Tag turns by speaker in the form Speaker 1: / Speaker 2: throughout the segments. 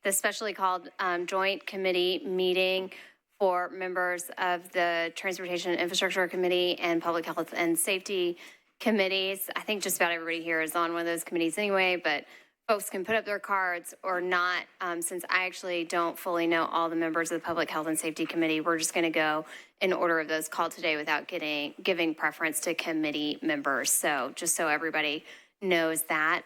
Speaker 1: the specially called joint committee meeting for members of the Transportation and Infrastructure Committee and Public Health and Safety committees. I think just about everybody here is on one of those committees anyway, but folks can put up their cards or not. Since I actually don't fully know all the members of the Public Health and Safety Committee, we're just going to go in order of those called today without giving preference to committee members. So just so everybody knows that.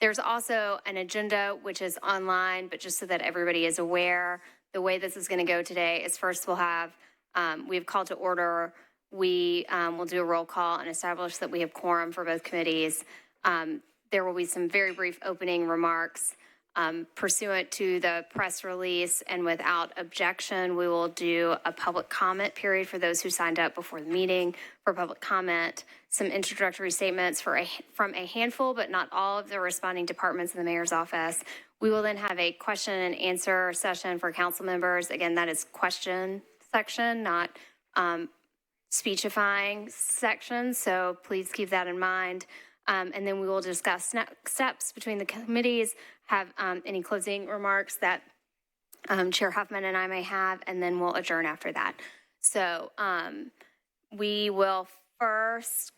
Speaker 1: There's also an agenda which is online, but just so that everybody is aware, the way this is going to go today is first we'll have, we've called to order. We will do a roll call and establish that we have quorum for both committees. There will be some very brief opening remarks pursuant to the press release, and without objection, we will do a public comment period for those who signed up before the meeting for public comment, some introductory statements from a handful, but not all of the responding departments in the mayor's office. We will then have a question and answer session for council members. Again, that is question section, not speechifying section. So please keep that in mind. And then we will discuss next steps between the committees, have any closing remarks that Chair Huffman and I may have, and then we'll adjourn after that. So we will first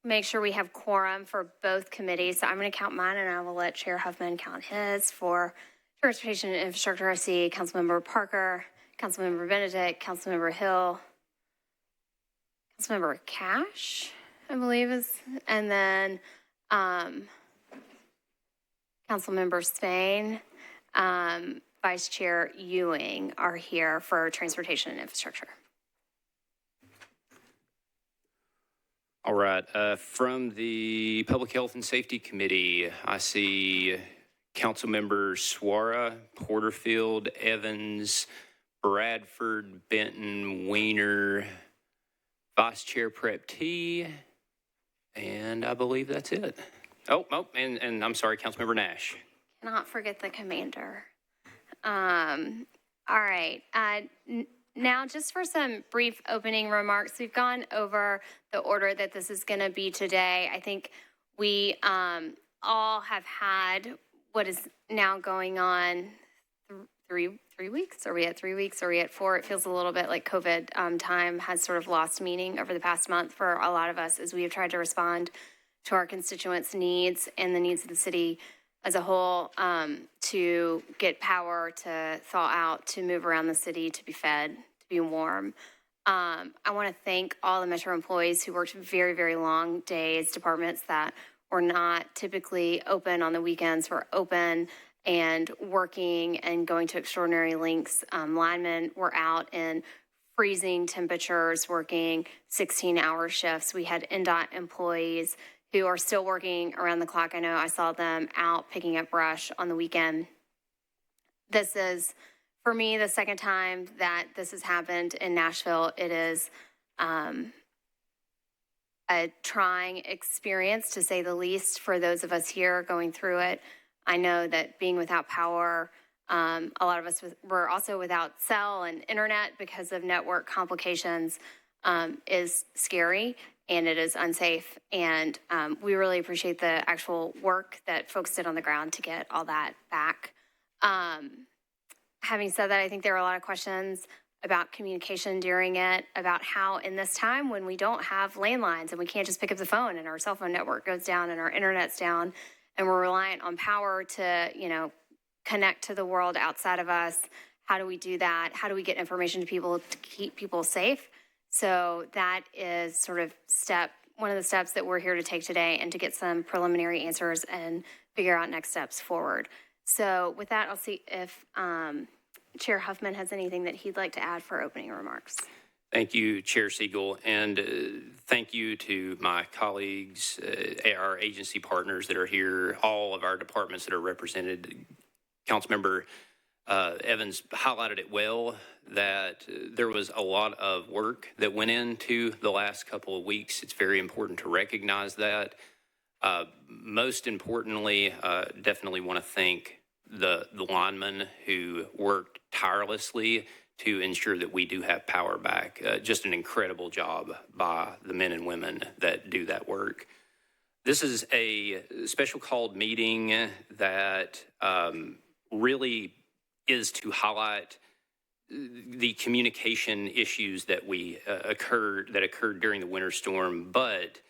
Speaker 1: make sure we have quorum for both committees. So I'm going to count mine, and I will let Chair Huffman count his. For Transportation and Infrastructure, I see Councilmember Parker, Councilmember Benedict, Councilmember Hill, Councilmember Cash, I believe is, and then Councilmember Spain, Vice Chair Ewing are here for Transportation and Infrastructure.
Speaker 2: All right. From the Public Health and Safety Committee, I see Council Members Suara, Porterfield, Evans, Bradford, Benton, Weiner, Vice Chair Prep T, and I believe that's it. Oh, and I'm sorry, Councilmember Nash.
Speaker 1: Cannot forget the commander. All right. Now, just for some brief opening remarks, we've gone over the order that this is going to be today. I think we all have had what is now going on 3 weeks. Are we at 3 weeks? Are we at 4? It feels a little bit like COVID time has sort of lost meaning over the past month for a lot of us as we have tried to respond to our constituents' needs and the needs of the city as a whole, to get power, to thaw out, to move around the city, to be fed, to be warm. I want to thank all the Metro employees who worked very, very long days, departments that were not typically open on the weekends were open and working and going to extraordinary lengths. Linemen were out in freezing temperatures, working 16-hour shifts. We had NDOT employees who are still working around the clock. I know I saw them out picking up brush on the weekend. This is, for me, the second time that this has happened in Nashville. It is a trying experience, to say the least, for those of us here going through it. I know that being without power, a lot of us were also without cell and internet because of network complications, is scary. And it is unsafe. And we really appreciate the actual work that folks did on the ground to get all that back. Having said that, I think there are a lot of questions about communication during it, about how in this time when we don't have landlines and we can't just pick up the phone and our cell phone network goes down and our internet's down and we're reliant on power to, connect to the world outside of us. How do we do that? How do we get information to people to keep people safe? So that is sort of one of the steps that we're here to take today, and to get some preliminary answers and figure out next steps forward. So with that, I'll see if Chair Huffman has anything that he'd like to add for opening remarks.
Speaker 2: Thank you, Chair Siegel, and thank you to my colleagues, our agency partners that are here, all of our departments that are represented. Councilmember Evans highlighted it well, that there was a lot of work that went into the last couple of weeks. It's very important to recognize that. Most importantly, definitely want to thank the linemen who worked tirelessly to ensure that we do have power back. Just an incredible job by the men and women that do that work. This is a special called meeting that really is to highlight the communication issues that occurred during the winter storm. But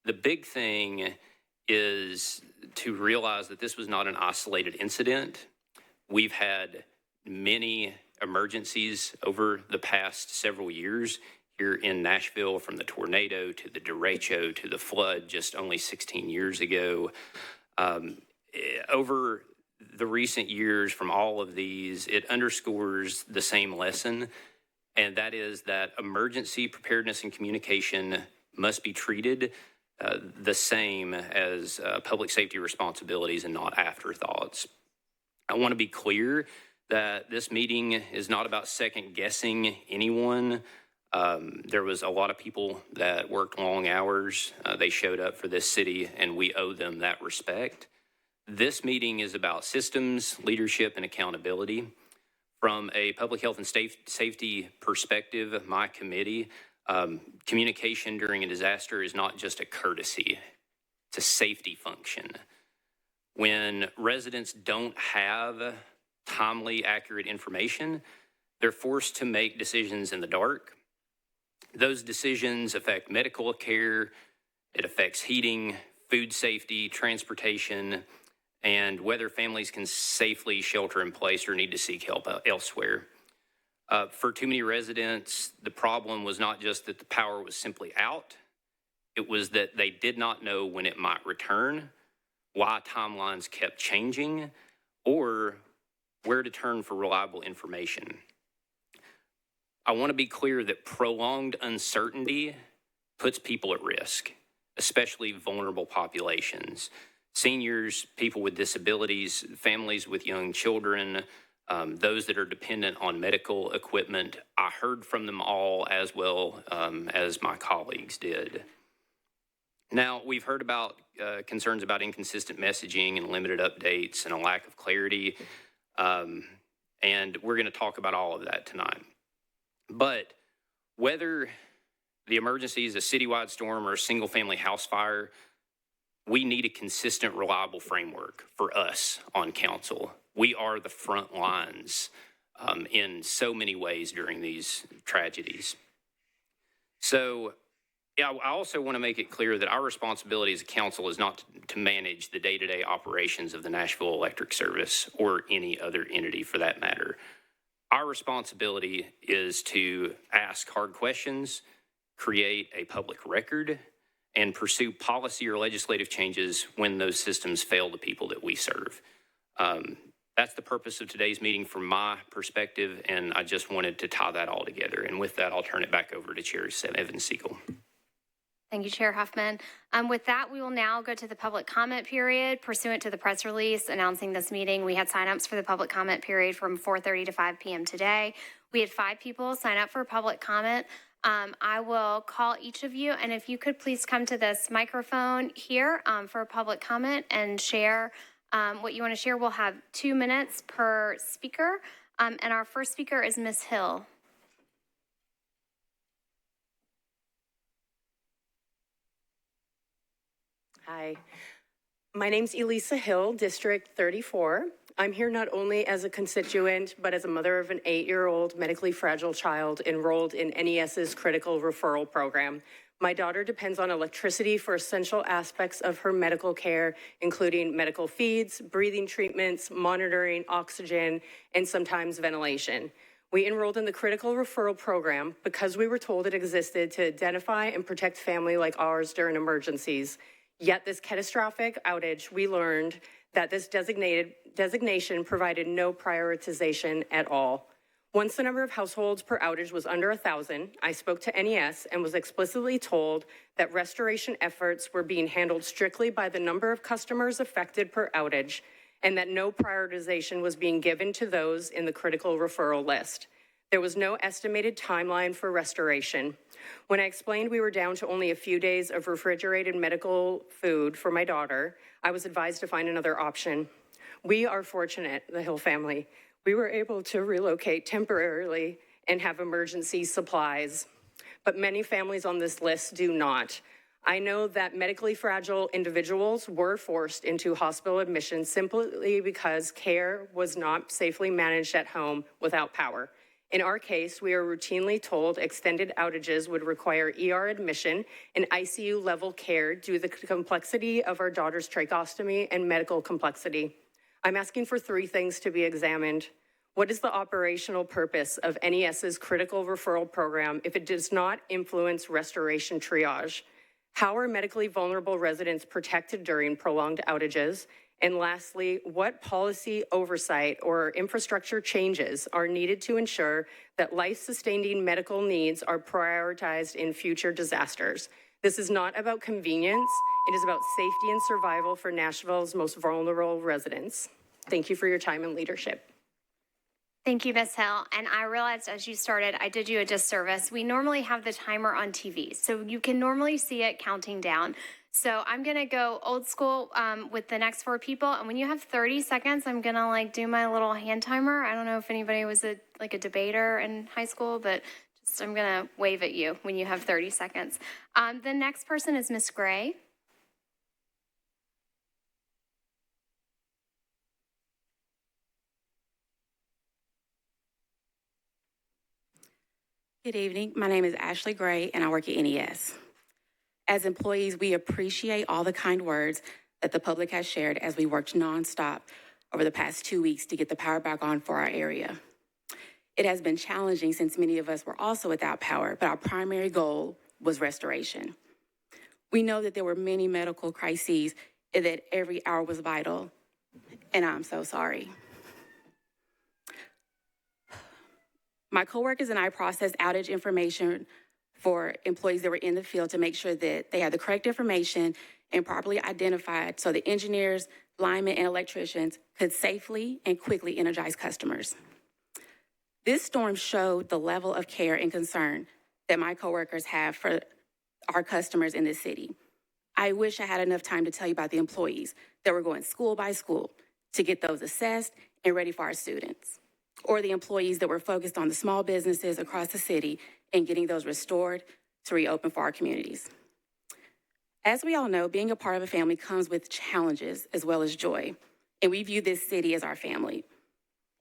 Speaker 2: the big thing is to realize that this was not an isolated incident. We've had many emergencies over the past several years here in Nashville, from the tornado to the derecho to the flood just only 16 years ago. Over the recent years, from all of these, it underscores the same lesson, and that is that emergency preparedness and communication must be treated the same as public safety responsibilities and not afterthoughts. I want to be clear that this meeting is not about second guessing anyone. There was a lot of people that worked long hours. They showed up for this city, and we owe them that respect. This meeting is about systems, leadership, and accountability. From a public health and safety perspective, my committee, communication during a disaster is not just a courtesy, it's a safety function. When residents don't have timely, accurate information, they're forced to make decisions in the dark. Those decisions affect medical care, it affects heating, food safety, transportation, and whether families can safely shelter in place or need to seek help elsewhere. For too many residents, the problem was not just that the power was simply out, it was that they did not know when it might return, why timelines kept changing, or where to turn for reliable information. I want to be clear that prolonged uncertainty puts people at risk, especially vulnerable populations. Seniors, people with disabilities, families with young children, those that are dependent on medical equipment. I heard from them all as well as my colleagues did. Now, we've heard about concerns about inconsistent messaging and limited updates and a lack of clarity, and we're going to talk about all of that tonight. But whether the emergency is a citywide storm or a single-family house fire, we need a consistent, reliable framework for us on council. We are the front lines in so many ways during these tragedies. So, yeah, I also want to make it clear that our responsibility as a council is not to manage the day-to-day operations of the Nashville Electric Service or any other entity for that matter. Our responsibility is to ask hard questions, create a public record, and pursue policy or legislative changes when those systems fail the people that we serve. That's the purpose of today's meeting from my perspective, and I just wanted to tie that all together. And with that, I'll turn it back over to Chair Evan Siegel.
Speaker 1: Thank you, Chair Huffman. With that, we will now go to the public comment period. Pursuant to the press release announcing this meeting, we had signups for the public comment period from 4:30 to 5 p.m. today. We had 5 people sign up for public comment. I will call each of you, and if you could please come to this microphone here for public comment and share what you want to share. We'll have 2 minutes per speaker, and our first speaker is Ms. Hill.
Speaker 3: Hi, my name's Elisa Hill, District 34. I'm here not only as a constituent, but as a mother of an 8-year-old medically fragile child enrolled in NES's critical referral program. My daughter depends on electricity for essential aspects of her medical care, including medical feeds, breathing treatments, monitoring, oxygen, and sometimes ventilation. We enrolled in the critical referral program because we were told it existed to identify and protect family like ours during emergencies. Yet this catastrophic outage, we learned that this designation provided no prioritization at all. Once the number of households per outage was under 1,000, I spoke to NES and was explicitly told that restoration efforts were being handled strictly by the number of customers affected per outage, and that no prioritization was being given to those in the critical referral list. There was no estimated timeline for restoration. When I explained we were down to only a few days of refrigerated medical food for my daughter, I was advised to find another option. We are fortunate, the Hill family. We were able to relocate temporarily and have emergency supplies, but many families on this list do not. I know that medically fragile individuals were forced into hospital admission simply because care was not safely managed at home without power. In our case, we are routinely told extended outages would require ER admission and ICU level care due to the complexity of our daughter's tracheostomy and medical complexity. I'm asking for three things to be examined. What is the operational purpose of NES's critical referral program if it does not influence restoration triage? How are medically vulnerable residents protected during prolonged outages? And lastly, what policy oversight or infrastructure changes are needed to ensure that life-sustaining medical needs are prioritized in future disasters? This is not about convenience. It is about safety and survival for Nashville's most vulnerable residents. Thank you for your time and leadership.
Speaker 1: Thank you, Ms. Hill. And I realized as you started, I did you a disservice. We normally have the timer on TV, so you can normally see it counting down. So I'm going to go old school with the next four people. And when you have 30 seconds, I'm going to do my little hand timer. I don't know if anybody was a debater in high school, but just I'm going to wave at you when you have 30 seconds. The next person is Ms. Gray.
Speaker 4: Good evening. My name is Ashley Gray, and I work at NES. As employees, we appreciate all the kind words that the public has shared as we worked nonstop over the past 2 weeks to get the power back on for our area. It has been challenging since many of us were also without power, but our primary goal was restoration. We know that there were many medical crises and that every hour was vital, and I'm so sorry. My coworkers and I processed outage information for employees that were in the field to make sure that they had the correct information and properly identified so the engineers, linemen, and electricians could safely and quickly energize customers. This storm showed the level of care and concern that my coworkers have for our customers in this city. I wish I had enough time to tell you about the employees that were going school by school to get those assessed and ready for our students, or the employees that were focused on the small businesses across the city and getting those restored to reopen for our communities. As we all know, being a part of a family comes with challenges as well as joy, and we view this city as our family.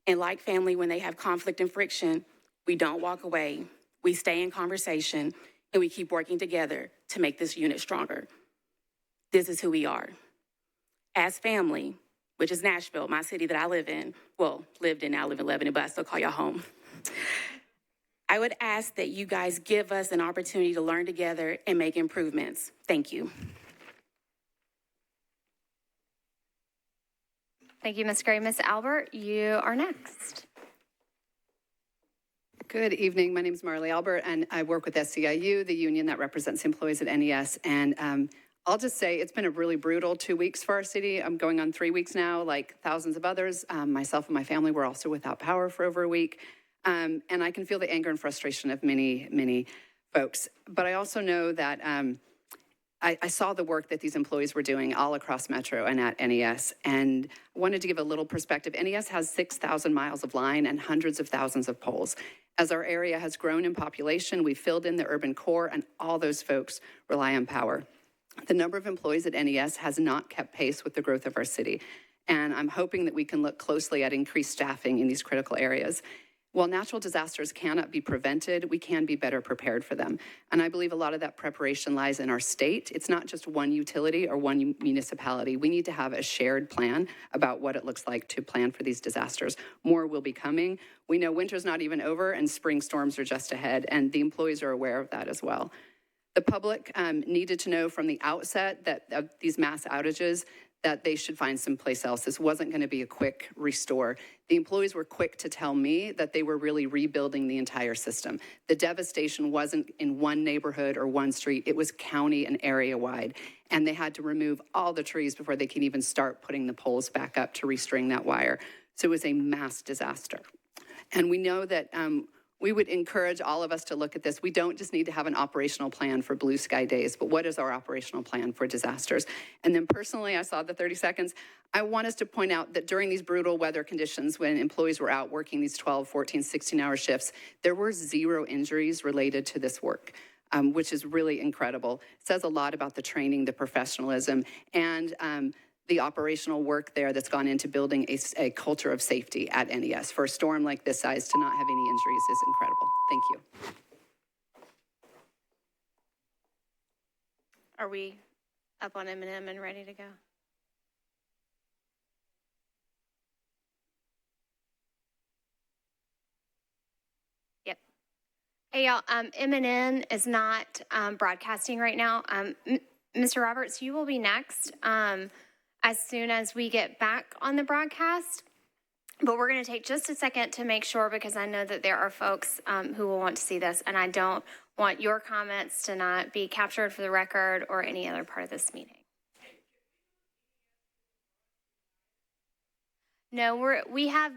Speaker 4: And like family, when they have conflict and friction, we don't walk away, we stay in conversation, and we keep working together to make this unit stronger. This is who we are. As family, which is Nashville, my city that I live in, well, lived in, now live in Lebanon, but I still call y'all home. I would ask that you guys give us an opportunity to learn together and make improvements. Thank you.
Speaker 1: Thank you, Ms. Gray. Ms. Albert, you are next.
Speaker 5: Good evening. My name is Marley Albert, and I work with SEIU, the union that represents employees at NES. And I'll just say it's been a really brutal 2 weeks for our city. I'm going on 3 weeks now, like thousands of others. Myself and my family were also without power for over a week. And I can feel the anger and frustration of many, many folks. But I also know that I saw the work that these employees were doing all across Metro and at NES, and I wanted to give a little perspective. NES has 6,000 miles of line and hundreds of thousands of poles. As our area has grown in population, we've filled in the urban core, and all those folks rely on power. The number of employees at NES has not kept pace with the growth of our city, and I'm hoping that we can look closely at increased staffing in these critical areas. While natural disasters cannot be prevented, we can be better prepared for them. And I believe a lot of that preparation lies in our state. It's not just one utility or one municipality. We need to have a shared plan about what it looks like to plan for these disasters. More will be coming. We know winter's not even over and spring storms are just ahead, and the employees are aware of that as well. The public needed to know from the outset that of these mass outages that they should find someplace else. This wasn't going to be a quick restore. The employees were quick to tell me that they were really rebuilding the entire system. The devastation wasn't in one neighborhood or one street. It was county and area-wide. And they had to remove all the trees before they could even start putting the poles back up to restring that wire. So it was a mass disaster. And we know that we would encourage all of us to look at this. We don't just need to have an operational plan for blue sky days, but what is our operational plan for disasters? And then personally, I saw the 30 seconds. I want us to point out that during these brutal weather conditions, when employees were out working these 12, 14, 16-hour shifts, there were 0 injuries related to this work. which is really incredible. It says a lot about the training, the professionalism, and the operational work there that's gone into building a culture of safety at NES. For a storm like this size to not have any injuries is incredible. Thank you.
Speaker 1: Are we up on M&M and ready to go? Yep. Hey, y'all, M&N is not broadcasting right now. Mr. Roberts, you will be next as soon as we get back on the broadcast. But we're going to take just a second to make sure, because I know that there are folks who will want to see this, and I don't want your comments to not be captured for the record or any other part of this meeting. No, we have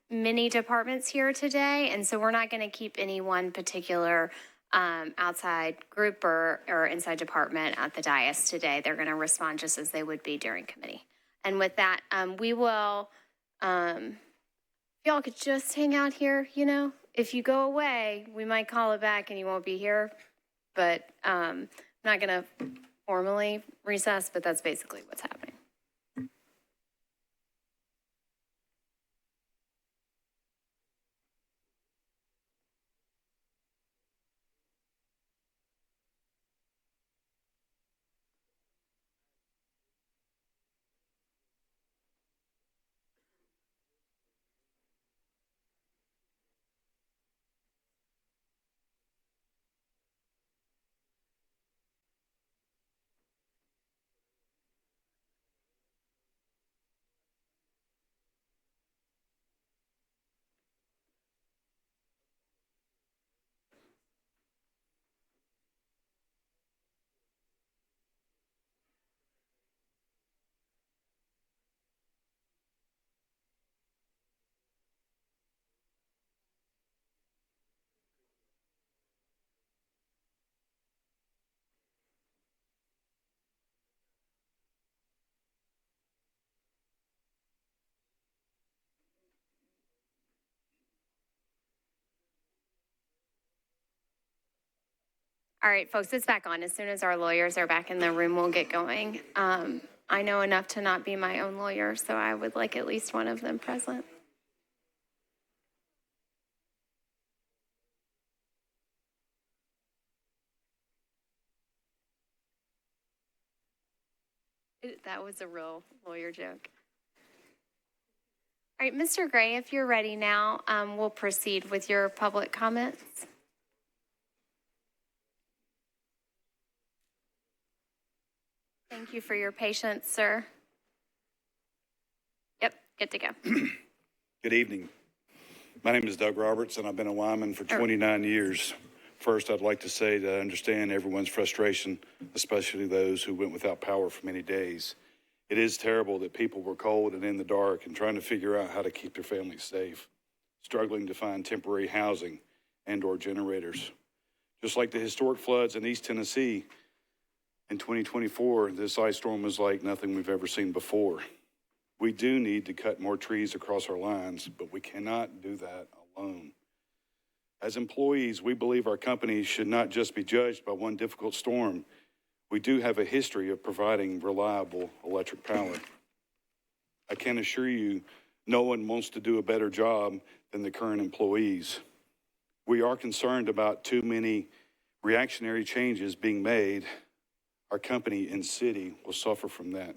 Speaker 1: many departments here today, and so we're not going to keep any one particular outside group or inside department at the dais today. They're going to respond just as they would be during committee. And with that, we will, if y'all could just hang out here, you know. If you go away, we might call it back and you won't be here. But I'm not going to formally recess, but that's basically what's happening. All right, folks, it's back on. As soon as our lawyers are back in the room, we'll get going. I know enough to not be my own lawyer, so I would like at least one of them present. That was a real lawyer joke. All right, Mr. Gray, if you're ready now, we'll proceed with your public comments. Thank you for your patience, sir. Yep, good to go.
Speaker 6: Good evening. My name is Doug Roberts, and I've been a Wyman for 29 years. First, I'd like to say that I understand everyone's frustration, especially those who went without power for many days. It is terrible that people were cold and in the dark and trying to figure out how to keep their families safe, struggling to find temporary housing and/or generators. Just like the historic floods in East Tennessee in 2024, this ice storm was like nothing we've ever seen before. We do need to cut more trees across our lines, but we cannot do that alone. As employees, we believe our company should not just be judged by one difficult storm. We do have a history of providing reliable electric power. I can assure you, no one wants to do a better job than the current employees. We are concerned about too many reactionary changes being made. Our company and city will suffer from that.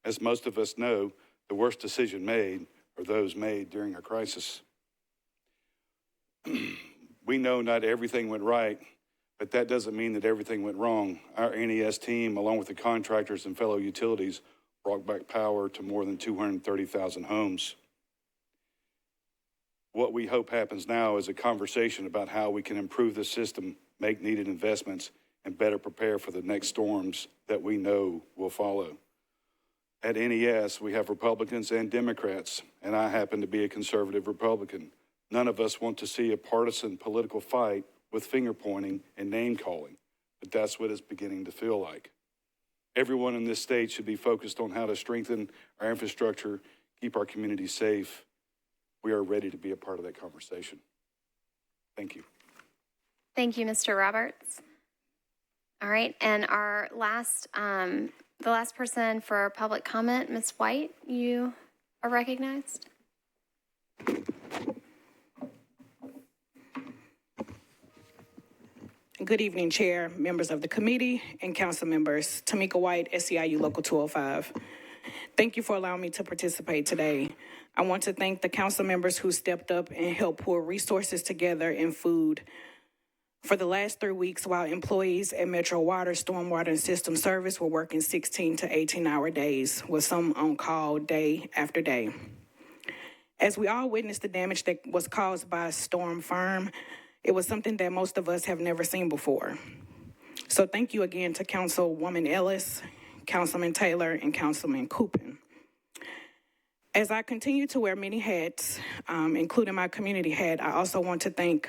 Speaker 6: As most of us know, the worst decision made are those made during a crisis. We know not everything went right, but that doesn't mean that everything went wrong. Our NES team, along with the contractors and fellow utilities, brought back power to more than 230,000 homes. What we hope happens now is a conversation about how we can improve the system, make needed investments, and better prepare for the next storms that we know will follow. At NES, we have Republicans and Democrats, and I happen to be a conservative Republican. None of us want to see a partisan political fight with finger pointing and name calling, but that's what it's beginning to feel like. Everyone in this state should be focused on how to strengthen our infrastructure, keep our communities safe. We are ready to be a part of that conversation. Thank you.
Speaker 1: Thank you, Mr. Roberts. All right, and our last, the last person for public comment, Ms. White, you are recognized.
Speaker 7: Good evening, Chair, members of the committee, and council members. Tamika White, SEIU Local 205. Thank you for allowing me to participate today. I want to thank the council members who stepped up and helped pull resources together and food. For the last 3 weeks, while employees at Metro Water, Stormwater, and System Service were working 16 to 18-hour days, with some on call day after day. As we all witnessed the damage that was caused by Storm Firm, it was something that most of us have never seen before. So thank you again to Councilwoman Ellis, Councilman Taylor, and Councilman Coopin. As I continue to wear many hats, including my community hat, I also want to thank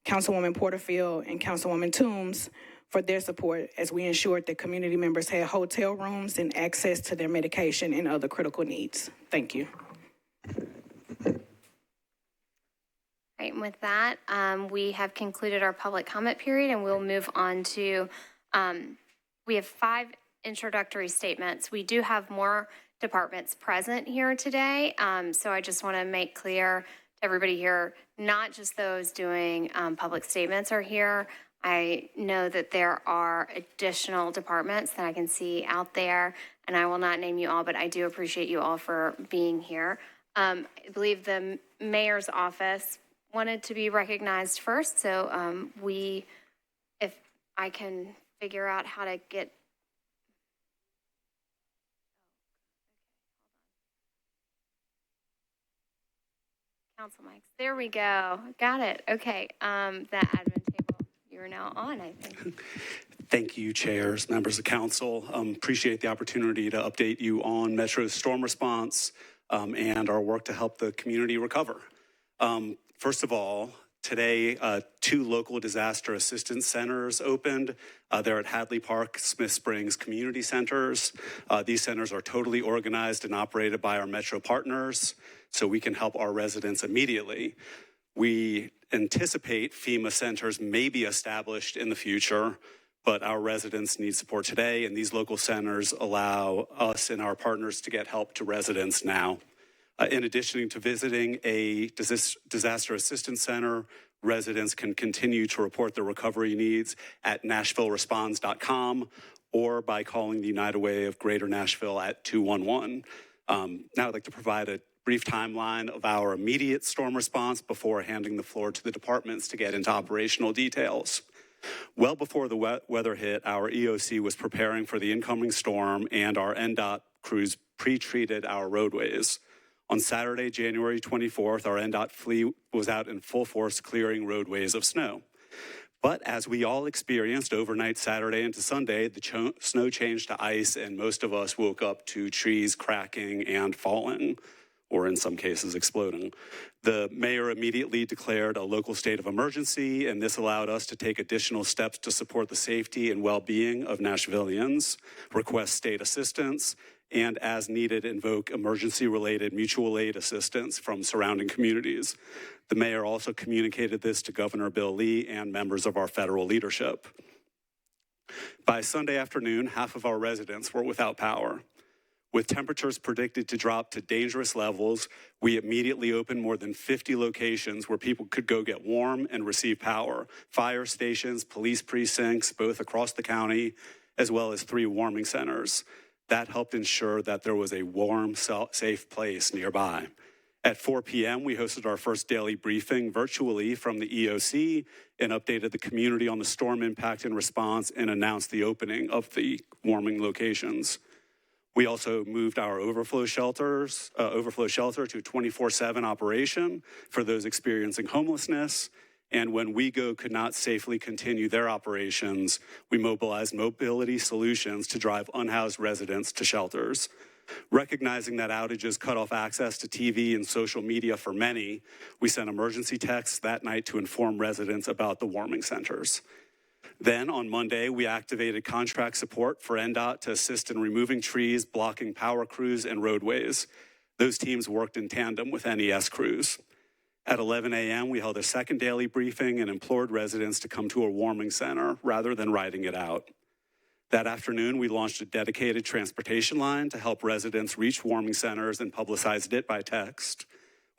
Speaker 7: Councilwoman Porterfield and Councilwoman Toombs for their support as we ensured that community members had hotel rooms and access to their medication and other critical needs. Thank you.
Speaker 1: All right, and with that, we have concluded our public comment period, and we'll move on to, we have 5 introductory statements. We do have more departments present here today, so I just want to make clear to everybody here, not just those doing public statements are here. I know that there are additional departments that I can see out there, and I will not name you all, but I do appreciate you all for being here. I believe the mayor's office wanted to be recognized first, so if I can figure out how to get. Council mics. There we go. Got it. Okay. The admin table, you're now on, I think.
Speaker 8: Thank you, chairs, members of council. Appreciate the opportunity to update you on Metro's storm response and our work to help the community recover. First of all, today, 2 local disaster assistance centers opened. They're at Hadley Park, Smith Springs Community Centers. These centers are totally organized and operated by our Metro partners, so we can help our residents immediately. We anticipate FEMA centers may be established in the future, but our residents need support today, and these local centers allow us and our partners to get help to residents now. In addition to visiting a disaster assistance center, residents can continue to report their recovery needs at NashvilleResponds.com or by calling the United Way of Greater Nashville at 211. Now I'd like to provide a brief timeline of our immediate storm response before handing the floor to the departments to get into operational details. Well before the weather hit, our EOC was preparing for the incoming storm, and our NDOT crews pre-treated our roadways. On Saturday, January 24th, our NDOT fleet was out in full force clearing roadways of snow. But as we all experienced overnight Saturday into Sunday, the snow changed to ice, and most of us woke up to trees cracking and falling, or in some cases exploding. The mayor immediately declared a local state of emergency, and this allowed us to take additional steps to support the safety and well-being of Nashvillians, request state assistance, and as needed, invoke emergency-related mutual aid assistance from surrounding communities. The mayor also communicated this to Governor Bill Lee and members of our federal leadership. By Sunday afternoon, half of our residents were without power. With temperatures predicted to drop to dangerous levels, we immediately opened more than 50 locations where people could go get warm and receive power. Fire stations, police precincts, both across the county, as well as 3 warming centers. That helped ensure that there was a warm, safe place nearby. At 4 p.m., we hosted our first daily briefing virtually from the EOC and updated the community on the storm impact and response and announced the opening of the warming locations. We also moved our overflow shelter to a 24/7 operation for those experiencing homelessness. And when WeGo could not safely continue their operations, we mobilized mobility solutions to drive unhoused residents to shelters. Recognizing that outages cut off access to TV and social media for many, we sent emergency texts that night to inform residents about the warming centers. Then on Monday, we activated contract support for NDOT to assist in removing trees, blocking power crews, and roadways. Those teams worked in tandem with NES crews. At 11 a.m., we held a second daily briefing and implored residents to come to a warming center rather than riding it out. That afternoon, we launched a dedicated transportation line to help residents reach warming centers and publicized it by text.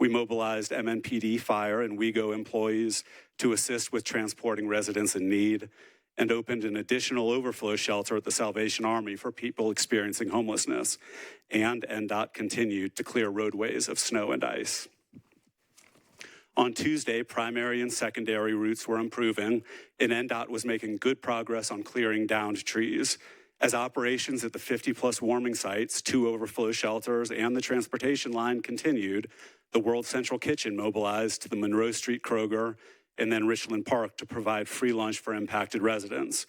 Speaker 8: We mobilized MNPD, fire, and WeGo employees to assist with transporting residents in need, and opened an additional overflow shelter at the Salvation Army for people experiencing homelessness. And NDOT continued to clear roadways of snow and ice. On Tuesday, primary and secondary routes were improving, and NDOT was making good progress on clearing downed trees. As operations at the 50-plus warming sites, 2 overflow shelters, and the transportation line continued, the World Central Kitchen mobilized to the Monroe Street Kroger and then Richland Park to provide free lunch for impacted residents.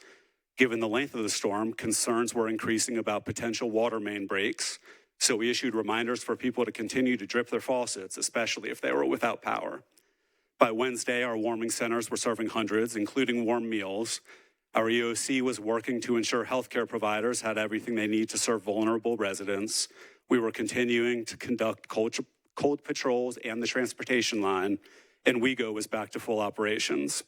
Speaker 8: Given the length of the storm, concerns were increasing about potential water main breaks, so we issued reminders for people to continue to drip their faucets, especially if they were without power. By Wednesday, our warming centers were serving hundreds, including warm meals. Our EOC was working to ensure healthcare providers had everything they need to serve vulnerable residents. We were continuing to conduct cold patrols and the transportation line, and WeGo was back to full operations.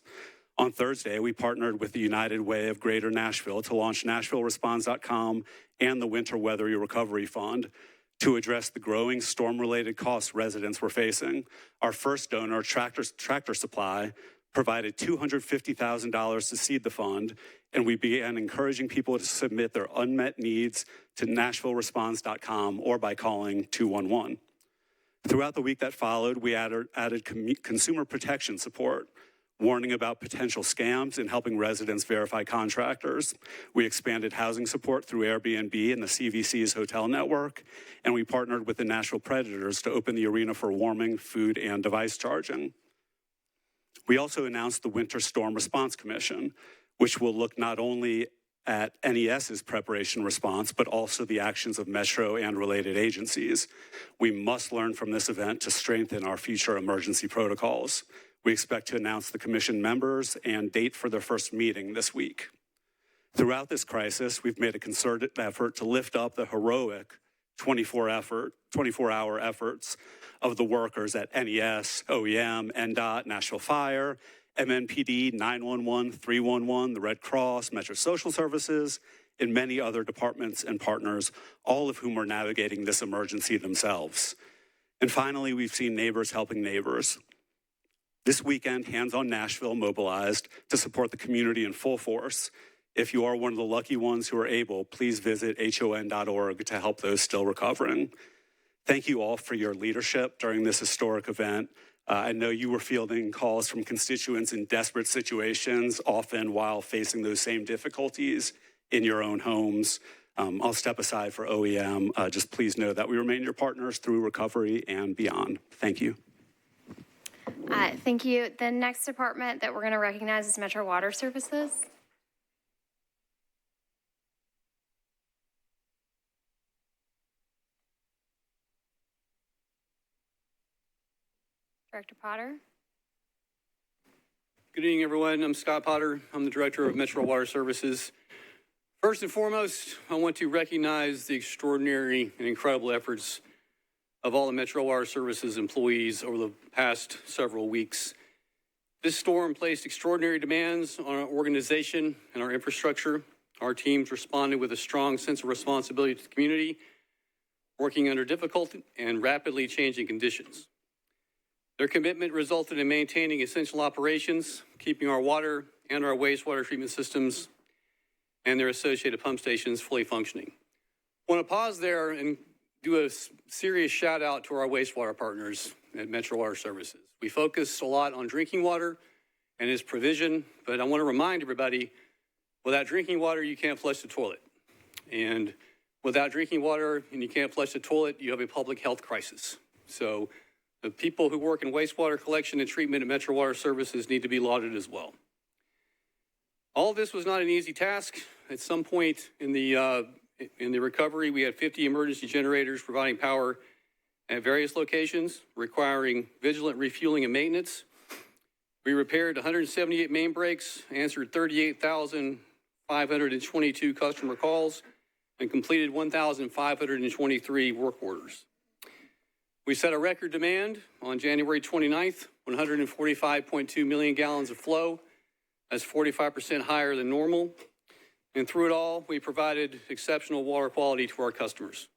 Speaker 8: On Thursday, we partnered with the United Way of Greater Nashville to launch NashvilleResponds.com and the Winter Weather Recovery Fund to address the growing storm-related costs residents were facing. Our first donor, Tractor Supply, provided $250,000 to seed the fund, and we began encouraging people to submit their unmet needs to NashvilleResponds.com or by calling 211. Throughout the week that followed, we added consumer protection support, warning about potential scams and helping residents verify contractors. We expanded housing support through Airbnb and the CVC's hotel network, and we partnered with the Nashville Predators to open the arena for warming, food, and device charging. We also announced the Winter Storm Response Commission, which will look not only at NES's preparation response, but also the actions of Metro and related agencies. We must learn from this event to strengthen our future emergency protocols. We expect to announce the commission members and date for their first meeting this week. Throughout this crisis, we've made a concerted effort to lift up the heroic 24-hour efforts of the workers at NES, OEM, NDOT, Nashville Fire, MNPD, 911, 311, the Red Cross, Metro Social Services, and many other departments and partners, all of whom are navigating this emergency themselves. And finally, we've seen neighbors helping neighbors. This weekend, Hands on Nashville mobilized to support the community in full force. If you are one of the lucky ones who are able, please visit HON.org to help those still recovering. Thank you all for your leadership during this historic event. I know you were fielding calls from constituents in desperate situations, often while facing those same difficulties in your own homes. I'll step aside for OEM. Just please know that we remain your partners through recovery and beyond. Thank you.
Speaker 1: Thank you. The next department that we're going to recognize is Metro Water Services. Director Potter.
Speaker 9: Good evening, everyone. I'm Scott Potter. I'm the Director of Metro Water Services. First and foremost, I want to recognize the extraordinary and incredible efforts of all the Metro Water Services employees over the past several weeks. This storm placed extraordinary demands on our organization and our infrastructure. Our teams responded with a strong sense of responsibility to the community, working under difficult and rapidly changing conditions. Their commitment resulted in maintaining essential operations, keeping our water and our wastewater treatment systems and their associated pump stations fully functioning. I want to pause there and do a serious shout out to our wastewater partners at Metro Water Services. We focus a lot on drinking water and its provision, but I want to remind everybody, without drinking water, you can't flush the toilet. And without drinking water and you can't flush the toilet, you have a public health crisis. So the people who work in wastewater collection and treatment at Metro Water Services need to be lauded as well. All of this was not an easy task. At some point in the recovery, we had 50 emergency generators providing power at various locations, requiring vigilant refueling and maintenance. We repaired 178 main breaks, answered 38,522 customer calls, and completed 1,523 work orders. We set a record demand on January 29th 145.2 million gallons of flow. That's 45% higher than normal. And through it all, we provided exceptional water quality to our customers.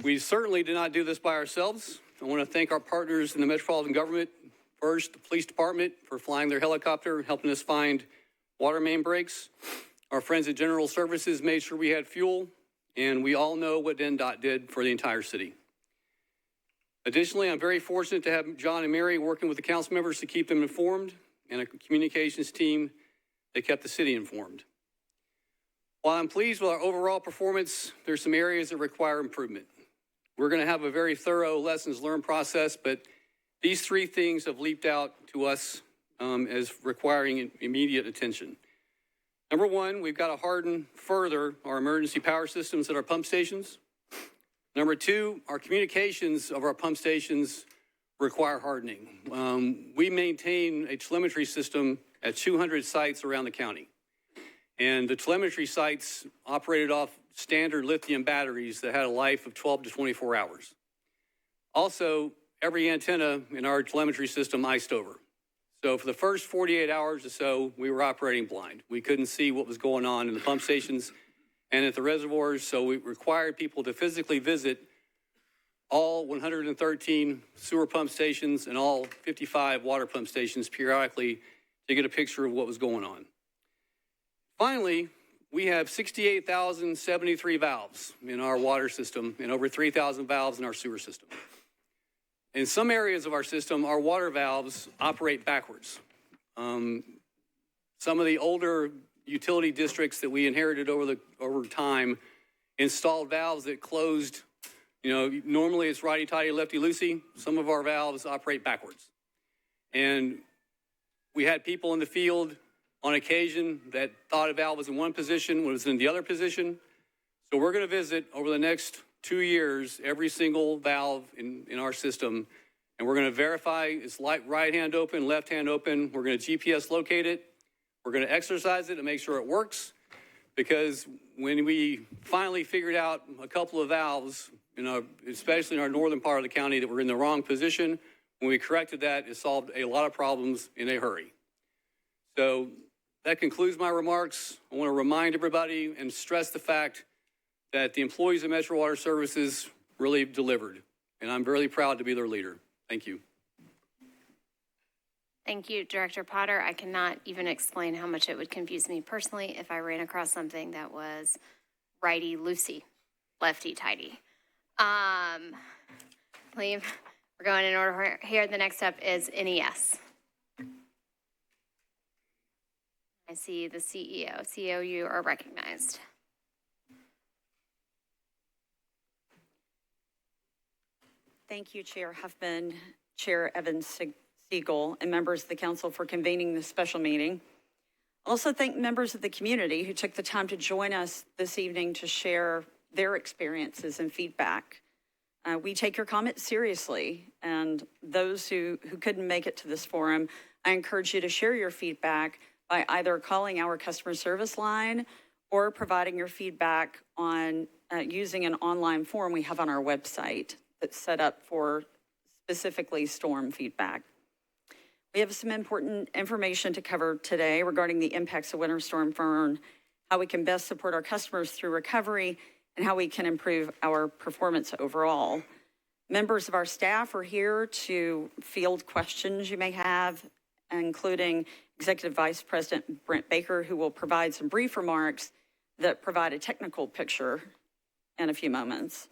Speaker 9: We certainly did not do this by ourselves. I want to thank our partners in the Metropolitan government. First, the police department for flying their helicopter, helping us find water main breaks. Our friends at General Services made sure we had fuel, and we all know what NDOT did for the entire city. Additionally, I'm very fortunate to have John and Mary working with the council members to keep them informed, and a communications team that kept the city informed. While I'm pleased with our overall performance, there's some areas that require improvement. We're going to have a very thorough lessons learned process, but these three things have leaped out to us as requiring immediate attention. Number one, we've got to harden further our emergency power systems at our pump stations. Number two, our communications of our pump stations require hardening. We maintain a telemetry system at 200 sites around the county. And the telemetry sites operated off standard lithium batteries that had a life of 12 to 24 hours. Also, every antenna in our telemetry system iced over. So for the first 48 hours or so, we were operating blind. We couldn't see what was going on in the pump stations and at the reservoirs, so we required people to physically visit all 113 sewer pump stations and all 55 water pump stations periodically to get a picture of what was going on. Finally, we have 68,073 valves in our water system and over 3,000 valves in our sewer system. In some areas of our system, our water valves operate backwards. Some of the older utility districts that we inherited over time installed valves that closed, normally it's righty-tighty, lefty-loosey. Some of our valves operate backwards. And we had people in the field on occasion that thought a valve was in one position when it was in the other position. So we're going to visit over the next 2 years every single valve in our system, and we're going to verify it's right hand open, left hand open. We're going to GPS locate it. We're going to exercise it to make sure it works, because when we finally figured out a couple of valves, especially in our northern part of the county, that were in the wrong position, when we corrected that, it solved a lot of problems in a hurry. So that concludes my remarks. I want to remind everybody and stress the fact that the employees of Metro Water Services really delivered, and I'm really proud to be their leader. Thank you.
Speaker 1: Thank you, Director Potter. I cannot even explain how much it would confuse me personally if I ran across something that was righty-loosey, lefty-tighty. We're going in order here. The next step is NES. I see the CEO. CEO, you are recognized.
Speaker 10: Thank you, Chair Huffman, Chair Evans-Siegel, and members of the council for convening this special meeting. Also thank members of the community who took the time to join us this evening to share their experiences and feedback. We take your comments seriously, and those who couldn't make it to this forum, I encourage you to share your feedback by either calling our customer service line or providing your feedback on using an online form we have on our website that's set up for specifically storm feedback. We have some important information to cover today regarding the impacts of Winter Storm Fern, how we can best support our customers through recovery, and how we can improve our performance overall. Members of our staff are here to field questions you may have, including Executive Vice President Brent Baker, who will provide some brief remarks that provide a technical picture in a few moments.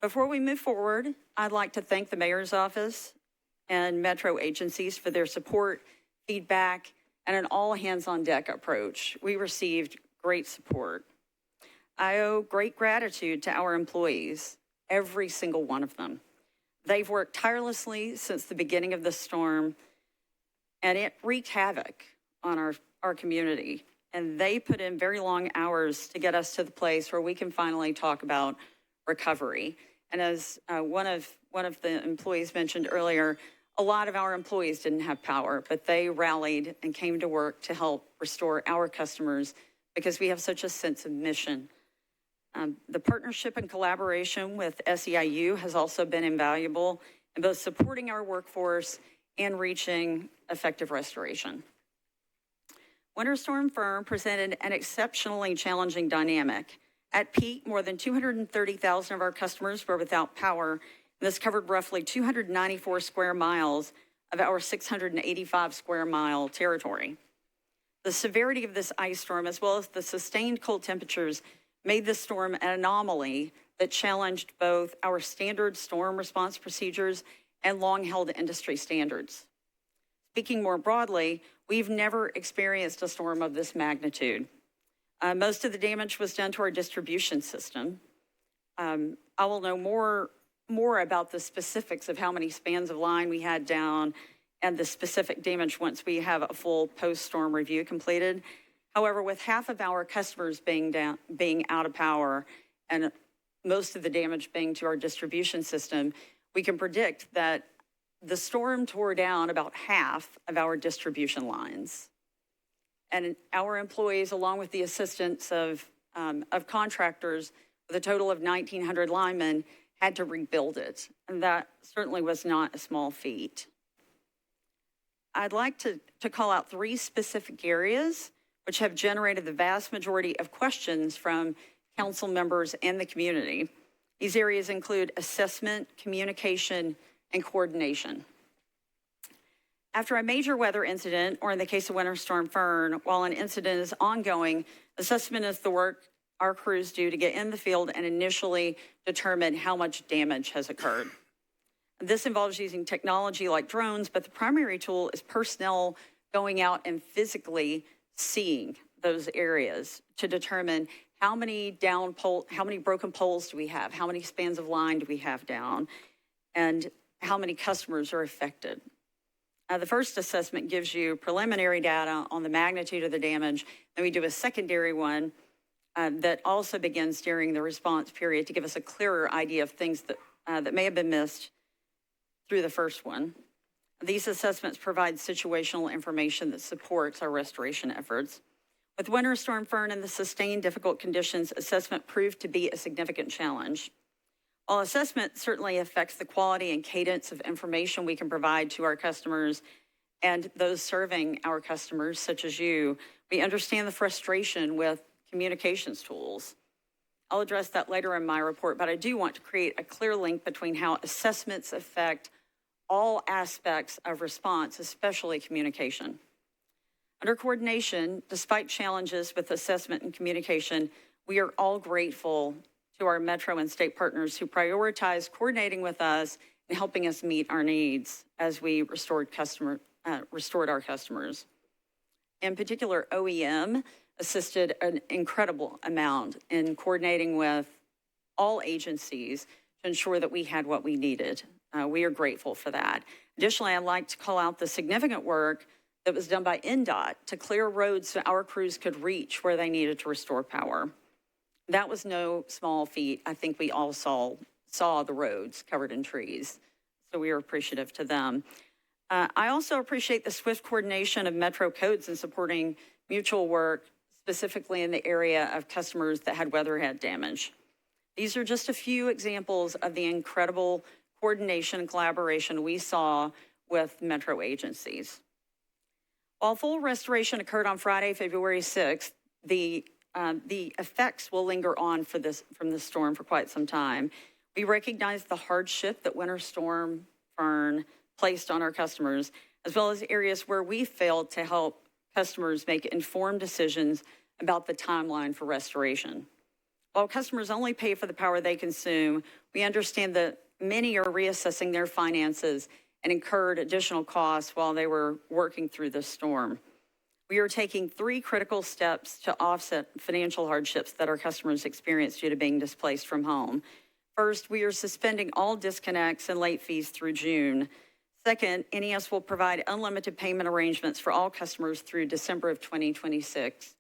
Speaker 10: Before we move forward, I'd like to thank the Mayor's Office and Metro agencies for their support, feedback, and an all-hands-on-deck approach. We received great support. I owe great gratitude to our employees, every single one of them. They've worked tirelessly since the beginning of the storm, and it wreaked havoc on our community. And they put in very long hours to get us to the place where we can finally talk about recovery. And as one of the employees mentioned earlier, a lot of our employees didn't have power, but they rallied and came to work to help restore our customers because we have such a sense of mission. The partnership and collaboration with SEIU has also been invaluable in both supporting our workforce and reaching effective restoration. Winter Storm Fern presented an exceptionally challenging dynamic. At peak, more than 230,000 of our customers were without power, and this covered roughly 294 square miles of our 685 square mile territory. The severity of this ice storm, as well as the sustained cold temperatures, made this storm an anomaly that challenged both our standard storm response procedures and long-held industry standards. Speaking more broadly, we've never experienced a storm of this magnitude. Most of the damage was done to our distribution system. I will know more about the specifics of how many spans of line we had down and the specific damage once we have a full post-storm review completed. However, with half of our customers being out of power and most of the damage being to our distribution system, we can predict that the storm tore down about half of our distribution lines. And our employees, along with the assistance of contractors, with a total of 1,900 linemen, had to rebuild it. And that certainly was not a small feat. I'd like to call out 3 specific areas which have generated the vast majority of questions from council members and the community. These areas include assessment, communication, and coordination. After a major weather incident, or in the case of Winter Storm Fern, while an incident is ongoing, assessment is the work our crews do to get in the field and initially determine how much damage has occurred. This involves using technology like drones, but the primary tool is personnel going out and physically seeing those areas to determine how many broken poles do we have, how many spans of line do we have down, and how many customers are affected. The first assessment gives you preliminary data on the magnitude of the damage. Then we do a secondary one that also begins during the response period to give us a clearer idea of things that may have been missed through the first one. These assessments provide situational information that supports our restoration efforts. With Winter Storm Fern and the sustained difficult conditions, assessment proved to be a significant challenge. While assessment certainly affects the quality and cadence of information we can provide to our customers and those serving our customers, such as you, we understand the frustration with communications tools. I'll address that later in my report, but I do want to create a clear link between how assessments affect all aspects of response, especially communication. Under coordination, despite challenges with assessment and communication, we are all grateful to our Metro and state partners who prioritize coordinating with us and helping us meet our needs as we restored our customers. In particular, OEM assisted an incredible amount in coordinating with all agencies to ensure that we had what we needed. We are grateful for that. Additionally, I'd like to call out the significant work that was done by NDOT to clear roads so our crews could reach where they needed to restore power. That was no small feat. I think we all saw the roads covered in trees, so we are appreciative to them. I also appreciate the swift coordination of Metro codes in supporting mutual work, specifically in the area of customers that had weatherhead damage. These are just a few examples of the incredible coordination and collaboration we saw with Metro agencies. While full restoration occurred on Friday, February 6th, the effects will linger on from the storm for quite some time. We recognize the hardship that Winter Storm Fern placed on our customers, as well as areas where we failed to help customers make informed decisions about the timeline for restoration. While customers only pay for the power they consume, we understand that many are reassessing their finances and incurred additional costs while they were working through this storm. We are taking 3 critical steps to offset financial hardships that our customers experience due to being displaced from home. First, we are suspending all disconnects and late fees through June. Second, NES will provide unlimited payment arrangements for all customers through December of 2026.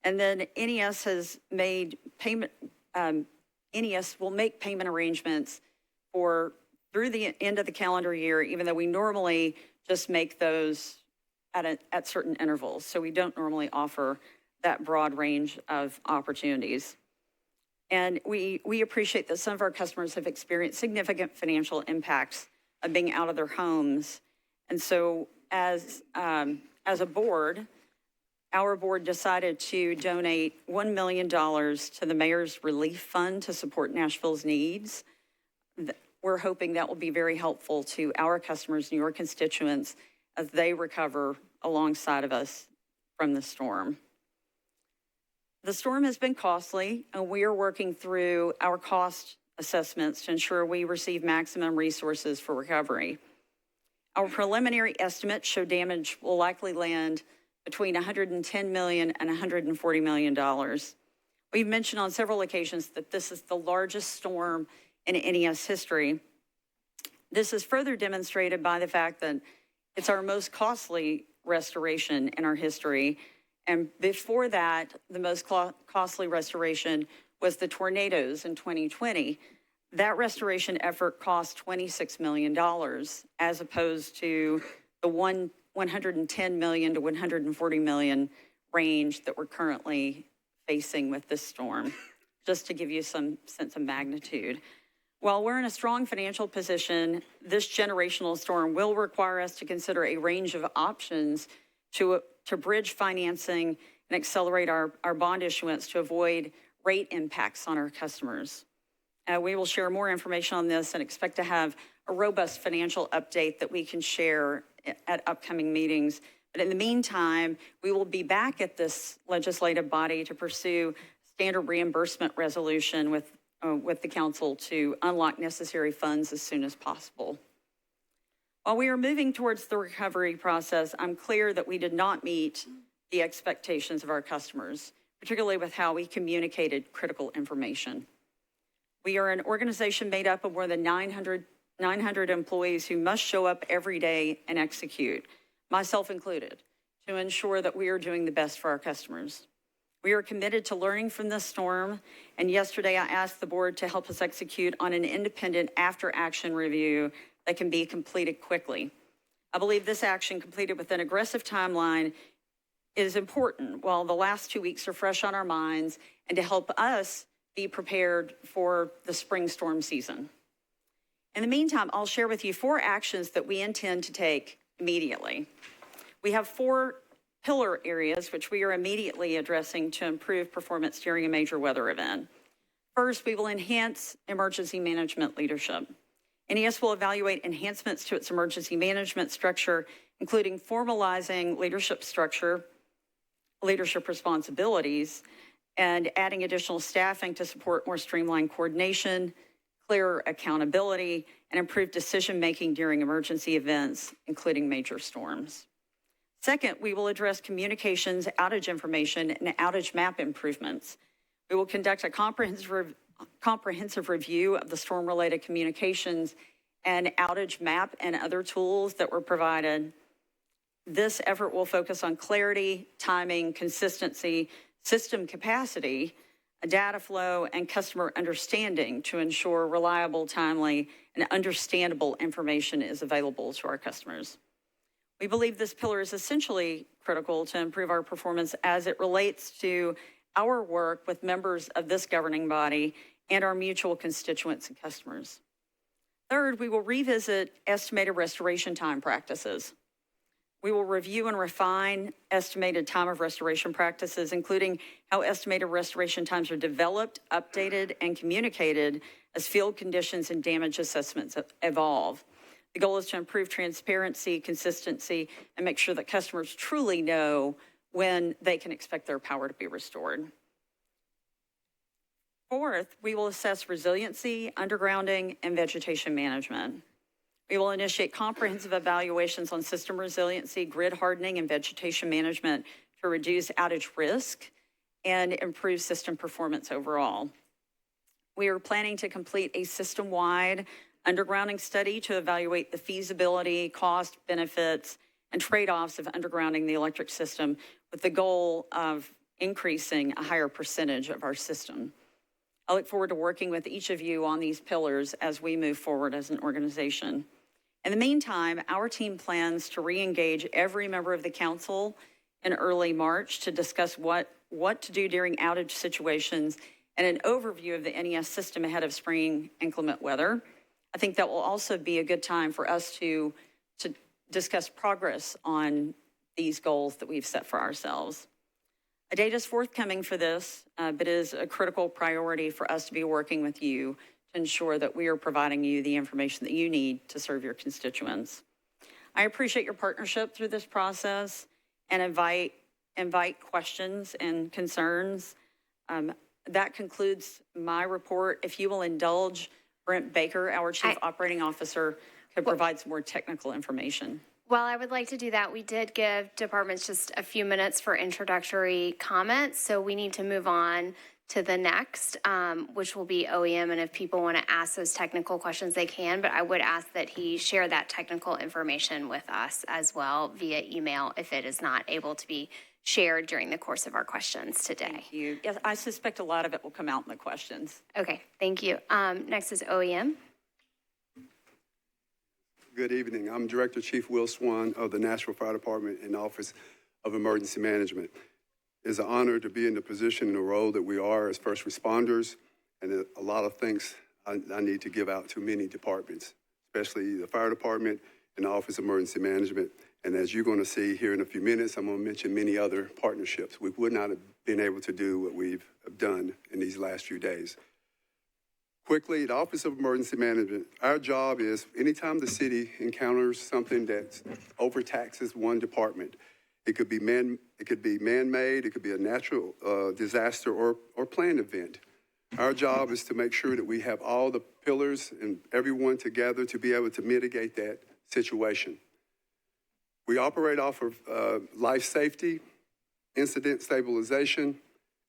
Speaker 10: And then NES will make payment arrangements through the end of the calendar year, even though we normally just make those at certain intervals. So we don't normally offer that broad range of opportunities. And we appreciate that some of our customers have experienced significant financial impacts of being out of their homes. And so as a board, our board decided to donate $1 million to the Mayor's Relief Fund to support Nashville's needs. We're hoping that will be very helpful to our customers and your constituents as they recover alongside of us from the storm. The storm has been costly, and we are working through our cost assessments to ensure we receive maximum resources for recovery. Our preliminary estimates show damage will likely land between $110 million and $140 million. We've mentioned on several occasions that this is the largest storm in NES history. This is further demonstrated by the fact that it's our most costly restoration in our history. And before that, the most costly restoration was the tornadoes in 2020. That restoration effort cost $26 million as opposed to the $110 million to $140 million range that we're currently facing with this storm, just to give you some sense of magnitude. While we're in a strong financial position, this generational storm will require us to consider a range of options to bridge financing and accelerate our bond issuance to avoid rate impacts on our customers. We will share more information on this and expect to have a robust financial update that we can share at upcoming meetings. But in the meantime, we will be back at this legislative body to pursue standard reimbursement resolution with the council to unlock necessary funds as soon as possible. While we are moving towards the recovery process, I'm clear that we did not meet the expectations of our customers, particularly with how we communicated critical information. We are an organization made up of more than 900 employees who must show up every day and execute, myself included, to ensure that we are doing the best for our customers. We are committed to learning from this storm, and yesterday I asked the board to help us execute on an independent after-action review that can be completed quickly. I believe this action, completed with an aggressive timeline, is important while the last 2 weeks are fresh on our minds and to help us be prepared for the spring storm season. In the meantime, I'll share with you 4 actions that we intend to take immediately. We have 4 pillar areas which we are immediately addressing to improve performance during a major weather event. First, we will enhance emergency management leadership. NES will evaluate enhancements to its emergency management structure, including formalizing leadership structure, leadership responsibilities, and adding additional staffing to support more streamlined coordination, clearer accountability, and improved decision-making during emergency events, including major storms. Second, we will address communications, outage information, and outage map improvements. We will conduct a comprehensive review of the storm-related communications and outage map and other tools that were provided. This effort will focus on clarity, timing, consistency, system capacity, data flow, and customer understanding to ensure reliable, timely, and understandable information is available to our customers. We believe this pillar is essentially critical to improve our performance as it relates to our work with members of this governing body and our mutual constituents and customers. Third, we will revisit estimated restoration time practices. We will review and refine estimated time of restoration practices, including how estimated restoration times are developed, updated, and communicated as field conditions and damage assessments evolve. The goal is to improve transparency, consistency, and make sure that customers truly know when they can expect their power to be restored. Fourth, we will assess resiliency, undergrounding, and vegetation management. We will initiate comprehensive evaluations on system resiliency, grid hardening, and vegetation management to reduce outage risk and improve system performance overall. We are planning to complete a system-wide undergrounding study to evaluate the feasibility, cost, benefits, and trade-offs of undergrounding the electric system with the goal of increasing a higher percentage of our system. I look forward to working with each of you on these pillars as we move forward as an organization. In the meantime, our team plans to re-engage every member of the council in early March to discuss what to do during outage situations and an overview of the NES system ahead of spring inclement weather. I think that will also be a good time for us to discuss progress on these goals that we've set for ourselves. A date is forthcoming for this, but it is a critical priority for us to be working with you to ensure that we are providing you the information that you need to serve your constituents. I appreciate your partnership through this process and invite questions and concerns. That concludes my report. If you will indulge, Brent Baker, our Chief Operating Officer, could provide some more technical information.
Speaker 1: Well, I would like to do that. We did give departments just a few minutes for introductory comments, so we need to move on to the next, which will be OEM, and if people want to ask those technical questions, they can, but I would ask that he share that technical information with us as well via email if it is not able to be shared during the course of our questions today.
Speaker 10: Thank you. Yes, I suspect a lot of it will come out in the questions.
Speaker 1: Okay, thank you. Next is OEM.
Speaker 11: Good evening. I'm Director Chief Will Swan of the Nashville Fire Department and Office of Emergency Management. It is an honor to be in the position and the role that we are as first responders, and a lot of thanks I need to give out to many departments, especially the Fire Department and the Office of Emergency Management. And as you're going to see here in a few minutes, I'm going to mention many other partnerships. We would not have been able to do what we've done in these last few days. Quickly, the Office of Emergency Management, our job is anytime the city encounters something that overtaxes one department, it could be man-made, it could be a natural disaster or planned event. Our job is to make sure that we have all the pillars and everyone together to be able to mitigate that situation. We operate off of life safety, incident stabilization,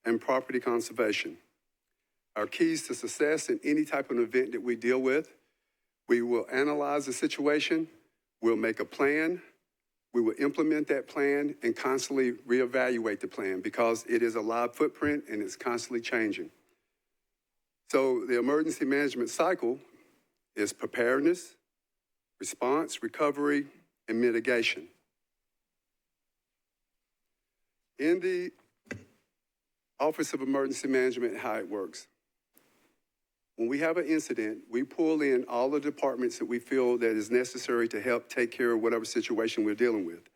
Speaker 11: and property conservation. Our keys to success in any type of event that we deal with, we will analyze the situation, we'll make a plan, we will implement that plan and constantly reevaluate the plan because it is a live footprint and it's constantly changing. So the emergency management cycle is preparedness, response, recovery, and mitigation. In the Office of Emergency Management, how it works. When we have an incident, we pull in all the departments that we feel that is necessary to help take care of whatever situation we're dealing with.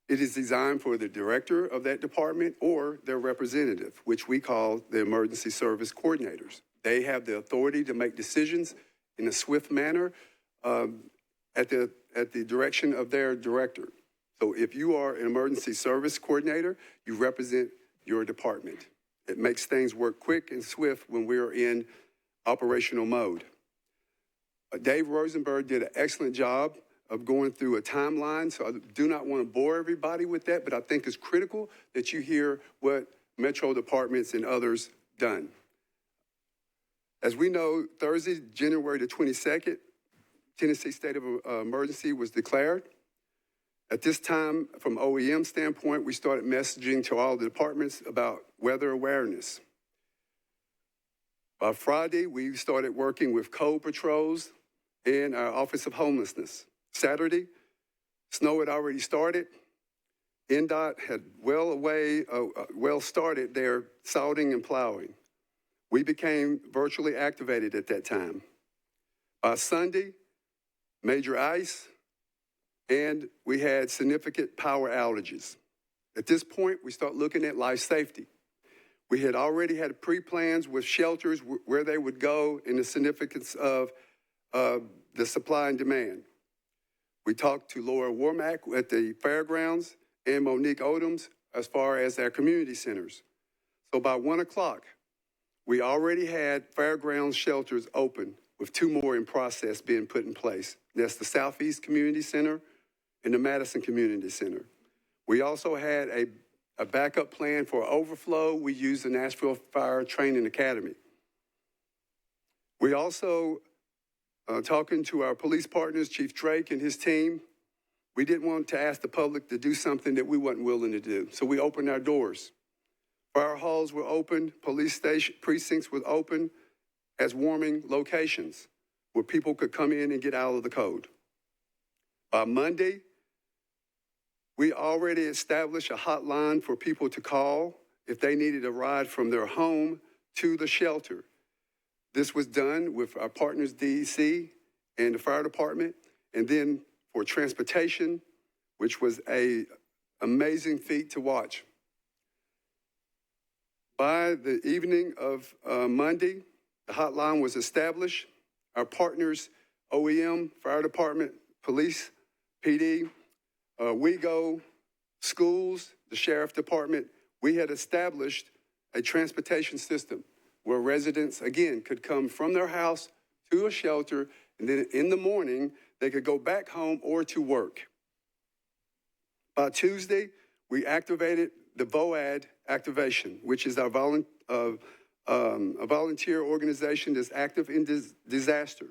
Speaker 11: It is designed for the director of that department or their representative, which we call the emergency service coordinators. They have the authority to make decisions in a swift manner at the direction of their director. So if you are an emergency service coordinator, you represent your department. It makes things work quick and swift when we're in operational mode. Dave Rosenberg did an excellent job of going through a timeline, so I do not want to bore everybody with that, but I think it's critical that you hear what Metro departments and others done. As we know, Thursday, January the 22nd, Tennessee state of emergency was declared. At this time, from OEM standpoint, we started messaging to all the departments about weather awareness. By Friday, we started working with code patrols and our Office of Homelessness. Saturday, snow had already started. NDOT had well started their salting and plowing. We became virtually activated at that time. By Sunday, major ice, and we had significant power outages. At this point, we start looking at life safety. We had already had pre-plans with shelters where they would go and the significance of the supply and demand. We talked to Laura Warmack at the fairgrounds and Monique Odoms as far as our community centers. So by 1 o'clock, we already had fairgrounds shelters open with 2 more in process being put in place. That's the Southeast Community Center and the Madison Community Center. We also had a backup plan for overflow. We used the Nashville Fire Training Academy. We also, talking to our police partners, Chief Drake and his team, we didn't want to ask the public to do something that we weren't willing to do. So we opened our doors. Fire halls were open, police station precincts were open as warming locations where people could come in and get out of the code. By Monday, we already established a hotline for people to call if they needed a ride from their home to the shelter. This was done with our partners, DEC and the fire department. And then for transportation, which was an amazing feat to watch. By the evening of Monday, the hotline was established. Our partners, OEM, fire department, police, PD, WeGo, schools, the sheriff department, we had established a transportation system where residents, again, could come from their house to a shelter, and then in the morning, they could go back home or to work. By Tuesday, we activated the VOAD activation, which is our a volunteer organization that's active in disaster.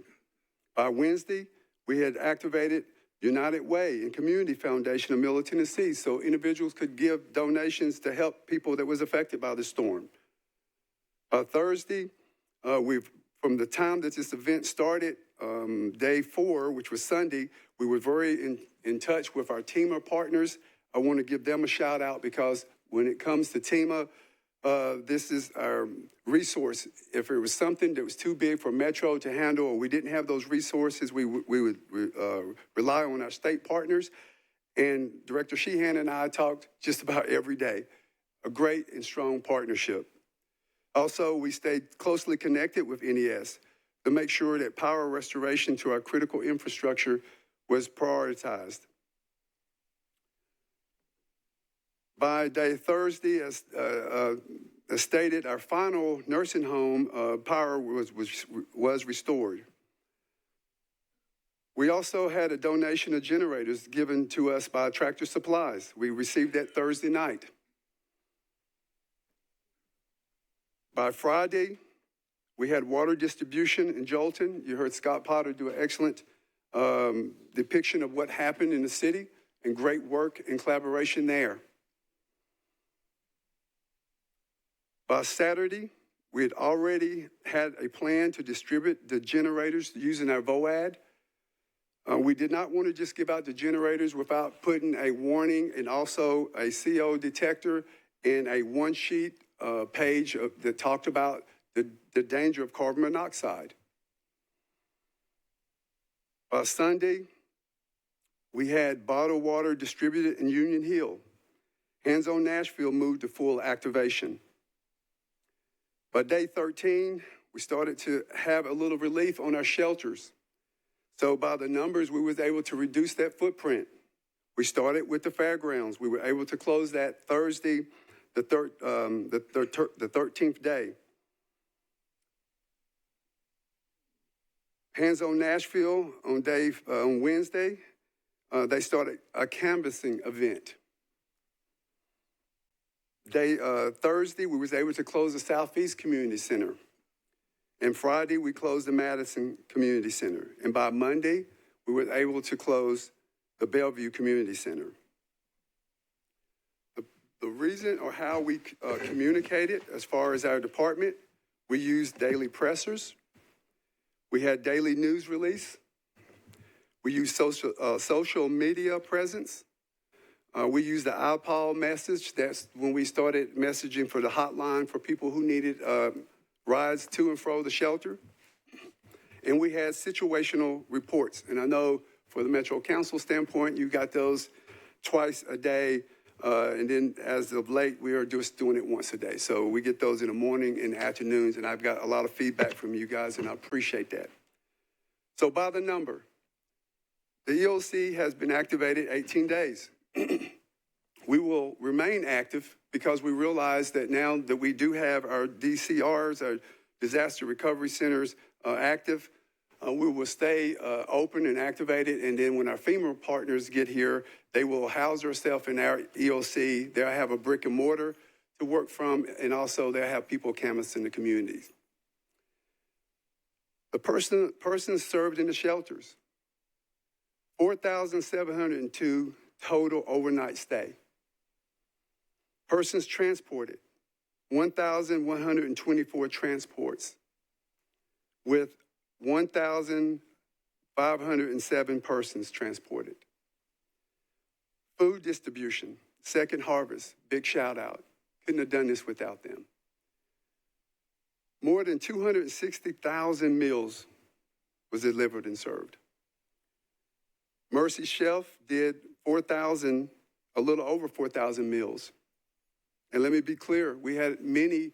Speaker 11: By Wednesday, we had activated United Way and Community Foundation of Middle Tennessee, so individuals could give donations to help people that was affected by the storm. By Thursday, from the time that this event started, day 4, which was Sunday, we were very in touch with our TEMA partners. I want to give them a shout out because when it comes to TEMA, this is our resource. If it was something that was too big for Metro to handle or we didn't have those resources, we would rely on our state partners. And Director Sheehan and I talked just about every day. A great and strong partnership. Also, we stayed closely connected with NES to make sure that power restoration to our critical infrastructure was prioritized. By day Thursday, as stated, our final nursing home power was restored. We also had a donation of generators given to us by Tractor Supplies. We received that Thursday night. By Friday, we had water distribution in Jolton. You heard Scott Potter do an excellent depiction of what happened in the city and great work and collaboration there. By Saturday, we had already had a plan to distribute the generators using our VOAD. We did not want to just give out the generators without putting a warning and also a CO detector and a one-sheet page that talked about the danger of carbon monoxide. By Sunday, we had bottled water distributed in Union Hill. Hands on Nashville moved to full activation. By day 13, we started to have a little relief on our shelters. So by the numbers, we was able to reduce that footprint. We started with the fairgrounds. We were able to close that Thursday, the 13th day. Hands on Nashville on Wednesday, they started a canvassing event. Thursday, we was able to close the Southeast Community Center. And Friday, we closed the Madison Community Center. And by Monday, we were able to close the Bellevue Community Center. The reason or how we communicated as far as our department, we used daily pressers. We had daily news release. We used social media presence. We used the iPod message. That's when we started messaging for the hotline for people who needed rides to and fro the shelter. And we had situational reports. And I know for the Metro Council standpoint, you got those twice a day. And then as of late, we are just doing it once a day. So we get those in the morning and afternoons. And I've got a lot of feedback from you guys, and I appreciate that. So by the number, the EOC has been activated 18 days. We will remain active because we realize that now that we do have our DCRs, our disaster recovery centers active, we will stay open and activated. And then when our FEMA partners get here, they will house themselves in our EOC. They'll have a brick and mortar to work from, and also they'll have people canvassing the communities. The persons served in the shelters, 4,702 total overnight stay. Persons transported, 1,124 transports with 1,507 persons transported. Food distribution, Second Harvest, big shout out. Couldn't have done this without them. more than 260,000 meals was delivered and served. Mercy Chef did 4,000, a little over 4,000 meals. And let me be clear, we had many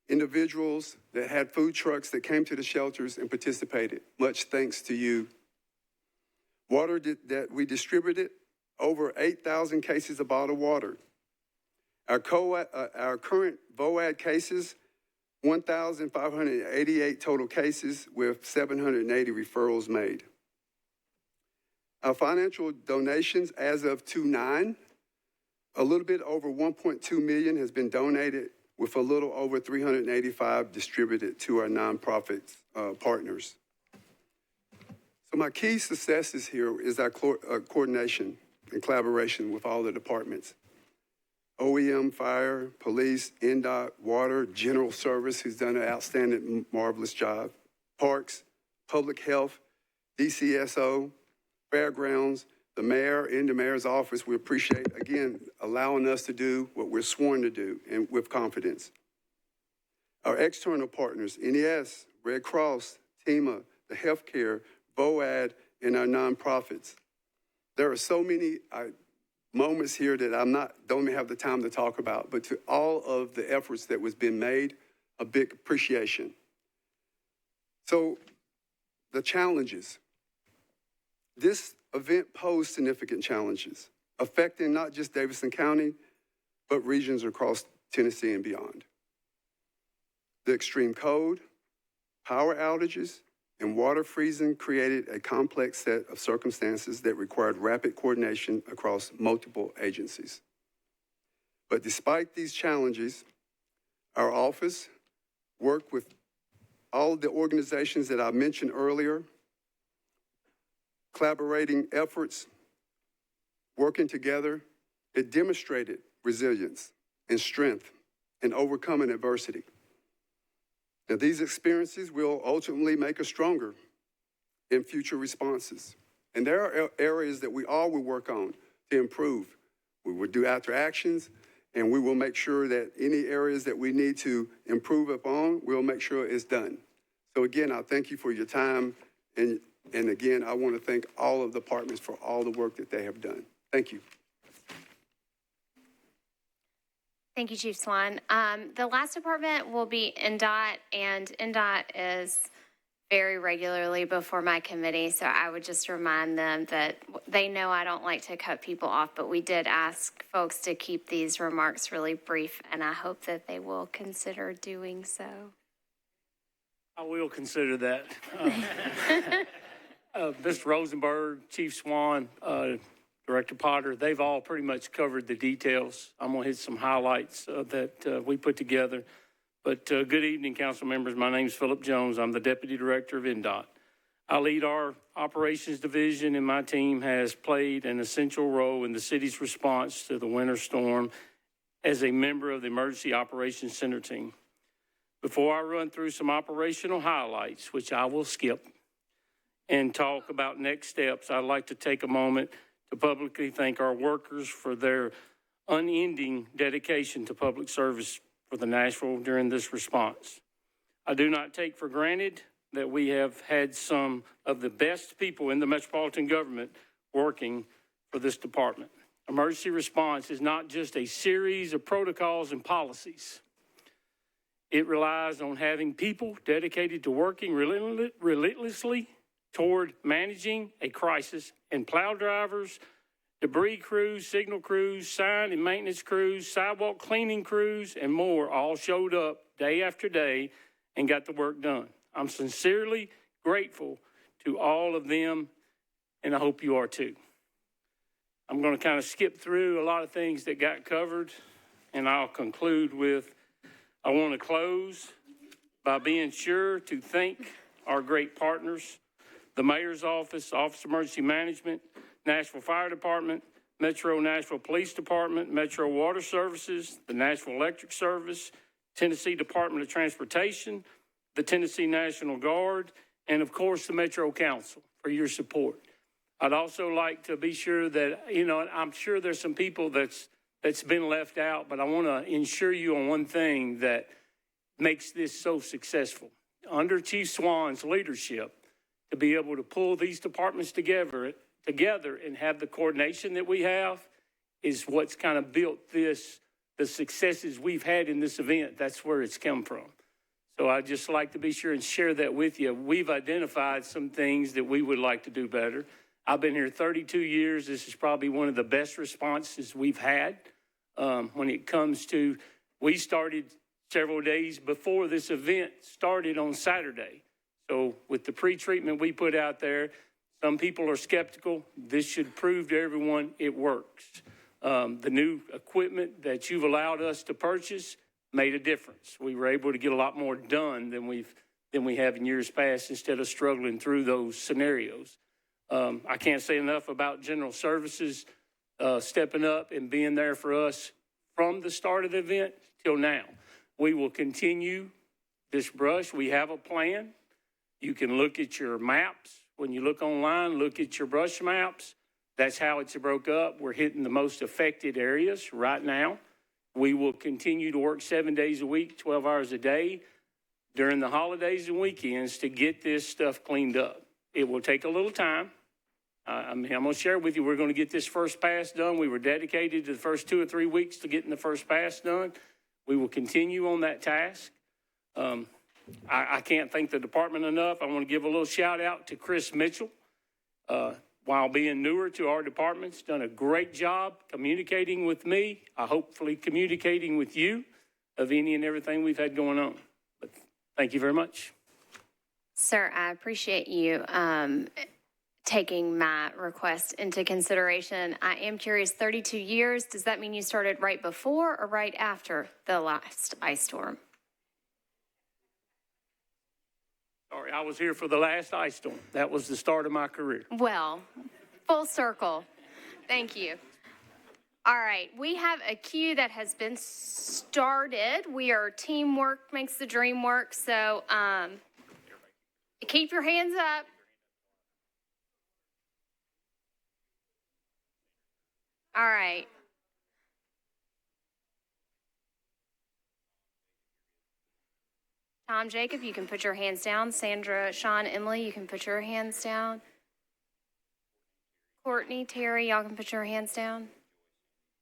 Speaker 11: individuals that had food trucks that came to the shelters and participated. Much thanks to you. Water that we distributed, over 8,000 cases of bottled water. Our current VOAD cases, 1,588 total cases with 780 referrals made. Our financial donations as of 2/9, a little bit over 1.2 million has been donated, with a little over 385 distributed to our nonprofit partners. So my key successes here is our coordination and collaboration with all the departments. OEM, fire, police, NDOT, water, general service, who's done an outstanding, marvelous job. Parks, public health, DCSO, fairgrounds, the mayor and the mayor's office. We appreciate, again, allowing us to do what we're sworn to do and with confidence. Our external partners, NES, Red Cross, TEMA, the healthcare, VOAD, and our nonprofits. There are so many moments here that don't have the time to talk about, but to all of the efforts that was being made, a big appreciation. So the challenges. This event posed significant challenges, affecting not just Davidson County, but regions across Tennessee and beyond. The extreme cold, power outages, and water freezing created a complex set of circumstances that required rapid coordination across multiple agencies. But despite these challenges, our office worked with all of the organizations that I mentioned earlier, collaborating efforts, working together. It demonstrated resilience and strength in overcoming adversity. Now, these experiences will ultimately make us stronger in future responses. And there are areas that we all will work on to improve. We will do after actions, and we will make sure that any areas that we need to improve upon, we'll make sure it's done. So again, I thank you for your time. And again, I want to thank all of the departments for all the work that they have done. Thank you.
Speaker 1: Thank you, Chief Swan. The last department will be NDOT, and NDOT is very regularly before my committee, so I would just remind them that they know I don't like to cut people off, but we did ask folks to keep these remarks really brief, and I hope that they will consider doing so.
Speaker 12: I will consider that. Mr. Rosenberg, Chief Swan, Director Potter, they've all pretty much covered the details. I'm going to hit some highlights that we put together. But good evening, council members. My name is Philip Jones. I'm the Deputy Director of NDOT. I lead our operations division, and my team has played an essential role in the city's response to the winter storm as a member of the Emergency Operations Center team. Before I run through some operational highlights, which I will skip, and talk about next steps, I'd like to take a moment to publicly thank our workers for their unending dedication to public service for the Nashville during this response. I do not take for granted that we have had some of the best people in the metropolitan government working for this department. Emergency response is not just a series of protocols and policies. It relies on having people dedicated to working relentlessly toward managing a crisis, and plow drivers, debris crews, signal crews, sign and maintenance crews, sidewalk cleaning crews, and more all showed up day after day and got the work done. I'm sincerely grateful to all of them, and I hope you are too. I'm going to kind of skip through a lot of things that got covered, and I'll conclude with, I want to close by being sure to thank our great partners, the Mayor's Office, Office of Emergency Management, Nashville Fire Department, Metro Nashville Police Department, Metro Water Services, the Nashville Electric Service, Tennessee Department of Transportation, the Tennessee National Guard, and of course the Metro Council for your support. I'd also like to be sure that, I'm sure there's some people that's been left out, but I want to ensure you on one thing, that makes this so successful. Under Chief Swan's leadership, to be able to pull these departments together and have the coordination that we have is what's kind of built this, the successes we've had in this event. That's where it's come from. So I'd just like to be sure and share that with you. We've identified some things that we would like to do better. I've been here 32 years. This is probably one of the best responses we've had when it comes to, we started several days before this event started on Saturday. So with the pre-treatment we put out there, some people are skeptical. This should prove to everyone it works. The new equipment that you've allowed us to purchase made a difference. We were able to get a lot more done than we have in years past instead of struggling through those scenarios. I can't say enough about General Services stepping up and being there for us from the start of the event till now. We will continue this brush. We have a plan. You can look at your maps. When you look online, look at your brush maps. That's how it's broke up. We're hitting the most affected areas right now. We will continue to work 7 days a week, 12 hours a day during the holidays and weekends to get this stuff cleaned up. It will take a little time. I'm going to share with you, we're going to get this first pass done. We were dedicated to the first 2 or 3 weeks to getting the first pass done. We will continue on that task. I can't thank the department enough. I want to give a little shout out to Chris Mitchell. While being newer to our department's done a great job communicating with me, hopefully communicating with you of any and everything we've had going on. But thank you very much.
Speaker 1: Sir, I appreciate you taking my request into consideration. I am curious, 32 years, does that mean you started right before or right after the last ice storm?
Speaker 12: Sorry, I was here for the last ice storm. That was the start of my career.
Speaker 1: Well, full circle. Thank you. All right, we have a queue that has been started. We are teamwork makes the dream work. So keep your hands up. All right. Tom, Jacob, you can put your hands down. Sandra, Sean, Emily, you can put your hands down. Courtney, Terry, y'all can put your hands down.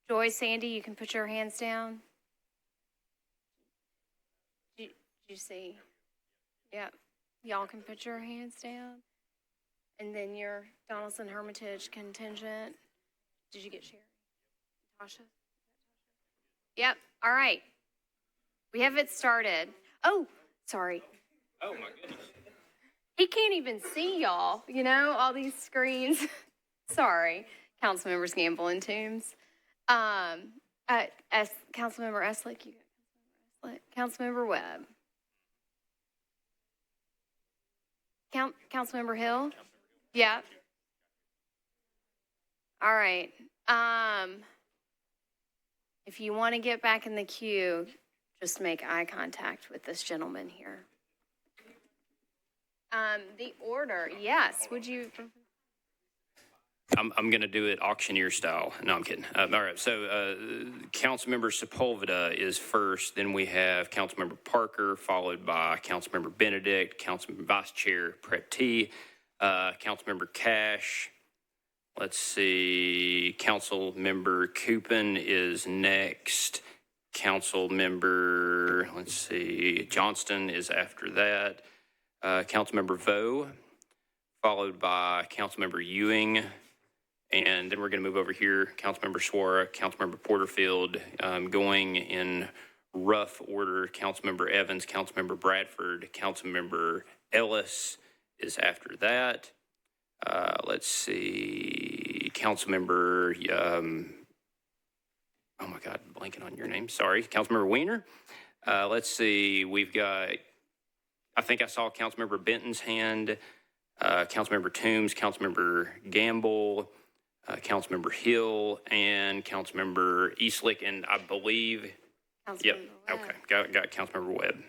Speaker 1: Joy, Sandy, you can put your hands down. Did you see? Yep. Y'all can put your hands down. And then your Donaldson Hermitage contingent. Did you get Sherry? Tasha? Yep. All right. We have it started. Oh, sorry.
Speaker 2: Oh, my goodness.
Speaker 1: He can't even see y'all, you know, all these screens. Sorry, Councilmembers Gamble and Toombs. Councilmember Eslick, you got Councilmember Webb. Councilmember Hill? Yeah. All right. If you want to get back in the queue, just make eye contact with this gentleman here. The order, yes, would you?
Speaker 2: I'm going to do it auctioneer style. No, I'm kidding. All right, so Councilmember Sepulveda is first. Then we have Councilmember Parker, followed by Councilmember Benedict, Councilmember Vice Chair Prep T, Councilmember Cash. Let's see, Councilmember Coupin is next. Councilmember, let's see, Johnston is after that. Councilmember Vo, followed by Councilmember Ewing. And then we're going to move over here, Councilmember Suara, Councilmember Porterfield, going in rough order, Councilmember Evans, Councilmember Bradford, Councilmember Ellis is after that. Let's see, Councilmember, oh my God, blanking on your name, sorry, Councilmember Weiner. Let's see, we've got, I think I saw Councilmember Benton's hand, Councilmember Toombs, Councilmember Gamble, Councilmember Hill, and Councilmember Eastlick, and I believe, yep, okay, got Councilmember Webb.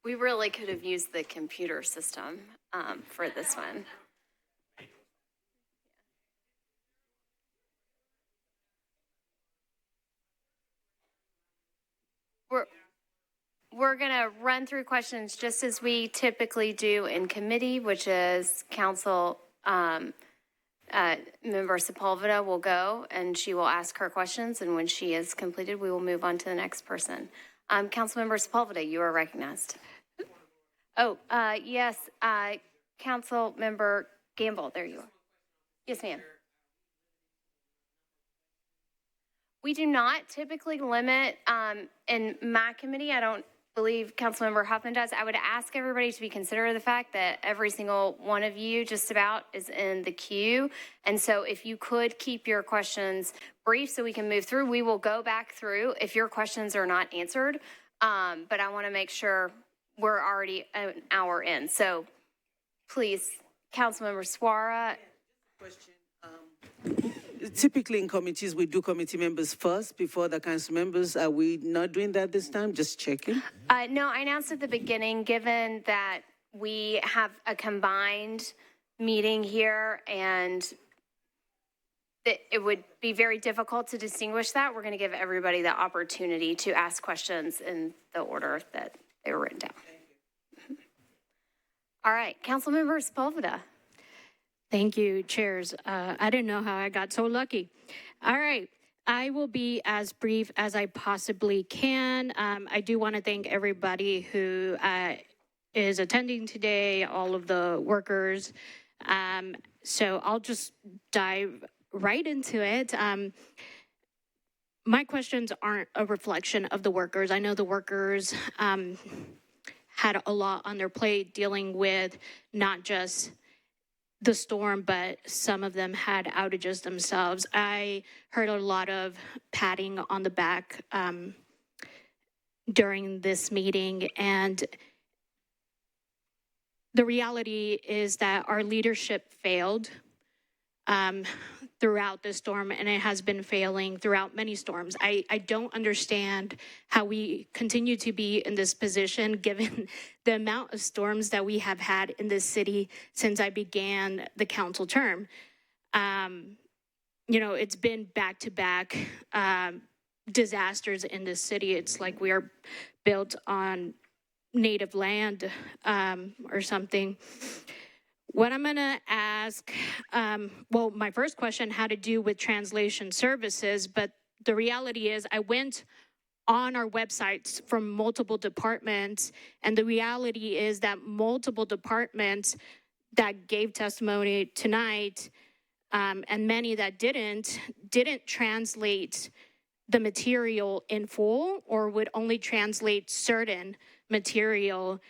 Speaker 1: We really could have used the computer system for this one. we're going to run through questions just as we typically do in committee, which is Council Member Sepulveda will go and she will ask her questions. And when she is completed, we will move on to the next person. Councilmember Sepulveda, you are recognized. Oh, yes, Council Member Gamble, there you are. Yes, ma'am. We do not typically limit, in my committee, I don't believe Councilmember Huffman does. I would ask everybody to be considerate of the fact that every single one of you just about is in the queue. And so if you could keep your questions brief so we can move through, we will go back through if your questions are not answered. But I want to make sure we're already an hour in. So please, Councilmember Suara.
Speaker 13: Typically in committees, we do committee members first before the council members. Are we not doing that this time? Just checking.
Speaker 1: No, I announced at the beginning, given that we have a combined meeting here and that it would be very difficult to distinguish that. We're going to give everybody the opportunity to ask questions in the order that they were written down. All right, Councilmember Sepulveda.
Speaker 14: Thank you, chairs. I didn't know how I got so lucky. All right. I will be as brief as I possibly can. I do want to thank everybody who is attending today, all of the workers. So I'll just dive right into it. My questions aren't a reflection of the workers. I know the workers had a lot on their plate dealing with not just the storm, but some of them had outages themselves. I heard a lot of patting on the back during this meeting, and the reality is that our leadership failed throughout this storm, and it has been failing throughout many storms. I don't understand how we continue to be in this position given the amount of storms that we have had in this city since I began the council term. You know, it's been back-to-back disasters in this city. It's like we are built on native land or something. What I'm going to ask, well, my first question had to do with translation services, but the reality is I went on our websites from multiple departments, and the reality is that multiple departments that gave testimony tonight, and many that didn't translate the material in full or would only translate certain material.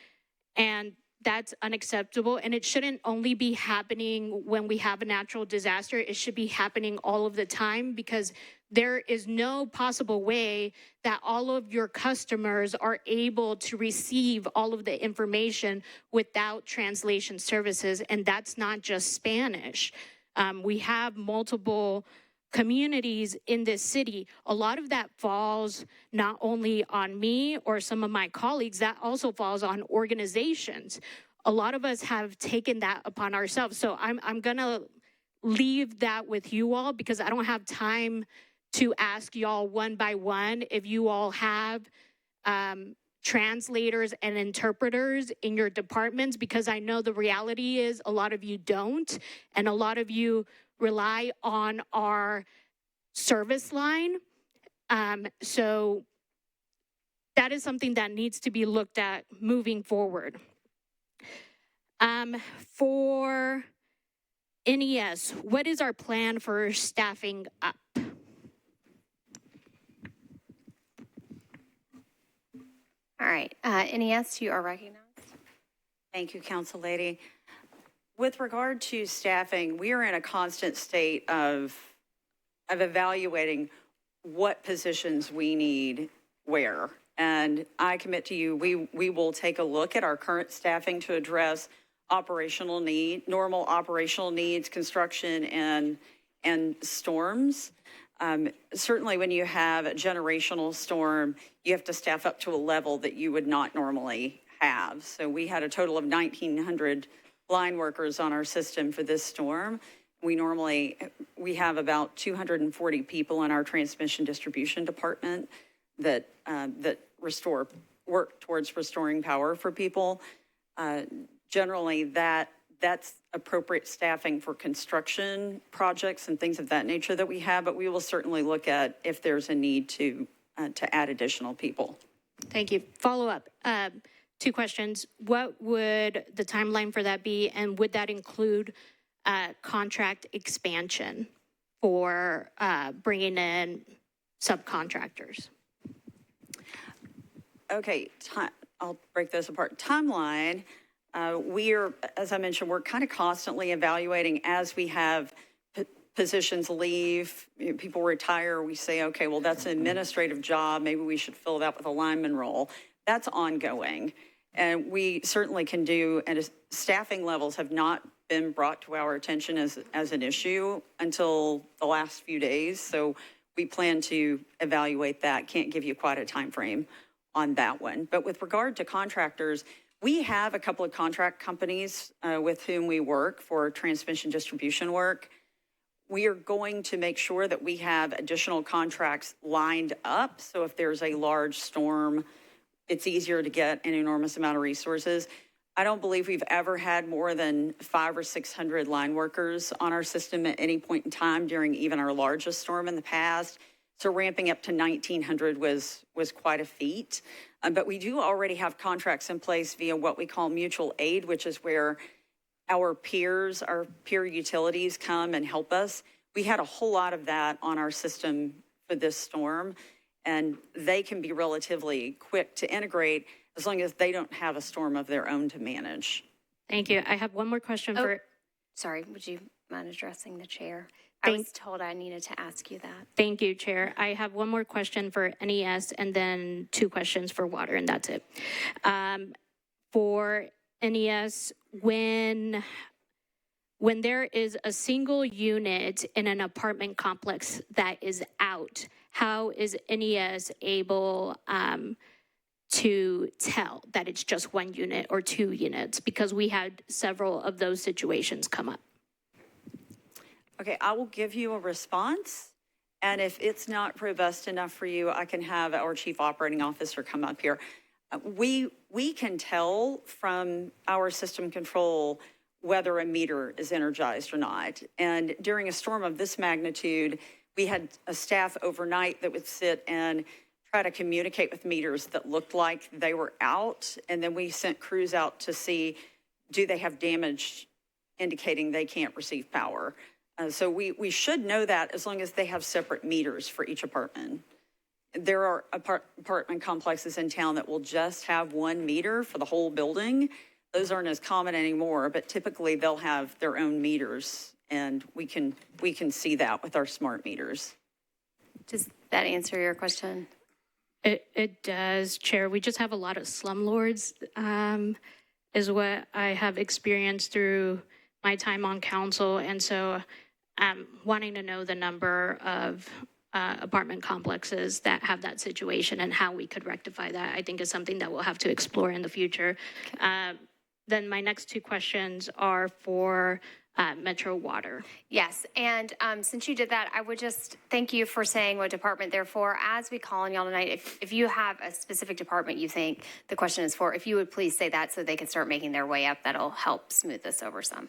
Speaker 14: And that's unacceptable, and it shouldn't only be happening when we have a natural disaster. It should be happening all of the time, because there is no possible way that all of your customers are able to receive all of the information without translation services, and that's not just Spanish. We have multiple communities in this city. A lot of that falls not only on me or some of my colleagues, that also falls on organizations. A lot of us have taken that upon ourselves. So I'm gonna leave that with you all, because I don't have time to ask y'all one by one if you all have translators and interpreters in your departments, because I know the reality is a lot of you don't, and a lot of you rely on our service line. So that is something that needs to be looked at moving forward. For NES, what is our plan for staffing up?
Speaker 1: All right, NES, you are recognized.
Speaker 10: Thank you, Council Lady. With regard to staffing, we are in a constant state of evaluating what positions we need where. And I commit to you, we will take a look at our current staffing to address normal operational needs, construction and storms. Certainly when you have a generational storm, you have to staff up to a level that you would not normally have. So we had a total of 1,900 line workers on our system for this storm. We have about 240 people in our transmission distribution department that work work towards restoring power for people. Generally, that's appropriate staffing for construction projects and things of that nature that we have, but we will certainly look at if there's a need to add additional people.
Speaker 14: Thank you. Follow up. 2 questions. What would the timeline for that be? And would that include contract expansion for bringing in subcontractors?
Speaker 10: Okay, I'll break this apart. Timeline, as I mentioned, we're kind of constantly evaluating as we have positions leave, people retire, we say, okay, well, that's an administrative job. Maybe we should fill that with a lineman role. That's ongoing. And we certainly can do, and staffing levels have not been brought to our attention as an issue until the last few days. So we plan to evaluate that. Can't give you quite a time frame on that one. But with regard to contractors, we have a couple of contract companies with whom we work for transmission distribution work. We are going to make sure that we have additional contracts lined up. So if there's a large storm, it's easier to get an enormous amount of resources. I don't believe we've ever had more than 500 or 600 line workers on our system at any point in time during even our largest storm in the past. So ramping up to 1,900 was quite a feat. But we do already have contracts in place via what we call mutual aid, which is where our peers, our peer utilities come and help us. We had a whole lot of that on our system for this storm, and they can be relatively quick to integrate as long as they don't have a storm of their own to manage.
Speaker 14: Thank you. I have one more question for...
Speaker 1: Sorry, would you mind addressing the chair? I was told I needed to ask you that.
Speaker 14: Thank you, Chair. I have one more question for NES and then 2 questions for water, and that's it. For NES, when there is a single unit in an apartment complex that is out, how is NES able to tell that it's just 1 unit or 2 units? Because we had several of those situations come up.
Speaker 10: Okay, I will give you a response. And if it's not robust enough for you, I can have our chief operating officer come up here. We can tell from our system control whether a meter is energized or not. And during a storm of this magnitude, we had a staff overnight that would sit and try to communicate with meters that looked like they were out. And then we sent crews out to see, do they have damage indicating they can't receive power? So we should know that as long as they have separate meters for each apartment. There are apartment complexes in town that will just have 1 meter for the whole building. Those aren't as common anymore, but typically they'll have their own meters, and we can see that with our smart meters.
Speaker 1: Does that answer your question?
Speaker 14: It does, Chair. We just have a lot of slumlords, is what I have experienced through my time on council, and so wanting to know the number of apartment complexes that have that situation and how we could rectify that, I think is something that we'll have to explore in the future. Okay. Then my next 2 questions are for Metro Water.
Speaker 1: Yes, and since you did that, I would just thank you for saying what department they're for. As we call on y'all tonight, if you have a specific department you think the question is for, if you would please say that so they can start making their way up, that'll help smooth this over some.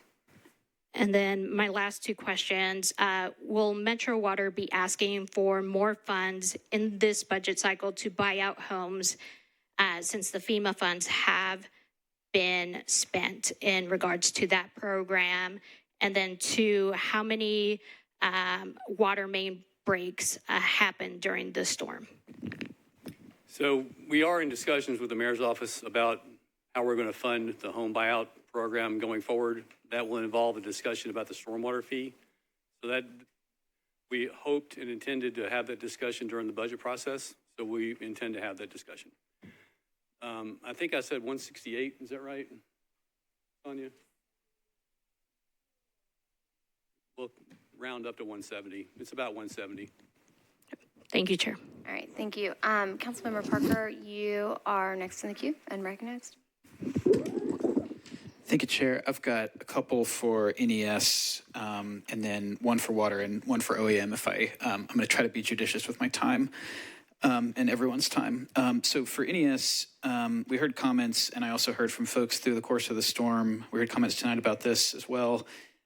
Speaker 14: And then my last 2 questions, will Metro Water be asking for more funds in this budget cycle to buy out homes since the FEMA funds have been spent in regards to that program? And then 2, how many water main breaks happened during the storm?
Speaker 9: So we are in discussions with the mayor's office about how we're going to fund the home buyout program going forward. That will involve a discussion about the stormwater fee. So that we hoped and intended to have that discussion during the budget process. So we intend to have that discussion. I think I said 168. Is that right, Sonia? We'll round up to 170. It's about 170.
Speaker 14: Thank you, Chair.
Speaker 1: All right, thank you. Councilmember Parker, you are next in the queue and recognized.
Speaker 15: Thank you, Chair. I've got a couple for NES and then one for water and one for OEM. I'm going to try to be judicious with my time. and everyone's time. So for NES, we heard comments, and I also heard from folks through the course of the storm. We heard comments tonight about this as well,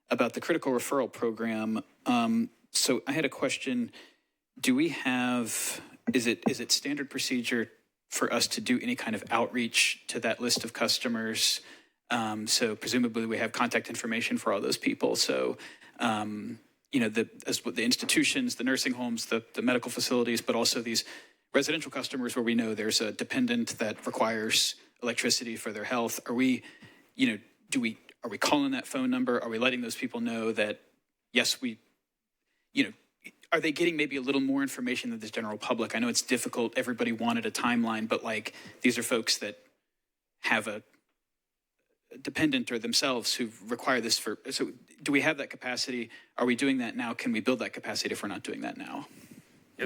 Speaker 15: about the critical referral program. So I had a question. Do we have, is it standard procedure for us to do any kind of outreach to that list of customers? So presumably we have contact information for all those people. So, the institutions, the nursing homes, the medical facilities, but also these residential customers where we know there's a dependent that requires electricity for their health. Are we, are we calling that phone number? Are we letting those people know that, yes, are they getting maybe a little more information than the general public? I know it's difficult. Everybody wanted a timeline, but these are folks that have a dependent or themselves who require this so do we have that capacity? Are we doing that now? Can we build that capacity if we're not doing that now?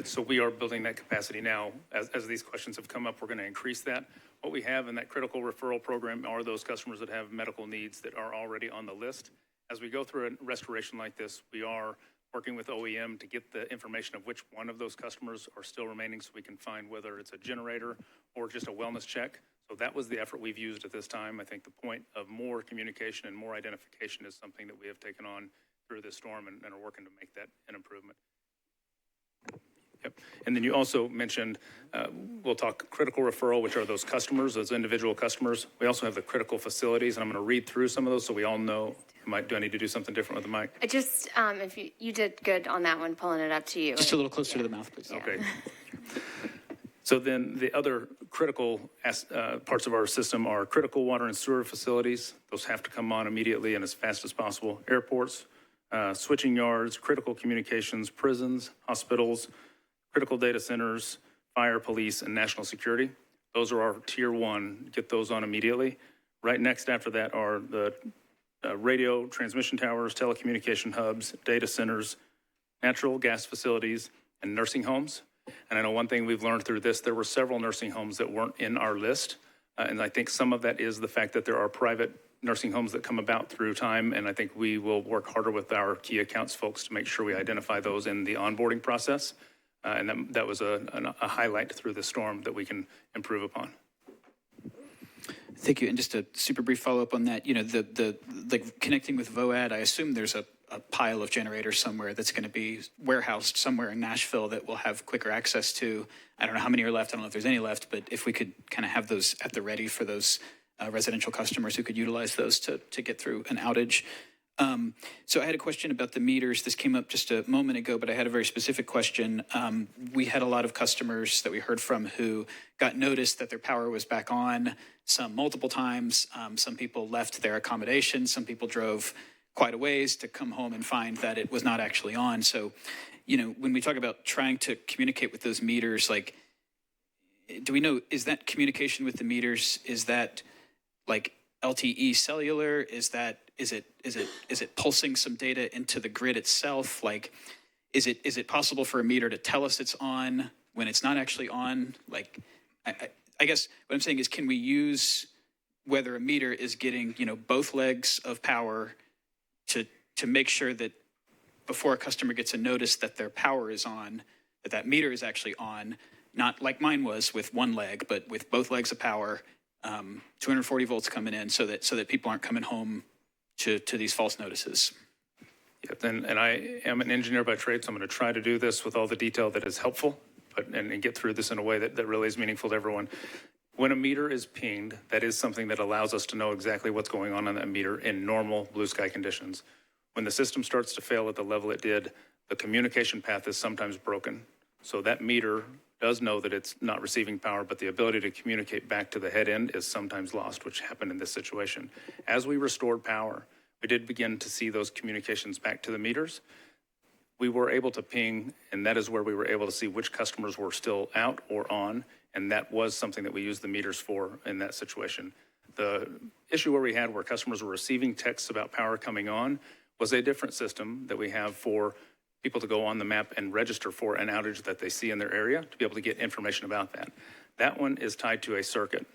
Speaker 16: So we are building that capacity now. As these questions have come up, we're going to increase that. What we have in that critical referral program are those customers that have medical needs that are already on the list. As we go through a restoration like this, we are working with OEM to get the information of which one of those customers are still remaining so we can find whether it's a generator or just a wellness check. So that was the effort we've used at this time. I think the point of more communication and more identification is something that we have taken on through this storm and are working to make that an improvement. Yep. And then you also mentioned, we'll talk critical referral, which are those customers, those individual customers. We also have the critical facilities, and I'm going to read through some of those so we all know. Do I need to do something different with the mic?
Speaker 1: I just, if you did good on that one, pulling it up to you.
Speaker 15: Just a little closer to the mouth, please.
Speaker 16: Okay. So then the other critical parts of our system are critical water and sewer facilities. Those have to come on immediately and as fast as possible. Airports, switching yards, critical communications, prisons, hospitals, critical data centers, fire, police, and national security. Those are our tier one. Get those on immediately. Right next after that are the radio transmission towers, telecommunication hubs, data centers, natural gas facilities, and nursing homes. And I know one thing we've learned through this, there were several nursing homes that weren't in our list. And I think some of that is the fact that there are private nursing homes that come about through time. And I think we will work harder with our key accounts folks to make sure we identify those in the onboarding process. And that was a highlight through the storm that we can improve upon.
Speaker 15: Thank you. And just a super brief follow-up on that, the connecting with VOAD, I assume there's a pile of generators somewhere that's going to be warehoused somewhere in Nashville that we'll have quicker access to. I don't know how many are left. I don't know if there's any left, but if we could kind of have those at the ready for those residential customers who could utilize those to get through an outage. So I had a question about the meters. This came up just a moment ago, but I had a very specific question. We had a lot of customers that we heard from who got notice that their power was back on, some multiple times. Some people left their accommodation. Some people drove quite a ways to come home and find that it was not actually on. So, when we talk about trying to communicate with those meters, do we know, is that communication with the meters, is that LTE cellular? Is it pulsing some data into the grid itself? Is it possible for a meter to tell us it's on when it's not actually on? I guess what I'm saying is, can we use whether a meter is getting, both legs of power to make sure that before a customer gets a notice that their power is on, that meter is actually on, not like mine was with one leg, but with both legs of power, 240 volts coming in so that people aren't coming home to these false notices.
Speaker 16: Yeah, and I am an engineer by trade, so I'm going to try to do this with all the detail that is helpful, and get through this in a way that really is meaningful to everyone. When a meter is pinged, that is something that allows us to know exactly what's going on that meter in normal blue sky conditions. When the system starts to fail at the level it did, the communication path is sometimes broken. So that meter does know that it's not receiving power, but the ability to communicate back to the head end is sometimes lost, which happened in this situation. As we restored power, we did begin to see those communications back to the meters. We were able to ping, and that is where we were able to see which customers were still out or on, and that was something that we used the meters for in that situation. The issue where customers were receiving texts about power coming on was a different system that we have for people to go on the map and register for an outage that they see in their area to be able to get information about that. That one is tied to a circuit.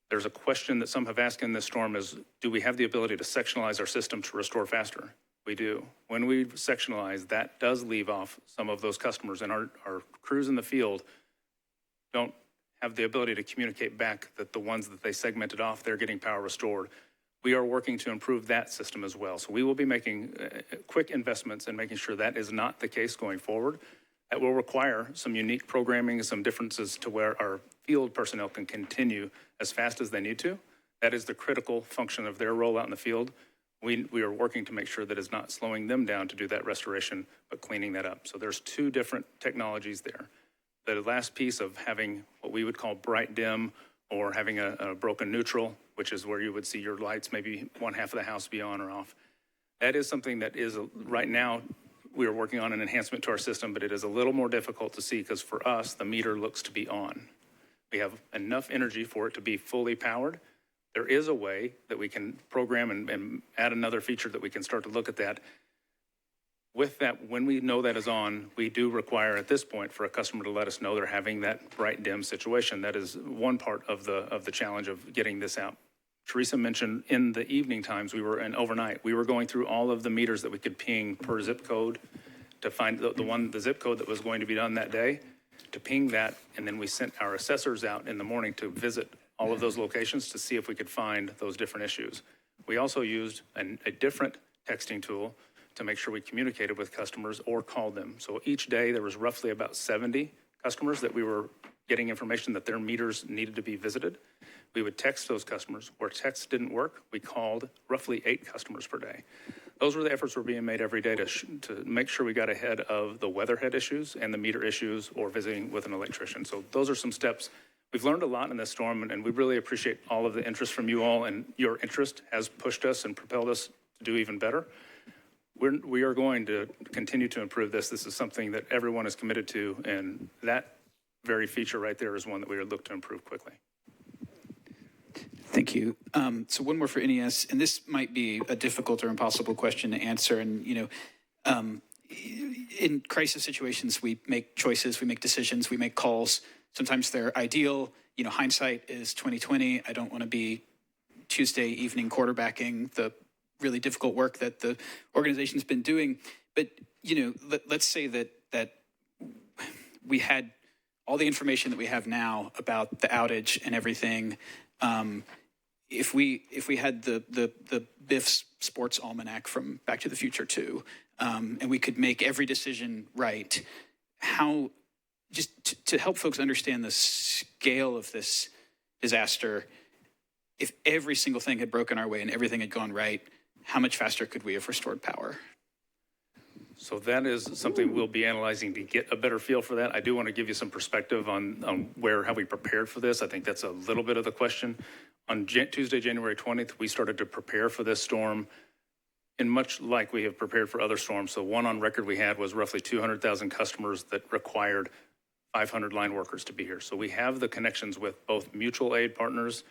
Speaker 16: There's a question that some have asked in this storm is, do we have the ability to sectionalize our system to restore faster? We do. When we sectionalize, that does leave off some of those customers, and our crews in the field don't have the ability to communicate back that the ones that they segmented off, they're getting power restored. We are working to improve that system as well. So we will be making quick investments in making sure that is not the case going forward. That will require some unique programming and some differences to where our field personnel can continue as fast as they need to. That is the critical function of their role out in the field. We are working to make sure that it's not slowing them down to do that restoration, but cleaning that up. So there's two different technologies there. The last piece of having what we would call bright dim or having a broken neutral, which is where you would see your lights, maybe one half of the house be on or off. That is something that is right now, we are working on an enhancement to our system, but it is a little more difficult to see because for us, the meter looks to be on. We have enough energy for it to be fully powered. There is a way that we can program and add another feature that we can start to look at that. With that, when we know that is on, we do require at this point for a customer to let us know they're having that bright dim situation. That is one part of the challenge of getting this out. Teresa mentioned in the evening times, overnight, we were going through all of the meters that we could ping per zip code to find the zip code that was going to be done that day, to ping that, and then we sent our assessors out in the morning to visit all of those locations to see if we could find those different issues. We also used a different texting tool to make sure we communicated with customers or called them. So each day there was roughly about 70 customers that we were getting information that their meters needed to be visited. We would text those customers. Where text didn't work, we called roughly 8 customers per day. Those were the efforts were being made every day to make sure we got ahead of the weatherhead issues and the meter issues or visiting with an electrician. So those are some steps. We've learned a lot in this storm, and we really appreciate all of the interest from you all, and your interest has pushed us and propelled us to do even better. We are going to continue to improve this. This is something that everyone is committed to, and that very feature right there is one that we would look to improve quickly.
Speaker 15: Thank you. So one more for NES, and this might be a difficult or impossible question to answer. And, in crisis situations, we make choices, we make decisions, we make calls. Sometimes they're ideal. Hindsight is 20/20. I don't want to be Tuesday evening quarterbacking the really difficult work that the organization's been doing. But, let's say that we had all the information that we have now about the outage and everything. If we had the Biff's Sports Almanac from Back to the Future 2, and we could make every decision right, how, just to help folks understand the scale of this disaster, if every single thing had broken our way and everything had gone right, how much faster could we have restored power?
Speaker 16: So that is something we'll be analyzing to get a better feel for that. I do want to give you some perspective on how we prepared for this. I think that's a little bit of the question. On Tuesday, January 20th, we started to prepare for this storm in much like we have prepared for other storms. So one on record we had was roughly 200,000 customers that required 500 line workers to be here. So we have the connections with both mutual aid partners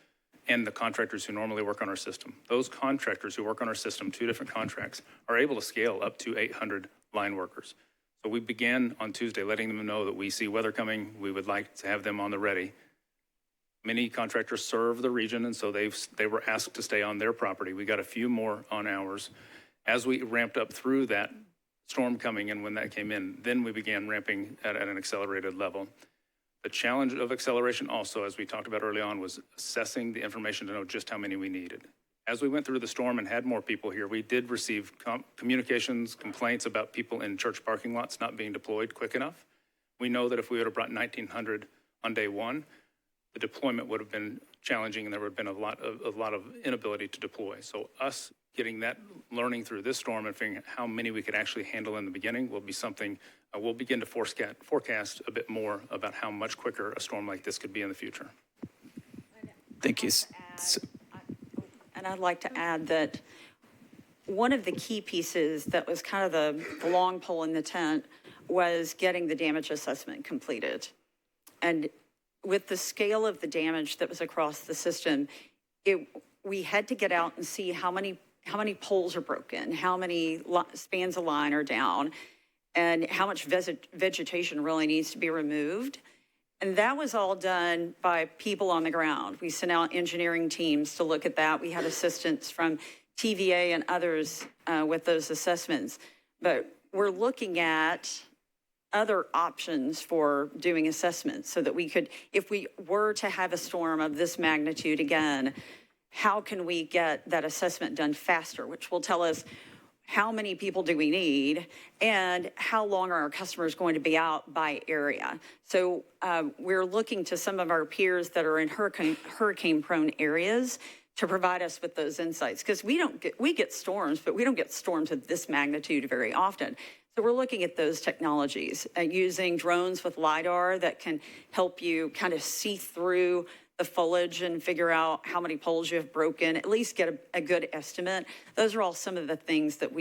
Speaker 16: and the contractors who normally work on our system. Those contractors who work on our system, 2 different contracts, are able to scale up to 800 line workers. So we began on Tuesday letting them know that we see weather coming. We would like to have them on the ready. Many contractors serve the region, and so they were asked to stay on their property. We got a few more on ours. As we ramped up through that storm coming in, when that came in, then we began ramping at an accelerated level. The challenge of acceleration also, as we talked about early on, was assessing the information to know just how many we needed. As we went through the storm and had more people here, we did receive communications, complaints about people in church parking lots not being deployed quick enough. We know that if we would have brought 1,900 on day one, the deployment would have been challenging and there would have been a lot of inability to deploy. So us getting that learning through this storm and figuring out how many we could actually handle in the beginning will be something we'll begin to forecast a bit more about how much quicker a storm like this could be in the future.
Speaker 15: Thank you.
Speaker 10: And I'd like to add that one of the key pieces that was kind of the long pole in the tent was getting the damage assessment completed. And with the scale of the damage that was across the system, we had to get out and see how many poles are broken, how many spans of line are down, and how much vegetation really needs to be removed. And that was all done by people on the ground. We sent out engineering teams to look at that. We had assistance from TVA and others with those assessments. But we're looking at other options for doing assessments so that we could, if we were to have a storm of this magnitude again, how can we get that assessment done faster, which will tell us how many people do we need and how long are our customers going to be out by area. So we're looking to some of our peers that are in hurricane prone areas to provide us with those insights, because we get storms, but we don't get storms of this magnitude very often. So we're looking at those technologies, using drones with LiDAR that can help you kind of see through the foliage and figure out how many poles you have broken, at least get a good estimate. Those are all some of the things that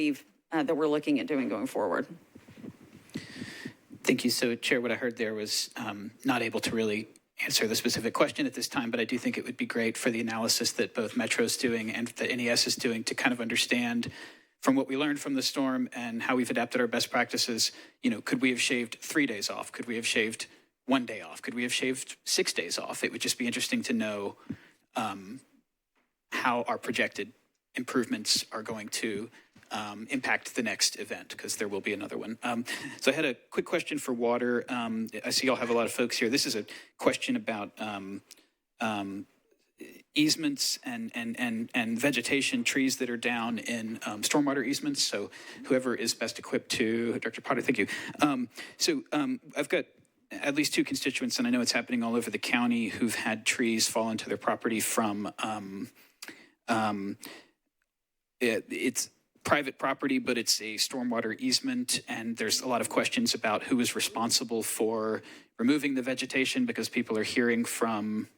Speaker 10: that we're looking at doing going forward.
Speaker 15: Thank you. So, Chair, what I heard there was not able to really answer the specific question at this time, but I do think it would be great for the analysis that both Metro's doing and the NES is doing to kind of understand from what we learned from the storm and how we've adapted our best practices. Could we have shaved 3 days off? Could we have shaved 1 day off? Could we have shaved 6 days off? It would just be interesting to know how our projected improvements are going to impact the next event, because there will be another one. So I had a quick question for water. I see y'all have a lot of folks here. This is a question about easements and vegetation, trees that are down in stormwater easements. So whoever is best equipped to, Director Potter, thank you. I've got at least 2 constituents, and I know it's happening all over the county, who've had trees fall into their property from, it's private property, but it's a stormwater easement, and there's a lot of questions about who is responsible for removing the vegetation, because people are hearing from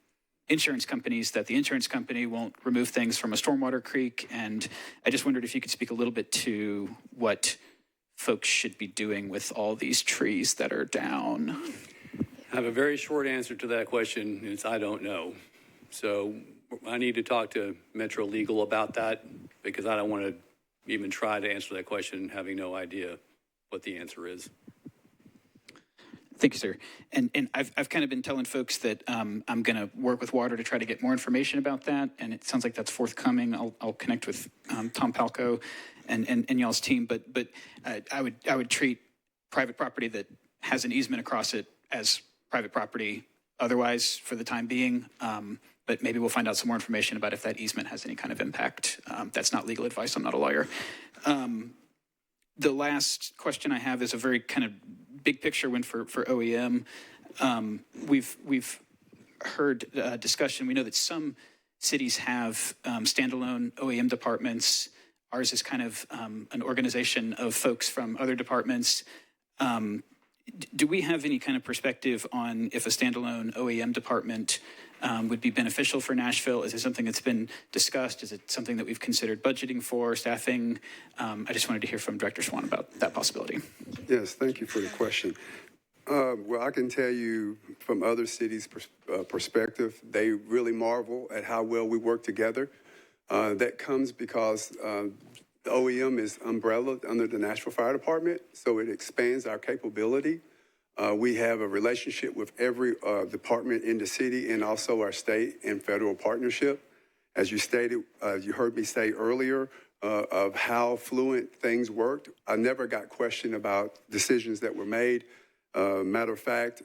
Speaker 15: insurance companies that the insurance company won't remove things from a stormwater creek. And I just wondered if you could speak a little bit to what folks should be doing with all these trees that are down.
Speaker 9: I have a very short answer to that question. It's I don't know. So I need to talk to Metro Legal about that, because I don't want to even try to answer that question having no idea what the answer is.
Speaker 15: Thank you, sir. And I've kind of been telling folks that I'm going to work with Water to try to get more information about that, and it sounds like that's forthcoming. I'll connect with Tom Palco and y'all's team, but I would treat private property that has an easement across it as private property otherwise for the time being. But maybe we'll find out some more information about if that easement has any kind of impact. That's not legal advice. I'm not a lawyer. The last question I have is a very kind of big picture one for OEM. We've heard discussion. We know that some cities have standalone OEM departments. Ours is kind of an organization of folks from other departments. Do we have any kind of perspective on if a standalone OEM department would be beneficial for Nashville? Is it something that's been discussed? Is it something that we've considered budgeting for, staffing? I just wanted to hear from Director Swan about that possibility.
Speaker 11: Yes, thank you for the question. Well, I can tell you from other cities' perspective, they really marvel at how well we work together. That comes because the OEM is umbrellaed under the Nashville Fire Department, so it expands our capability. We have a relationship with every department in the city and also our state and federal partnership. As you stated, you heard me say earlier of how fluent things worked. I never got questioned about decisions that were made. Matter of fact,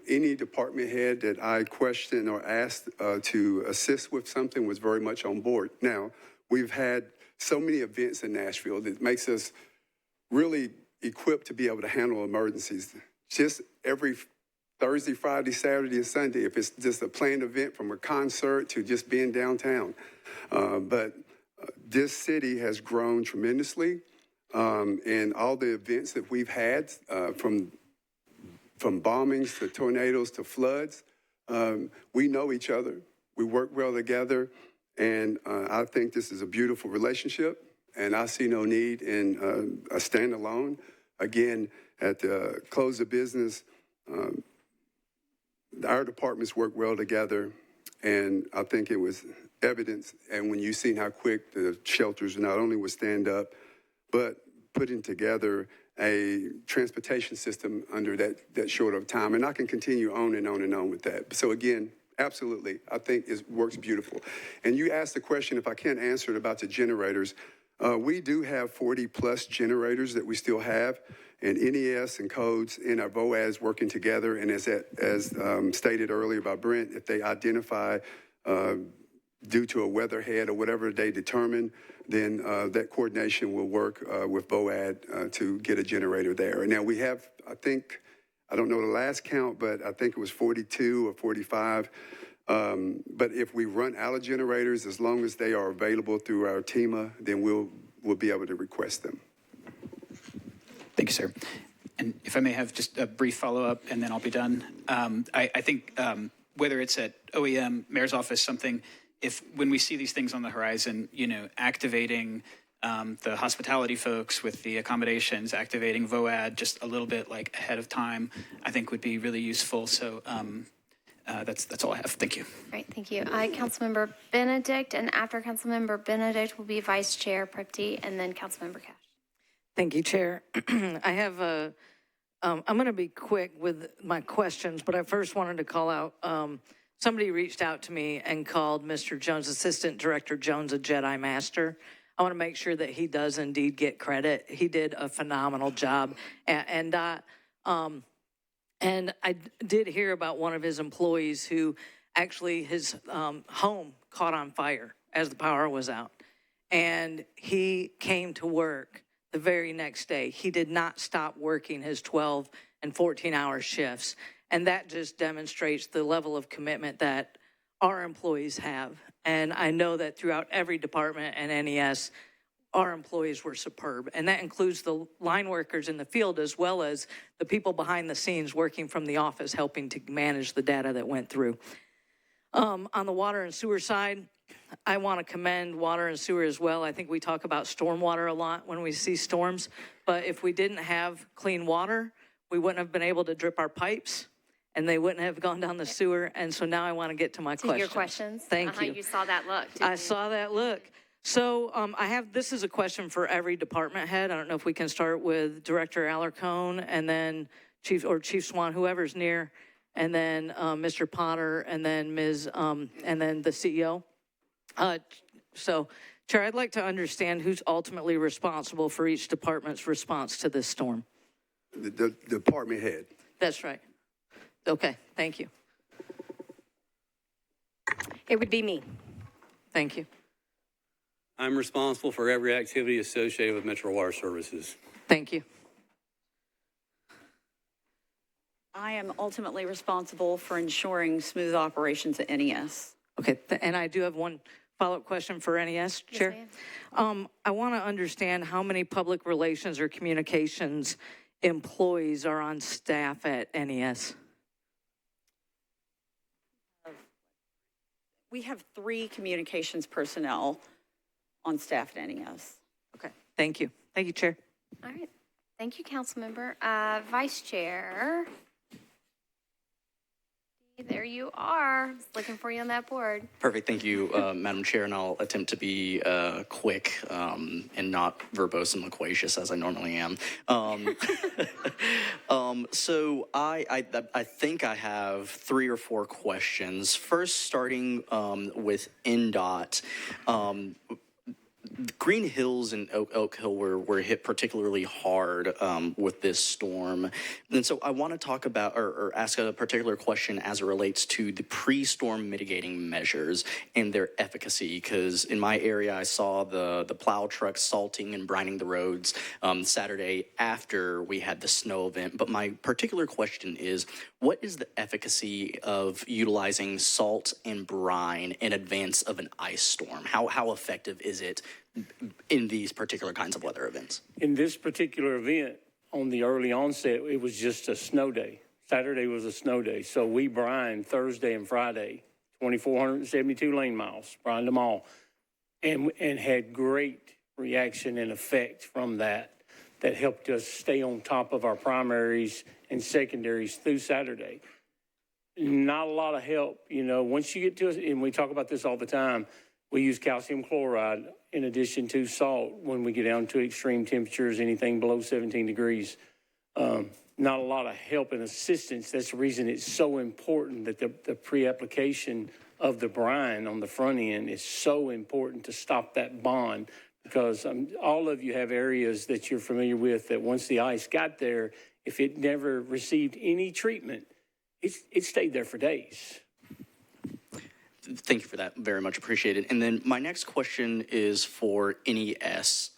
Speaker 11: any department head that I questioned or asked to assist with something was very much on board. Now, we've had so many events in Nashville that makes us really equipped to be able to handle emergencies. Just every Thursday, Friday, Saturday, and Sunday, if it's just a planned event from a concert to just being downtown. But this city has grown tremendously, and all the events that we've had, from bombings to tornadoes to floods, we know each other. We work well together, and I think this is a beautiful relationship, and I see no need in a standalone. Again, at the close of business, our departments work well together, and I think it was evidence. And when you seen how quick the shelters not only would stand up, but putting together a transportation system under that short of time. And I can continue on and on and on with that. So again, absolutely, I think it works beautiful. And you asked the question, if I can't answer it about the generators, We do have 40-plus generators that we still have, and NES and codes and our VOADs working together. And as stated earlier by Brent, if they identify due to a weatherhead or whatever they determine, then that coordination will work with VOAD to get a generator there. And now we have, I don't know the last count, but I think it was 42 or 45. But if we run out of generators, as long as they are available through our TEMA, then we'll be able to request them.
Speaker 15: Thank you, sir. And if I may have just a brief follow-up, and then I'll be done. I think whether it's at OEM, mayor's office, something, if when we see these things on the horizon, activating the hospitality folks with the accommodations, activating VOAD just a little bit like ahead of time, I think would be really useful. So that's all I have. Thank you.
Speaker 1: Great, thank you. Councilmember Benedict, and after Councilmember Benedict will be Vice Chair Pripty, and then Councilmember Cash.
Speaker 17: Thank you, Chair. I have I'm going to be quick with my questions, but I first wanted to call out, somebody reached out to me and called Mr. Jones, Assistant Director Jones, a Jedi Master. I want to make sure that he does indeed get credit. He did a phenomenal job. And I did hear about one of his employees who actually his home caught on fire as the power was out. And he came to work the very next day. He did not stop working his 12 and 14-hour shifts. And that just demonstrates the level of commitment that our employees have. And I know that throughout every department and NES, our employees were superb. And that includes the line workers in the field as well as the people behind the scenes working from the office helping to manage the data that went through. On the water and sewer side, I want to commend water and sewer as well. I think we talk about stormwater a lot when we see storms, but if we didn't have clean water, we wouldn't have been able to drip our pipes and they wouldn't have gone down the sewer. And so now I want to get to my questions.
Speaker 1: Your questions?
Speaker 17: Thank you.
Speaker 1: You saw that look.
Speaker 17: I saw that look. So this is a question for every department head. I don't know if we can start with Director Alarcone and then Chief Swan, whoever's near, and then Mr. Potter, and then and then the CEO. So, Chair, I'd like to understand who's ultimately responsible for each department's response to this storm.
Speaker 11: The department head.
Speaker 17: That's right. Okay, thank you.
Speaker 3: It would be me.
Speaker 17: Thank you.
Speaker 9: I'm responsible for every activity associated with Metro Water Services.
Speaker 17: Thank you.
Speaker 10: I am ultimately responsible for ensuring smooth operations at NES.
Speaker 17: Okay, and I do have one follow-up question for NES, Chair.
Speaker 1: Yes,
Speaker 17: I want to understand how many public relations or communications employees are on staff at NES.
Speaker 10: We have 3 communications personnel on staff at NES.
Speaker 17: Okay, thank you. Thank you, Chair.
Speaker 1: All right. Thank you, Councilmember. Vice Chair. There you are. Just looking for you on that board.
Speaker 18: Perfect. Thank you, Madam Chair, and I'll attempt to be quick and not verbose and loquacious as I normally am. So I think I have 3 or 4 questions. First, starting with NDOT. Green Hills and Oak Hill were hit particularly hard with this storm. And so I want to talk about or ask a particular question as it relates to the pre-storm mitigating measures and their efficacy, because in my area I saw the plow trucks salting and brining the roads Saturday after we had the snow event. But my particular question is, what is the efficacy of utilizing salt and brine in advance of an ice storm? How effective is it in these particular kinds of weather events?
Speaker 12: In this particular event, on the early onset, it was just a snow day. Saturday was a snow day. So we brined Thursday and Friday, 2,472 lane miles, brined them all, and had great reaction and effect from that helped us stay on top of our primaries and secondaries through Saturday. Not a lot of help, once you get to us, and we talk about this all the time, we use calcium chloride in addition to salt when we get down to extreme temperatures, anything below 17 degrees. Not a lot of help and assistance. That's the reason it's so important that the pre-application of the brine on the front end is so important to stop that bond. because all of you have areas that you're familiar with that once the ice got there, if it never received any treatment, it stayed there for days.
Speaker 18: Thank you for that. Very much appreciated. And then my next question is for NES.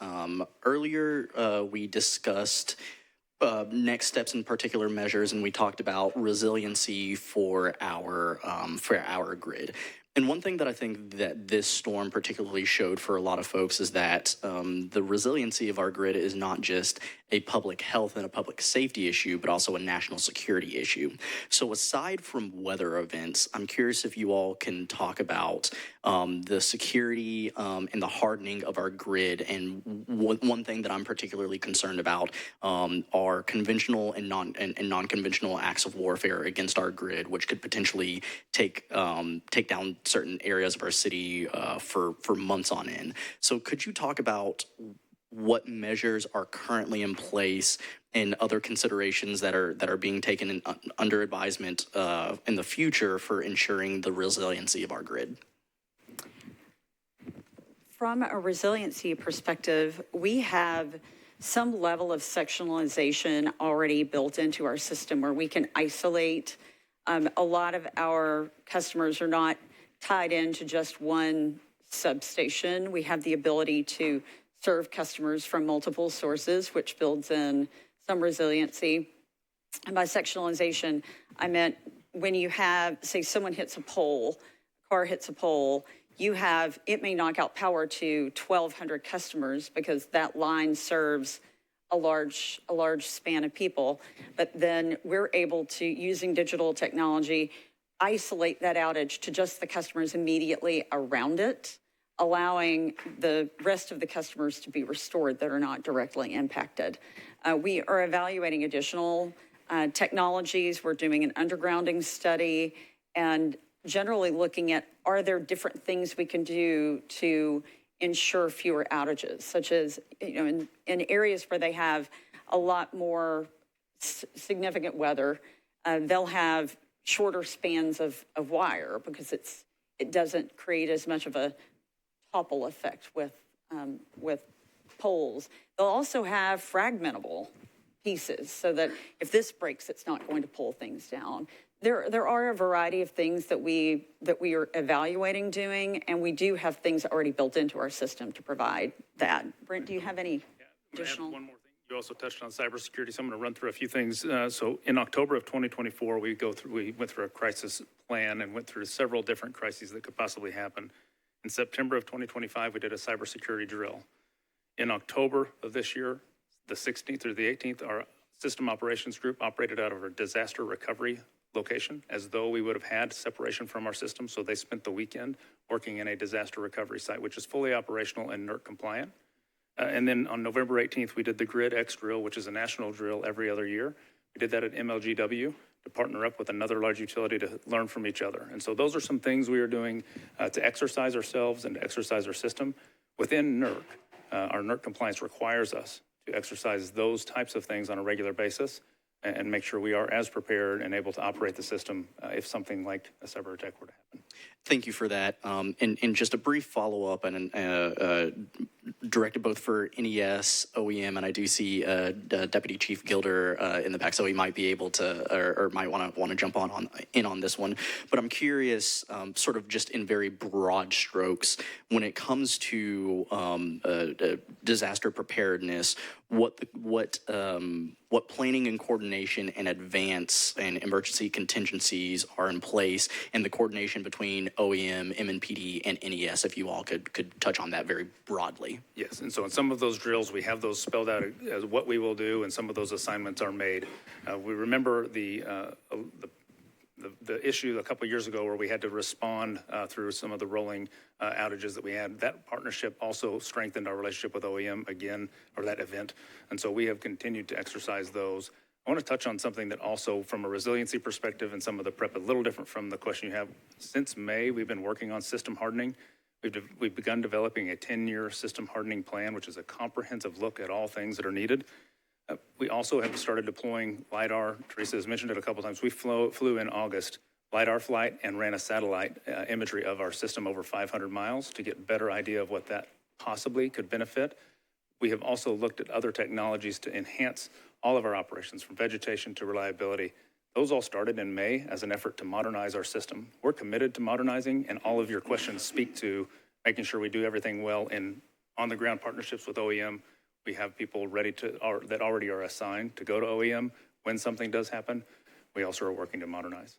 Speaker 18: Earlier, we discussed next steps in particular measures, and we talked about resiliency for our grid. And one thing that I think that this storm particularly showed for a lot of folks is that the resiliency of our grid is not just a public health and a public safety issue, but also a national security issue. So aside from weather events, I'm curious if you all can talk about the security and the hardening of our grid. And one thing that I'm particularly concerned about are conventional and non-conventional acts of warfare against our grid, which could potentially take down certain areas of our city for months on end. So could you talk about what measures are currently in place and other considerations that are being taken under advisement in the future for ensuring the resiliency of our grid?
Speaker 10: From a resiliency perspective, we have some level of sectionalization already built into our system where we can isolate. A lot of our customers are not tied into just one substation. We have the ability to serve customers from multiple sources, which builds in some resiliency. And by sectionalization, I meant when you have, say, someone hits a pole, car hits a pole, it may knock out power to 1,200 customers because that line serves a large span of people. But then we're able to, using digital technology, isolate that outage to just the customers immediately around it, allowing the rest of the customers to be restored that are not directly impacted. We are evaluating additional technologies. We're doing an undergrounding study and generally looking at, are there different things we can do to ensure fewer outages, such as, in areas where they have a lot more significant weather, they'll have shorter spans of wire because it doesn't create as much of a topple effect with poles. They'll also have fragmentable pieces so that if this breaks, it's not going to pull things down. There are a variety of things that we are evaluating doing, and we do have things already built into our system to provide that. Brent, do you have any additional?
Speaker 16: One more thing. You also touched on cybersecurity, so I'm going to run through a few things. So in October of 2024, we went through a crisis plan and went through several different crises that could possibly happen. In September of 2025, we did a cybersecurity drill. In October of this year, the 16th through the 18th, our system operations group operated out of a disaster recovery location as though we would have had separation from our system. So they spent the weekend working in a disaster recovery site, which is fully operational and NERC compliant. And then on November 18th, we did the Grid X drill, which is a national drill every other year. We did that at MLGW to partner up with another large utility to learn from each other. And so those are some things we are doing to exercise ourselves and to exercise our system. Within NERC, our NERC compliance requires us to exercise those types of things on a regular basis and make sure we are as prepared and able to operate the system if something like a cyber attack were to happen.
Speaker 18: Thank you for that. And just a brief follow-up and directed both for NES, OEM, and I do see Deputy Chief Gilder in the back, so he might be able to or might want to jump in on this one. But I'm curious, sort of just in very broad strokes, when it comes to disaster preparedness, what planning and coordination in advance and emergency contingencies are in place, and the coordination between OEM, MNPD, and NES, if you all could touch on that very broadly.
Speaker 16: Yes, and so in some of those drills, we have those spelled out as what we will do, and some of those assignments are made. We remember the issue a couple of years ago where we had to respond through some of the rolling outages that we had. That partnership also strengthened our relationship with OEM again, or that event. And so we have continued to exercise those. I want to touch on something that also from a resiliency perspective and some of the prep, a little different from the question you have. Since May, we've been working on system hardening. We've begun developing a 10-year system hardening plan, which is a comprehensive look at all things that are needed. We also have started deploying LiDAR. Teresa has mentioned it a couple of times. We flew in August, LiDAR flight, and ran a satellite imagery of our system over 500 miles to get a better idea of what that possibly could benefit. We have also looked at other technologies to enhance all of our operations, from vegetation to reliability. Those all started in May as an effort to modernize our system. We're committed to modernizing, and all of your questions speak to making sure we do everything well in on-the-ground partnerships with OEM. We have people ready that already are assigned to go to OEM when something does happen. We also are working to modernize.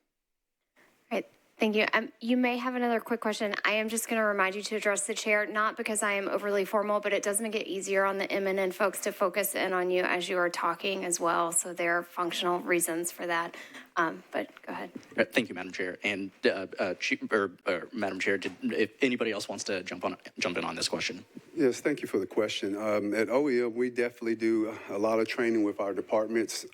Speaker 1: Right. Thank you. You may have another quick question. I am just going to remind you to address the chair, not because I am overly formal, but it does make it easier on the MNN folks to focus in on you as you are talking as well. So there are functional reasons for that. But go ahead.
Speaker 18: Thank you, Madam Chair. And Madam Chair, if anybody else wants to jump in on this question.
Speaker 11: Yes, thank you for the question. At OEM, we definitely do a lot of training with our departments.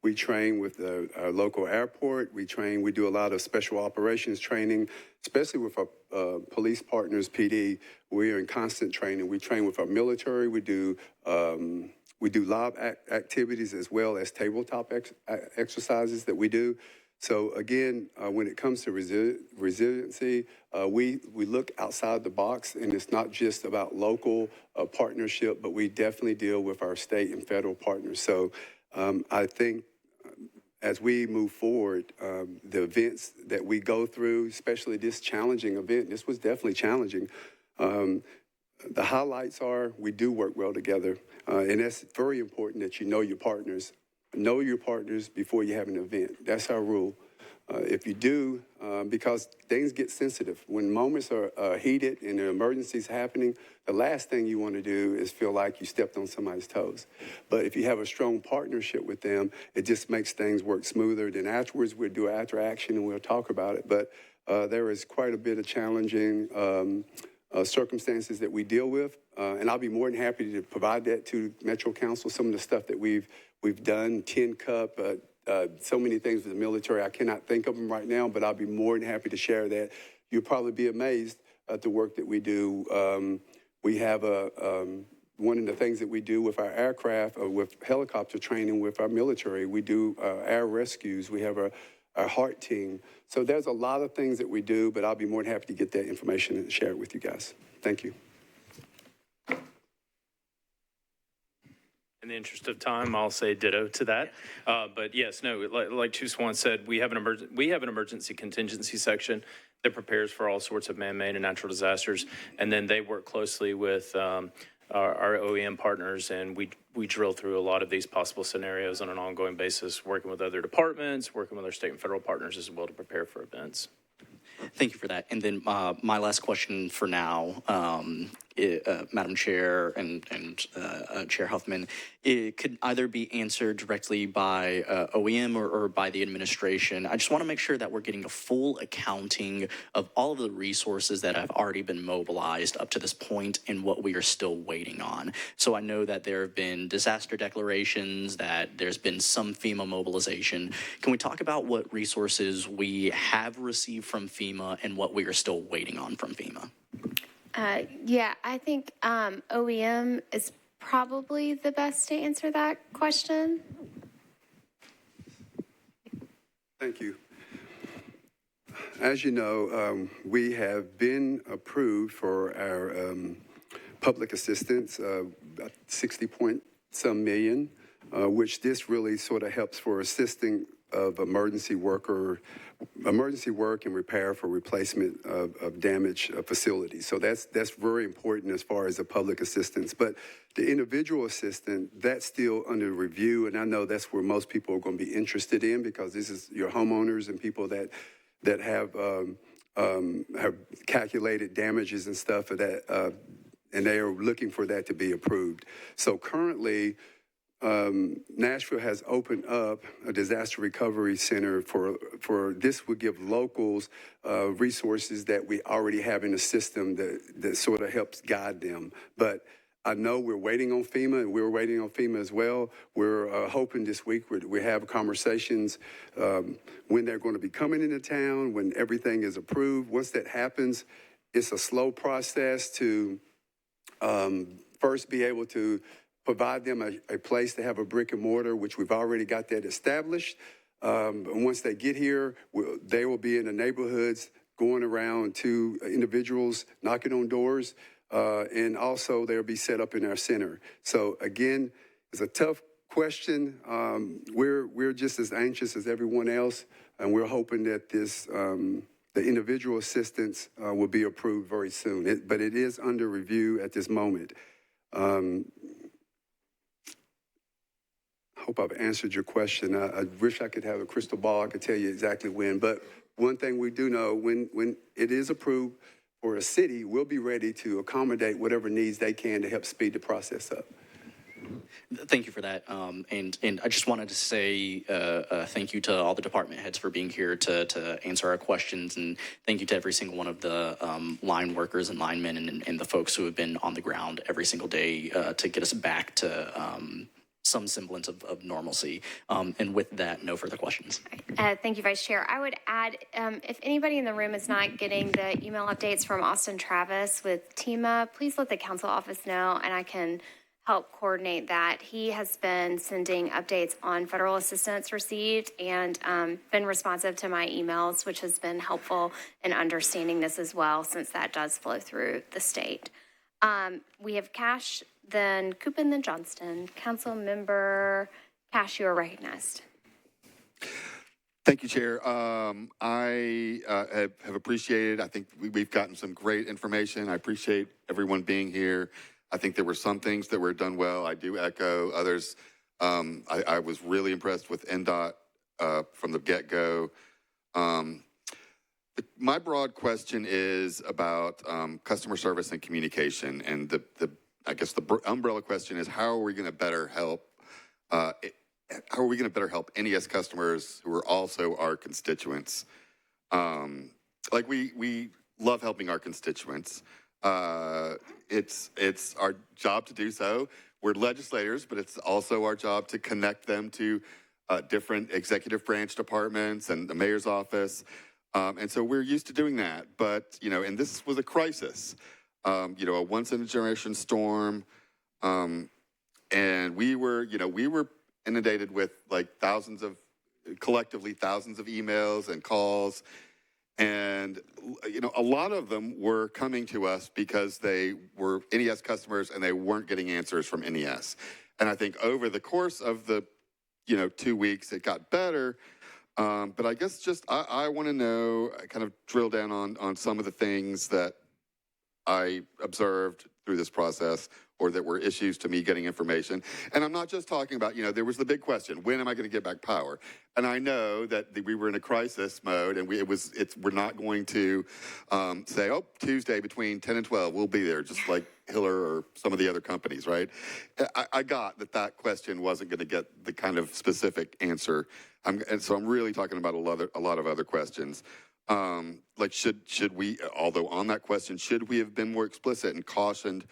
Speaker 11: We train with our local airport. We do a lot of special operations training, especially with our police partners, PD. We are in constant training. We train with our military. We do lab activities as well as tabletop exercises that we do. So again, when it comes to resiliency, we look outside the box, and it's not just about local partnership, but we definitely deal with our state and federal partners. So I think as we move forward, the events that we go through, especially this challenging event, this was definitely challenging. The highlights are we do work well together, and that's very important that you know your partners. Know your partners before you have an event. That's our rule. If you do, because things get sensitive. When moments are heated and an emergency's happening, the last thing you want to do is feel like you stepped on somebody's toes. But if you have a strong partnership with them, it just makes things work smoother. Then afterwards, we'll do after action and we'll talk about it. But there is quite a bit of challenging circumstances that we deal with. And I'll be more than happy to provide that to Metro Council, some of the stuff that we've done, Tin Cup, so many things with the military. I cannot think of them right now, but I'll be more than happy to share that. You'll probably be amazed at the work that we do. We have one of the things that we do with our aircraft, with helicopter training with our military. We do air rescues. We have our heart team. So there's a lot of things that we do, but I'll be more than happy to get that information and share it with you guys. Thank you.
Speaker 19: In the interest of time, I'll say ditto to that. But yes, no, like Chief Swan said, we have an emergency contingency section that prepares for all sorts of man-made and natural disasters, and then they work closely with our OEM partners, and we drill through a lot of these possible scenarios on an ongoing basis, working with other departments, working with our state and federal partners as well to prepare for events.
Speaker 18: Thank you for that. And then my last question for now, Madam Chair and Chair Huffman, it could either be answered directly by OEM or by the administration. I just want to make sure that we're getting a full accounting of all of the resources that have already been mobilized up to this point and what we are still waiting on. So I know that there have been disaster declarations, that there's been some FEMA mobilization. Can we talk about what resources we have received from FEMA and what we are still waiting on from FEMA?
Speaker 1: Yeah, I think OEM is probably the best to answer that question.
Speaker 11: Thank you. As you know, we have been approved for our public assistance, 60-point-some million, which this really sort of helps for assisting of emergency work and repair for replacement of damaged facilities. So that's very important as far as the public assistance. But the individual assistance, that's still under review, and I know that's where most people are going to be interested in, because this is your homeowners and people that have calculated damages and stuff for that, and they are looking for that to be approved. So currently, Nashville has opened up a disaster recovery center for this would give locals resources that we already have in the system that sort of helps guide them. But I know we're waiting on FEMA, and we're waiting on FEMA as well. We're hoping this week we have conversations when they're going to be coming into town, when everything is approved. Once that happens, it's a slow process to first be able to provide them a place to have a brick and mortar, which we've already got that established. And once they get here, they will be in the neighborhoods going around to individuals, knocking on doors. and also they'll be set up in our center. So again, it's a tough question. We're just as anxious as everyone else, and we're hoping that this the individual assistance will be approved very soon. But it is under review at this moment. I hope I've answered your question. I wish I could have a crystal ball. I could tell you exactly when. But one thing we do know, when it is approved for a city, we'll be ready to accommodate whatever needs they can to help speed the process up.
Speaker 18: Thank you for that. And I just wanted to say thank you to all the department heads for being here to answer our questions. And thank you to every single one of the line workers and linemen and the folks who have been on the ground every single day to get us back to some semblance of normalcy. And with that, no further questions.
Speaker 1: Thank you, Vice Chair. I would add, if anybody in the room is not getting the email updates from Austin Travis with TEMA, please let the council office know, and I can help coordinate that. He has been sending updates on federal assistance received and been responsive to my emails, which has been helpful in understanding this as well, since that does flow through the state. We have Cash, then Coopin, then Johnston. Council Member Cash, you are recognized.
Speaker 20: Thank you, Chair. I have appreciated, I think we've gotten some great information. I appreciate everyone being here. I think there were some things that were done well. I do echo others. I was really impressed with NDOT from the get-go. My broad question is about customer service and communication. And I guess the umbrella question is, how are we going to better help? How are we going to better help NES customers who are also our constituents? Like we love helping our constituents. It's our job to do so. We're legislators, but it's also our job to connect them to different executive branch departments and the mayor's office. And so we're used to doing that. But, and this was a crisis, a once in a generation storm. And we were inundated with like collectively thousands of emails and calls. And, a lot of them were coming to us because they were NES customers and they weren't getting answers from NES. And I think over the course of the, 2 weeks, it got better. But I guess I want to know, kind of drill down on some of the things that I observed through this process, or that were issues to me getting information. And I'm not just talking about, there was the big question, when am I going to get back power? And I know that we were in a crisis mode, and we're not going to say, oh, Tuesday between 10 and 12, we'll be there, just like Hiller or some of the other companies, right? I got that question wasn't going to get the kind of specific answer. And so I'm really talking about a lot of other questions. Like should we, although on that question, should we have been more explicit and cautioned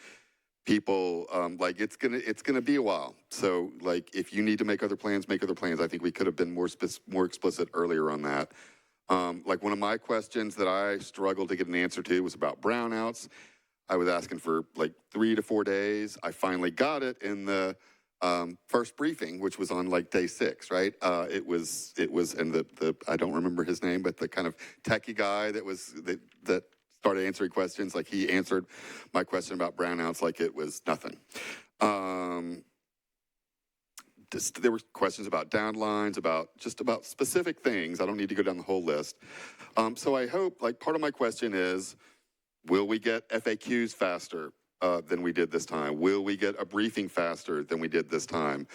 Speaker 20: people, like it's gonna be a while. So like if you need to make other plans, make other plans. I think we could have been more explicit earlier on that. Like one of my questions that I struggled to get an answer to was about brownouts. I was asking for like 3 to 4 days. I finally got it in the first briefing, which was on like day 6, right? It was, and the I don't remember his name, but the kind of techie guy that started answering questions, like he answered my question about brownouts like it was nothing. There were questions about downlines, about specific things. I don't need to go down the whole list. So I hope, like part of my question is, will we get FAQs faster than we did this time? Will we get a briefing faster than we did this time?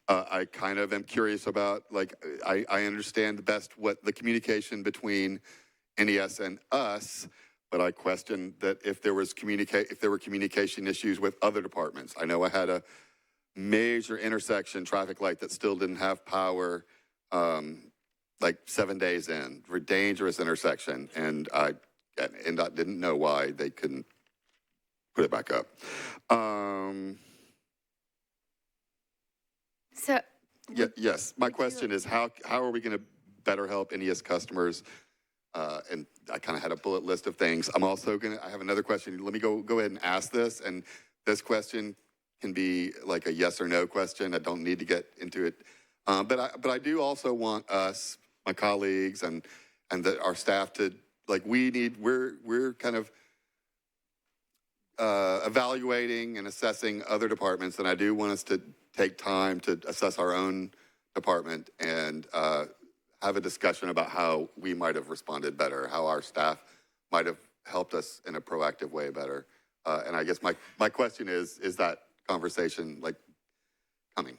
Speaker 20: I kind of am curious about, like, I understand best what the communication between NES and us, but I question that if there were communication issues with other departments. I know I had a major intersection traffic light that still didn't have power, like 7 days in, for dangerous intersection, and I didn't know why they couldn't put it back up. Yes, my question is how are we going to better help NES customers? And I kind of had a bullet list of things. I have another question. Let me go ahead and ask this. And this question can be like a yes or no question. I don't need to get into it. But I do also want us, my colleagues and our staff to, like, we're kind of evaluating and assessing other departments, and I do want us to take time to assess our own department and have a discussion about how we might have responded better, how our staff might have helped us in a proactive way better. And I guess my question is that conversation like coming?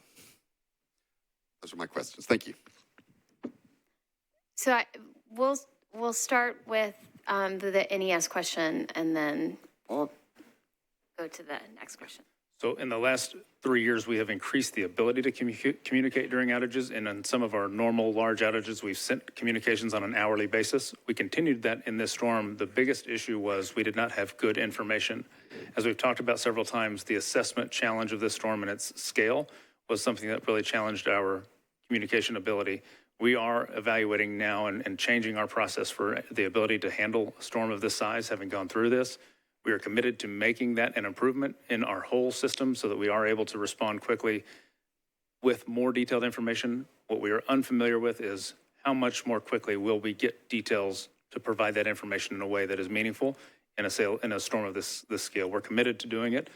Speaker 20: Those are my questions. Thank you.
Speaker 1: So we'll start with the NES question, and then we'll go to the next question.
Speaker 16: So in the last 3 years, we have increased the ability to communicate during outages, and on some of our normal large outages, we've sent communications on an hourly basis. We continued that in this storm. The biggest issue was we did not have good information. As we've talked about several times, the assessment challenge of this storm and its scale was something that really challenged our communication ability. We are evaluating now and changing our process for the ability to handle a storm of this size, having gone through this. We are committed to making that an improvement in our whole system so that we are able to respond quickly with more detailed information. What we are unfamiliar with is how much more quickly will we get details to provide that information in a way that is meaningful in a storm of this scale. We're committed to doing it.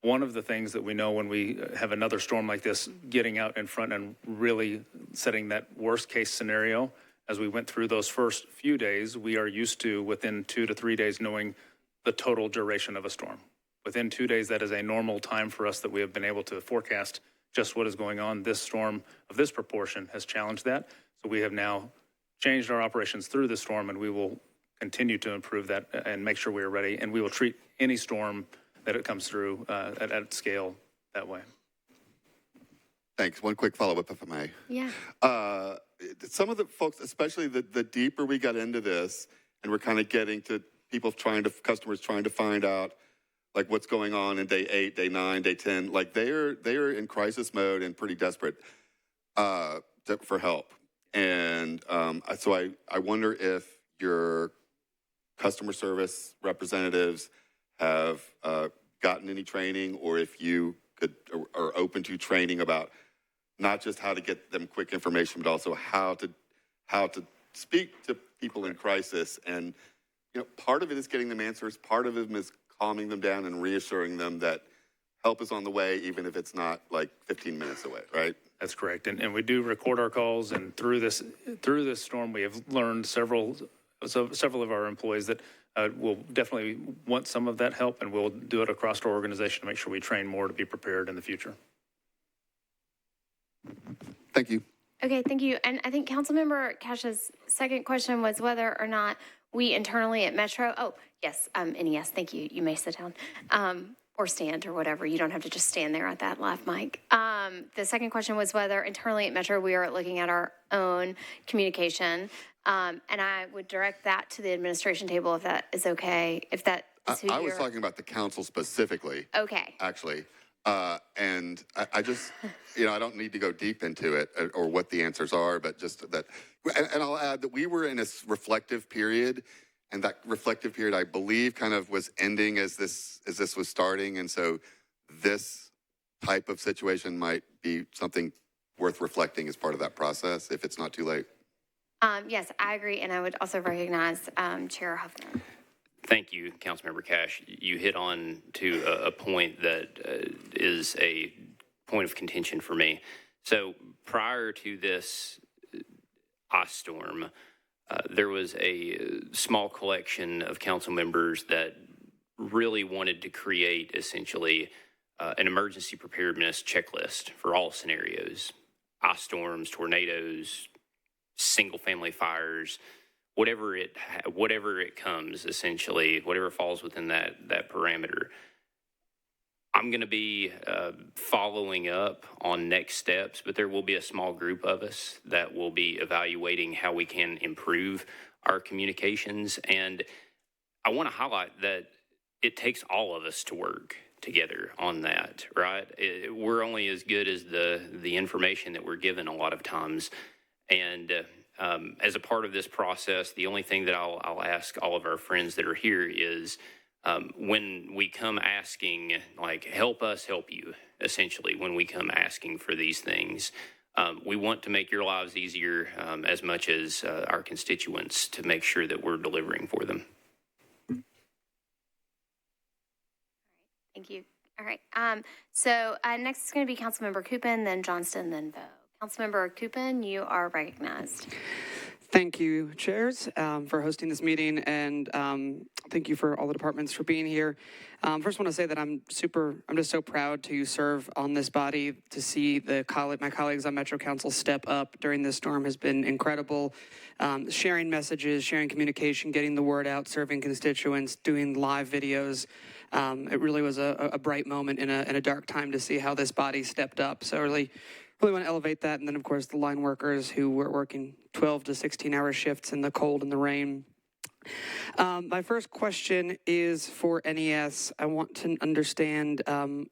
Speaker 16: One of the things that we know when we have another storm like this, getting out in front and really setting that worst case scenario, as we went through those first few days, we are used to within 2 to 3 days knowing the total duration of a storm. Within 2 days, that is a normal time for us that we have been able to forecast just what is going on. This storm of this proportion has challenged that. So we have now changed our operations through the storm, and we will continue to improve that and make sure we are ready. And we will treat any storm that it comes through at scale that way.
Speaker 20: Thanks. One quick follow-up, if I may.
Speaker 1: Yeah.
Speaker 20: Some of the folks, especially the deeper we got into this, and we're kind of getting to customers trying to find out like what's going on in day 8, day 9, day 10, like they are in crisis mode and pretty desperate for help. And so I wonder if your customer service representatives have gotten any training, or if you are open to training about not just how to get them quick information, but also how to speak to people in crisis. And part of it is getting them answers. Part of it is calming them down and reassuring them that help is on the way, even if it's not like 15 minutes away, right?
Speaker 16: That's correct. And we do record our calls. And through this storm, we have learned several of our employees that will definitely want some of that help, and we'll do it across our organization to make sure we train more to be prepared in the future.
Speaker 20: Thank you.
Speaker 1: Okay, thank you. And I think Councilmember Cash's second question was whether or not we internally at Metro, yes, NES, thank you. You may sit down or stand or whatever. You don't have to just stand there at that live mic. The second question was whether internally at Metro we are looking at our own communication. And I would direct that to the administration table if that is okay. If that is who
Speaker 20: I was talking about the council specifically.
Speaker 1: Okay.
Speaker 20: Actually. And I just, I don't need to go deep into it or what the answers are, but just that. And I'll add that we were in a reflective period, and that reflective period, I believe, kind of was ending as this was starting. And so this type of situation might be something worth reflecting as part of that process, if it's not too late.
Speaker 1: Yes, I agree. And I would also recognize Chair Huffman.
Speaker 2: Thank you, Councilmember Cash. You hit on to a point that is a point of contention for me. So prior to this ice storm, there was a small collection of council members that really wanted to create essentially an emergency preparedness checklist for all scenarios: ice storms, tornadoes, single-family fires, whatever it comes, essentially, whatever falls within that parameter. I'm going to be following up on next steps, but there will be a small group of us that will be evaluating how we can improve our communications. And I want to highlight that it takes all of us to work together on that, right? We're only as good as the information that we're given a lot of times. And as a part of this process, the only thing that I'll ask all of our friends that are here is when we come asking, like, help us help you, essentially, when we come asking for these things, we want to make your lives easier as much as our constituents to make sure that we're delivering for them.
Speaker 1: Thank you. All right. So next is going to be Councilmember Coopin, then Johnston, then Vo. Councilmember Coopin, you are recognized.
Speaker 21: Thank you, chairs, for hosting this meeting, and thank you for all the departments for being here. First, want to say that I'm just so proud to serve on this body. To see my colleagues on Metro Council step up during this storm has been incredible. Sharing messages, sharing communication, getting the word out, serving constituents, doing live videos. It really was a bright moment in a dark time to see how this body stepped up. So really want to elevate that. And then, of course, the line workers who were working 12 to 16-hour shifts in the cold and the rain. My first question is for NES. I want to understand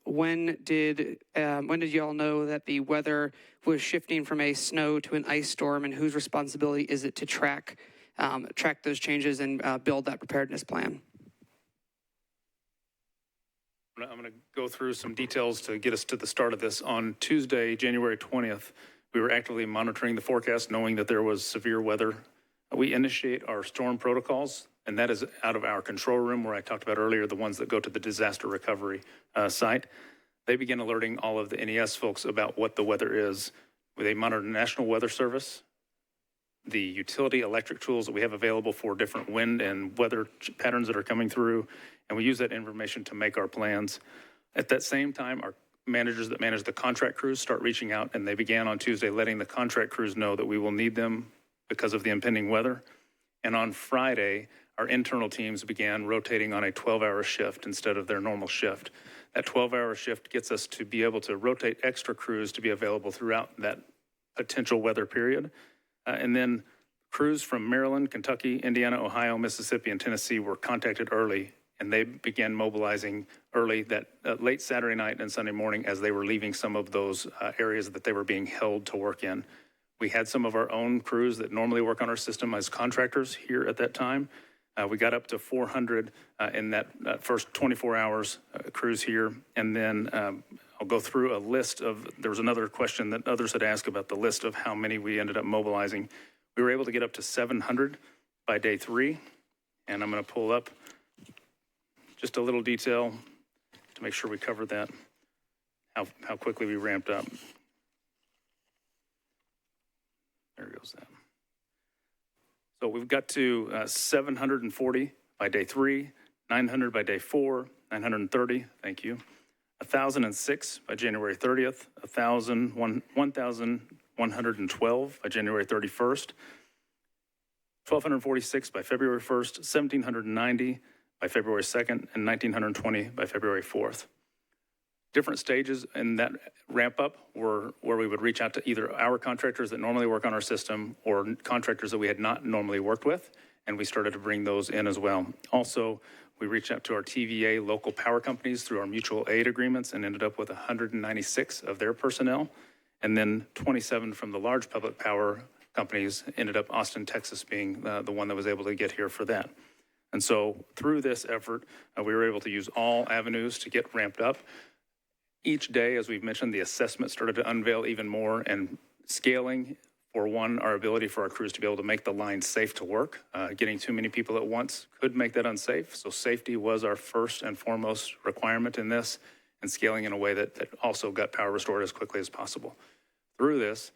Speaker 21: when did you all know that the weather was shifting from a snow to an ice storm, and whose responsibility is it to track those changes and build that preparedness plan?
Speaker 16: I'm going to go through some details to get us to the start of this. On Tuesday, January 20th, we were actively monitoring the forecast, knowing that there was severe weather. We initiate our storm protocols, and that is out of our control room where I talked about earlier, the ones that go to the disaster recovery site. They began alerting all of the NES folks about what the weather is. They monitor the National Weather Service, the utility electric tools that we have available for different wind and weather patterns that are coming through, and we use that information to make our plans. At that same time, our managers that manage the contract crews start reaching out, and they began on Tuesday letting the contract crews know that we will need them because of the impending weather. And on Friday, our internal teams began rotating on a 12-hour shift instead of their normal shift. That 12-hour shift gets us to be able to rotate extra crews to be available throughout that potential weather period. And then crews from Maryland, Kentucky, Indiana, Ohio, Mississippi, and Tennessee were contacted early, and they began mobilizing early that late Saturday night and Sunday morning as they were leaving some of those areas that they were being held to work in. We had some of our own crews that normally work on our system as contractors here at that time. We got up to 400 in that first 24 hours crews here. And then I'll go through a list of, there was another question that others had asked about the list of how many we ended up mobilizing. We were able to get up to 700 by day 3. And I'm going to pull up just a little detail to make sure we covered that, how quickly we ramped up. There goes that. So we've got to 740 by day 3, 900 by day 4, 930, thank you, 1,006 by January 30th, 1,112 by January 31st, 1,246 by February 1st, 1,790 by February 2nd, and 1,920 by February 4th. Different stages in that ramp up were where we would reach out to either our contractors that normally work on our system or contractors that we had not normally worked with, and we started to bring those in as well. Also, we reached out to our TVA local power companies through our mutual aid agreements and ended up with 196 of their personnel, and then 27 from the large public power companies, ended up Austin, Texas being the one that was able to get here for that. And so through this effort, we were able to use all avenues to get ramped up. Each day, as we've mentioned, the assessment started to unveil even more, and scaling, for one, our ability for our crews to be able to make the line safe to work. Getting too many people at once could make that unsafe, so safety was our first and foremost requirement in this, and scaling in a way that also got power restored as quickly as possible. Through this,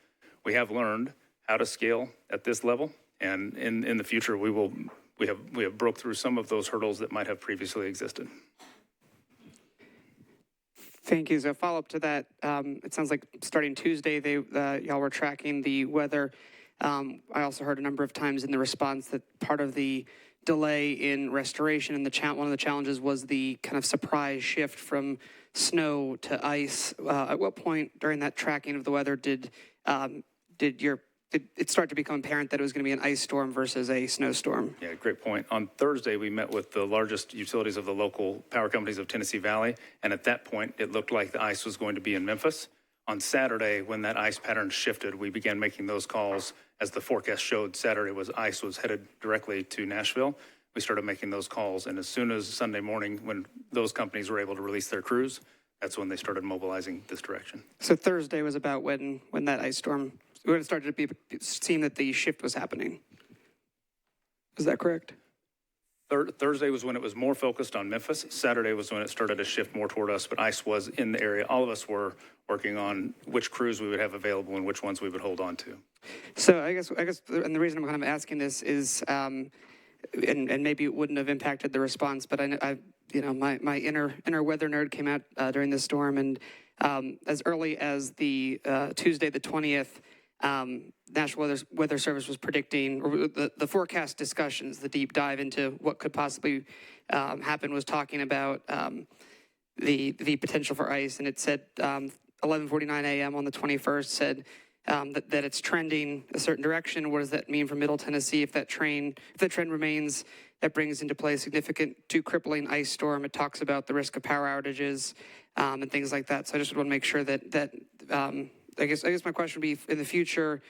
Speaker 16: we have learned how to scale at this level, and in the future, we have broke through some of those hurdles that might have previously existed.
Speaker 21: Thank you. So follow up to that, it sounds like starting Tuesday, y'all were tracking the weather. I also heard a number of times in the response that part of the delay in restoration and one of the challenges was the kind of surprise shift from snow to ice. At what point during that tracking of the weather did it start to become apparent that it was going to be an ice storm versus a snowstorm?
Speaker 16: Yeah, great point. On Thursday, we met with the largest utilities of the local power companies of Tennessee Valley, and at that point, it looked like the ice was going to be in Memphis. On Saturday, when that ice pattern shifted, we began making those calls. As the forecast showed, Saturday ice was headed directly to Nashville. We started making those calls, and as soon as Sunday morning, when those companies were able to release their crews, that's when they started mobilizing this direction.
Speaker 21: So Thursday was about when that ice storm, when it started to be seen that the shift was happening. Is that correct?
Speaker 16: Thursday was when it was more focused on Memphis. Saturday was when it started to shift more toward us, but ICE was in the area. All of us were working on which crews we would have available and which ones we would hold on to.
Speaker 21: So I guess, and the reason I'm kind of asking this is, and maybe it wouldn't have impacted the response, but I my inner weather nerd came out during this storm, and as early as the Tuesday the 20th, National Weather Service was predicting, or the forecast discussions, the deep dive into what could possibly happen, was talking about the potential for ice, and it said 11:49 a.m. on the 21st said that it's trending a certain direction. What does that mean for Middle Tennessee if that trend remains? That brings into play significant to crippling ice storm. It talks about the risk of power outages and things like that. So I just want to make sure that I guess my question would be, in the future,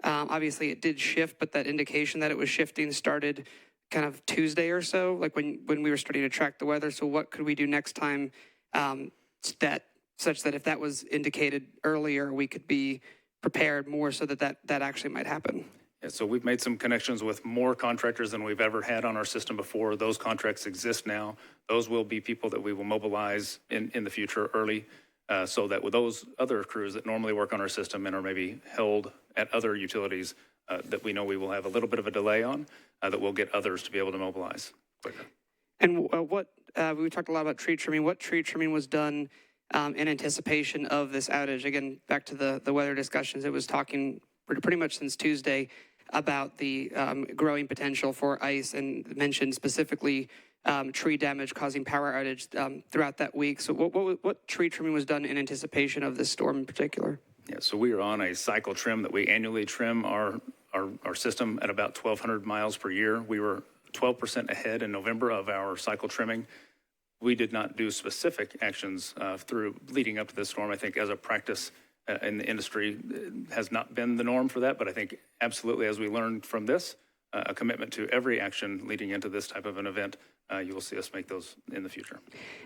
Speaker 21: obviously it did shift, but that indication that it was shifting started kind of Tuesday or so, like when we were starting to track the weather. So what could we do next time such that if that was indicated earlier, we could be prepared more so that actually might happen?
Speaker 16: Yeah, so we've made some connections with more contractors than we've ever had on our system before. Those contracts exist now. Those will be people that we will mobilize in the future early, so that with those other crews that normally work on our system and are maybe held at other utilities that we know we will have a little bit of a delay on, that we'll get others to be able to mobilize quicker.
Speaker 21: And we talked a lot about tree trimming. What tree trimming was done in anticipation of this outage? Again, back to the weather discussions, it was talking pretty much since Tuesday about the growing potential for ice, and mentioned specifically tree damage causing power outage throughout that week. So what tree trimming was done in anticipation of this storm in particular?
Speaker 16: Yeah, so we are on a cycle trim that we annually trim our system at about 1,200 miles per year. We were 12% ahead in November of our cycle trimming. We did not do specific actions through leading up to this storm. I think as a practice in the industry has not been the norm for that, but I think absolutely, as we learned from this, a commitment to every action leading into this type of an event, you will see us make those in the future.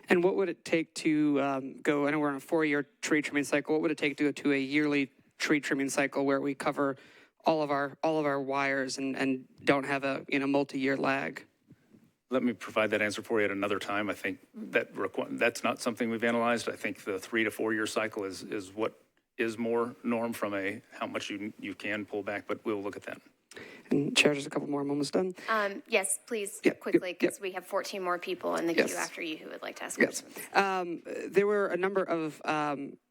Speaker 21: And what would it take to go, I know we're on a 4-year tree trimming cycle, what would it take to go to a yearly tree trimming cycle where we cover all of our wires and don't have a multi-year lag?
Speaker 16: Let me provide that answer for you at another time. I think that's not something we've analyzed. I think the 3 to 4 year cycle is what is more norm from a how much you can pull back, but we'll look at that.
Speaker 21: And Chair, just a couple more, I'm almost done.
Speaker 1: Yes, please, quickly, because we have 14 more people in the queue after you who would like to ask questions.
Speaker 21: There were a number of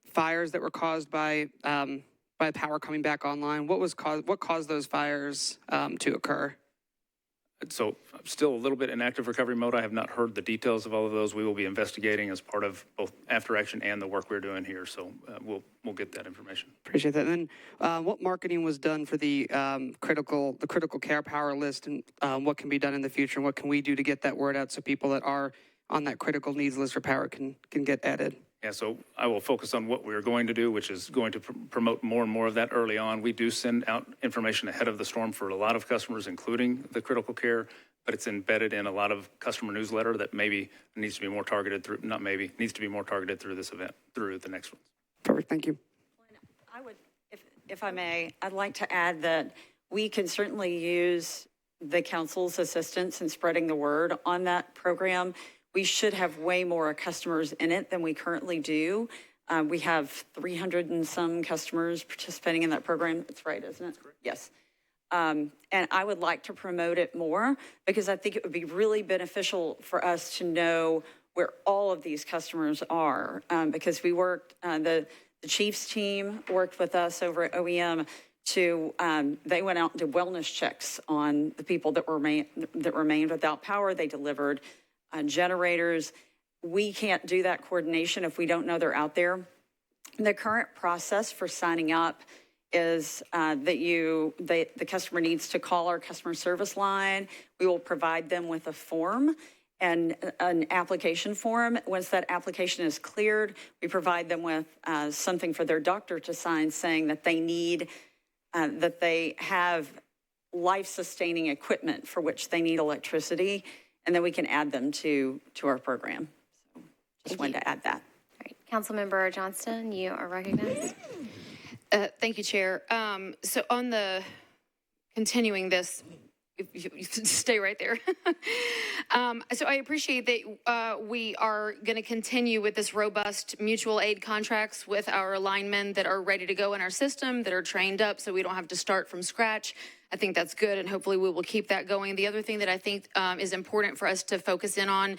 Speaker 21: fires that were caused by power coming back online. What caused those fires to occur?
Speaker 16: So I'm still a little bit in active recovery mode. I have not heard the details of all of those. We will be investigating as part of both after action and the work we're doing here. So we'll get that information.
Speaker 21: Appreciate that. And then what marketing was done for the critical care power list, and what can be done in the future, and what can we do to get that word out so people that are on that critical needs list for power can get added?
Speaker 16: Yeah, so I will focus on what we're going to do, which is going to promote more and more of that early on. We do send out information ahead of the storm for a lot of customers, including the critical care, but it's embedded in a lot of customer newsletter that maybe needs to be more targeted through, needs to be more targeted through this event, through the next ones.
Speaker 21: Perfect, thank you.
Speaker 10: I would, if I may, I'd like to add that we can certainly use the council's assistance in spreading the word on that program. We should have way more customers in it than we currently do. We have 300 and some customers participating in that program. That's right, isn't it? That's correct. Yes. And I would like to promote it more because I think it would be really beneficial for us to know where all of these customers are, because we worked, the Chiefs team worked with us over at OEM to, they went out and did wellness checks on the people that remained without power. They delivered generators. We can't do that coordination if we don't know they're out there. The current process for signing up is that the customer needs to call our customer service line. We will provide them with a form and an application form. Once that application is cleared, we provide them with something for their doctor to sign saying that they need, that they have life-sustaining equipment for which they need electricity, and then we can add them to our program. So just wanted to add that.
Speaker 1: All right. Councilmember Johnston, you are recognized.
Speaker 4: Thank you, Chair. So on the continuing this you stay right there. So I appreciate that we are going to continue with this robust mutual aid contracts with our linemen that are ready to go in our system, that are trained up, so we don't have to start from scratch. I think that's good, and hopefully we will keep that going. The other thing that I think is important for us to focus in on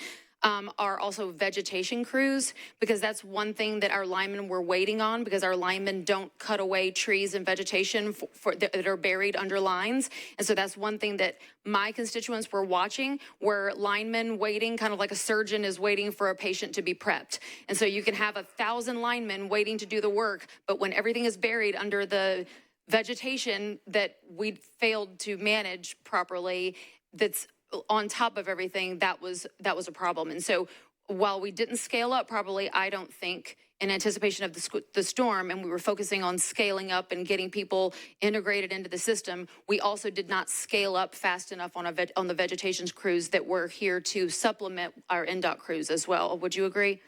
Speaker 4: are also vegetation crews, because that's one thing that our linemen were waiting on, because our linemen don't cut away trees and vegetation that are buried under lines. And so that's one thing that my constituents were watching, were linemen waiting, kind of like a surgeon is waiting for a patient to be prepped. And so you can have 1,000 linemen waiting to do the work, but when everything is buried under the vegetation that we failed to manage properly, that's on top of everything, that was a problem. And so while we didn't scale up properly, I don't think in anticipation of the storm, and we were focusing on scaling up and getting people integrated into the system, we also did not scale up fast enough on the vegetation crews that were here to supplement our NDOT crews as well. Would you agree?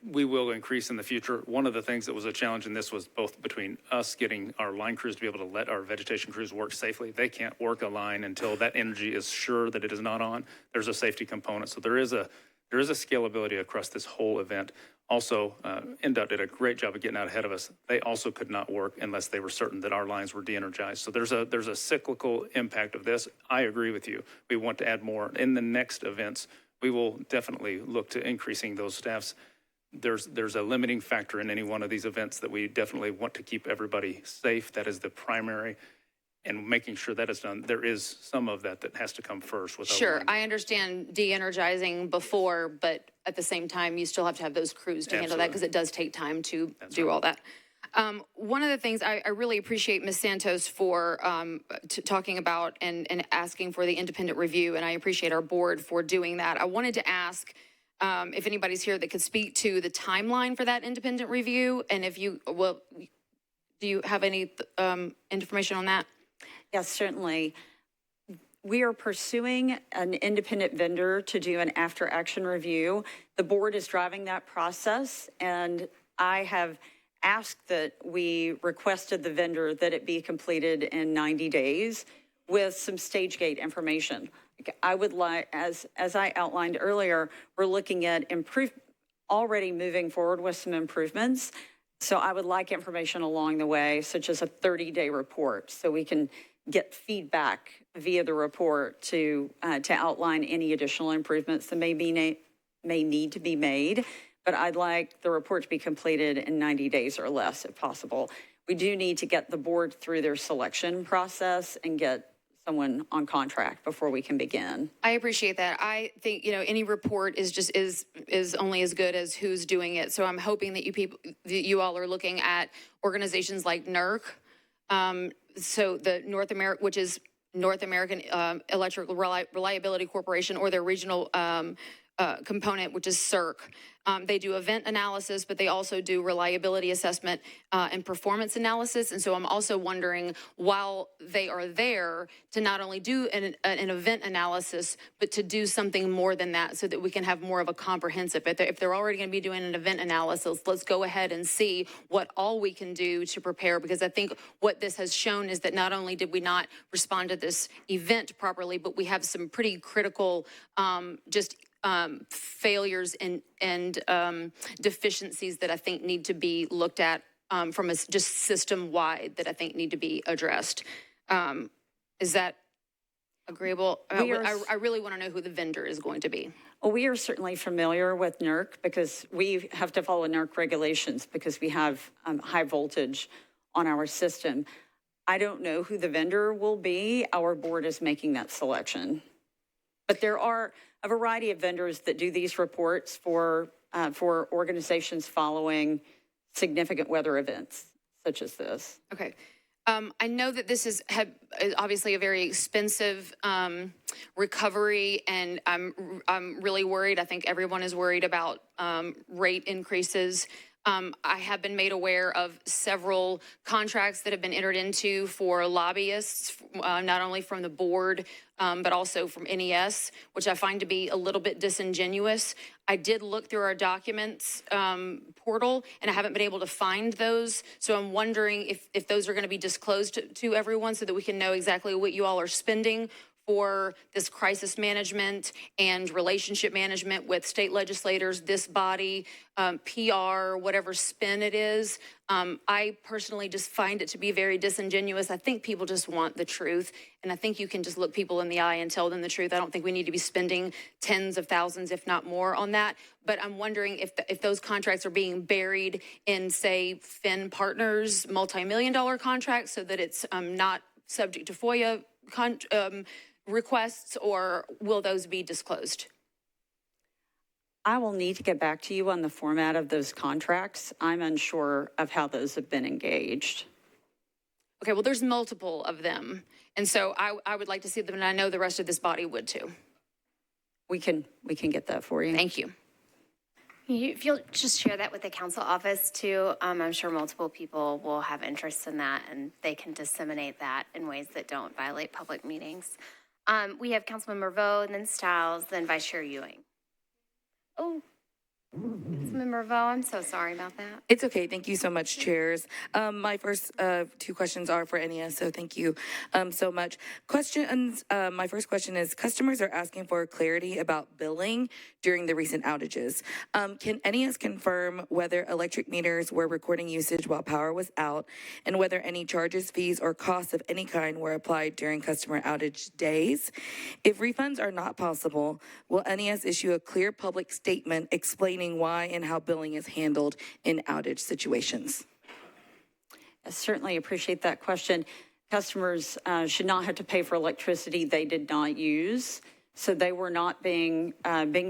Speaker 16: We will increase in the future. One of the things that was a challenge in this was both between us getting our line crews to be able to let our vegetation crews work safely. They can't work a line until that energy is sure that it is not on. There's a safety component. So there is a scalability across this whole event. Also, NDOT did a great job of getting out ahead of us. They also could not work unless they were certain that our lines were de-energized. So there's a cyclical impact of this. I agree with you. We want to add more. In the next events, we will definitely look to increasing those staffs. There's a limiting factor in any one of these events that we definitely want to keep everybody safe. That is the primary, and making sure that is done. There is some of that has to come first.
Speaker 4: Sure, I understand de-energizing before, but at the same time, you still have to have those crews to handle that, because it does take time to do all that. One of the things I really appreciate Ms. Santos for talking about and asking for the independent review, and I appreciate our board for doing that. I wanted to ask if anybody's here that could speak to the timeline for that independent review, and if you, well, do you have any information on that?
Speaker 10: Yes, certainly. We are pursuing an independent vendor to do an after-action review. The board is driving that process, and I have asked that we requested the vendor that it be completed in 90 days with some stage gate information. I would like, as I outlined earlier, we're looking at already moving forward with some improvements. So I would like information along the way, such as a 30-day report, so we can get feedback via the report to outline any additional improvements that may need to be made. But I'd like the report to be completed in 90 days or less, if possible. We do need to get the board through their selection process and get someone on contract before we can begin.
Speaker 4: I appreciate that. I think, any report is only as good as who's doing it. So I'm hoping that you all are looking at organizations like NERC, so the which is North American Electrical Reliability Corporation, or their regional component, which is CERC. They do event analysis, but they also do reliability assessment and performance analysis. And so I'm also wondering, while they are there, to not only do an event analysis, but to do something more than that, so that we can have more of a comprehensive. If they're already going to be doing an event analysis, let's go ahead and see what all we can do to prepare, because I think what this has shown is that not only did we not respond to this event properly, but we have some pretty critical failures and deficiencies that I think need to be looked at from a just system-wide, that I think need to be addressed. Is that agreeable? I really want to know who the vendor is going to be.
Speaker 10: Well, we are certainly familiar with NERC, because we have to follow NERC regulations because we have high voltage on our system. I don't know who the vendor will be. Our board is making that selection. But there are a variety of vendors that do these reports for organizations following significant weather events such as this.
Speaker 4: Okay. I know that this is obviously a very expensive recovery, and I'm really worried. I think everyone is worried about rate increases I have been made aware of several contracts that have been entered into for lobbyists, not only from the board, but also from NES, which I find to be a little bit disingenuous. I did look through our documents portal, and I haven't been able to find those. So I'm wondering if those are going to be disclosed to everyone so that we can know exactly what you all are spending for this crisis management and relationship management with state legislators, this body, PR, whatever spin it is. I personally just find it to be very disingenuous. I think people just want the truth, and I think you can just look people in the eye and tell them the truth. I don't think we need to be spending tens of thousands, if not more, on that. But I'm wondering if those contracts are being buried in, say, Finn Partners multi-million-dollar contracts so that it's not subject to FOIA requests, or will those be disclosed?
Speaker 10: I will need to get back to you on the format of those contracts. I'm unsure of how those have been engaged.
Speaker 4: Okay, well, there's multiple of them. And so I would like to see them, and I know the rest of this body would too.
Speaker 10: We can get that for you.
Speaker 4: Thank you.
Speaker 1: If you'll just share that with the council office too, I'm sure multiple people will have interest in that, and they can disseminate that in ways that don't violate public meetings. We have Councilmember Vo, and then Stiles, then Vice Chair Ewing. Oh, Councilmember Vo, I'm so sorry about that.
Speaker 5: It's okay. Thank you so much, chairs. My first two questions are for NES, so thank you so much. My first question is, customers are asking for clarity about billing during the recent outages. Can NES confirm whether electric meters were recording usage while power was out, and whether any charges, fees, or costs of any kind were applied during customer outage days? If refunds are not possible, will NES issue a clear public statement explaining why and how billing is handled in outage situations?
Speaker 10: I certainly appreciate that question. Customers should not have to pay for electricity they did not use, so they were not being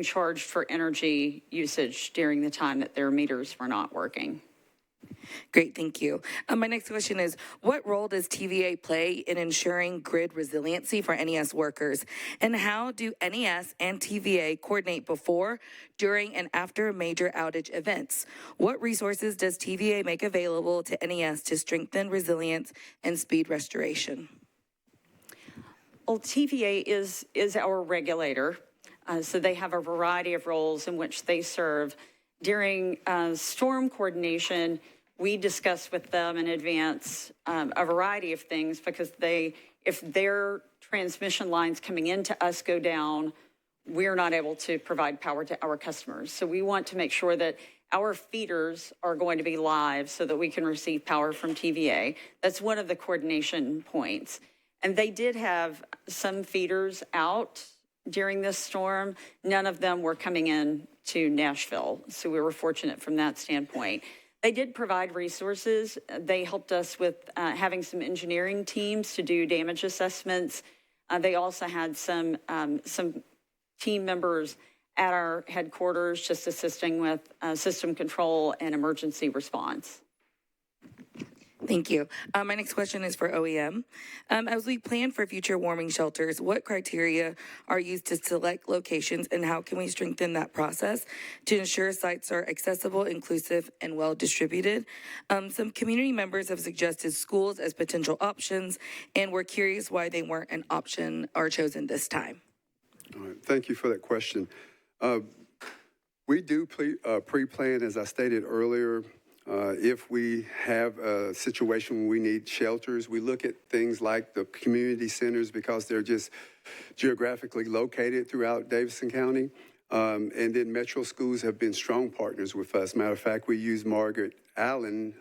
Speaker 10: charged for energy usage during the time that their meters were not working.
Speaker 5: Great, thank you. My next question is, what role does TVA play in ensuring grid resiliency for NES workers? And how do NES and TVA coordinate before, during, and after major outage events? What resources does TVA make available to NES to strengthen resilience and speed restoration?
Speaker 10: Well, TVA is our regulator, so they have a variety of roles in which they serve. During storm coordination, we discuss with them in advance a variety of things, because if their transmission lines coming into us go down, we're not able to provide power to our customers. So we want to make sure that our feeders are going to be live so that we can receive power from TVA. That's one of the coordination points. And they did have some feeders out during this storm. None of them were coming in to Nashville, so we were fortunate from that standpoint. They did provide resources. They helped us with having some engineering teams to do damage assessments. They also had some team members at our headquarters just assisting with system control and emergency response.
Speaker 5: Thank you. My next question is for OEM. As we plan for future warming shelters, what criteria are used to select locations, and how can we strengthen that process to ensure sites are accessible, inclusive, and well distributed? Some community members have suggested schools as potential options, and we're curious why they weren't an option or chosen this time.
Speaker 11: All right, thank you for that question. We do pre-plan, as I stated earlier. If we have a situation where we need shelters, we look at things like the community centers because they're just geographically located throughout Davidson County. And then Metro schools have been strong partners with us. Matter of fact, we used Margaret Allen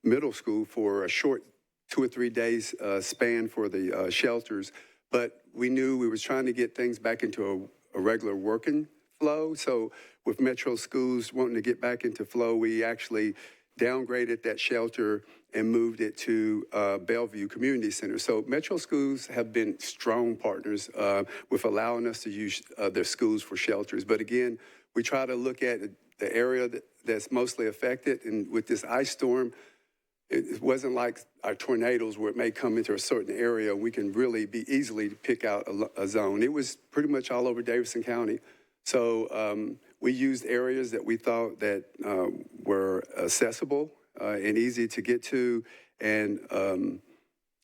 Speaker 11: Middle School for a short 2 or 3 days span for the shelters. But we knew we were trying to get things back into a regular working flow. So with Metro schools wanting to get back into flow, we actually downgraded that shelter and moved it to Bellevue Community Center. So Metro schools have been strong partners with allowing us to use their schools for shelters. But again, we try to look at the area that's mostly affected. And with this ice storm, it wasn't like our tornadoes where it may come into a certain area. We can really be easily pick out a zone. It was pretty much all over Davidson County. So we used areas that we thought that were accessible and easy to get to. And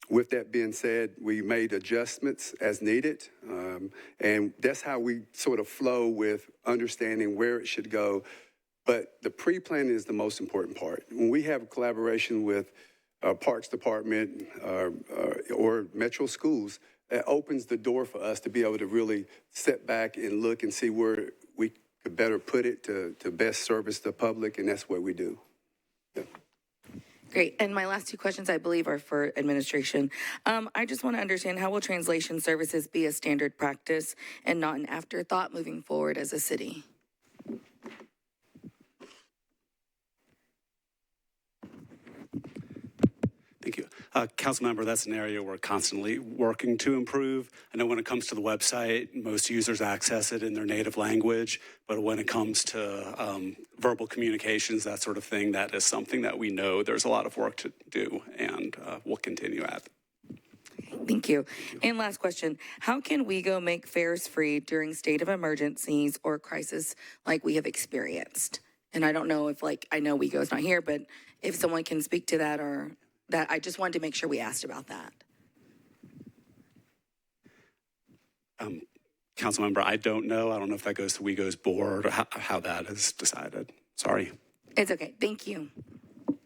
Speaker 11: with that being said, we made adjustments as needed. And that's how we sort of flow with understanding where it should go. But the pre-planning is the most important part. When we have collaboration with Parks Department or Metro Schools, it opens the door for us to be able to really sit back and look and see where we could better put it to best service the public, and that's what we do. Yeah.
Speaker 5: Great. And my last two questions, I believe, are for administration. I just want to understand, how will translation services be a standard practice and not an afterthought moving forward as a city?
Speaker 8: Thank you. Councilmember, that's an area we're constantly working to improve. I know when it comes to the website, most users access it in their native language, but when it comes to verbal communications, that sort of thing, that is something that we know there's a lot of work to do, and we'll continue at.
Speaker 5: Thank you. And last question, how can WeGo make fares free during state of emergencies or crisis like we have experienced? And I don't know if, I know WeGo's not here, but if someone can speak to that, or that, I just wanted to make sure we asked about that.
Speaker 8: Councilmember, I don't know. I don't know if that goes to WeGo's board or how that is decided. Sorry.
Speaker 5: It's okay. Thank you.
Speaker 1: I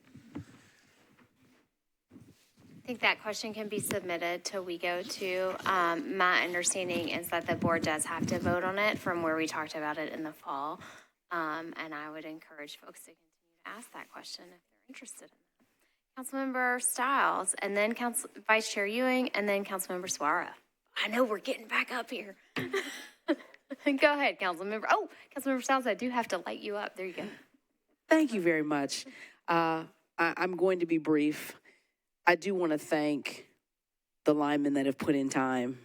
Speaker 1: think that question can be submitted to WeGo too. My understanding is that the board does have to vote on it from where we talked about it in the fall. And I would encourage folks to continue to ask that question if they're interested in that. Councilmember Stiles, and then Vice Chair Ewing, and then Councilmember Suara. I know we're getting back up here. Go ahead, Councilmember. Oh, Councilmember Stiles, I do have to light you up. There you go.
Speaker 6: Thank you very much. I'm going to be brief. I do want to thank the linemen that have put in time.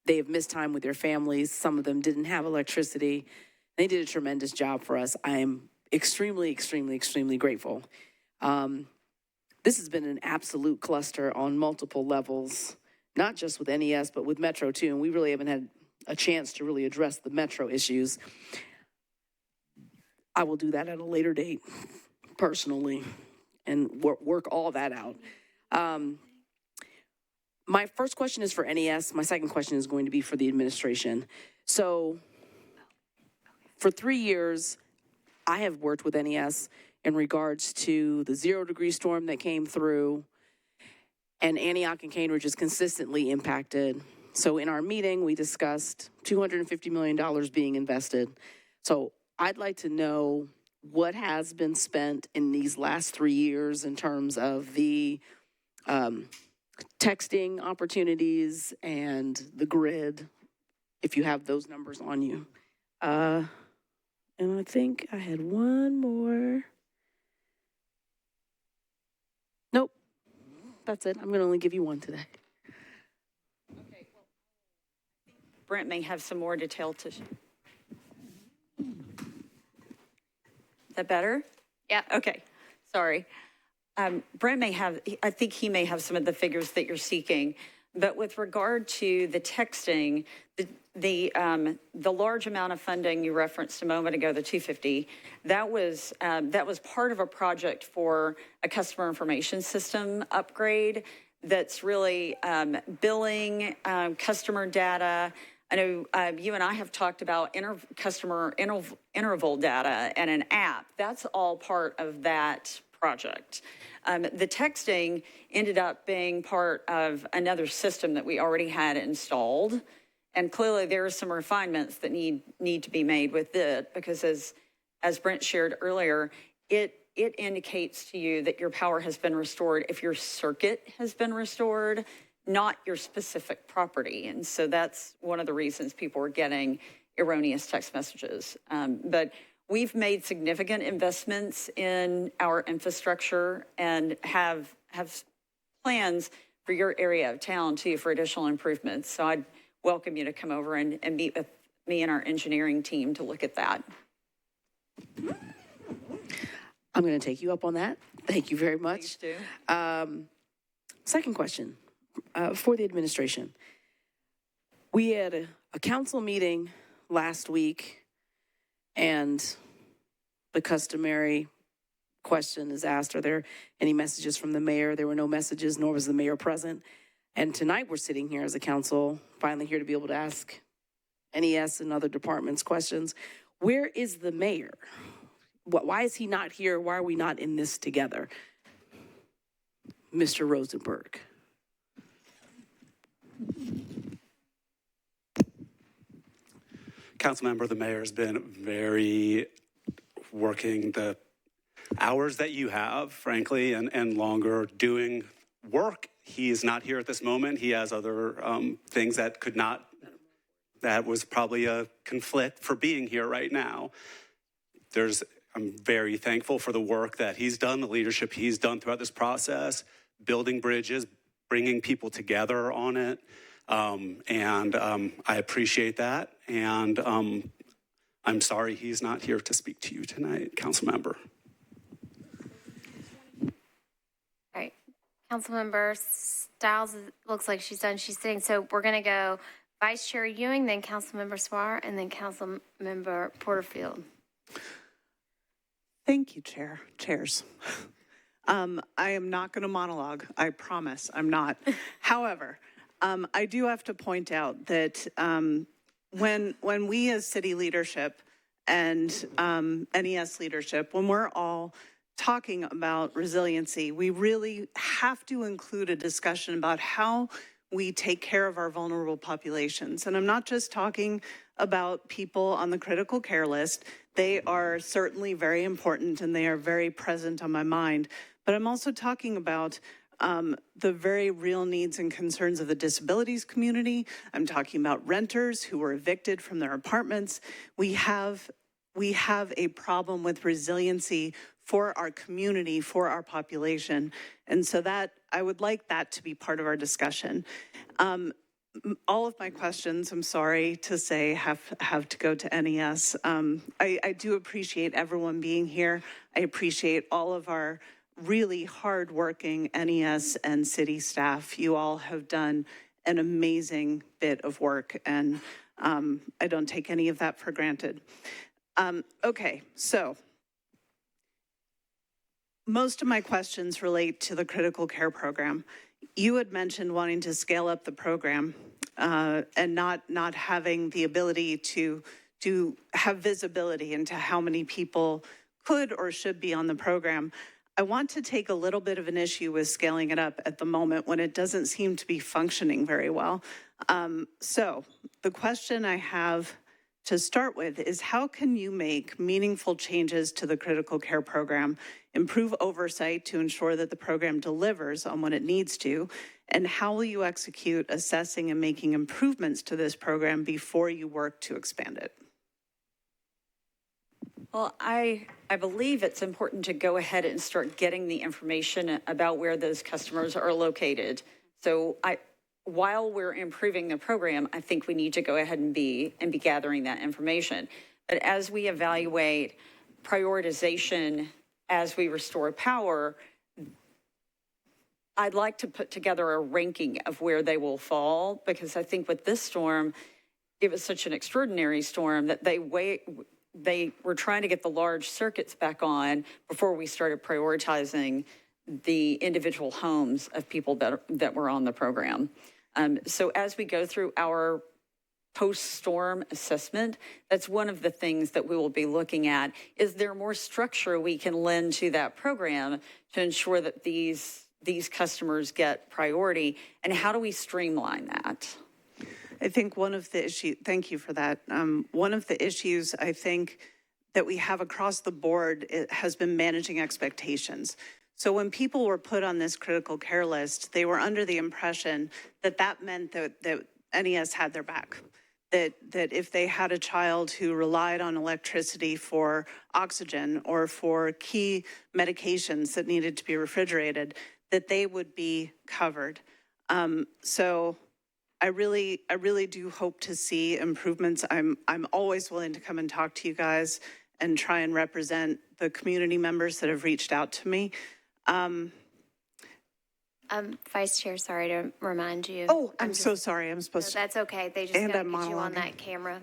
Speaker 6: They have missed time with their families. Some of them didn't have electricity. They did a tremendous job for us. I am extremely, extremely, extremely grateful. This has been an absolute cluster on multiple levels, not just with NES, but with Metro too. And we really haven't had a chance to really address the Metro issues. I will do that at a later date, personally, and work all that out. My first question is for NES. My second question is going to be for the administration. So for 3 years, I have worked with NES in regards to the 0 degree storm that came through, and Antioch and Cambridge is consistently impacted. So in our meeting, we discussed $250 million being invested. So I'd like to know what has been spent in these last 3 years in terms of the texting opportunities and the grid, if you have those numbers on you. And I think I had one more. Nope, that's it. I'm going to only give you one today.
Speaker 10: Okay, well, Brent may have some more detail to. Is that better?
Speaker 1: Yeah.
Speaker 10: Okay, sorry. Brent may have, I think he may have some of the figures that you're seeking, but with regard to the texting, the large amount of funding you referenced a moment ago, the 250, that was part of a project for a customer information system upgrade that's really billing, customer data. I know you and I have talked about customer interval data and an app. That's all part of that project. The texting ended up being part of another system that we already had installed. And clearly there are some refinements that need to be made with it, because as Brent shared earlier, it indicates to you that your power has been restored if your circuit has been restored, not your specific property. And so that's one of the reasons people are getting erroneous text messages. But we've made significant investments in our infrastructure and have plans for your area of town too for additional improvements. So I'd welcome you to come over and meet with me and our engineering team to look at that.
Speaker 6: I'm going to take you up on that. Thank you very much.
Speaker 10: Please do.
Speaker 6: Second question for the administration. We had a council meeting last week, and the customary question is asked, are there any messages from the mayor? There were no messages, nor was the mayor present. And tonight we're sitting here as a council, finally here to be able to ask NES and other departments questions. Where is the mayor? Why is he not here? Why are we not in this together? Mr. Rosenberg.
Speaker 8: Councilmember, the mayor has been very working the hours that you have, frankly, and longer doing work. He is not here at this moment. He has other things that could not, that was probably a conflict for being here right now. I'm very thankful for the work that he's done, the leadership he's done throughout this process, building bridges, bringing people together on it. I appreciate that. And I'm sorry he's not here to speak to you tonight, council member.
Speaker 1: All right. Councilmember Stiles, looks like she's done. She's sitting. So we're going to go Vice Chair Ewing, then Councilmember Swar, and then Councilmember Porterfield.
Speaker 7: Thank you, Chairs. I am not going to monologue. I promise I'm not. However, I do have to point out that when we as city leadership and NES leadership, when we're all talking about resiliency, we really have to include a discussion about how we take care of our vulnerable populations. And I'm not just talking about people on the critical care list. They are certainly very important and they are very present on my mind. But I'm also talking about the very real needs and concerns of the disabilities community. I'm talking about renters who were evicted from their apartments. We have a problem with resiliency for our community, for our population. And so that, I would like that to be part of our discussion. All of my questions, I'm sorry to say, have to go to NES. I do appreciate everyone being here. I appreciate all of our really hardworking NES and city staff. You all have done an amazing bit of work, and I don't take any of that for granted. Okay, so most of my questions relate to the critical care program. You had mentioned wanting to scale up the program and not having the ability to have visibility into how many people could or should be on the program. I want to take a little bit of an issue with scaling it up at the moment when it doesn't seem to be functioning very well. So the question I have to start with is, how can you make meaningful changes to the critical care program, improve oversight to ensure that the program delivers on what it needs to, and how will you execute assessing and making improvements to this program before you work to expand it?
Speaker 10: Well, I believe it's important to go ahead and start getting the information about where those customers are located. So while we're improving the program, I think we need to go ahead and be gathering that information. But as we evaluate prioritization as we restore power, I'd like to put together a ranking of where they will fall, because I think with this storm, it was such an extraordinary storm that they were trying to get the large circuits back on before we started prioritizing the individual homes of people that were on the program. So as we go through our post-storm assessment, that's one of the things that we will be looking at. Is there more structure we can lend to that program to ensure that these customers get priority, and how do we streamline that?
Speaker 7: I think one of the issues, thank you for that. One of the issues I think that we have across the board has been managing expectations. So when people were put on this critical care list, they were under the impression that that meant that NES had their back. That if they had a child who relied on electricity for oxygen or for key medications that needed to be refrigerated, that they would be covered. So I really do hope to see improvements. I'm always willing to come and talk to you guys and try and represent the community members that have reached out to me.
Speaker 1: Vice Chair, sorry to remind you.
Speaker 7: Oh, I'm so sorry. I'm supposed to.
Speaker 1: That's okay. They just got to get you on that camera.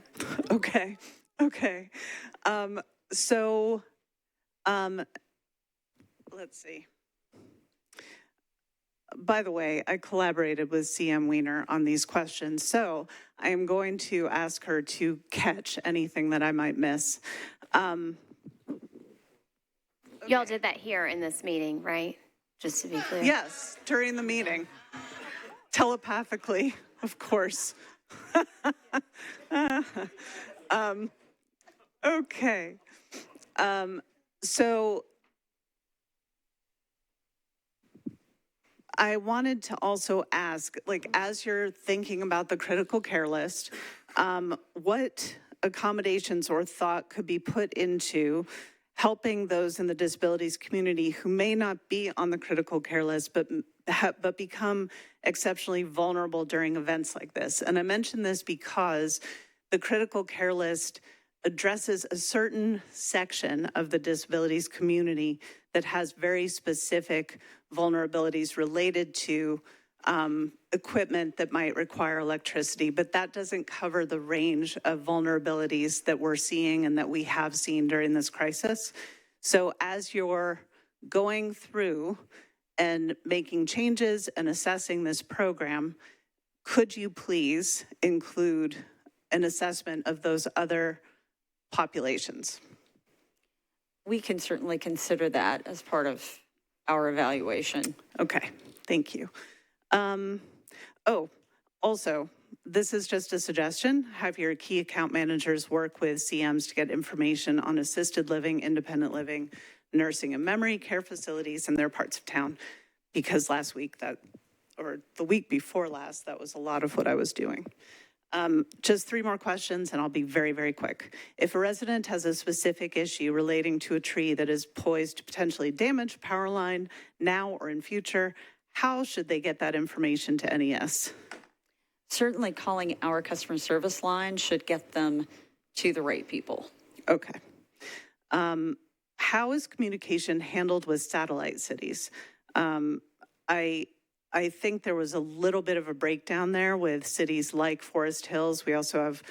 Speaker 7: Okay. So Let's see. By the way, I collaborated with CM Weiner on these questions, so I am going to ask her to catch anything that I might miss.
Speaker 1: Y'all did that here in this meeting, right? Just to be clear.
Speaker 7: Yes, during the meeting. Telepathically, of course. Okay. So I wanted to also ask, like, as you're thinking about the critical care list, what accommodations or thought could be put into helping those in the disabilities community who may not be on the critical care list, but become exceptionally vulnerable during events like this? And I mention this because the critical care list addresses a certain section of the disabilities community that has very specific vulnerabilities related to equipment that might require electricity, but that doesn't cover the range of vulnerabilities that we're seeing and that we have seen during this crisis. So as you're going through and making changes and assessing this program, could you please include an assessment of those other populations?
Speaker 10: We can certainly consider that as part of our evaluation.
Speaker 7: Okay, thank you. Also, this is just a suggestion. Have your key account managers work with CMs to get information on assisted living, independent living, nursing and memory care facilities in their parts of town. Because last week or the week before last, that was a lot of what I was doing. Just 3 more questions and I'll be very, very quick. If a resident has a specific issue relating to a tree that is poised to potentially damage a power line now or in future, how should they get that information to NES?
Speaker 10: Certainly calling our customer service line should get them to the right people.
Speaker 7: Okay. How is communication handled with satellite cities? I think there was a little bit of a breakdown there with cities like Forest Hills. We also have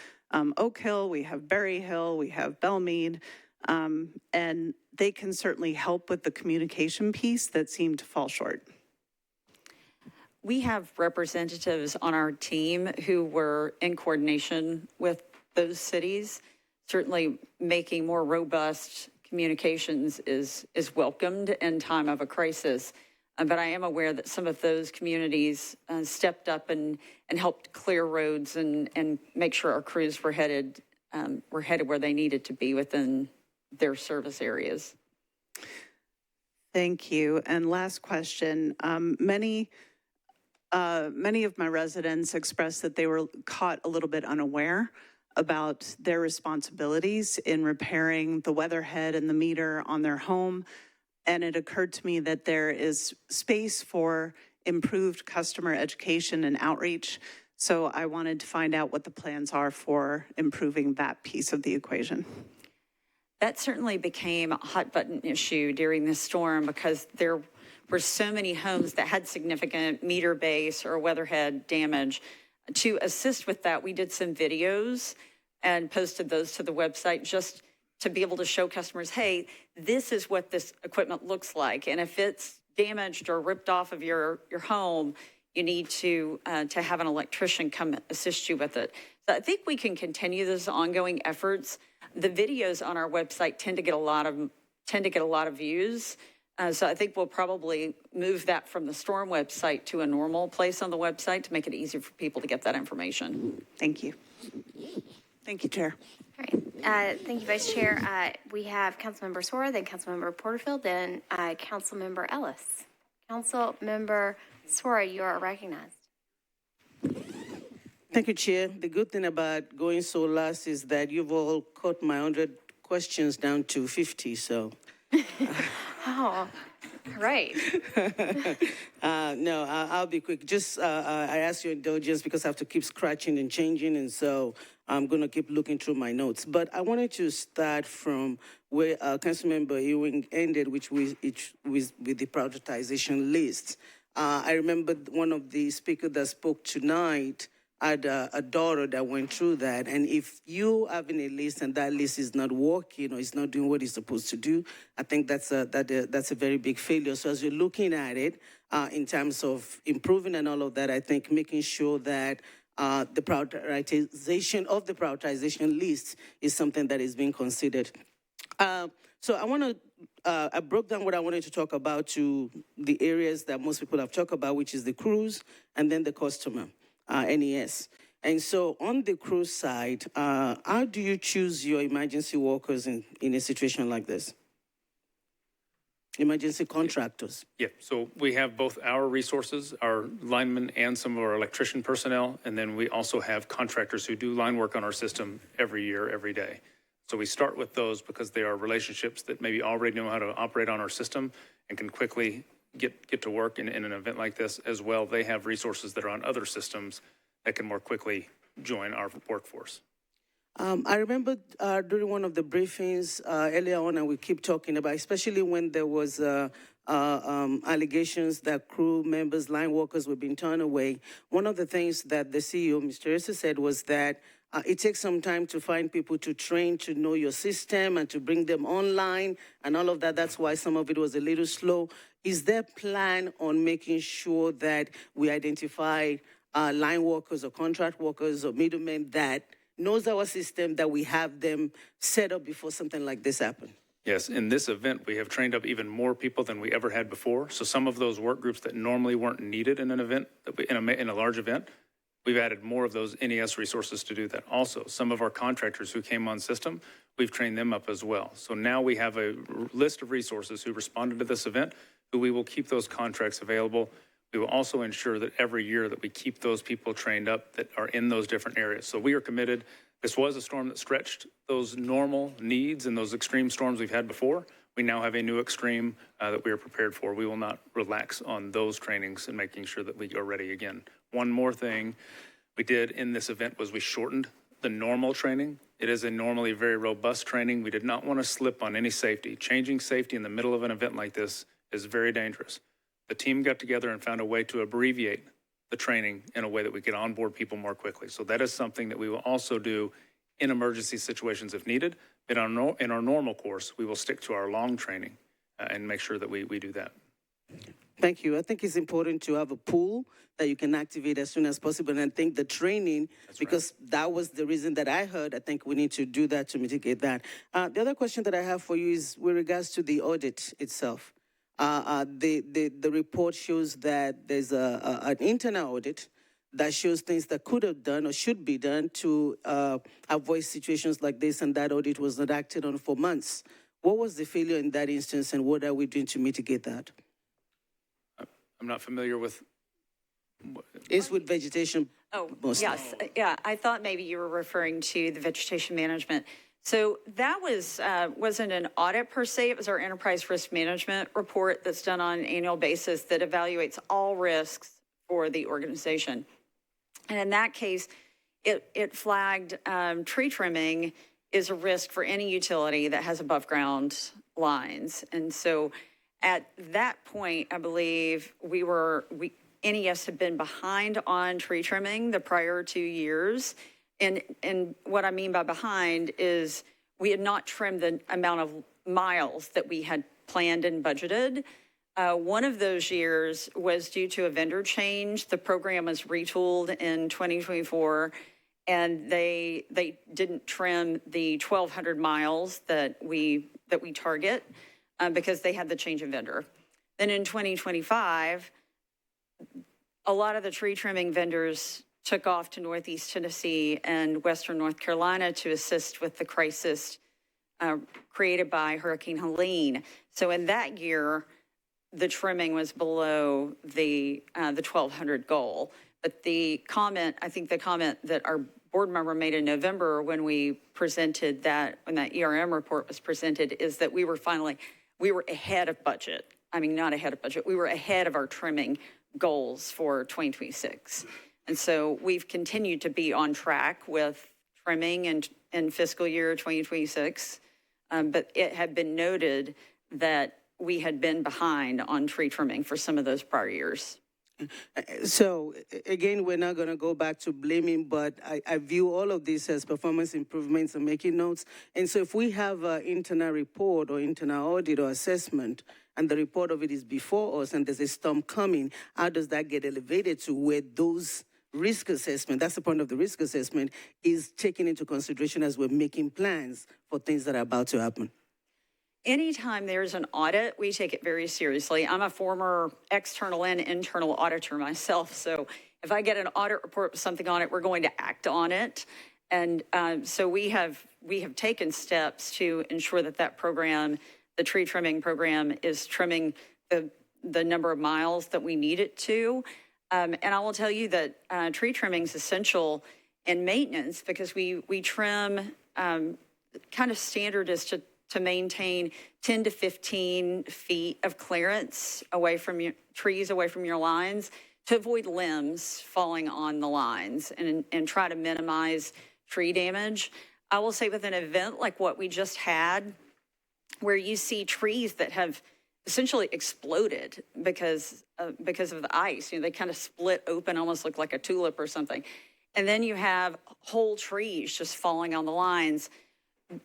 Speaker 7: Oak Hill, we have Berry Hill, we have Belmead, and they can certainly help with the communication piece that seemed to fall short.
Speaker 10: We have representatives on our team who were in coordination with those cities. Certainly making more robust communications is welcomed in time of a crisis. But I am aware that some of those communities stepped up and helped clear roads and make sure our crews were headed where they needed to be within their service areas.
Speaker 7: Thank you. And last question. Many of my residents expressed that they were caught a little bit unaware about their responsibilities in repairing the weatherhead and the meter on their home. And it occurred to me that there is space for improved customer education and outreach. So I wanted to find out what the plans are for improving that piece of the equation.
Speaker 10: That certainly became a hot button issue during this storm because there were so many homes that had significant meter base or weatherhead damage. To assist with that, we did some videos and posted those to the website just to be able to show customers, hey, this is what this equipment looks like. And if it's damaged or ripped off of your home, you need to have an electrician come assist you with it. So I think we can continue those ongoing efforts. The videos on our website tend to get a lot of views. So I think we'll probably move that from the storm website to a normal place on the website to make it easier for people to get that information.
Speaker 7: Thank you. Thank you, Chair.
Speaker 1: All right. Thank you, Vice Chair. We have Councilmember Sora, then Councilmember Porterfield, then Councilmember Ellis. Councilmember Sora, you are recognized.
Speaker 13: Thank you, Chair. The good thing about going so last is that you've all cut my 100 questions down to 50, so.
Speaker 1: Oh, right.
Speaker 13: No, I'll be quick. Just, I ask your indulgence because I have to keep scratching and changing, and so I'm going to keep looking through my notes. But I wanted to start from where Councilmember Ewing ended, which was with the prioritization list. I remember one of the speakers that spoke tonight had a daughter that went through that. And if you having a list and that list is not working or it's not doing what it's supposed to do, I think that's a very big failure. So as you're looking at it in terms of improving and all of that, I think making sure that the prioritization of the prioritization list is something that is being considered. So I broke down what I wanted to talk about to the areas that most people have talked about, which is the crews and then the customer, NES. And so on the crew side, how do you choose your emergency workers in a situation like this? Emergency contractors.
Speaker 16: Yeah, so we have both our resources, our linemen and some of our electrician personnel, and then we also have contractors who do line work on our system every year, every day. So we start with those because they are relationships that maybe already know how to operate on our system and can quickly get to work in an event like this as well. They have resources that are on other systems that can more quickly join our workforce.
Speaker 13: I remember during one of the briefings earlier on, and we keep talking about, especially when there was allegations that crew members, line workers were being turned away. One of the things that the CEO, Mr. Issa, said was that it takes some time to find people to train to know your system and to bring them online and all of that. That's why some of it was a little slow. Is there a plan on making sure that we identify line workers or contract workers or middlemen that knows our system, that we have them set up before something like this happens?
Speaker 16: Yes, in this event, we have trained up even more people than we ever had before. So some of those work groups that normally weren't needed in an event, in a large event, we've added more of those NES resources to do that. Also, some of our contractors who came on system, we've trained them up as well. So now we have a list of resources who responded to this event, who we will keep those contracts available. We will also ensure that every year that we keep those people trained up that are in those different areas. So we are committed. This was a storm that stretched those normal needs and those extreme storms we've had before. We now have a new extreme that we are prepared for. We will not relax on those trainings and making sure that we are ready again. One more thing we did in this event was we shortened the normal training. It is a normally very robust training. We did not want to slip on any safety. Changing safety in the middle of an event like this is very dangerous. The team got together and found a way to abbreviate the training in a way that we could onboard people more quickly. So that is something that we will also do in emergency situations if needed. In our normal course, we will stick to our long training and make sure that we do that.
Speaker 13: Thank you. I think it's important to have a pool that you can activate as soon as possible. And I think the training, because that was the reason that I heard, I think we need to do that to mitigate that. The other question that I have for you is with regards to the audit itself. The report shows that there's an internal audit that shows things that could have done or should be done to avoid situations like this, and that audit was not acted on for months. What was the failure in that instance, and what are we doing to mitigate that?
Speaker 16: I'm not familiar with.
Speaker 13: It's with vegetation.
Speaker 10: Oh,
Speaker 13: mostly.
Speaker 10: yes. Yeah, I thought maybe you were referring to the vegetation management. So that wasn't an audit per se. It was our enterprise risk management report that's done on an annual basis that evaluates all risks for the organization. And in that case, it flagged tree trimming is a risk for any utility that has above ground lines. And so at that point, I believe NES had been behind on tree trimming the prior 2 years. And what I mean by behind is we had not trimmed the amount of miles that we had planned and budgeted. One of those years was due to a vendor change. The program was retooled in 2024, and they didn't trim the 1,200 miles that we target because they had the change in vendor. Then in 2025, a lot of the tree trimming vendors took off to Northeast Tennessee and Western North Carolina to assist with the crisis created by Hurricane Helene. So in that year, the trimming was below the 1,200 goal. But the comment that our board member made in November when we presented that, when that ERM report was presented, is that we were ahead of budget. I mean, not ahead of budget. We were ahead of our trimming goals for 2026. And so we've continued to be on track with trimming in fiscal year 2026. But it had been noted that we had been behind on tree trimming for some of those prior years.
Speaker 13: So again, we're not going to go back to blaming, but I view all of this as performance improvements and making notes. And so if we have an internal report or internal audit or assessment, and the report of it is before us and there's a storm coming, how does that get elevated to where those risk assessment, that's the point of the risk assessment, is taken into consideration as we're making plans for things that are about to happen?
Speaker 10: Anytime there's an audit, we take it very seriously. I'm a former external and internal auditor myself, so if I get an audit report with something on it, we're going to act on it. And so we have taken steps to ensure that that program, the tree trimming program, is trimming the number of miles that we need it to. And I will tell you that tree trimming is essential in maintenance because we trim, kind of standard is to maintain 10 to 15 feet of clearance away from your trees, away from your lines, to avoid limbs falling on the lines and try to minimize tree damage. I will say with an event like what we just had, where you see trees that have essentially exploded because of the ice, they kind of split open, almost look like a tulip or something. And then you have whole trees just falling on the lines.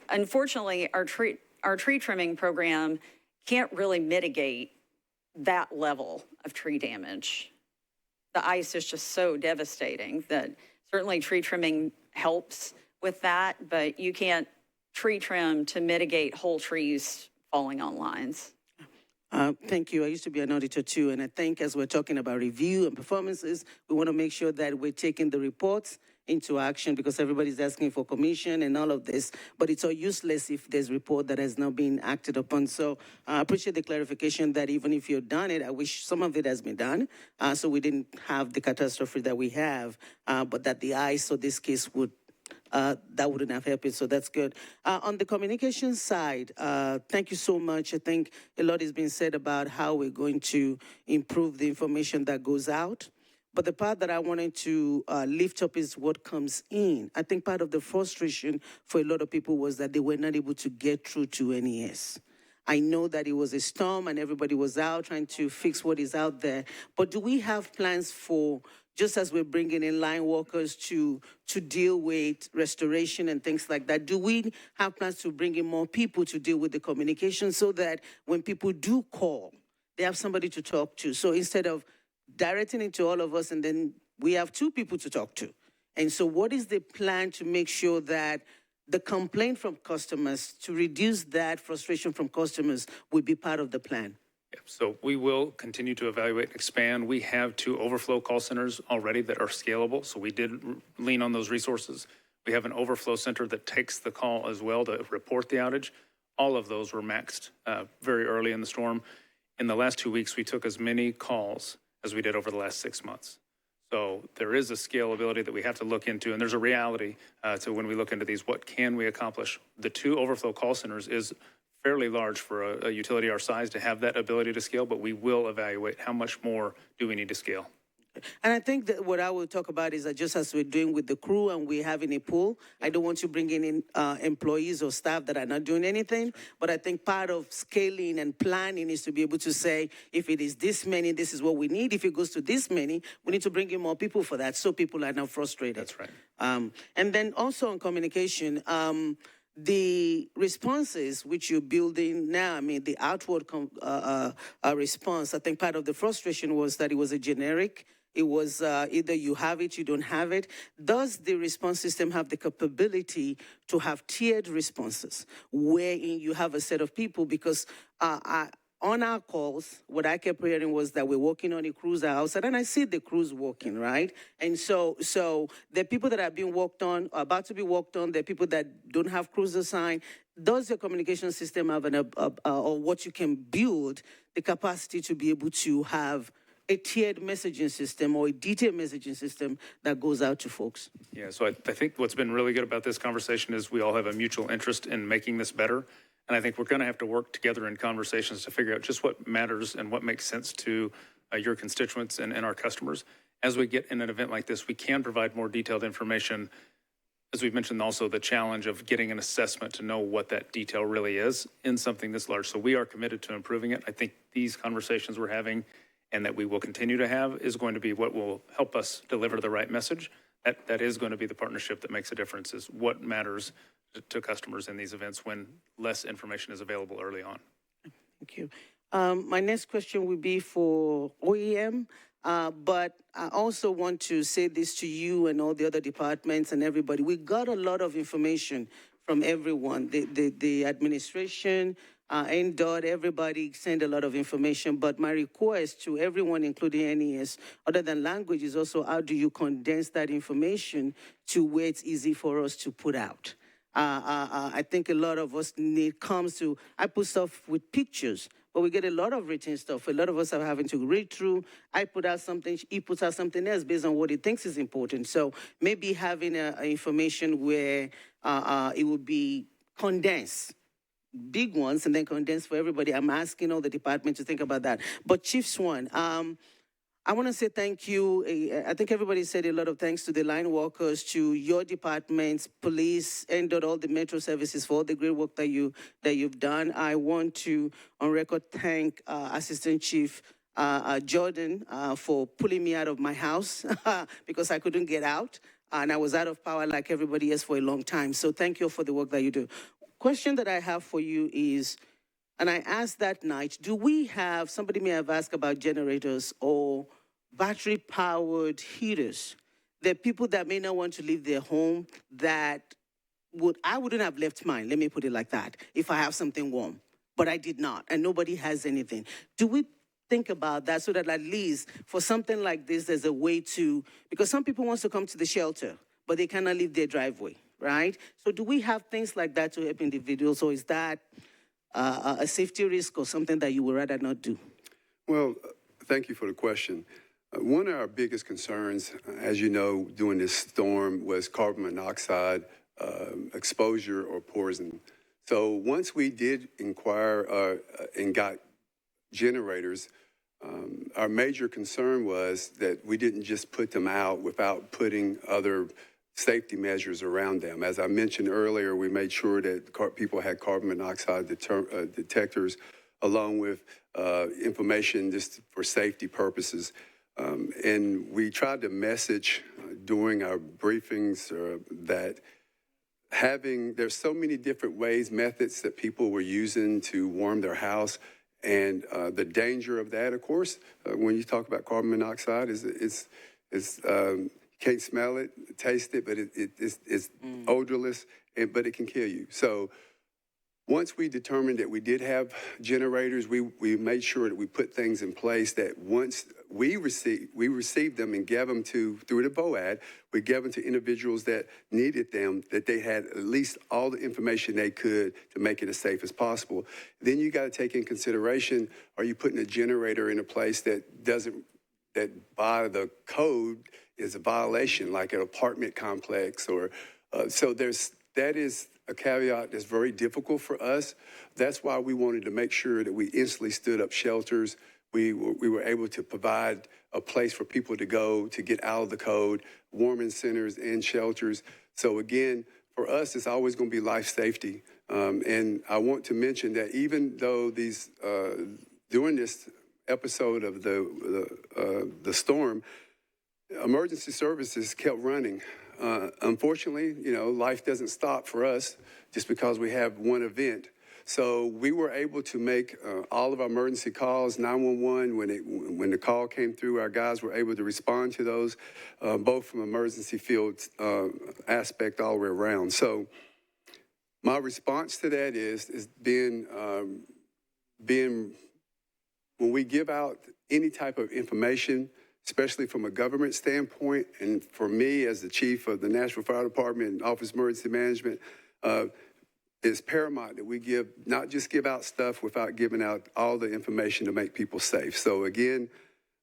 Speaker 10: Unfortunately, our tree trimming program can't really mitigate that level of tree damage. The ice is just so devastating that certainly tree trimming helps with that, but you can't tree trim to mitigate whole trees falling on lines.
Speaker 13: Thank you. I used to be an auditor too, and I think as we're talking about review and performances, we want to make sure that we're taking the reports into action because everybody's asking for commission and all of this, but it's all useless if there's a report that has not been acted upon. So I appreciate the clarification that even if you've done it, I wish some of it has been done, so we didn't have the catastrophe that we have, but that the ice, so this case would that wouldn't have happened, so that's good. On the communication side, thank you so much. I think a lot has been said about how we're going to improve the information that goes out. But the part that I wanted to lift up is what comes in. I think part of the frustration for a lot of people was that they were not able to get through to NES. I know that it was a storm and everybody was out trying to fix what is out there. But do we have plans for, just as we're bringing in line workers to deal with restoration and things like that, do we have plans to bring in more people to deal with the communication so that when people do call, they have somebody to talk to? So instead of directing it to all of us and then we have two people to talk to. And so what is the plan to make sure that the complaint from customers, to reduce that frustration from customers, would be part of the plan?
Speaker 16: So we will continue to evaluate and expand. We have 2 overflow call centers already that are scalable, so we did lean on those resources. We have an overflow center that takes the call as well to report the outage. All of those were maxed very early in the storm. In the last 2 weeks, we took as many calls as we did over the last 6 months. So there is a scalability that we have to look into, and there's a reality to when we look into these, what can we accomplish? The 2 overflow call centers is fairly large for a utility our size to have that ability to scale, but we will evaluate how much more do we need to scale.
Speaker 13: And I think that what I will talk about is that just as we're doing with the crew and we're having a pool, I don't want you bringing in employees or staff that are not doing anything, but I think part of scaling and planning is to be able to say, if it is this many, this is what we need. If it goes to this many, we need to bring in more people for that so people are not frustrated.
Speaker 16: That's right.
Speaker 13: And then also on communication, the responses which you're building now, I mean, the outward response, I think part of the frustration was that it was a generic. It was either you have it, you don't have it. Does the response system have the capability to have tiered responses wherein you have a set of people? Because on our calls, what I kept hearing was that we're working on a crews outside, and I see the crews working, right? And so there are people that are being worked on, or about to be worked on. There are people that don't have crews assigned. Does your communication system have or what you can build the capacity to be able to have a tiered messaging system or a detailed messaging system that goes out to folks?
Speaker 16: Yeah, so I think what's been really good about this conversation is we all have a mutual interest in making this better. And I think we're going to have to work together in conversations to figure out just what matters and what makes sense to your constituents and our customers. As we get in an event like this, we can provide more detailed information. As we've mentioned, also the challenge of getting an assessment to know what that detail really is in something this large. So we are committed to improving it. I think these conversations we're having and that we will continue to have is going to be what will help us deliver the right message. That is going to be the partnership that makes a difference, is what matters to customers in these events when less information is available early on.
Speaker 13: Thank you. My next question would be for OEM, but I also want to say this to you and all the other departments and everybody. We got a lot of information from everyone, the administration, NDOT, everybody sent a lot of information, but my request to everyone, including NES, other than language, is also how do you condense that information to where it's easy for us to put out? I think a lot of us comes to, I put stuff with pictures, but we get a lot of written stuff. A lot of us are having to read through. I put out something, he puts out something else based on what he thinks is important. So maybe having information where it would be condensed, big ones, and then condensed for everybody. I'm asking all the departments to think about that. But Chief Swan, I want to say thank you. I think everybody said a lot of thanks to the line workers, to your departments, police, and all the metro services for all the great work that you've done. I want to, on record, thank Assistant Chief Jordan for pulling me out of my house because I couldn't get out, and I was out of power like everybody else for a long time. So thank you for the work that you do. Question that I have for you is, and I asked that night, do we have, somebody may have asked about generators or battery-powered heaters. There are people that may not want to leave their home that I wouldn't have left mine, let me put it like that, if I have something warm. But I did not, and nobody has anything. Do we think about that so that at least for something like this, there's a way to, because some people want to come to the shelter, but they cannot leave their driveway, right? So do we have things like that to help individuals, or is that a safety risk or something that you would rather not do?
Speaker 11: Well, thank you for the question. One of our biggest concerns, as you know, during this storm was carbon monoxide exposure or poison. So once we did inquire and got generators, our major concern was that we didn't just put them out without putting other safety measures around them. As I mentioned earlier, we made sure that people had carbon monoxide detectors along with information just for safety purposes. And we tried to message during our briefings that there's so many different ways, methods that people were using to warm their house. And the danger of that, of course, when you talk about carbon monoxide, is can't smell it, taste it, but it's odorless, but it can kill you. So once we determined that we did have generators, we made sure that we put things in place that once we received them and gave them through the VOAD, we gave them to individuals that needed them, that they had at least all the information they could to make it as safe as possible. Then you got to take in consideration, are you putting a generator in a place that by the code is a violation, like an apartment complex, or so that is a caveat that's very difficult for us. That's why we wanted to make sure that we instantly stood up shelters. We were able to provide a place for people to go to get out of the code, warming centers and shelters. So again, for us, it's always going to be life safety. And I want to mention that even though during this episode of the storm, emergency services kept running. Unfortunately, life doesn't stop for us just because we have one event. So we were able to make all of our emergency calls, 911, when the call came through, our guys were able to respond to those, both from emergency field aspect all the way around. So my response to that is being when we give out any type of information, especially from a government standpoint, and for me as the chief of the Nashville Fire Department and Office of Emergency Management, it's paramount that we not just give out stuff without giving out all the information to make people safe. So again,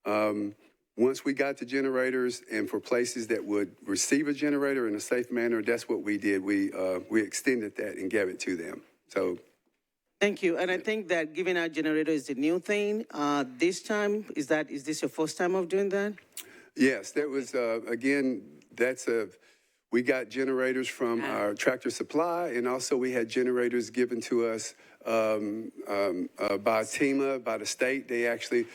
Speaker 11: once we got the generators, and for places that would receive a generator in a safe manner, that's what we did. We extended that and gave it to them. So.
Speaker 13: Thank you. And I think that giving out generator is the new thing. This time, is this your first time of doing that?
Speaker 11: Yes, that was, again, we got generators from our Tractor Supply, and also we had generators given to us by TEMA, by the state. They actually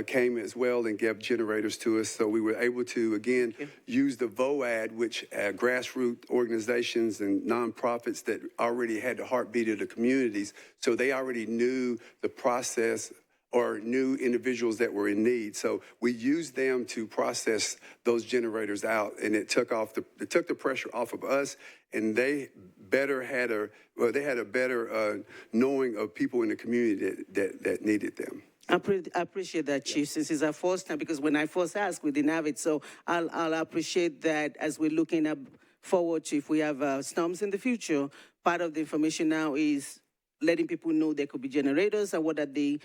Speaker 11: came as well and gave generators to us. So we were able to, again, use the VOAD, which grassroots organizations and nonprofits that already had the heartbeat of the communities. So they already knew the process or knew individuals that were in need. So we used them to process those generators out, and it took the pressure off of us, and they had a better knowing of people in the community that needed them.
Speaker 13: I appreciate that, Chief, since it's our first time, because when I first asked, we didn't have it. So I'll appreciate that as we're looking forward to if we have storms in the future. Part of the information now is letting people know there could be generators and what are the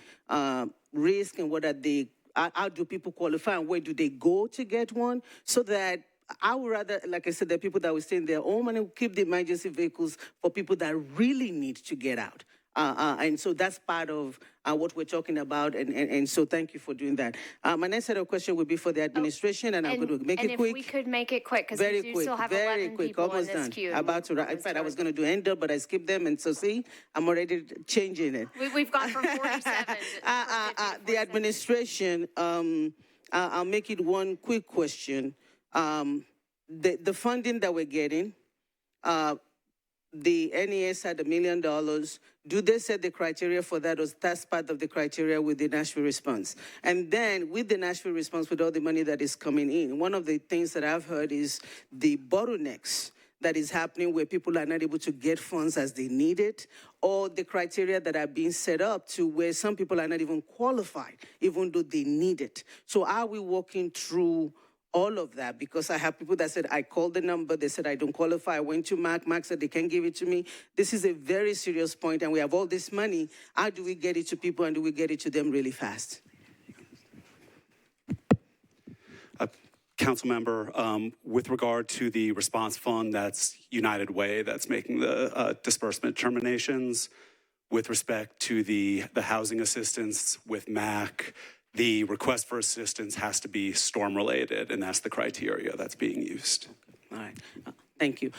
Speaker 13: risks and what are the, how do people qualify and where do they go to get one, so that I would rather, like I said, the people that will stay in their home and keep the emergency vehicles for people that really need to get out. And so that's part of what we're talking about, and so thank you for doing that. My next set of questions will be for the administration, and I'm going to make it quick.
Speaker 1: And if we could make it quick, because we do still have 11 people in this queue.
Speaker 13: About to, in fact, I was going to do end up, but I skipped them, and so see, I'm already changing it.
Speaker 1: We've gone from 47 to
Speaker 13: the administration, I'll make it one quick question. The funding that we're getting, the NES had $1 million. Do they set the criteria for that, or that's part of the criteria with the Nashville response? And then with the Nashville response, with all the money that is coming in, one of the things that I've heard is the bottlenecks that is happening where people are not able to get funds as they need it, or the criteria that are being set up to where some people are not even qualified, even though they need it. So are we working through all of that? Because I have people that said, I called the number, they said I don't qualify, I went to Mark said they can't give it to me. This is a very serious point, and we have all this money. How do we get it to people, and do we get it to them really fast?
Speaker 8: Council member, with regard to the response fund, that's United Way that's making the disbursement determinations. With respect to the housing assistance with MAC, the request for assistance has to be storm-related, and that's the criteria that's being used.
Speaker 13: All right. Thank you.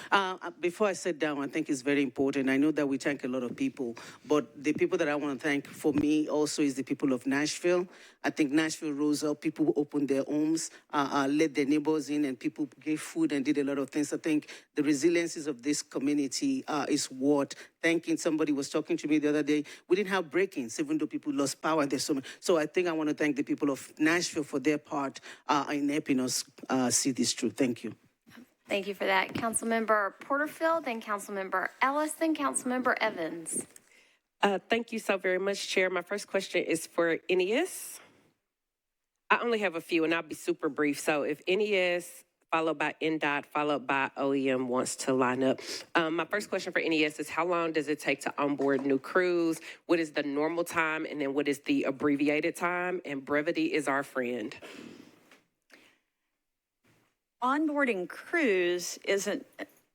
Speaker 13: Before I sit down, I think it's very important. I know that we thank a lot of people, but the people that I want to thank for me also is the people of Nashville. I think Nashville rose up. People opened their homes, let their neighbors in, and people gave food and did a lot of things. I think the resiliences of this community is what thanking. Somebody was talking to me the other day. We didn't have break-ins, even though people lost power. There's so much. So I think I want to thank the people of Nashville for their part in helping us see this through. Thank you.
Speaker 1: Thank you for that. Councilmember Porterfield, then Councilmember Ellis, then Councilmember Evans.
Speaker 14: Thank you so very much, Chair. My first question is for NES. I only have a few, and I'll be super brief. So if NES, followed by NDOT, followed by OEM wants to line up. My first question for NES is, how long does it take to onboard new crews? What is the normal time, and then what is the abbreviated time? And brevity is our friend.
Speaker 10: Onboarding crews isn't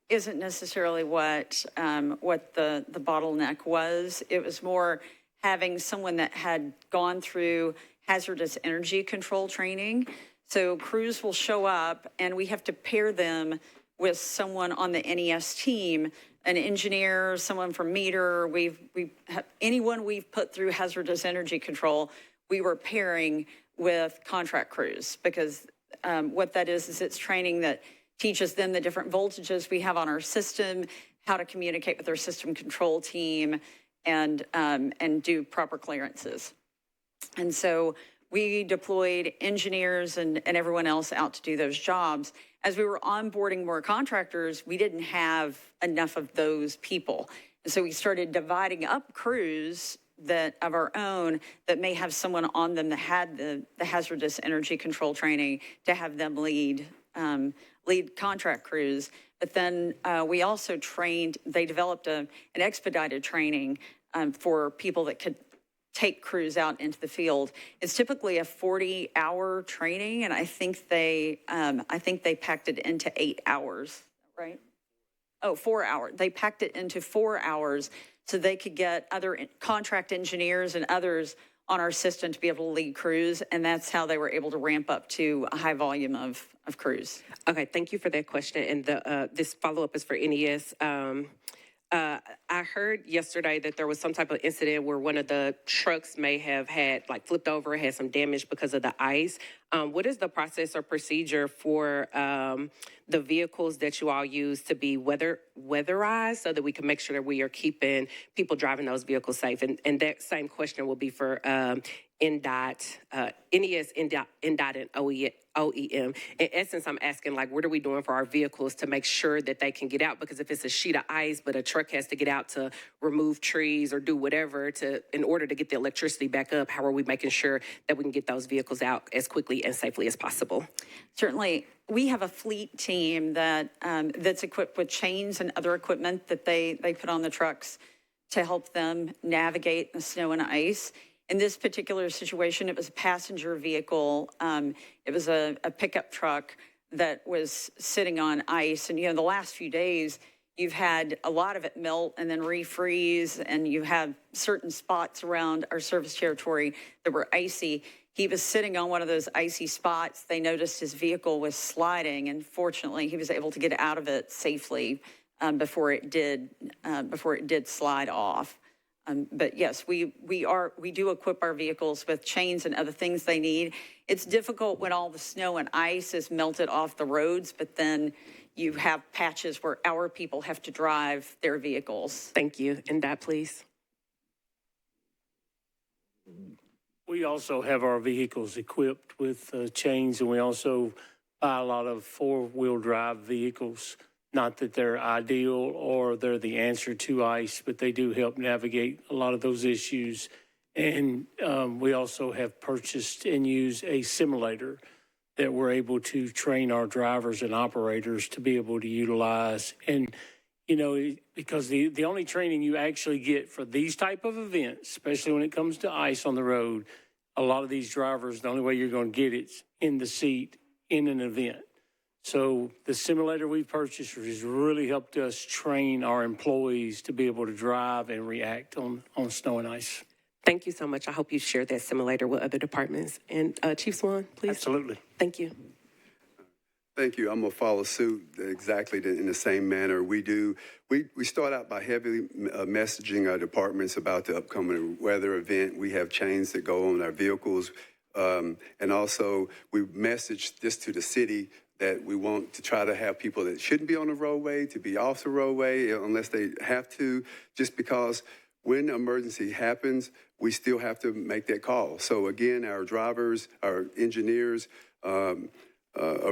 Speaker 10: necessarily what the bottleneck was. It was more having someone that had gone through hazardous energy control training. So crews will show up, and we have to pair them with someone on the NES team, an engineer, someone from meter. Anyone we've put through hazardous energy control, we were pairing with contract crews, because what that is it's training that teaches them the different voltages we have on our system, how to communicate with our system control team, and do proper clearances. And so we deployed engineers and everyone else out to do those jobs. As we were onboarding more contractors, we didn't have enough of those people. And so we started dividing up crews that of our own that may have someone on them that had the hazardous energy control training, to have them lead contract crews. But then we also they developed an expedited training for people that could take crews out into the field. It's typically a 40-hour training, and I think they packed it into 8 hours, right? Oh, 4 hours. They packed it into 4 hours so they could get other contract engineers and others on our system to be able to lead crews, and that's how they were able to ramp up to a high volume of crews.
Speaker 14: Okay, thank you for that question. And this follow-up is for NES. I heard yesterday that there was some type of incident where one of the trucks may have had like flipped over, had some damage because of the ice. What is the process or procedure for the vehicles that you all use to be weatherized so that we can make sure that we are keeping people driving those vehicles safe? And that same question will be for NDOT, NES, NDOT, and OEM. In essence, I'm asking, like, what are we doing for our vehicles to make sure that they can get out? Because if it's a sheet of ice, but a truck has to get out to remove trees or do whatever in order to get the electricity back up, how are we making sure that we can get those vehicles out as quickly and safely as possible?
Speaker 10: Certainly, we have a fleet team that's equipped with chains and other equipment that they put on the trucks to help them navigate the snow and ice. In this particular situation, it was a passenger vehicle. It was a pickup truck that was sitting on ice. And, the last few days, you've had a lot of it melt and then refreeze, and you have certain spots around our service territory that were icy. He was sitting on one of those icy spots. They noticed his vehicle was sliding, and fortunately, he was able to get out of it safely before it did slide off. But yes, we do equip our vehicles with chains and other things they need. It's difficult when all the snow and ice is melted off the roads, but then you have patches where our people have to drive their vehicles.
Speaker 14: Thank you. And that, please.
Speaker 12: We also have our vehicles equipped with chains, and we also buy a lot of four-wheel drive vehicles. Not that they're ideal or they're the answer to ice, but they do help navigate a lot of those issues. And we also have purchased and use a simulator that we're able to train our drivers and operators to be able to utilize. And, because the only training you actually get for these type of events, especially when it comes to ice on the road, a lot of these drivers, the only way you're going to get it's in the seat in an event. So the simulator we've purchased has really helped us train our employees to be able to drive and react on snow and ice.
Speaker 14: Thank you so much. I hope you share that simulator with other departments. And Chief Swan, please.
Speaker 12: Absolutely.
Speaker 14: Thank you.
Speaker 11: Thank you. I'm going to follow suit exactly in the same manner. We start out by heavily messaging our departments about the upcoming weather event. We have chains that go on our vehicles. And also, we message this to the city that we want to try to have people that shouldn't be on the roadway to be off the roadway unless they have to, just because when an emergency happens, we still have to make that call. So again, our drivers, our engineers are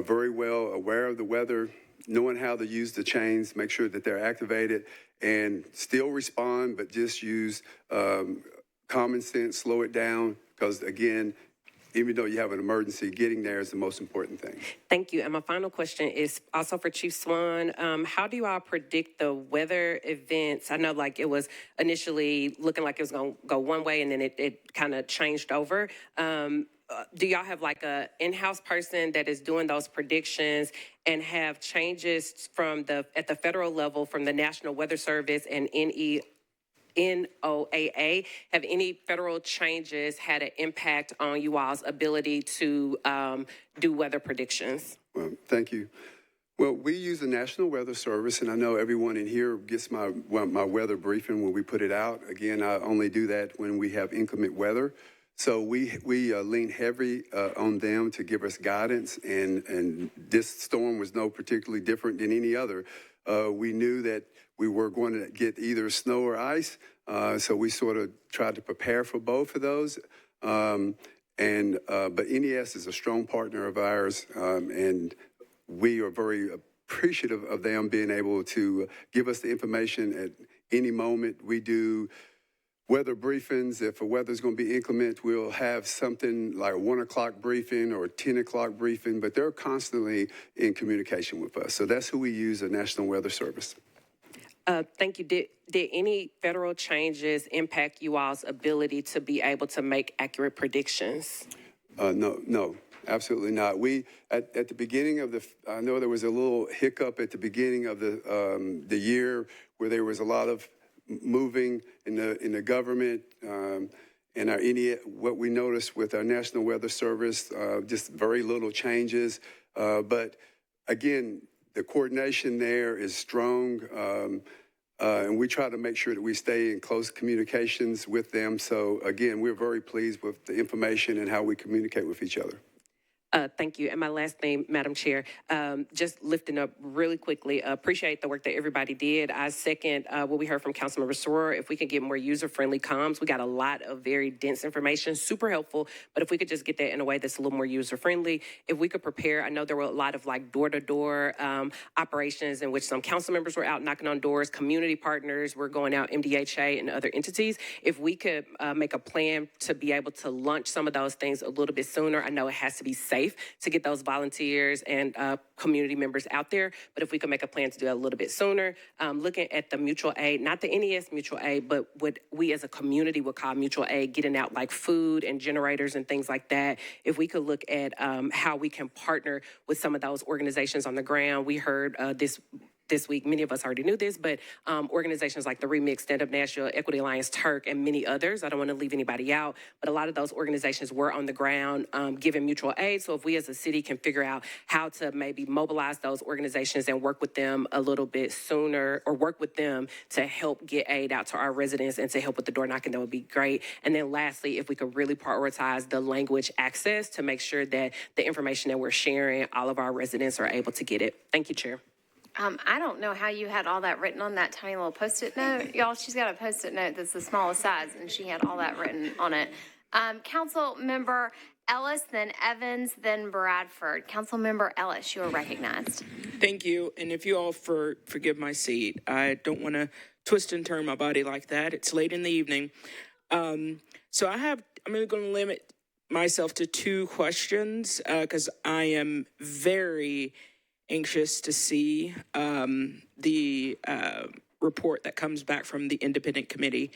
Speaker 11: very well aware of the weather, knowing how to use the chains, make sure that they're activated, and still respond, but just use common sense, slow it down, because again, even though you have an emergency, getting there is the most important thing.
Speaker 14: Thank you. And my final question is also for Chief Swan. How do you all predict the weather events? I know like it was initially looking like it was going to go one way and then it kind of changed over. Do y'all have like a in-house person that is doing those predictions and have changes at the federal level from the National Weather Service and NOAA? Have any federal changes had an impact on you all's ability to do weather predictions?
Speaker 11: Well, thank you. Well, we use the National Weather Service, and I know everyone in here gets my weather briefing when we put it out. Again, I only do that when we have inclement weather. So we lean heavy on them to give us guidance, and this storm was no particularly different than any other. We knew that we were going to get either snow or ice, so we sort of tried to prepare for both of those. But NES is a strong partner of ours, and we are very appreciative of them being able to give us the information at any moment. We do weather briefings. If the weather's going to be inclement, we'll have something like a 1 o'clock briefing or a 10 o'clock briefing, but they're constantly in communication with us. So that's who we use, the National Weather Service.
Speaker 14: Thank you. Did any federal changes impact you all's ability to be able to make accurate predictions?
Speaker 11: No, absolutely not. We, at the beginning of I know there was a little hiccup at the beginning of the year where there was a lot of moving in the government, and our what we noticed with our National Weather Service, just very little changes. But again, the coordination there is strong. And we try to make sure that we stay in close communications with them. So again, we're very pleased with the information and how we communicate with each other.
Speaker 14: Thank you. And my last name, Madam Chair, just lifting up really quickly, appreciate the work that everybody did. I second what we heard from Councilmember Soror. If we could get more user-friendly comms, we got a lot of very dense information, super helpful, but if we could just get that in a way that's a little more user-friendly, if we could prepare, I know there were a lot of like door-to-door operations in which some council members were out knocking on doors, community partners were going out, MDHA and other entities. If we could make a plan to be able to launch some of those things a little bit sooner, I know it has to be safe to get those volunteers and community members out there. But if we could make a plan to do that a little bit sooner, looking at the mutual aid, not the NES mutual aid, but what we as a community would call mutual aid, getting out like food and generators and things like that. If we could look at how we can partner with some of those organizations on the ground. We heard this week, many of us already knew this, but organizations like the Remix, Stand Up Nashville, Equity Alliance, Turk, and many others, I don't want to leave anybody out, but a lot of those organizations were on the ground giving mutual aid. So if we as a city can figure out how to maybe mobilize those organizations and work with them a little bit sooner, or work with them to help get aid out to our residents and to help with the door knocking, that would be great. And then lastly, if we could really prioritize the language access to make sure that the information that we're sharing, all of our residents are able to get it. Thank you, Chair.
Speaker 1: I don't know how you had all that written on that tiny little Post-it note. Y'all, she's got a Post-it note that's the smallest size, and she had all that written on it. Council Member Ellis, then Evans, then Bradford. Council Member Ellis, you are recognized.
Speaker 15: Thank you. And if you all forgive my seat, I don't want to twist and turn my body like that. It's late in the evening. So I'm going to limit myself to 2 questions because I am very anxious to see the report that comes back from the independent committee.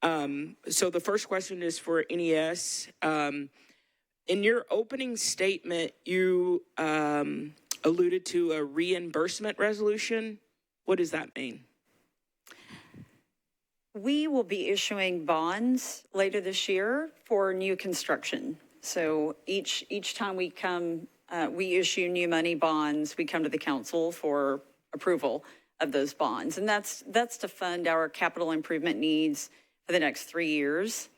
Speaker 15: So the first question is for NES. In your opening statement, you alluded to a reimbursement resolution. What does that mean?
Speaker 10: We will be issuing bonds later this year for new construction. So each time we come, we issue new money bonds, we come to the council for approval of those bonds. And that's to fund our capital improvement needs for the next 3 years.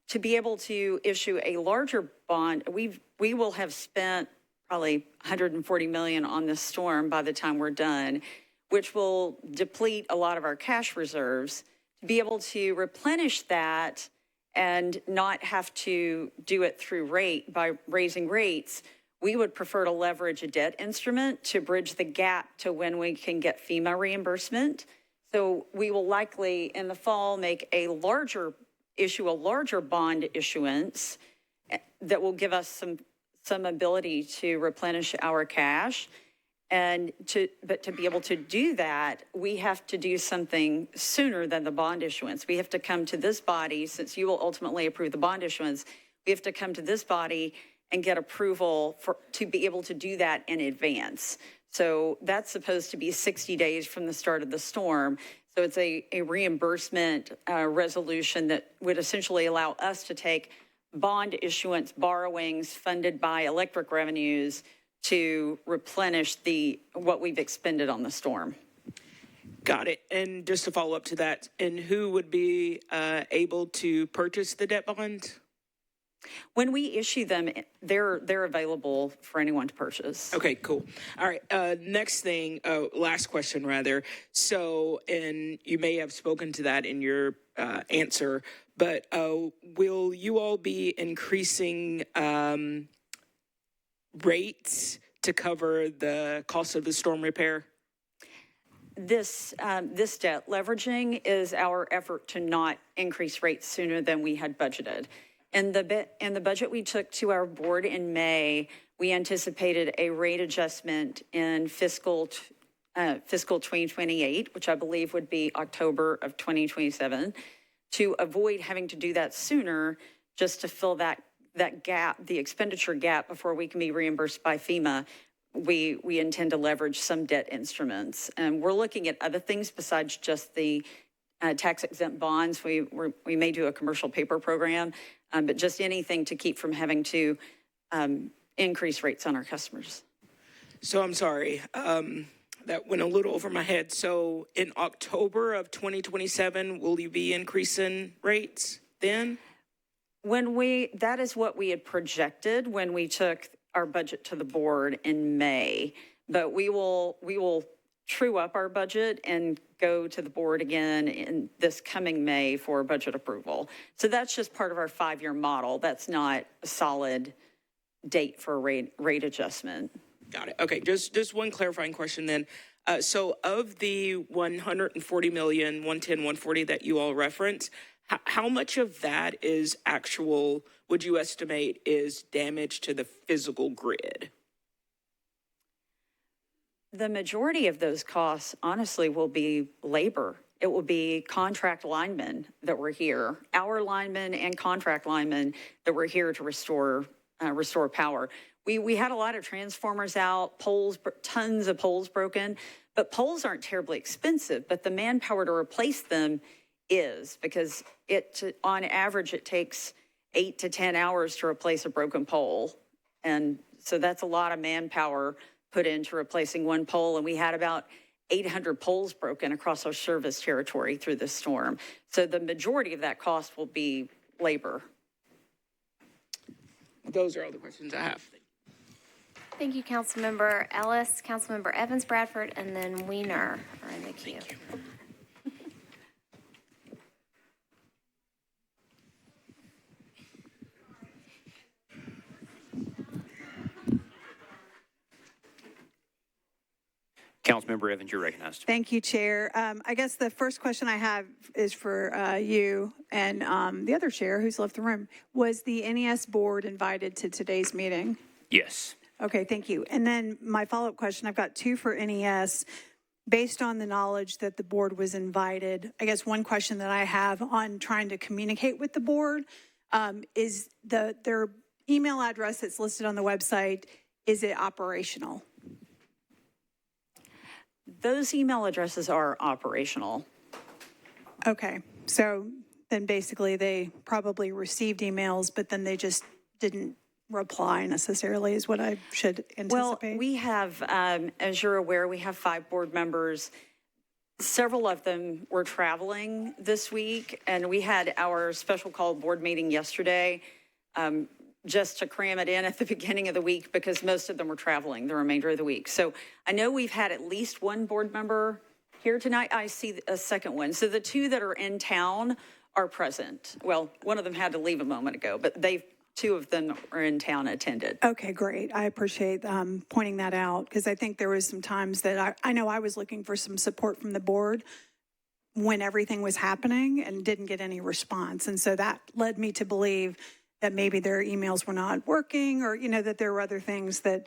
Speaker 10: To be able to issue a larger bond, we will have spent probably $140 million on this storm by the time we're done, which will deplete a lot of our cash reserves. To be able to replenish that and not have to do it through by raising rates, we would prefer to leverage a debt instrument to bridge the gap to when we can get FEMA reimbursement. So we will likely in the fall issue a larger bond issuance that will give us some ability to replenish our cash. But to be able to do that, we have to do something sooner than the bond issuance. We have to come to this body, since you will ultimately approve the bond issuance, we have to come to this body and get approval to be able to do that in advance. So that's supposed to be 60 days from the start of the storm. So it's a reimbursement resolution that would essentially allow us to take bond issuance borrowings funded by electric revenues to replenish what we've expended on the storm.
Speaker 15: Got it. And just to follow up to that, and who would be able to purchase the debt bonds?
Speaker 10: When we issue them, they're available for anyone to purchase.
Speaker 15: Okay, cool. All right. Next thing, last question rather. So, and you may have spoken to that in your answer, but will you all be increasing rates to cover the cost of the storm repair?
Speaker 10: This debt leveraging is our effort to not increase rates sooner than we had budgeted. In the budget we took to our board in May, we anticipated a rate adjustment in fiscal 2028, which I believe would be October of 2027, to avoid having to do that sooner, just to fill that gap, the expenditure gap, before we can be reimbursed by FEMA. We intend to leverage some debt instruments, and we're looking at other things besides just the tax exempt bonds. We may do a commercial paper program, but just anything to keep from having to
Speaker 15: that went a little over my head. So in October of 2027, will you be increasing rates then?
Speaker 10: That is what we had projected when we took our budget to the board in May. But we will true up our budget and go to the board again in this coming May for budget approval. So that's just part of our 5-year model. That's not a solid date for a rate adjustment.
Speaker 15: Got it. Okay, just one clarifying question then. So of the 140 million, 110, 140 that you all reference, how much of that is actual, would you estimate, is damage to the physical grid?
Speaker 10: The majority of those costs, honestly, will be labor. It will be contract linemen that were here, our linemen and contract linemen that were here to restore power. We had a lot of transformers out, poles, tons of poles broken, but poles aren't terribly expensive, but the manpower to replace them is, because on average, it takes 8 to 10 hours to replace a broken pole. And so that's a lot of manpower put into replacing one pole. And we had about 800 poles broken across our service territory through the storm. So the majority of that cost will be labor.
Speaker 15: Those are all the questions I have.
Speaker 1: Thank you, Councilmember Ellis, Councilmember Evans Bradford, and then Weiner are in the queue.
Speaker 15: Thank you.
Speaker 2: Councilmember Evans, you're recognized.
Speaker 3: Thank you, Chair. I guess the first question I have is for you and the other chair who's left the room. Was the NES board invited to today's meeting?
Speaker 2: Yes.
Speaker 3: Okay, thank you. And then my follow-up question, I've got two for NES. Based on the knowledge that the board was invited, I guess one question that I have on trying to communicate with the board is their email address that's listed on the website, is it operational?
Speaker 10: Those email addresses are operational.
Speaker 3: Okay, so then basically they probably received emails, but then they just didn't reply necessarily is what I should anticipate.
Speaker 10: Well, we have, as you're aware, we have 5 board members. Several of them were traveling this week, and we had our special call board meeting yesterday just to cram it in at the beginning of the week because most of them were traveling the remainder of the week. So I know we've had at least one board member here tonight. I see a second one. So the 2 that are in town are present. Well, one of them had to leave a moment ago, but 2 of them are in town attended.
Speaker 3: Okay, great. I appreciate pointing that out because I think there was some times that I know I was looking for some support from the board when everything was happening and didn't get any response. And so that led me to believe that maybe their emails were not working or, that there were other things that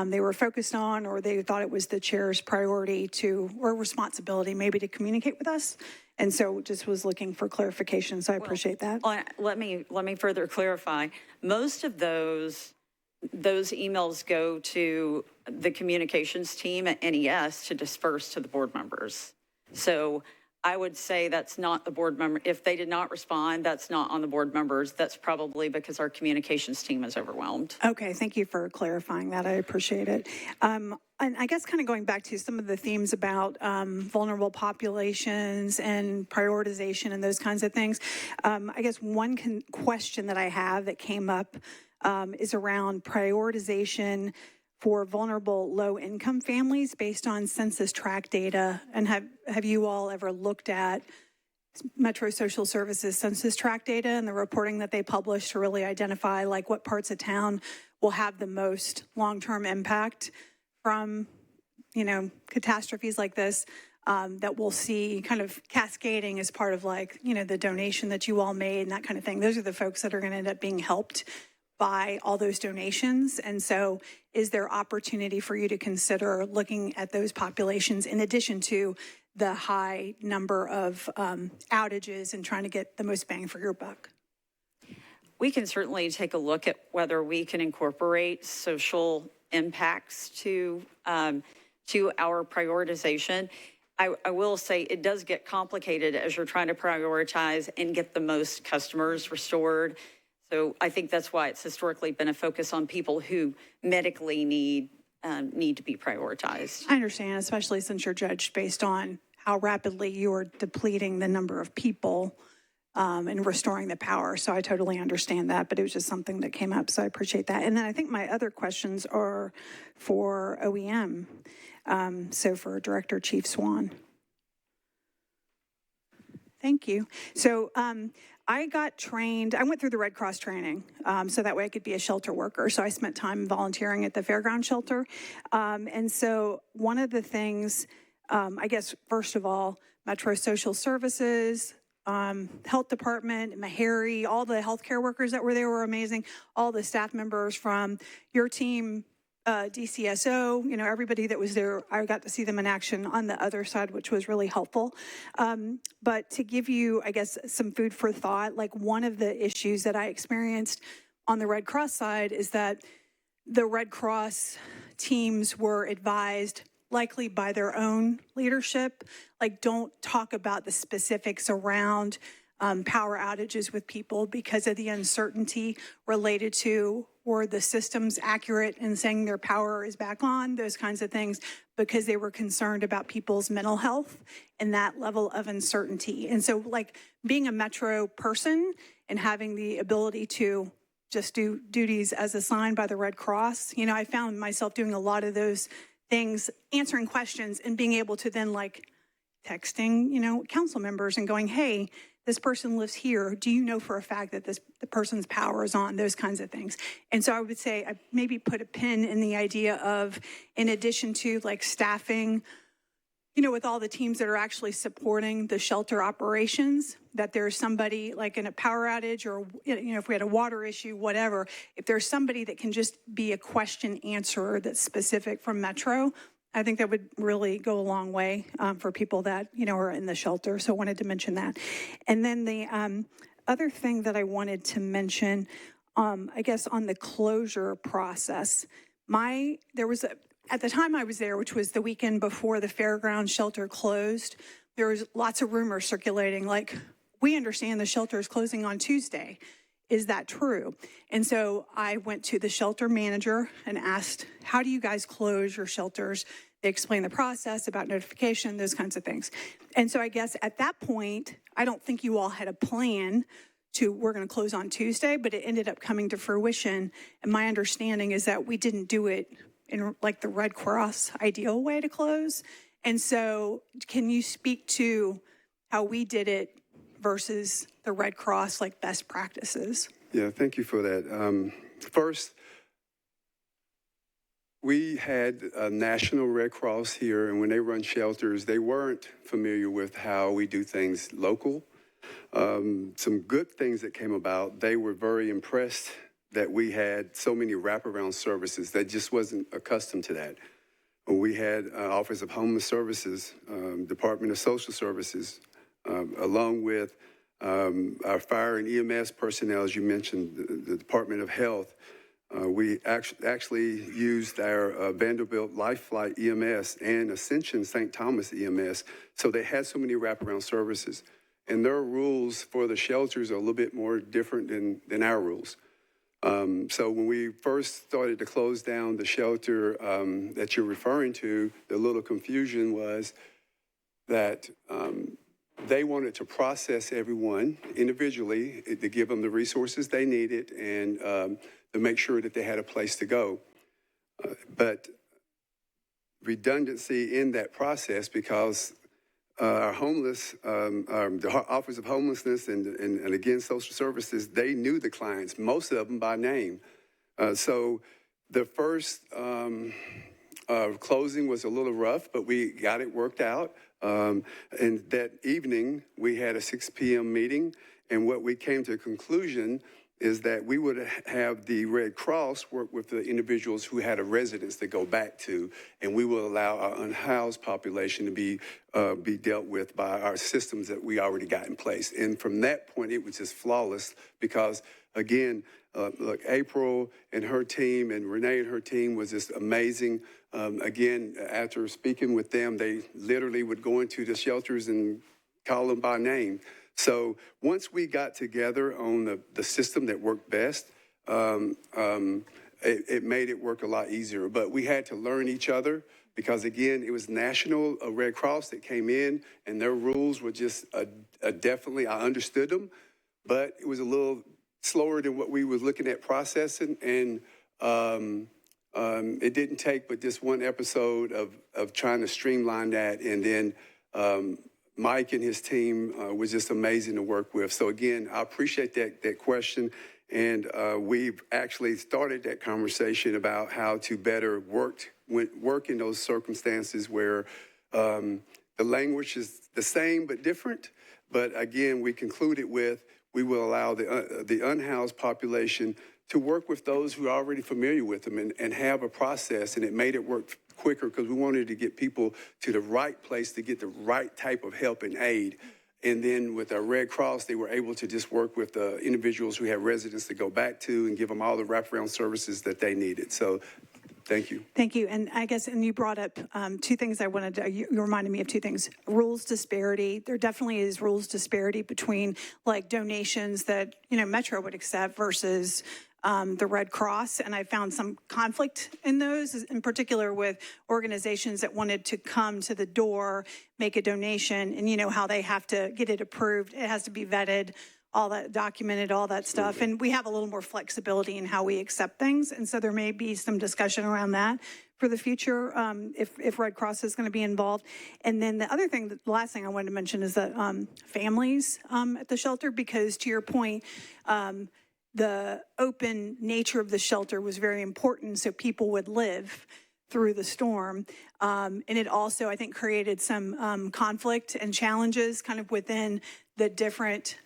Speaker 3: they were focused on or they thought it was the chair's priority or responsibility maybe to communicate with us. And so just was looking for clarification. So I appreciate that.
Speaker 10: Let me further clarify. Most of those emails go to the communications team at NES to disperse to the board members. So I would say that's not the board member. If they did not respond, that's not on the board members. That's probably because our communications team is overwhelmed.
Speaker 3: Okay, thank you for clarifying that. I appreciate it. And I guess kind of going back to some of the themes about vulnerable populations and prioritization and those kinds of things, I guess one question that I have that came up is around prioritization for vulnerable low-income families based on census tract data. And have you all ever looked at Metro Social Services census tract data and the reporting that they publish to really identify like what parts of town will have the most long-term impact from, catastrophes like this that we'll see kind of cascading as part of the donation that you all made and that kind of thing. Those are the folks that are going to end up being helped by all those donations. And so is there opportunity for you to consider looking at those populations in addition to the high number of outages and trying to get the most bang for your buck?
Speaker 10: We can certainly take a look at whether we can incorporate social impacts to our prioritization. I will say it does get complicated as you're trying to prioritize and get the most customers restored. So I think that's why it's historically been a focus on people who medically need need to be prioritized.
Speaker 3: I understand, especially since you're judged based on how rapidly you are depleting the number of people and restoring the power. So I totally understand that, but it was just something that came up, so I appreciate that. And then I think my other questions are for OEM. So for Director Chief Swan. Thank you. So I got trained, I went through the Red Cross training so that way I could be a shelter worker. So I spent time volunteering at the fairground shelter. And so one of the things, I guess, first of all, Metro Social Services, Health Department, Meharry, all the healthcare workers that were there were amazing. All the staff members from your team, DCSO, you know, everybody that was there, I got to see them in action on the other side, which was really helpful. But to give you, I guess, some food for thought, like one of the issues that I experienced on the Red Cross side is that the Red Cross teams were advised, likely by their own leadership, like don't talk about the specifics around power outages with people because of the uncertainty related to were the systems accurate in saying their power is back on, those kinds of things, because they were concerned about people's mental health and that level of uncertainty. And so like being a Metro person and having the ability to just do duties as assigned by the Red Cross, you know, I found myself doing a lot of those things, answering questions and being able to then like texting, you know, council members and going, hey, this person lives here. Do you know for a fact that the person's power is on? Those kinds of things. And so I would say I maybe put a pin in the idea of, in addition to like staffing, you know, with all the teams that are actually supporting the shelter operations, that there's somebody like in a power outage or, you know, if we had a water issue, whatever, if there's somebody that can just be a question answerer that's specific from Metro, I think that would really go a long way for people that, you know, are in the shelter. So I wanted to mention that. And then the other thing that I wanted to mention, I guess on the closure process, there was at the time I was there, which was the weekend before the fairground shelter closed, there was lots of rumors circulating like, we understand the shelter is closing on Tuesday. Is that true? And so I went to the shelter manager and asked, how do you guys close your shelters? They explained the process about notification, those kinds of things. And so I guess at that point, I don't think you all had a plan to, we're going to close on Tuesday, but it ended up coming to fruition. And my understanding is that we didn't do it in like the Red Cross ideal way to close. And so can you speak to how we did it versus the Red Cross, like best practices?
Speaker 11: Yeah, thank you for that. First, we had a National Red Cross here, and when they run shelters, they weren't familiar with how we do things local. Some good things that came about, they were very impressed that we had so many wraparound services. They just wasn't accustomed to that. We had Office of Homeless Services, Department of Social Services, along with our fire and EMS personnel, as you mentioned, the Department of Health. We actually used our Vanderbilt Life Flight EMS and Ascension St. Thomas EMS. So they had so many wraparound services. And their rules for the shelters are a little bit more different than our rules. So when we first started to close down the shelter that you're referring to, the little confusion was that they wanted to process everyone individually to give them the resources they needed and to make sure that they had a place to go. But redundancy in that process because our homeless, the Office of Homelessness and again, social services, they knew the clients, most of them by name. So the first closing was a little rough, but we got it worked out. And that evening, we had a 6 p.m. meeting, and what we came to a conclusion is that we would have the Red Cross work with the individuals who had a residence to go back to, and we will allow our unhoused population to be dealt with by our systems that we already got in place. And from that point, it was just flawless because, again, look, April and her team and Renee and her team was just amazing. Again, after speaking with them, they literally would go into the shelters and call them by name. So once we got together on the system that worked best, it made it work a lot easier. But we had to learn each other because, again, it was National Red Cross that came in, and their rules were just definitely, I understood them, but it was a little slower than what we was looking at processing. And it didn't take but this one episode of trying to streamline that. And then Mike and his team was just amazing to work with. So again, I appreciate that question. And we've actually started that conversation about how to better work in those circumstances where the language is the same but different. But again, we concluded with we will allow the unhoused population to work with those who are already familiar with them and have a process. And it made it work quicker because we wanted to get people to the right place to get the right type of help and aid. And then with our Red Cross, they were able to just work with the individuals who have residents to go back to and give them all the wraparound services that they needed. So thank you.
Speaker 3: Thank you. And I guess, and you brought up two things I wanted to, you reminded me of two things. Rules disparity. There definitely is rules disparity between like donations that, you know, Metro would accept versus the Red Cross. And I found some conflict in those, in particular with organizations that wanted to come to the door, make a donation, and you know how they have to get it approved. It has to be vetted, all that documented, all that stuff. And we have a little more flexibility in how we accept things. And so there may be some discussion around that for the future if Red Cross is going to be involved. And then the other thing, the last thing I wanted to mention is that families at the shelter, because to your point, the open nature of the shelter was very important so people would live through the storm. And it also, I think, created some conflict and challenges kind of within the different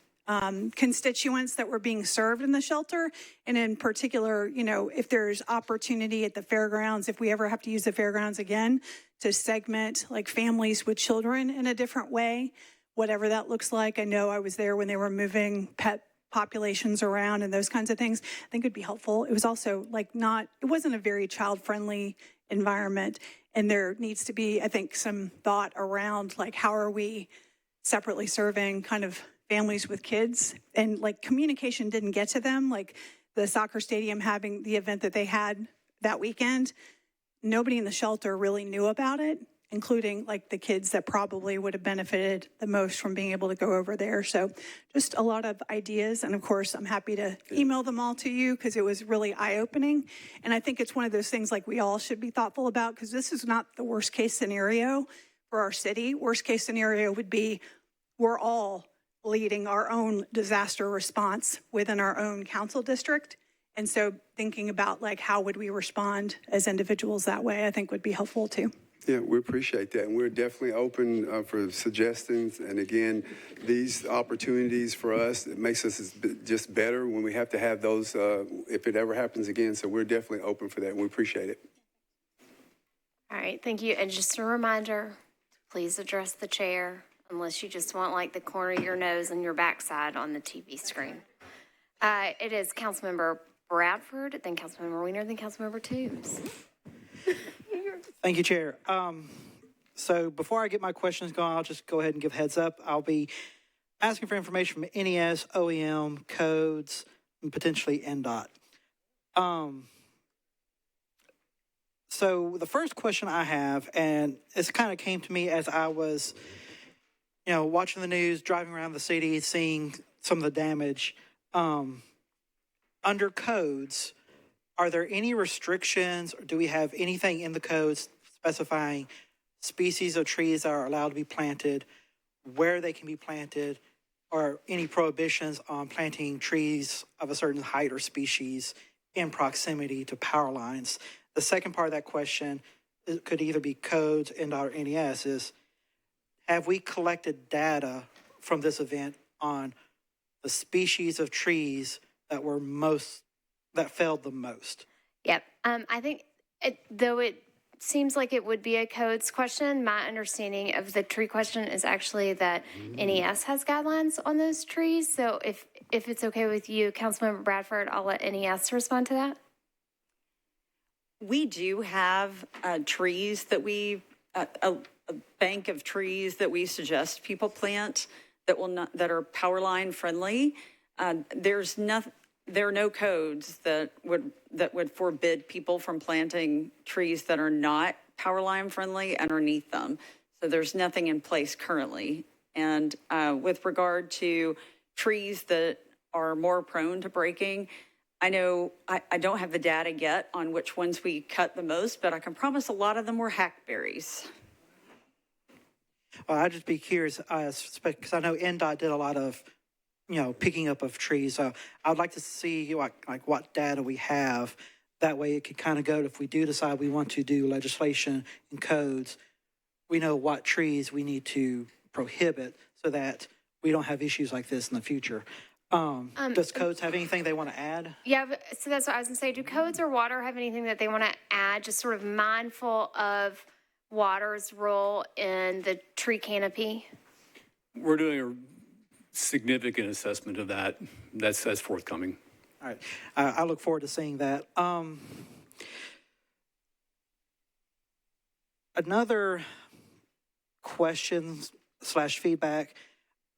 Speaker 3: constituents that were being served in the shelter. And in particular, you know, if there's opportunity at the fairgrounds, if we ever have to use the fairgrounds again, to segment like families with children in a different way, whatever that looks like. I know I was there when they were moving pet populations around and those kinds of things. I think it'd be helpful. It was also like it wasn't a very child-friendly environment. And there needs to be, I think, some thought around like how are we separately serving kind of families with kids, and like communication didn't get to them. Like the soccer stadium having the event that they had that weekend, nobody in the shelter really knew about it, including like the kids that probably would have benefited the most from being able to go over there. So just a lot of ideas. And of course, I'm happy to email them all to you because it was really eye-opening. And I think it's one of those things like we all should be thoughtful about because this is not the worst case scenario for our city. Worst case scenario would be we're all leading our own disaster response within our own council district. And so thinking about like how would we respond as individuals that way, I think would be helpful too.
Speaker 11: Yeah, we appreciate that. And we're definitely open for suggestions. And again, these opportunities for us, it makes us just better when we have to have those, if it ever happens again. So we're definitely open for that and we appreciate it.
Speaker 1: All right, thank you. And just a reminder, please address the chair unless you just want like the corner of your nose and your backside on the TV screen. It is Councilmember Bradford, then Councilmember Weiner, then Councilmember Toombs.
Speaker 9: Thank you, Chair. So before I get my questions going, I'll just go ahead and give heads up. I'll be asking for information from NES, OEM, codes, and potentially NDOT. So the first question I have, and this kind of came to me as I was, you know, watching the news, driving around the city, seeing some of the damage. Under codes, are there any restrictions, or do we have anything in the codes specifying species of trees that are allowed to be planted, where they can be planted, or any prohibitions on planting trees of a certain height or species in proximity to power lines? The second part of that question, it could either be codes and or NES, is have we collected data from this event on the species of trees that were that failed the most?
Speaker 1: Yep. I think, though it seems like it would be a codes question, my understanding of the tree question is actually that NES has guidelines on those trees. So if it's okay with you, Councilmember Bradford, I'll let NES respond to that.
Speaker 10: We do have trees that a bank of trees that we suggest people plant that are power line friendly. There's there are no codes that would forbid people from planting trees that are not power line friendly underneath them. So there's nothing in place currently. And with regard to trees that are more prone to breaking, I know I don't have the data yet on which ones we cut the most, but I can promise a lot of them were hackberries.
Speaker 9: Well, I'd just be curious, because I know NDOT did a lot of, picking up of trees. I'd like to see like what data we have. That way it could kind of go, if we do decide we want to do legislation and codes, we know what trees we need to prohibit so that we don't have issues like this in the future. Does codes have anything they want to add?
Speaker 1: Yeah, so that's what I was going to say. Do codes or water have anything that they want to add, just sort of mindful of water's role in the tree canopy?
Speaker 17: We're doing a significant assessment of that. That's forthcoming.
Speaker 9: All right. I look forward to seeing that. Another question / feedback.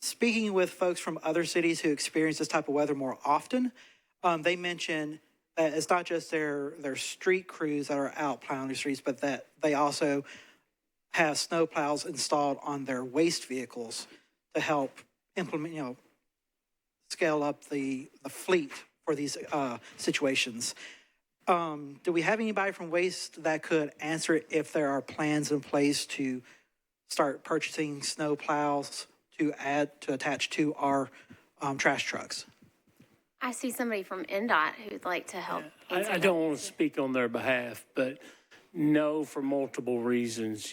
Speaker 9: Speaking with folks from other cities who experience this type of weather more often, they mention that it's not just their street crews that are out plowing the streets, but that they also have snow plows installed on their waste vehicles to help implement, scale up the fleet for these situations. Do we have anybody from Waste that could answer if there are plans in place to start purchasing snow plows to attach to our trash trucks?
Speaker 1: I see somebody from NDOT who'd like to help.
Speaker 12: I don't want to speak on their behalf, but no, for multiple reasons.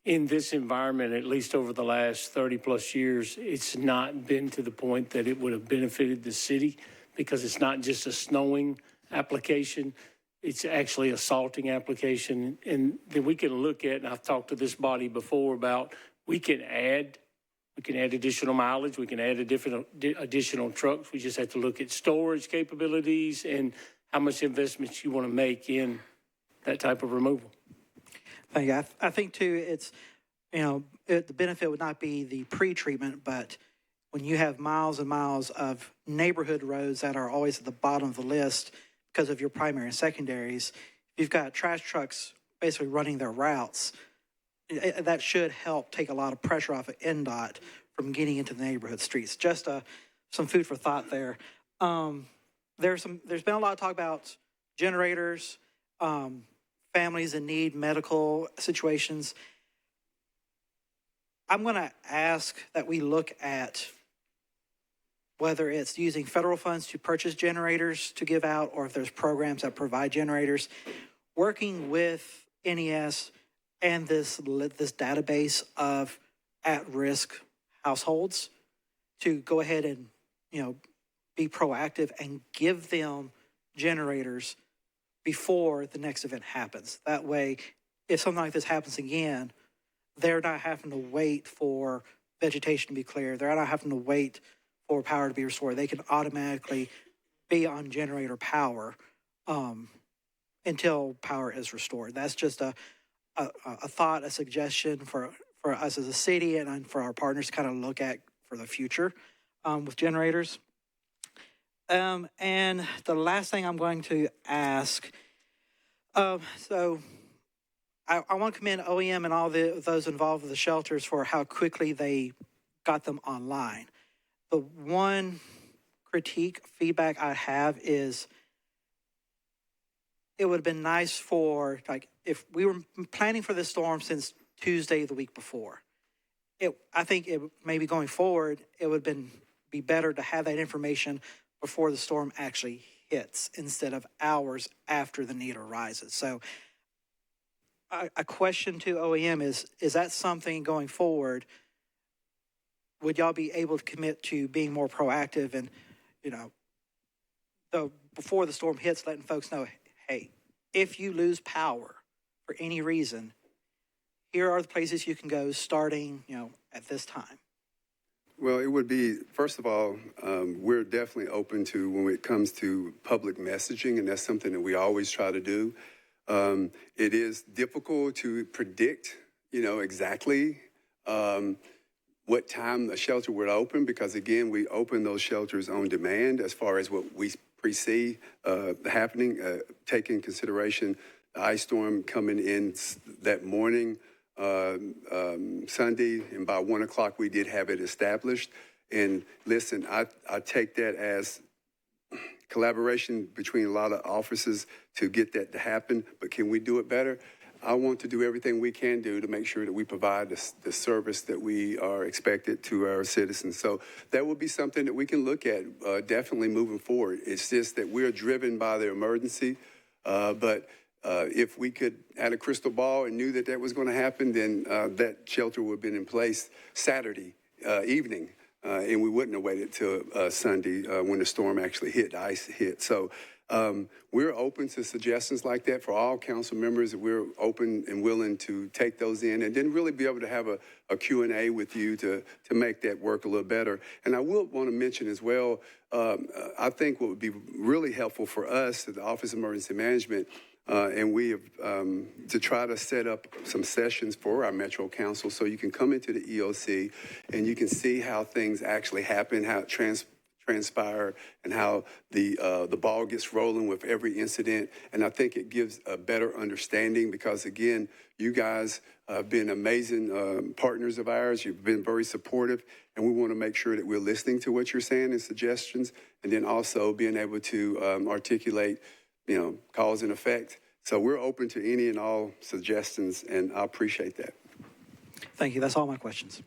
Speaker 12: In this environment, at least over the last 30 plus years, it's not been to the point that it would have benefited the city, because it's not just a snowing application. It's actually a salting application. And then we can look at, and I've talked to this body before about, we can add additional mileage. We can add additional trucks. We just have to look at storage capabilities and how much investments you want to make in that type of removal.
Speaker 9: Thank you. I think too, it's, the benefit would not be the pre-treatment, but when you have miles and miles of neighborhood roads that are always at the bottom of the list because of your primary and secondaries, you've got trash trucks basically running their routes. That should help take a lot of pressure off of NDOT from getting into the neighborhood streets. Just some food for thought there. There's been a lot of talk about generators, families in need, medical situations. I'm going to ask that we look at whether it's using federal funds to purchase generators to give out, or if there's programs that provide generators, working with NES and this database of at-risk households to go ahead and, be proactive and give them generators before the next event happens. That way, if something like this happens again, they're not having to wait for vegetation to be cleared. They're not having to wait for power to be restored. They can automatically be on generator power until power is restored. That's just a thought, a suggestion for us as a city and for our partners to kind of look at for the future with generators. And the last thing I'm going to ask, so I want to commend OEM and all those involved with the shelters for how quickly they got them online. The one critique, feedback I have is it would have been nice for, if we were planning for this storm since Tuesday the week before, I think maybe going forward, it would be better to have that information before the storm actually hits instead of hours after the need arises. So a question to OEM is that something going forward, would y'all be able to commit to being more proactive and, before the storm hits, letting folks know, hey, if you lose power for any reason, here are the places you can go starting, at this time?
Speaker 11: Well, it would be, first of all, we're definitely open to when it comes to public messaging, and that's something that we always try to do. It is difficult to predict, exactly what time the shelter would open, because again, we open those shelters on demand as far as what we pre-see happening, take in consideration the ice storm coming in that morning, Sunday, and by 1 o'clock we did have it established. And listen, I take that as collaboration between a lot of offices to get that to happen, but can we do it better? I want to do everything we can do to make sure that we provide the service that we are expected to our citizens. So that will be something that we can look at definitely moving forward. It's just that we're driven by the emergency, but if we could had a crystal ball and knew that that was going to happen, then that shelter would have been in place Saturday evening, and we wouldn't have waited till Sunday when the storm actually hit, the ice hit. So we're open to suggestions like that for all council members. We're open and willing to take those in and then really be able to have a Q&A with you to make that work a little better. And I will want to mention as well, I think what would be really helpful for us at the Office of Emergency Management, and we have to try to set up some sessions for our Metro Council so you can come into the EOC and you can see how things actually happen, how it transpire, and how the ball gets rolling with every incident. And I think it gives a better understanding because, again, you guys have been amazing partners of ours. You've been very supportive, and we want to make sure that we're listening to what you're saying and suggestions, and then also being able to articulate, cause and effect. So we're open to any and all suggestions, and I appreciate that.
Speaker 9: Thank you. That's all my questions.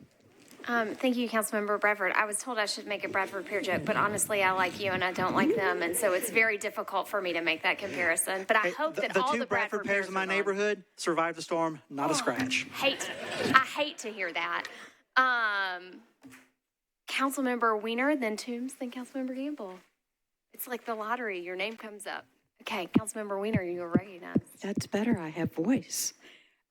Speaker 1: Thank you, Councilmember Bradford. I was told I should make a Bradford Peer joke, but honestly, I like you and I don't like them, and so it's very difficult for me to make that comparison. But I hope that all
Speaker 9: the two Bradford Pears in my neighborhood survived the storm, not a scratch.
Speaker 1: I hate to hear that. Councilmember Weiner, then Toombs, then Councilmember Gamble. It's like the lottery. Your name comes up. Okay, Councilmember Weiner, you are recognized.
Speaker 19: That's better. I have voice.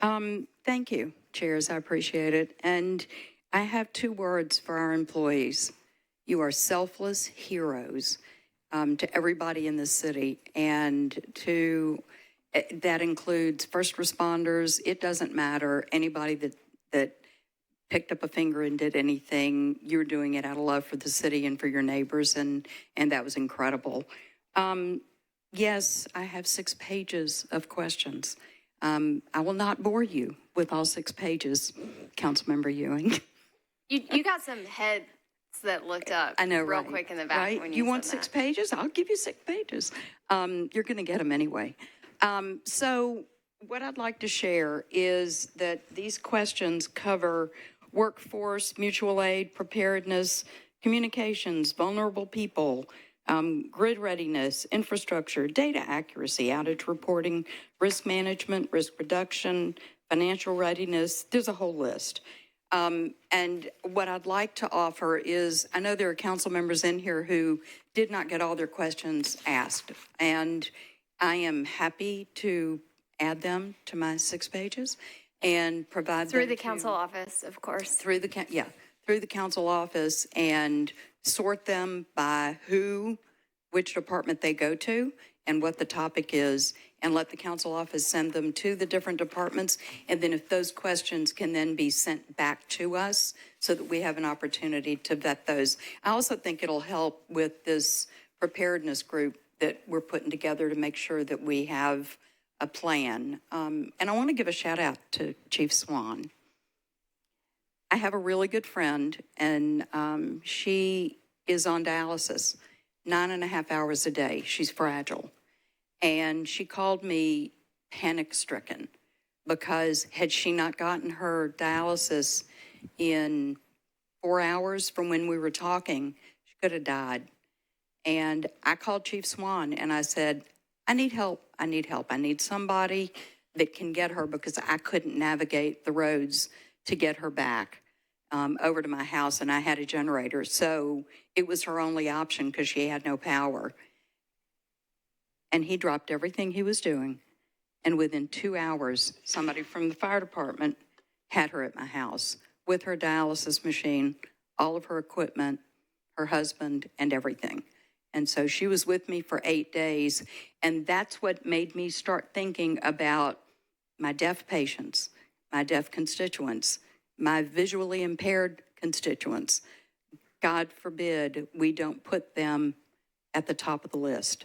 Speaker 19: Thank you, chairs. I appreciate it. And I have 2 words for our employees. You are selfless heroes to everybody in the city, and that includes first responders. It doesn't matter. Anybody that picked up a finger and did anything, you're doing it out of love for the city and for your neighbors, and that was incredible. Yes, I have 6 pages of questions. I will not bore you with all 6 pages, Councilmember Ewing.
Speaker 1: You got some heads that looked up real quick in the back.
Speaker 19: Right?
Speaker 1: When
Speaker 19: you want 6 pages? I'll give you 6 pages. You're going to get them anyway. So what I'd like to share is that these questions cover workforce, mutual aid, preparedness, communications, vulnerable people, grid readiness, infrastructure, data accuracy, outage reporting, risk management, risk reduction, financial readiness. There's a whole list. And what I'd like to offer is, I know there are council members in here who did not get all their questions asked, and I am happy to add them to my 6 pages and provide
Speaker 1: through the council office, of course.
Speaker 19: Through the council office, and sort them by which department they go to and what the topic is, and let the council office send them to the different departments. And then if those questions can then be sent back to us so that we have an opportunity to vet those. I also think it'll help with this preparedness group that we're putting together to make sure that we have a plan. And I want to give a shout out to Chief Swan. I have a really good friend, and she is on dialysis 9.5 hours a day. She's fragile. And she called me panic-stricken because had she not gotten her dialysis in 4 hours from when we were talking, she could have died. And I called Chief Swan and I said, I need help. I need somebody that can get her, because I couldn't navigate the roads to get her back over to my house, and I had a generator. So it was her only option because she had no power. And he dropped everything he was doing. And within 2 hours, somebody from the fire department had her at my house with her dialysis machine, all of her equipment, her husband, and everything. And so she was with me for 8 days. And that's what made me start thinking about my deaf patients, my deaf constituents, my visually impaired constituents. God forbid we don't put them at the top of the list.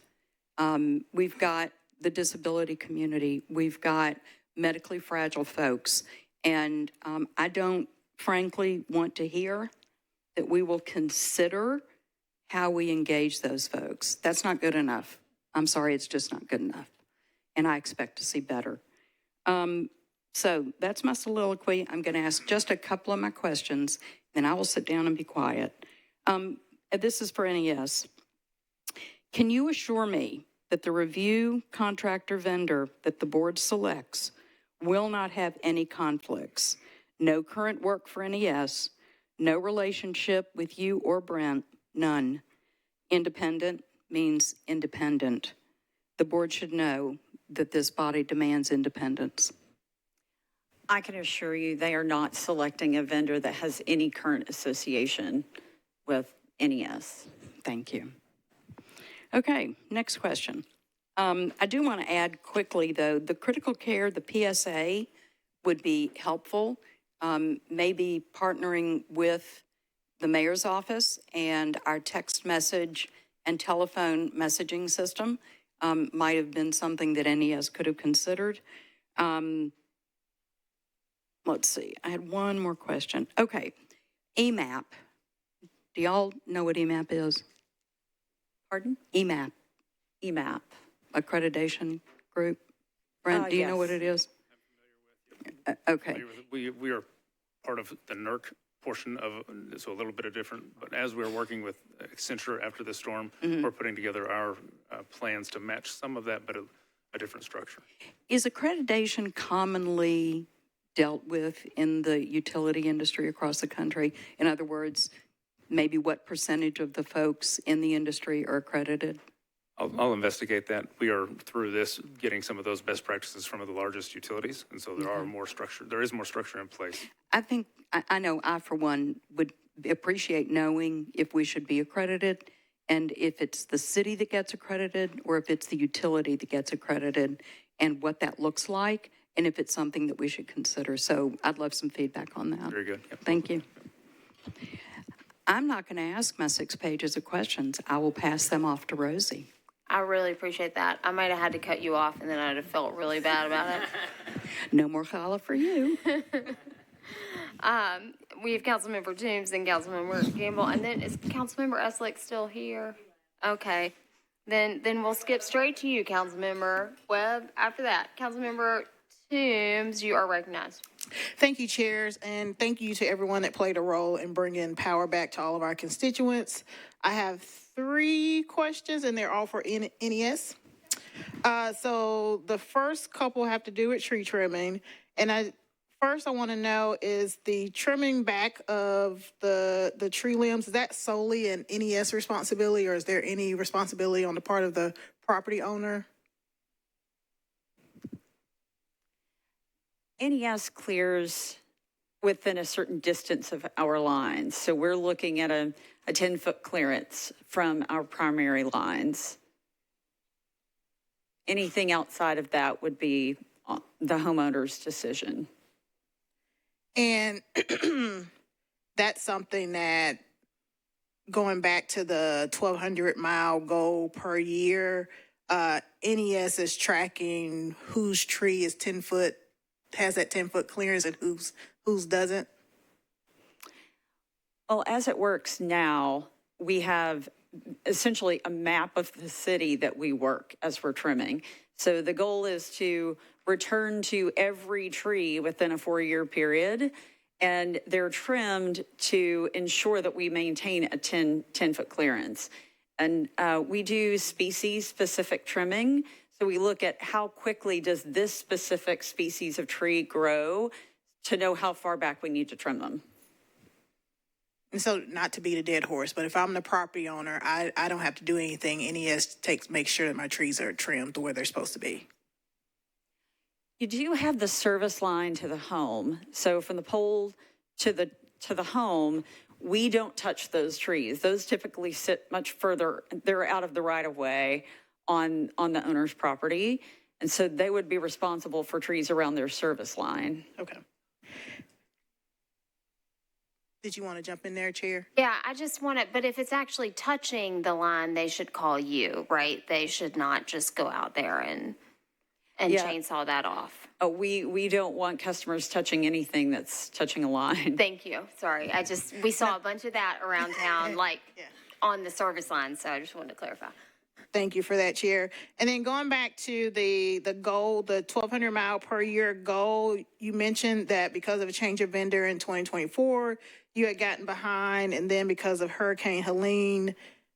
Speaker 19: We've got the disability community. We've got medically fragile folks. And I don't frankly want to hear that we will consider how we engage those folks. That's not good enough. I'm sorry, it's just not good enough. And I expect to see better. So that's my soliloquy. I'm going to ask just a couple of my questions, then I will sit down and be quiet. This is for NES. Can you assure me that the review contractor vendor that the board selects will not have any conflicts? No current work for NES, no relationship with you or Brent, none. Independent means independent. The board should know that this body demands independence.
Speaker 10: I can assure you they are not selecting a vendor that has any current association with NES.
Speaker 19: Thank you. Okay, next question. I do want to add quickly, though, the critical care, the PSA would be helpful. Maybe partnering with the mayor's office and our text message and telephone messaging system might have been something that NES could have considered. Let's see, I had one more question. Okay, EMAP. Do y'all know what EMAP is?
Speaker 10: Pardon?
Speaker 19: EMAP.
Speaker 10: EMAP.
Speaker 19: Accreditation group. Brent, do you know
Speaker 10: Yes.
Speaker 19: what it is? Okay.
Speaker 16: We are part of the NERC portion of, so a little bit of different, but as we're working with Accenture after the storm, we're putting together our plans to match some of that, but a different structure.
Speaker 19: Is accreditation commonly dealt with in the utility industry across the country? In other words, maybe what percentage of the folks in the industry are accredited?
Speaker 16: I'll investigate that. We are through this getting some of those best practices from the largest utilities, and so there is more structure in place.
Speaker 19: I think, I know I, for one, would appreciate knowing if we should be accredited and if it's the city that gets accredited or if it's the utility that gets accredited and what that looks like and if it's something that we should consider. So I'd love some feedback on that.
Speaker 16: Very good. Yep.
Speaker 19: Thank you. I'm not going to ask my 6 pages of questions. I will pass them off to Rosie.
Speaker 1: I really appreciate that. I might have had to cut you off, and then I'd have felt really bad about it.
Speaker 19: No more challah for you.
Speaker 1: We have Councilmember Toombs and Councilmember Gamble, and then is Councilmember Eslick still here? Okay, then we'll skip straight to you, Councilmember Webb. After that, Councilmember Toombs, you are recognized.
Speaker 18: Thank you, chairs, and thank you to everyone that played a role in bringing power back to all of our constituents. I have 3 questions, and they're all for NES. So the first couple have to do with tree trimming, and I want to know, is the trimming back of the tree limbs, is that solely an NES responsibility, or is there any responsibility on the part of the property owner?
Speaker 10: NES clears within a certain distance of our lines. So we're looking at a 10-foot clearance from our primary lines. Anything outside of that would be the homeowner's decision.
Speaker 18: And that's something that, going back to the 1,200 mile goal per year, NES is tracking whose tree is 10 foot, has that 10-foot clearance and whose doesn't?
Speaker 10: Well, as it works now, we have essentially a map of the city that we work as we're trimming. So the goal is to return to every tree within a 4-year period, and they're trimmed to ensure that we maintain a 10-foot clearance. And we do species-specific trimming. So we look at how quickly does this specific species of tree grow to know how far back we need to trim them.
Speaker 18: And so, not to beat a dead horse, but if I'm the property owner, I don't have to do anything. NES makes sure that my trees are trimmed to where they're supposed to be.
Speaker 10: You do have the service line to the home. So from the pole to the home, we don't touch those trees. Those typically sit much further. They're out of the right of way on the owner's property. And so they would be responsible for trees around their service line.
Speaker 18: Okay. Did you want to jump in there, Chair?
Speaker 1: Yeah, I just want it, but if it's actually touching the line, they should call you, right? They should not just go out there and
Speaker 10: Yeah.
Speaker 1: chainsaw that off.
Speaker 10: Oh, we don't want customers touching anything that's touching a line.
Speaker 1: Thank you. Sorry. we saw a bunch of that around town, like on the service line. So I just wanted to clarify.
Speaker 18: Thank you for that, Chair. And then going back to the goal, the 1,200 mile per year goal, you mentioned that because of a change of vendor in 2024, you had gotten behind, and then because of Hurricane Helene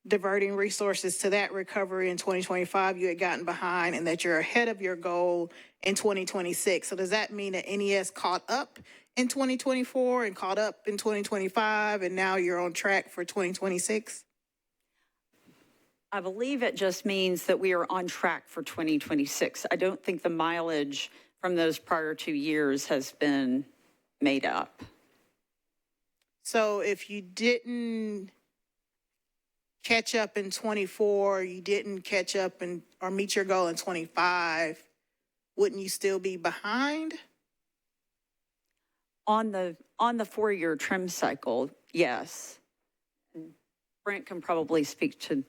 Speaker 18: diverting resources to that recovery in 2025, you had gotten behind, and that you're ahead of your goal in 2026. So does that mean that NES caught up in 2024 and caught up in 2025, and now you're on track for 2026?
Speaker 10: I believe it just means that we are on track for 2026. I don't think the mileage from those prior 2 years has been made up.
Speaker 18: So if you didn't catch up in 24, you didn't catch up or meet your goal in 25, wouldn't you still be behind?
Speaker 10: On the 4-year trim cycle, yes. Brent can probably speak to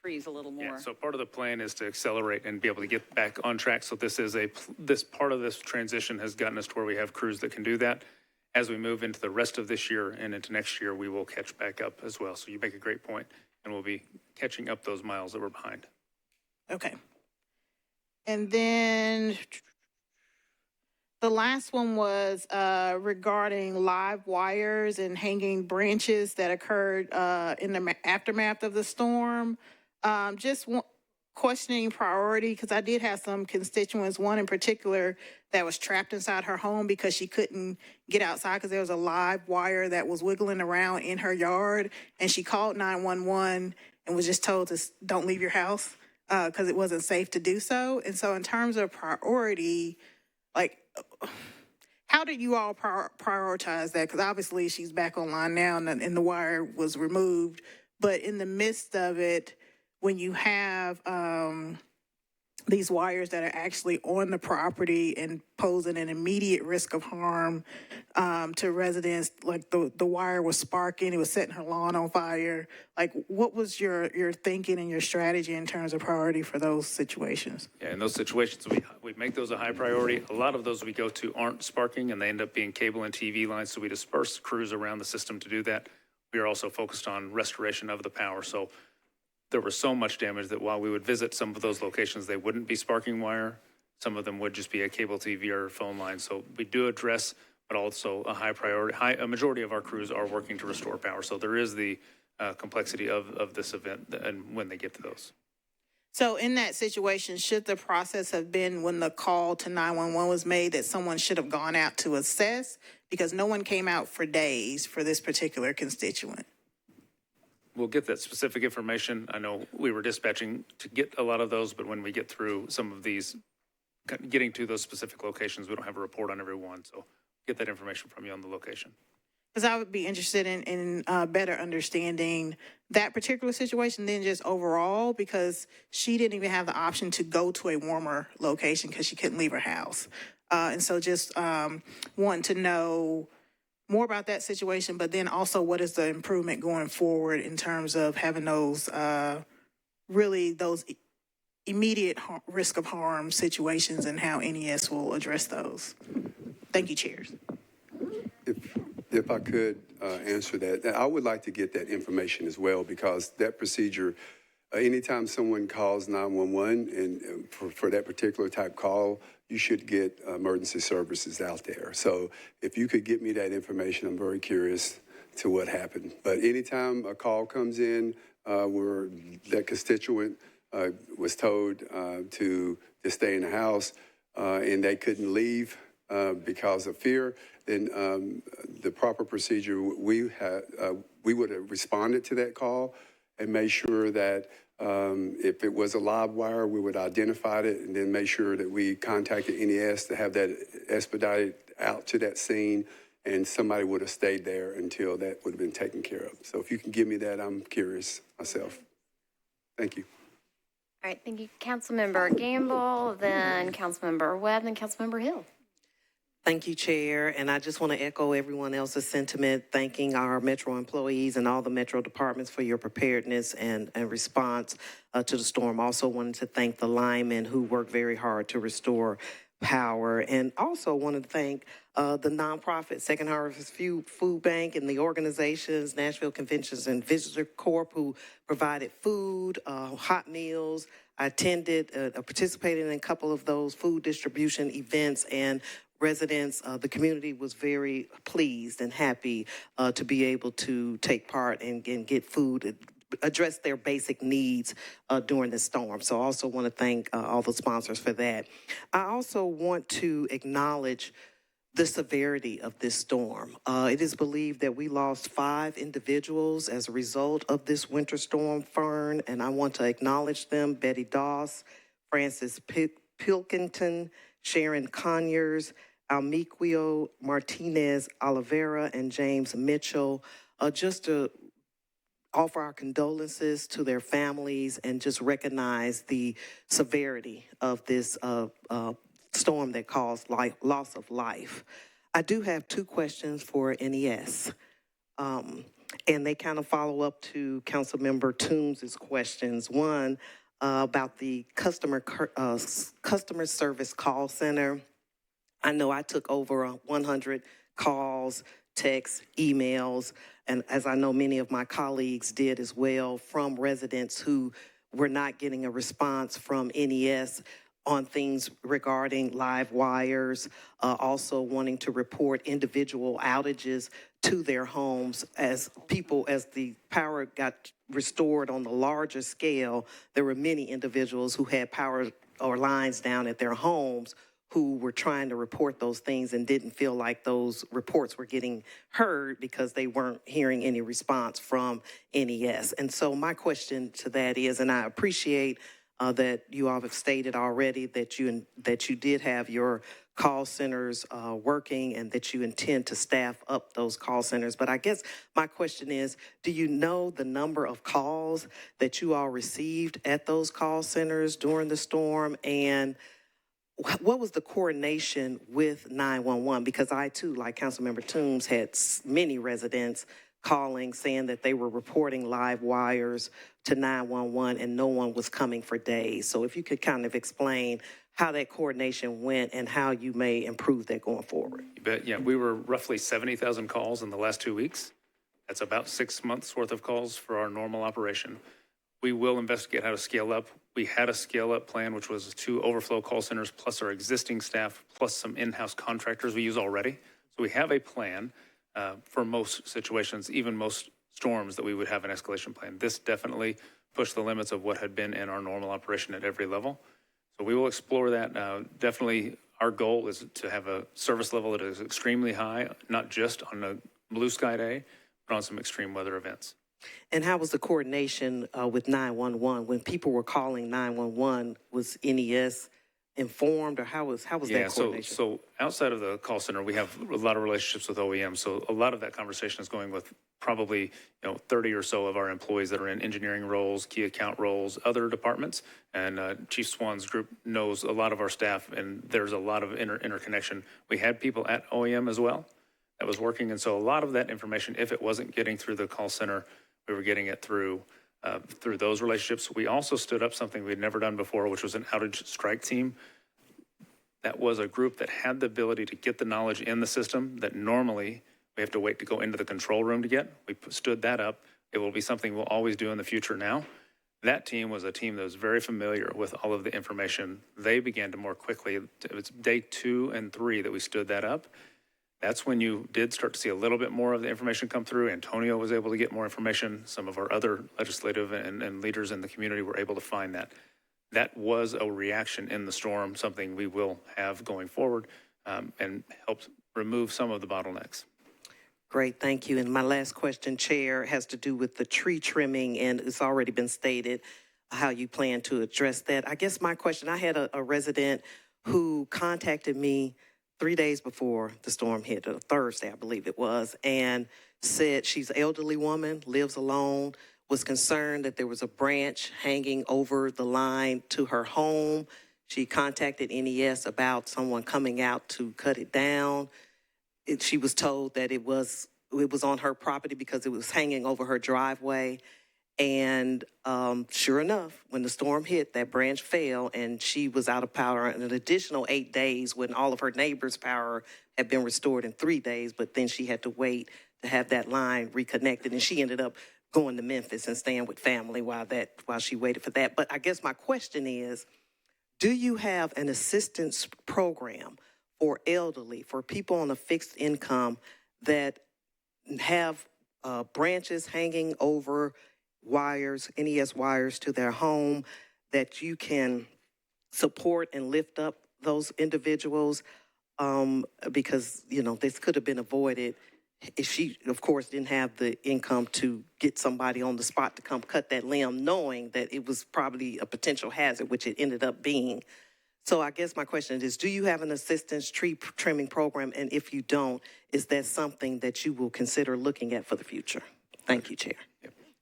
Speaker 10: trees a little more.
Speaker 16: Yeah, so part of the plan is to accelerate and be able to get back on track. So this part of this transition has gotten us to where we have crews that can do that. As we move into the rest of this year and into next year, we will catch back up as well. So you make a great point, and we'll be catching up those miles that we're behind.
Speaker 18: Okay. And then the last one was regarding live wires and hanging branches that occurred in the aftermath of the storm. Just questioning priority, because I did have some constituents, one in particular that was trapped inside her home because she couldn't get outside because there was a live wire that was wiggling around in her yard, and she called 911 and was just told to don't leave your house because it wasn't safe to do so. And so in terms of priority, like, how did you all prioritize that? Because obviously she's back online now and the wire was removed, but in the midst of it, when you have these wires that are actually on the property and posing an immediate risk of harm to residents, like the wire was sparking, it was setting her lawn on fire. Like, what was your thinking and your strategy in terms of priority for those situations?
Speaker 16: Yeah, in those situations, we make those a high priority. A lot of those we go to aren't sparking, and they end up being cable and TV lines, so we disperse crews around the system to do that. We are also focused on restoration of the power. So there was so much damage that while we would visit some of those locations, they wouldn't be sparking wire. Some of them would just be a cable TV or phone line. So we do address, but also a high priority. A majority of our crews are working to restore power. So there is the complexity of this event and when they get to those.
Speaker 18: So in that situation, should the process have been when the call to 911 was made that someone should have gone out to assess? Because no one came out for days for this particular constituent.
Speaker 16: We'll get that specific information. I know we were dispatching to get a lot of those, but when we get through some of these, getting to those specific locations, we don't have a report on every one. So get that information from you on the location.
Speaker 18: Because I would be interested in better understanding that particular situation than just overall, because she didn't even have the option to go to a warmer location because she couldn't leave her house. And so just wanting to know more about that situation, but then also what is the improvement going forward in terms of having those really those immediate risk of harm situations and how NES will address those. Thank you, chairs.
Speaker 11: If I could answer that, I would like to get that information as well, because that procedure, anytime someone calls 911 and for that particular type call, you should get emergency services out there. So if you could get me that information, I'm very curious to what happened. But anytime a call comes in where that constituent was told to stay in the house and they couldn't leave because of fear, then the proper procedure, we would have responded to that call and made sure that if it was a live wire, we would identify it and then make sure that we contacted NES to have that expedited out to that scene, and somebody would have stayed there until that would have been taken care of. So if you can give me that, I'm curious myself. Thank you.
Speaker 1: All right, thank you, Councilmember Gamble, then Councilmember Webb, then Councilmember Hill.
Speaker 20: Thank you, Chair. And I just want to echo everyone else's sentiment, thanking our Metro employees and all the Metro departments for your preparedness and response to the storm. Also wanted to thank the linemen who worked very hard to restore power. And also wanted to thank the nonprofit Second Harvest Food Bank and the organizations, Nashville Conventions and Visitor Corp, who provided food, hot meals. I attended, participated in a couple of those food distribution events, and residents, the community was very pleased and happy to be able to take part and get food, address their basic needs during the storm. So I also want to thank all the sponsors for that. I also want to acknowledge the severity of this storm. It is believed that we lost 5 individuals as a result of this winter storm, Fern, and I want to acknowledge them: Betty Doss, Francis Pilkington, Sharon Conyers, Almiquio Martinez Oliveira, and James Mitchell. Just to offer our condolences to their families and just recognize the severity of this storm that caused loss of life. I do have 2 questions for NES, and they kind of follow up to Councilmember Toombs' questions. One, about the customer service call center. I know I took over 100 calls, texts, emails, and as I know many of my colleagues did as well, from residents who were not getting a response from NES on things regarding live wires, also wanting to report individual outages to their homes as the power got restored on the larger scale. There were many individuals who had power or lines down at their homes who were trying to report those things and didn't feel like those reports were getting heard because they weren't hearing any response from NES. And so my question to that is, and I appreciate that you all have stated already that you did have your call centers working and that you intend to staff up those call centers. But I guess my question is, do you know the number of calls that you all received at those call centers during the storm? And what was the coordination with 911? Because I too, like Councilmember Toombs, had many residents calling saying that they were reporting live wires to 911 and no one was coming for days. So if you could kind of explain how that coordination went and how you may improve that going forward.
Speaker 16: You bet. Yeah, we were roughly 70,000 calls in the last 2 weeks. That's about 6 months worth of calls for our normal operation. We will investigate how to scale up. We had a scale up plan, which was 2 overflow call centers plus our existing staff, plus some in-house contractors we use already. So we have a plan for most situations, even most storms, that we would have an escalation plan. This definitely pushed the limits of what had been in our normal operation at every level. So we will explore that. Definitely our goal is to have a service level that is extremely high, not just on a blue sky day, but on some extreme weather events.
Speaker 20: And how was the coordination with 911? When people were calling 911, was NES informed, or how was that coordination?
Speaker 16: So outside of the call center, we have a lot of relationships with OEM. So a lot of that conversation is going with probably 30 or so of our employees that are in engineering roles, key account roles, other departments. And Chief Swan's group knows a lot of our staff, and there's a lot of interconnection. We had people at OEM as well that was working, and so a lot of that information, if it wasn't getting through the call center, we were getting it through those relationships. We also stood up something we'd never done before, which was an outage strike team. That was a group that had the ability to get the knowledge in the system that normally we have to wait to go into the control room to get. We stood that up. It will be something we'll always do in the future now. That team was a team that was very familiar with all of the information. They began to more quickly. It was day 2 and 3 that we stood that up. That's when you did start to see a little bit more of the information come through. Antonio was able to get more information. Some of our other legislative and leaders in the community were able to find that. That was a reaction in the storm, something we will have going forward, and help remove some of the bottlenecks.
Speaker 20: Great, thank you. And my last question, Chair, has to do with the tree trimming, and it's already been stated how you plan to address that. I guess my question, I had a resident who contacted me 3 days before the storm hit, a Thursday, I believe it was, and said she's an elderly woman, lives alone, was concerned that there was a branch hanging over the line to her home. She contacted NES about someone coming out to cut it down. She was told that it was on her property because it was hanging over her driveway. And sure enough, when the storm hit, that branch fell and she was out of power in an additional 8 days when all of her neighbors' power had been restored in 3 days. But then she had to wait to have that line reconnected. And she ended up going to Memphis and staying with family while she waited for that. But I guess my question is, do you have an assistance program for elderly, for people on a fixed income that have branches hanging over wires, NES wires to their home, that you can support and lift up those individuals? Because, this could have been avoided if she, of course, didn't have the income to get somebody on the spot to come cut that limb, knowing that it was probably a potential hazard, which it ended up being. So I guess my question is, do you have an assistance tree trimming program? And if you don't, is that something that you will consider looking at for the future? Thank you, Chair.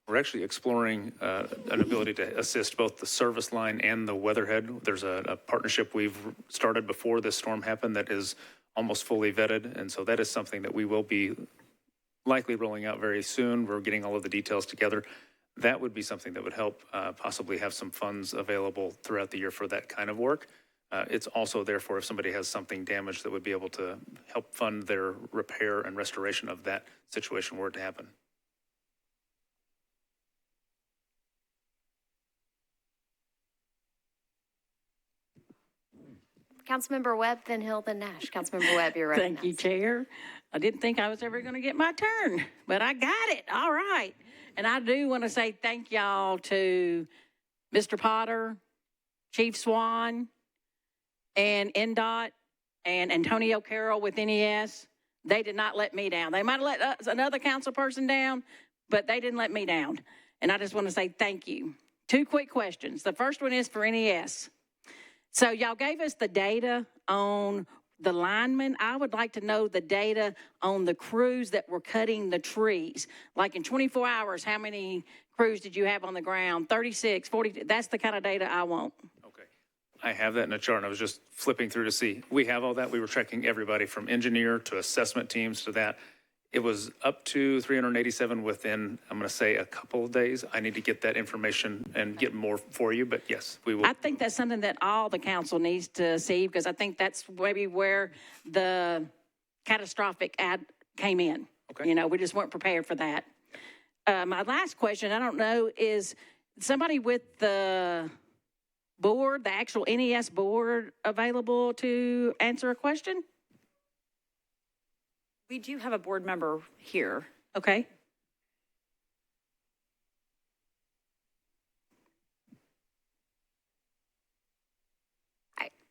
Speaker 16: We're actually exploring an ability to assist both the service line and the weatherhead. There's a partnership we've started before this storm happened that is almost fully vetted, and so that is something that we will be likely rolling out very soon. We're getting all of the details together. That would be something that would help possibly have some funds available throughout the year for that kind of work. It's also therefore if somebody has something damaged that would be able to help fund their repair and restoration of that situation were it to happen.
Speaker 1: Councilmember Webb, then Hill, then Nash. Councilmember Webb, you're recognized.
Speaker 21: Thank you, Chair. I didn't think I was ever going to get my turn, but I got it. All right. And I do want to say thank y'all to Mr. Potter, Chief Swan, and NDOT, and Antonio Carroll with NES. They did not let me down. They might have let another council person down, but they didn't let me down. And I just want to say thank you. 2 quick questions. The first one is for NES. So y'all gave us the data on the linemen. I would like to know the data on the crews that were cutting the trees. Like in 24 hours, how many crews did you have on the ground? 36, 40? That's the kind of data I want.
Speaker 16: Okay. I have that in a chart, and I was just flipping through to see. We have all that. We were checking everybody from engineer to assessment teams to that. It was up to 387 within, I'm going to say, a couple of days. I need to get that information and get more for you, but yes, we will.
Speaker 21: I think that's something that all the council needs to see, because I think that's maybe where the catastrophic ad came in.
Speaker 16: Okay.
Speaker 21: We just weren't prepared for that. My last question, I don't know, is somebody with the board, the actual NES board, available to answer a question?
Speaker 10: We do have a board member here.
Speaker 21: Okay.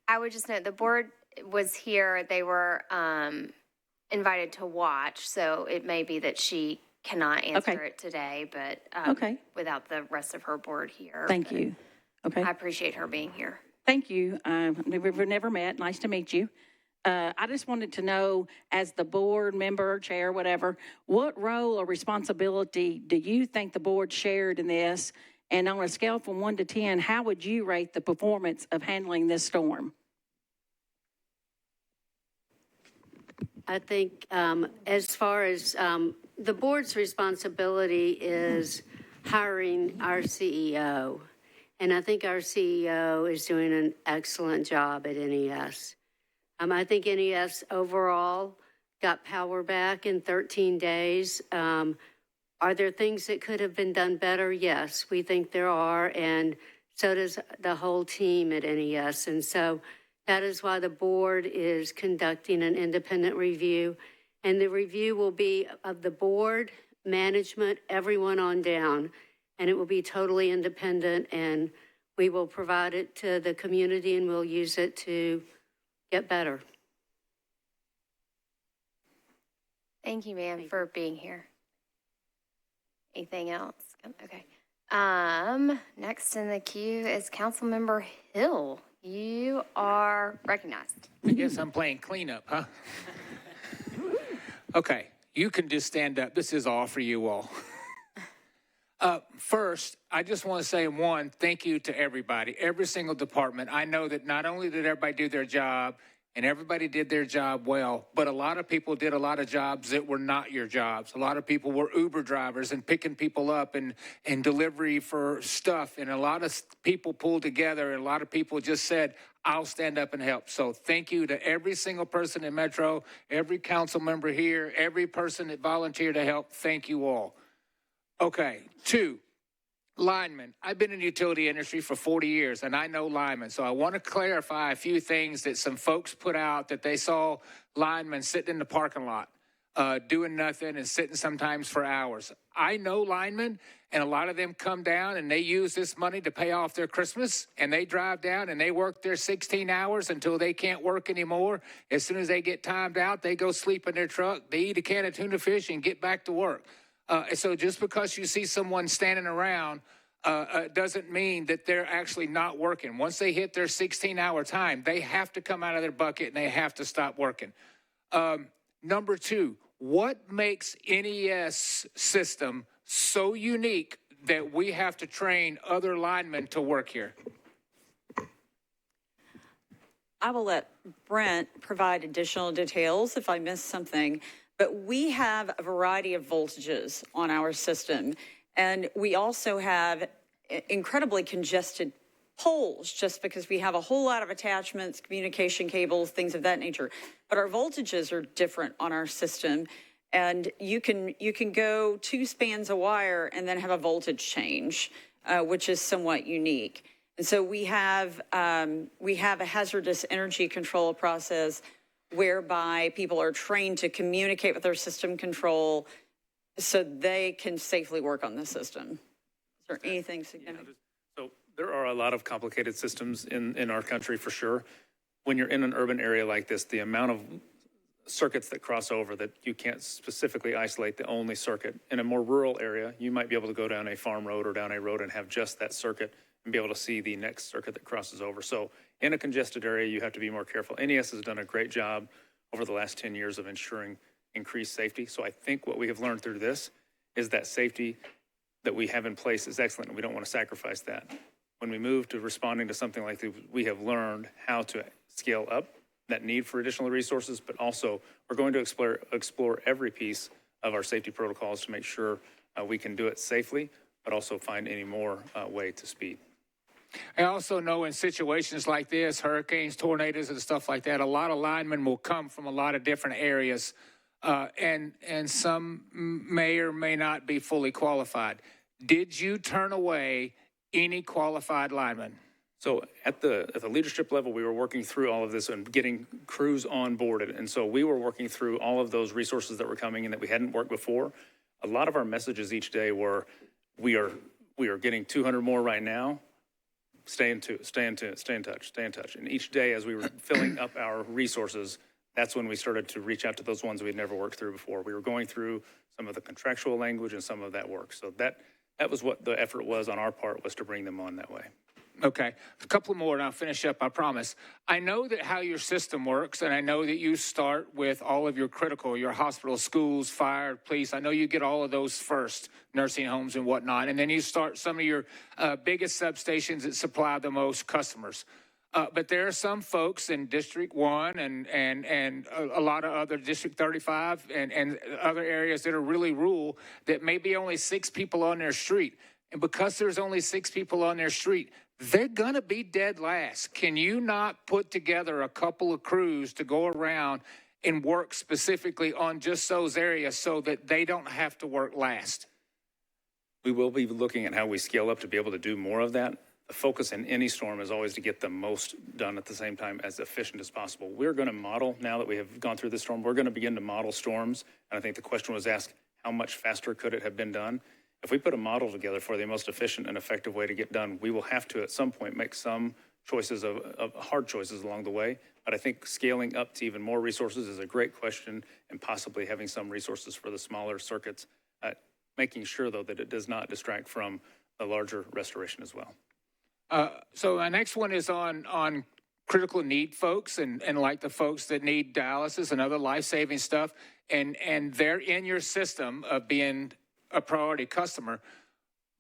Speaker 1: I would just note the board was here. They were invited to watch, so it may be that she cannot answer it today, but without the rest of her board here.
Speaker 21: Thank you. Okay.
Speaker 1: I appreciate her being here.
Speaker 21: Thank you. We've never met. Nice to meet you. I just wanted to know, as the board member, chair, whatever, what role or responsibility do you think the board shared in this? And on a scale from 1 to 10, how would you rate the performance of handling this storm?
Speaker 22: I think as far as the board's responsibility is hiring our CEO. And I think our CEO is doing an excellent job at NES. I think NES overall got power back in 13 days. Are there things that could have been done better? Yes, we think there are, and so does the whole team at NES. And so that is why the board is conducting an independent review. And the review will be of the board, management, everyone on down. And it will be totally independent, and we will provide it to the community, and we'll use it to get better.
Speaker 1: Thank you, ma'am, for being here. Anything else? Okay. Next in the queue is Councilmember Hill. You are recognized.
Speaker 23: I guess I'm playing cleanup, huh? Okay, you can just stand up. This is all for you all. First, I just want to say, one, thank you to everybody, every single department. I know that not only did everybody do their job, and everybody did their job well, but a lot of people did a lot of jobs that were not your jobs. A lot of people were Uber drivers and picking people up and delivery for stuff. And a lot of people pulled together, and a lot of people just said, I'll stand up and help. So thank you to every single person in Metro, every council member here, every person that volunteered to help. Thank you all. Okay, 2, linemen. I've been in the utility industry for 40 years, and I know linemen. So I want to clarify a few things that some folks put out, that they saw linemen sitting in the parking lot doing nothing and sitting sometimes for hours. I know linemen, and a lot of them come down and they use this money to pay off their Christmas, and they drive down and they work their 16 hours until they can't work anymore. As soon as they get timed out, they go sleep in their truck, they eat a can of tuna fish and get back to work. So just because you see someone standing around doesn't mean that they're actually not working. Once they hit their 16-hour time, they have to come out of their bucket and they have to stop working. Number 2, what makes NES system so unique that we have to train other linemen to work here?
Speaker 10: I will let Brent provide additional details if I missed something. But we have a variety of voltages on our system, and we also have incredibly congested poles just because we have a whole lot of attachments, communication cables, things of that nature. But our voltages are different on our system, and you can go 2 spans of wire and then have a voltage change, which is somewhat unique. And so we have a hazardous energy control process whereby people are trained to communicate with their system control so they can safely work on the system. Is there anything significant?
Speaker 16: So there are a lot of complicated systems in our country for sure. When you're in an urban area like this, the amount of circuits that cross over that you can't specifically isolate the only circuit. In a more rural area, you might be able to go down a farm road or down a road and have just that circuit and be able to see the next circuit that crosses over. So in a congested area, you have to be more careful. NES has done a great job over the last 10 years of ensuring increased safety. So I think what we have learned through this is that safety that we have in place is excellent, and we don't want to sacrifice that. When we move to responding to something like this, we have learned how to scale up that need for additional resources, but also we're going to explore every piece of our safety protocols to make sure we can do it safely, but also find any more way to speed.
Speaker 23: I also know in situations like this, hurricanes, tornadoes, and stuff like that, a lot of linemen will come from a lot of different areas, and some may or may not be fully qualified. Did you turn away any qualified linemen?
Speaker 16: So at the leadership level, we were working through all of this and getting crews onboarded. And so we were working through all of those resources that were coming in that we hadn't worked before. A lot of our messages each day were, we are getting 200 more right now. Stay in touch. And each day as we were filling up our resources, that's when we started to reach out to those ones we had never worked through before. We were going through some of the contractual language and some of that work. So that was what the effort was on our part, was to bring them on that way.
Speaker 23: Okay, a couple more and I'll finish up, I promise. I know that how your system works, and I know that you start with all of your critical, your hospitals, schools, fire, police. I know you get all of those first, nursing homes and whatnot, and then you start some of your biggest substations that supply the most customers. But there are some folks in District 1 and a lot of other District 35 and other areas that are really rural that may be only 6 people on their street. And because there's only 6 people on their street, they're going to be dead last. Can you not put together a couple of crews to go around and work specifically on just those areas so that they don't have to work last?
Speaker 16: We will be looking at how we scale up to be able to do more of that. The focus in any storm is always to get the most done at the same time, as efficient as possible. We're going to model, now that we have gone through this storm, we're going to begin to model storms. And I think the question was asked, how much faster could it have been done? If we put a model together for the most efficient and effective way to get done, we will have to at some point make some choices of hard choices along the way. But I think scaling up to even more resources is a great question, and possibly having some resources for the smaller circuits, making sure though that it does not distract from the larger restoration as well.
Speaker 23: So my next one is on critical need folks and like the folks that need dialysis and other life-saving stuff, and they're in your system of being a priority customer.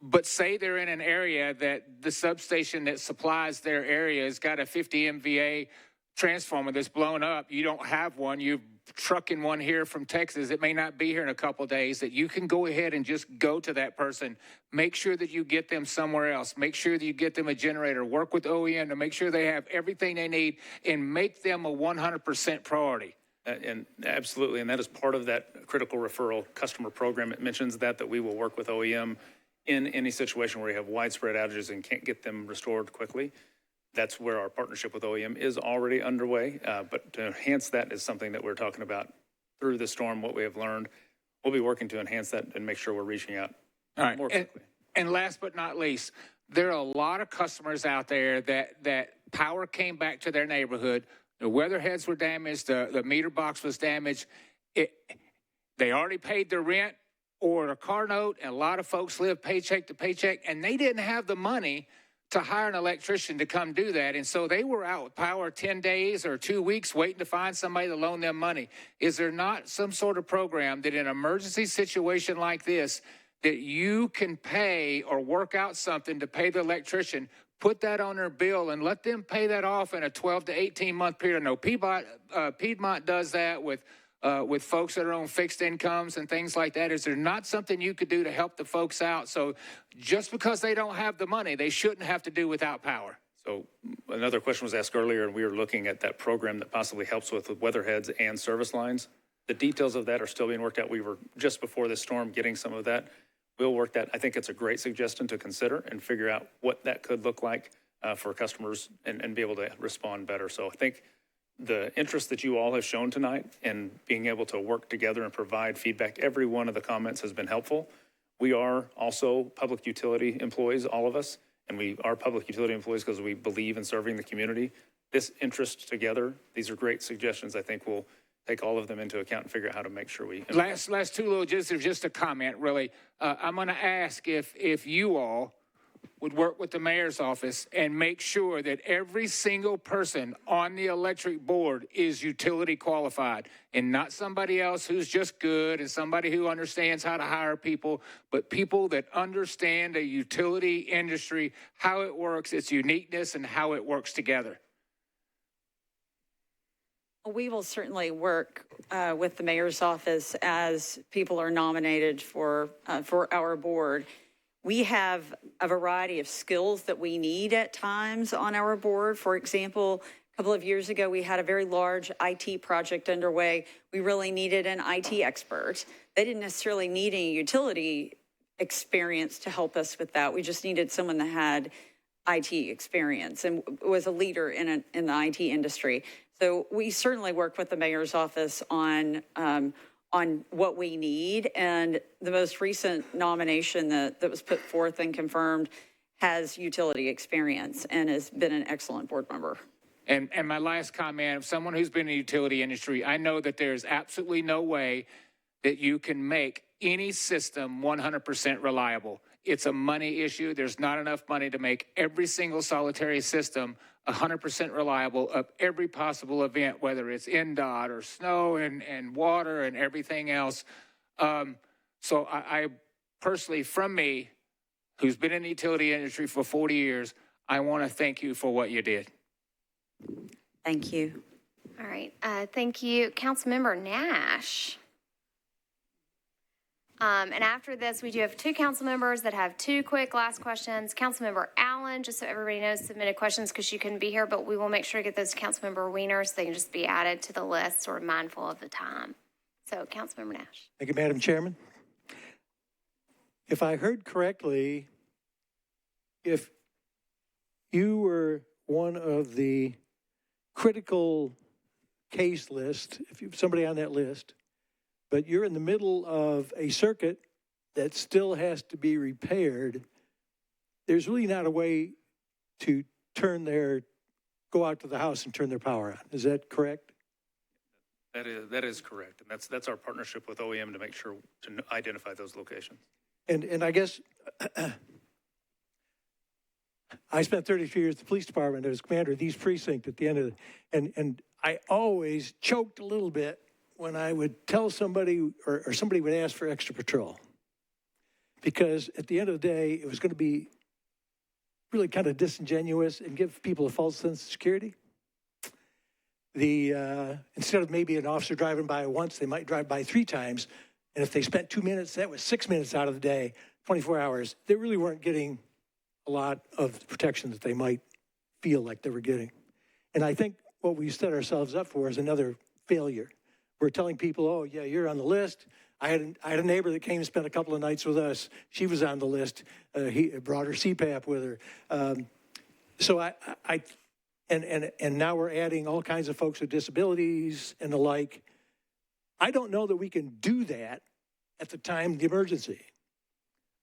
Speaker 23: but say they're in an area that the substation that supplies their area has got a 50 MVA transformer that's blown up. You don't have one. You're trucking one here from Texas. It may not be here in a couple of days. That you can go ahead and just go to that person. Make sure that you get them somewhere else. Make sure that you get them a generator. Work with OEM to make sure they have everything they need and make them a 100% priority.
Speaker 16: And absolutely, and that is part of that critical referral customer program. It mentions that we will work with OEM in any situation where you have widespread outages and can't get them restored quickly. That's where our partnership with OEM is already underway. But to enhance that is something that we're talking about through the storm, what we have learned. We'll be working to enhance that and make sure we're reaching out more quickly.
Speaker 23: And last but not least, there are a lot of customers out there that power came back to their neighborhood. The weather heads were damaged. The meter box was damaged. They already paid their rent or a car note, and a lot of folks live paycheck to paycheck, and they didn't have the money to hire an electrician to come do that. And so they were out with power 10 days or 2 weeks waiting to find somebody to loan them money. Is there not some sort of program that in an emergency situation like this, that you can pay or work out something to pay the electrician, put that on their bill and let them pay that off in a 12 to 18 month period? I know Piedmont does that with folks that are on fixed incomes and things like that. Is there not something you could do to help the folks out? So just because they don't have the money, they shouldn't have to do without power.
Speaker 16: So another question was asked earlier, and we were looking at that program that possibly helps with weatherheads and service lines. The details of that are still being worked out. We were just before this storm getting some of that. We'll work that. I think it's a great suggestion to consider and figure out what that could look like for customers and be able to respond better. So I think the interest that you all have shown tonight and being able to work together and provide feedback, every one of the comments has been helpful. We are also public utility employees, all of us, and we are public utility employees because we believe in serving the community. This interest together, these are great suggestions. I think we'll take all of them into account and figure out how to make sure we...
Speaker 23: Last two little, just a comment, really. I'm going to ask if you all would work with the mayor's office and make sure that every single person on the electric board is utility qualified and not somebody else who's just good and somebody who understands how to hire people, but people that understand the utility industry, how it works, its uniqueness, and how it works together.
Speaker 10: We will certainly work with the mayor's office as people are nominated for our board. We have a variety of skills that we need at times on our board. For example, a couple of years ago, we had a very large IT project underway. We really needed an IT expert. They didn't necessarily need any utility experience to help us with that. We just needed someone that had IT experience and was a leader in the IT industry. So we certainly work with the mayor's office on what we need. And the most recent nomination that was put forth and confirmed has utility experience and has been an excellent board member.
Speaker 23: And my last comment, someone who's been in the utility industry, I know that there's absolutely no way that you can make any system 100% reliable. It's a money issue. There's not enough money to make every single solitary system 100% reliable of every possible event, whether it's NDOT or snow and water and everything else. So I personally, from me, who's been in the utility industry for 40 years, I want to thank you for what you did.
Speaker 10: Thank you.
Speaker 1: All right. Thank you. Councilmember Nash. And after this, we do have two council members that have two quick last questions. Councilmember Allen, just so everybody knows, submitted questions because she couldn't be here, but we will make sure to get those to Councilmember Weiner so they can just be added to the list, sort of mindful of the time. So, Councilmember Nash.
Speaker 4: Thank you, Madam Chairman. If I heard correctly, if you were one of the critical case list, if you're somebody on that list, but you're in the middle of a circuit that still has to be repaired, there's really not a way to go out to the house and turn their power on. Is that correct?
Speaker 16: That is correct. And that's our partnership with OEM to make sure to identify those locations.
Speaker 4: And I guess I spent 33 years at the police department as commander of the East Precinct at the end of it. And I always choked a little bit when I would tell somebody or somebody would ask for extra patrol. because at the end of the day, it was going to be really kind of disingenuous and give people a false sense of security. Instead of maybe an officer driving by once, they might drive by 3 times. And if they spent 2 minutes, that was 6 minutes out of the day, 24 hours. They really weren't getting a lot of the protection that they might feel like they were getting. And I think what we set ourselves up for is another failure. We're telling people, oh, yeah, you're on the list. I had a neighbor that came and spent a couple of nights with us. She was on the list. He brought her CPAP with her. And now we're adding all kinds of folks with disabilities and the like. I don't know that we can do that at the time of the emergency.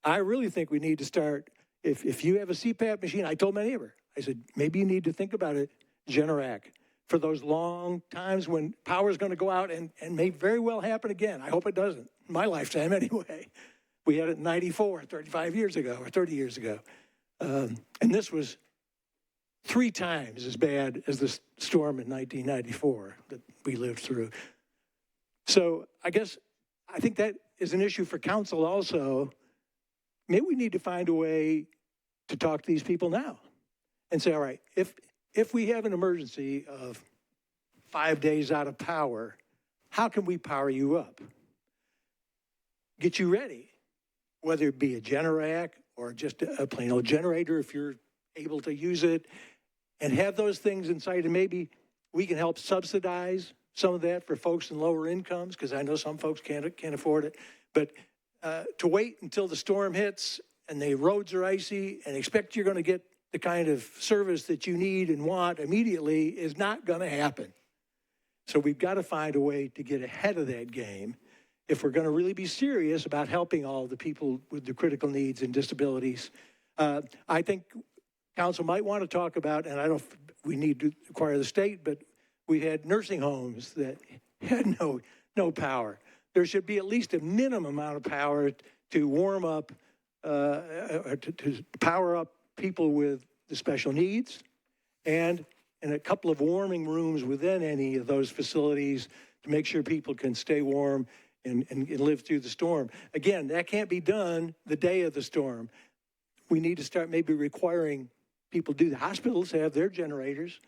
Speaker 4: I really think we need to start, if you have a CPAP machine, I told my neighbor, I said, maybe you need to think about it, Generac, for those long times when power is going to go out and may very well happen again. I hope it doesn't, in my lifetime anyway. We had it in 94, 35 years ago, or 30 years ago. And this was 3 times as bad as the storm in 1994 that we lived through. So I think that is an issue for council also. Maybe we need to find a way to talk to these people now and say, all right, if we have an emergency of 5 days out of power, how can we power you up? Get you ready, whether it be a Generac or just a plain old generator if you're able to use it, and have those things in sight, and maybe we can help subsidize some of that for folks in lower incomes, because I know some folks can't afford it. But to wait until the storm hits and the roads are icy and expect you're going to get the kind of service that you need and want immediately is not going to happen. So we've got to find a way to get ahead of that game if we're going to really be serious about helping all the people with the critical needs and disabilities. I think council might want to talk about, and I don't, we need to acquire the state, but we had nursing homes that had no power. There should be at least a minimum amount of power to warm up, to power up people with the special needs, and a couple of warming rooms within any of those facilities to make sure people can stay warm and live through the storm. Again, that can't be done the day of the storm. We need to start maybe requiring people do. The hospitals have their generators.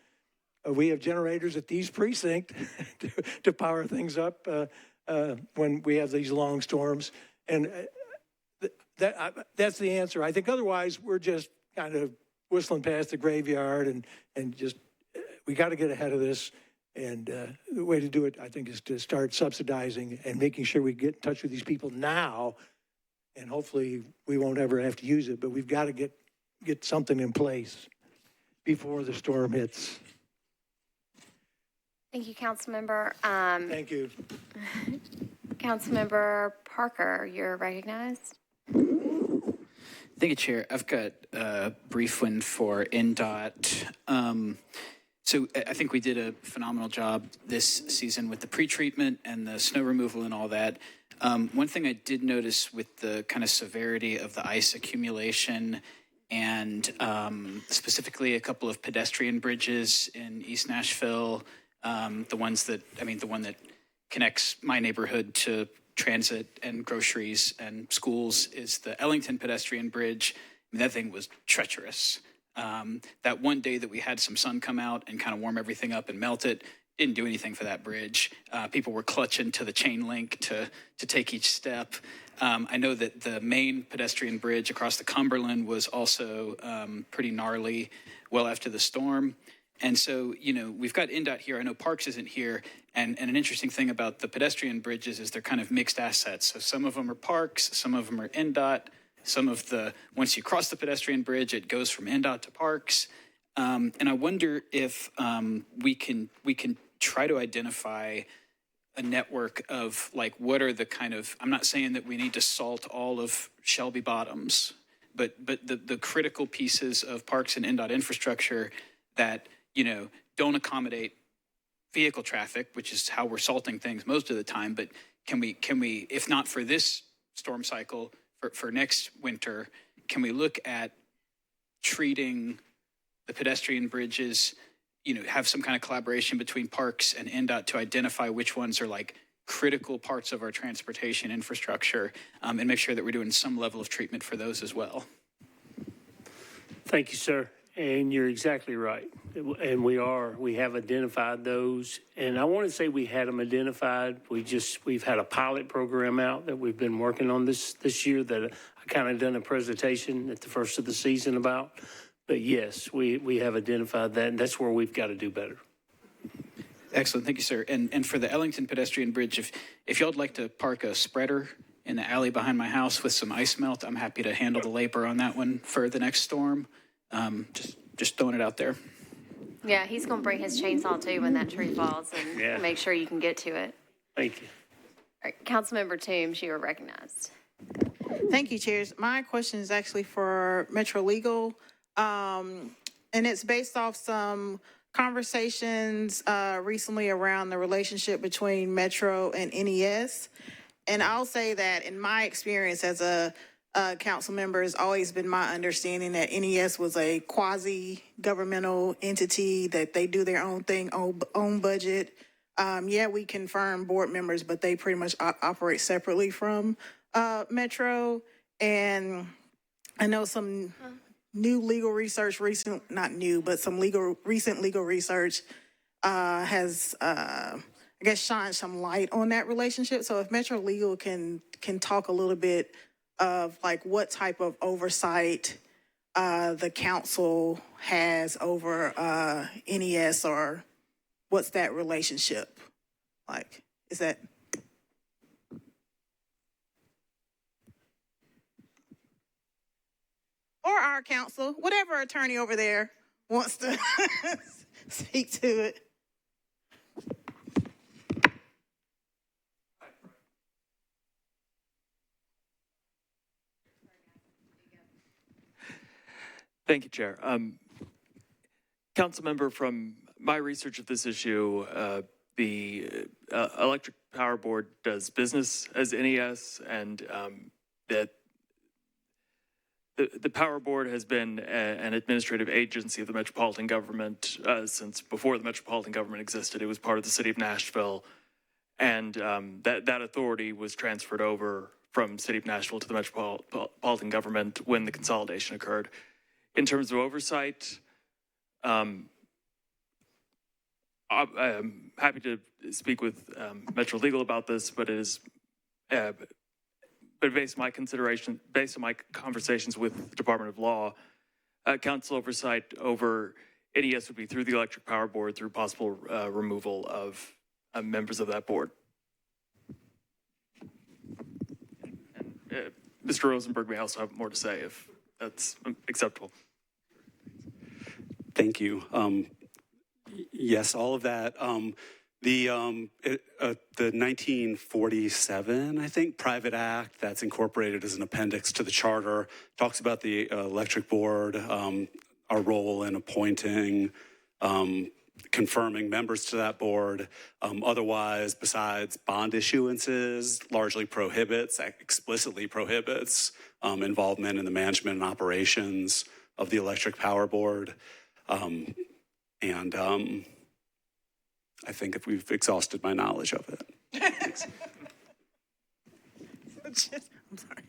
Speaker 4: We have generators at these precincts to power things up when we have these long storms. And that's the answer. I think otherwise we're just kind of whistling past the graveyard and just, we got to get ahead of this. And the way to do it, I think, is to start subsidizing and making sure we get in touch with these people now. And hopefully we won't ever have to use it, but we've got to get something in place before the storm hits.
Speaker 1: Thank you, Councilmember.
Speaker 4: Thank you.
Speaker 1: Councilmember Parker, you're recognized.
Speaker 5: Thank you, Chair. I've got a brief one for NDOT. So I think we did a phenomenal job this season with the pretreatment and the snow removal and all that. One thing I did notice with the kind of severity of the ice accumulation and specifically a couple of pedestrian bridges in East Nashville, the one that connects my neighborhood to transit and groceries and schools is the Ellington pedestrian bridge. I mean, that thing was treacherous. That one day that we had some sun come out and kind of warm everything up and melt it, didn't do anything for that bridge. People were clutching to the chain link to take each step. I know that the main pedestrian bridge across the Cumberland was also pretty gnarly well after the storm. And so, we've got NDOT here. I know Parks isn't here. And an interesting thing about the pedestrian bridges is they're kind of mixed assets. So some of them are Parks, some of them are NDOT. Once you cross the pedestrian bridge, it goes from NDOT to Parks. And I wonder if we can try to identify a network of what are the kind of, I'm not saying that we need to salt all of Shelby Bottoms, but the critical pieces of Parks and NDOT infrastructure that, don't accommodate vehicle traffic, which is how we're salting things most of the time. But can we, if not for this storm cycle, for next winter, can we look at treating the pedestrian bridges, have some kind of collaboration between Parks and NDOT to identify which ones are critical parts of our transportation infrastructure and make sure that we're doing some level of treatment for those as well.
Speaker 12: Thank you, sir. And you're exactly right. And we have identified those. And I want to say we had them identified. We've had a pilot program out that we've been working on this year that I kind of done a presentation at the first of the season about. But yes, we have identified that, and that's where we've got to do better.
Speaker 5: Excellent, thank you, sir. And for the Ellington pedestrian bridge, if y'all would like to park a spreader in the alley behind my house with some ice melt, I'm happy to handle the labor on that one for the next storm. Just throwing it out there.
Speaker 1: Yeah, he's going to bring his chainsaw too when that tree falls and make sure you can get to it.
Speaker 12: Thank you.
Speaker 1: All right, Councilmember Toombs, you are recognized.
Speaker 18: Thank you, Chairs. My question is actually for Metro Legal, and it's based off some conversations recently around the relationship between Metro and NES. And I'll say that in my experience as a council member, it's always been my understanding that NES was a quasi-governmental entity, that they do their own thing, own budget. Yeah, we confirm board members, but they pretty much operate separately from Metro. And I know some new legal research, not new, but some recent legal research has, I guess, shined some light on that relationship. So if Metro Legal can talk a little bit of like what type of oversight the council has over NES, or what's that relationship like? Is that? Or our counsel, whatever attorney over there wants to speak to it.
Speaker 6: Thank you, Chair. Council member, from my research of this issue, the Electric Power Board does business as NES, and that the Power Board has been an administrative agency of the Metropolitan government since before the Metropolitan government existed. It was part of the city of Nashville, and that authority was transferred over from city of Nashville to the Metropolitan government when the consolidation occurred. In terms of oversight, I'm happy to speak with Metro Legal about this, but it is, but based on my conversations with the Department of Law, council oversight over NES would be through the Electric Power Board, through possible removal of members of that board. And Mr. Rosenberg may also have more to say if that's acceptable.
Speaker 7: Thank you. Yes, all of that. The 1947, I think, private act that's incorporated as an appendix to the charter talks about the electric board, our role in appointing, confirming members to that board. Otherwise, besides bond issuances, largely explicitly prohibits involvement in the management and operations of the Electric Power Board. I think if we've exhausted my knowledge of it. Thanks.
Speaker 18: I'm sorry.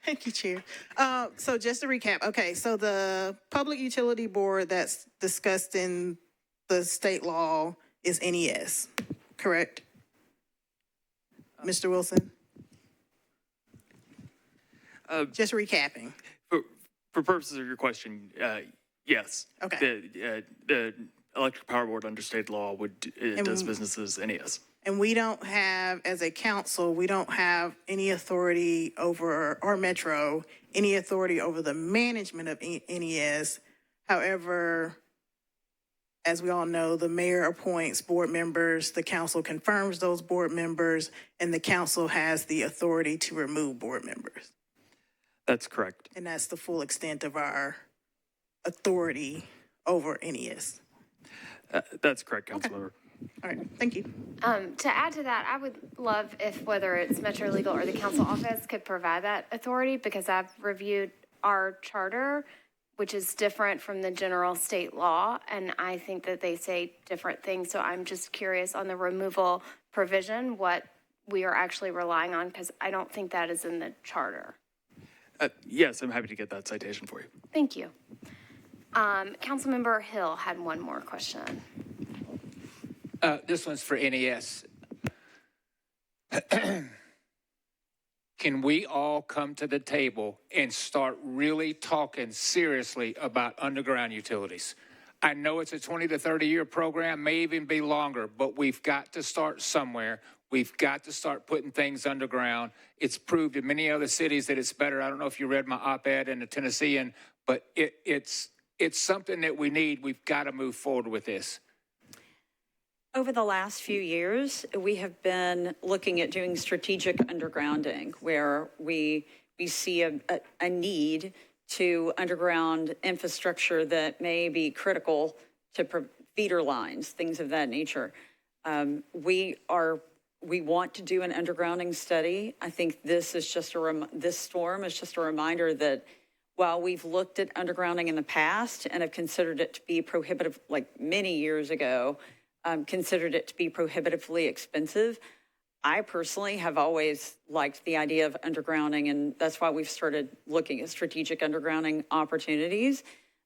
Speaker 18: Thank you, Chair. So just to recap, okay, so the Public Utility Board that's discussed in the state law is NES, correct? Mr. Wilson? Just recapping.
Speaker 6: For purposes of your question, yes.
Speaker 18: Okay.
Speaker 6: The Electric Power Board under state law does business as NES.
Speaker 18: And we don't have, as a council, we don't have any authority over, or Metro, any authority over the management of NES. However, as we all know, the mayor appoints board members, the council confirms those board members, and the council has the authority to remove board members.
Speaker 6: That's correct.
Speaker 18: And that's the full extent of our authority over NES.
Speaker 6: That's correct, Councilmember.
Speaker 18: Okay. All right, thank you.
Speaker 1: To add to that, I would love if whether it's Metro Legal or the council office could provide that authority, because I've reviewed our charter, which is different from the general state law. And I think that they say different things. So I'm just curious on the removal provision, what we are actually relying on, because I don't think that is in the charter.
Speaker 6: Yes, I'm happy to get that citation for you.
Speaker 1: Thank you. Councilmember Hill had one more question.
Speaker 23: This one's for NES. Can we all come to the table and start really talking seriously about underground utilities? I know it's a 20 to 30 year program, may even be longer, but we've got to start somewhere. We've got to start putting things underground. It's proved in many other cities that it's better. I don't know if you read my op-ed in the Tennessean, but it's something that we need. We've got to move forward with this.
Speaker 10: Over the last few years, we have been looking at doing strategic undergrounding, where we see a need to underground infrastructure that may be critical to feeder lines, things of that nature. We want to do an undergrounding study. I think this is just this storm is just a reminder that while we've looked at undergrounding in the past and have considered it to be prohibitive, like many years ago, considered it to be prohibitively expensive, I personally have always liked the idea of undergrounding, and that's why we've started looking at strategic undergrounding opportunities.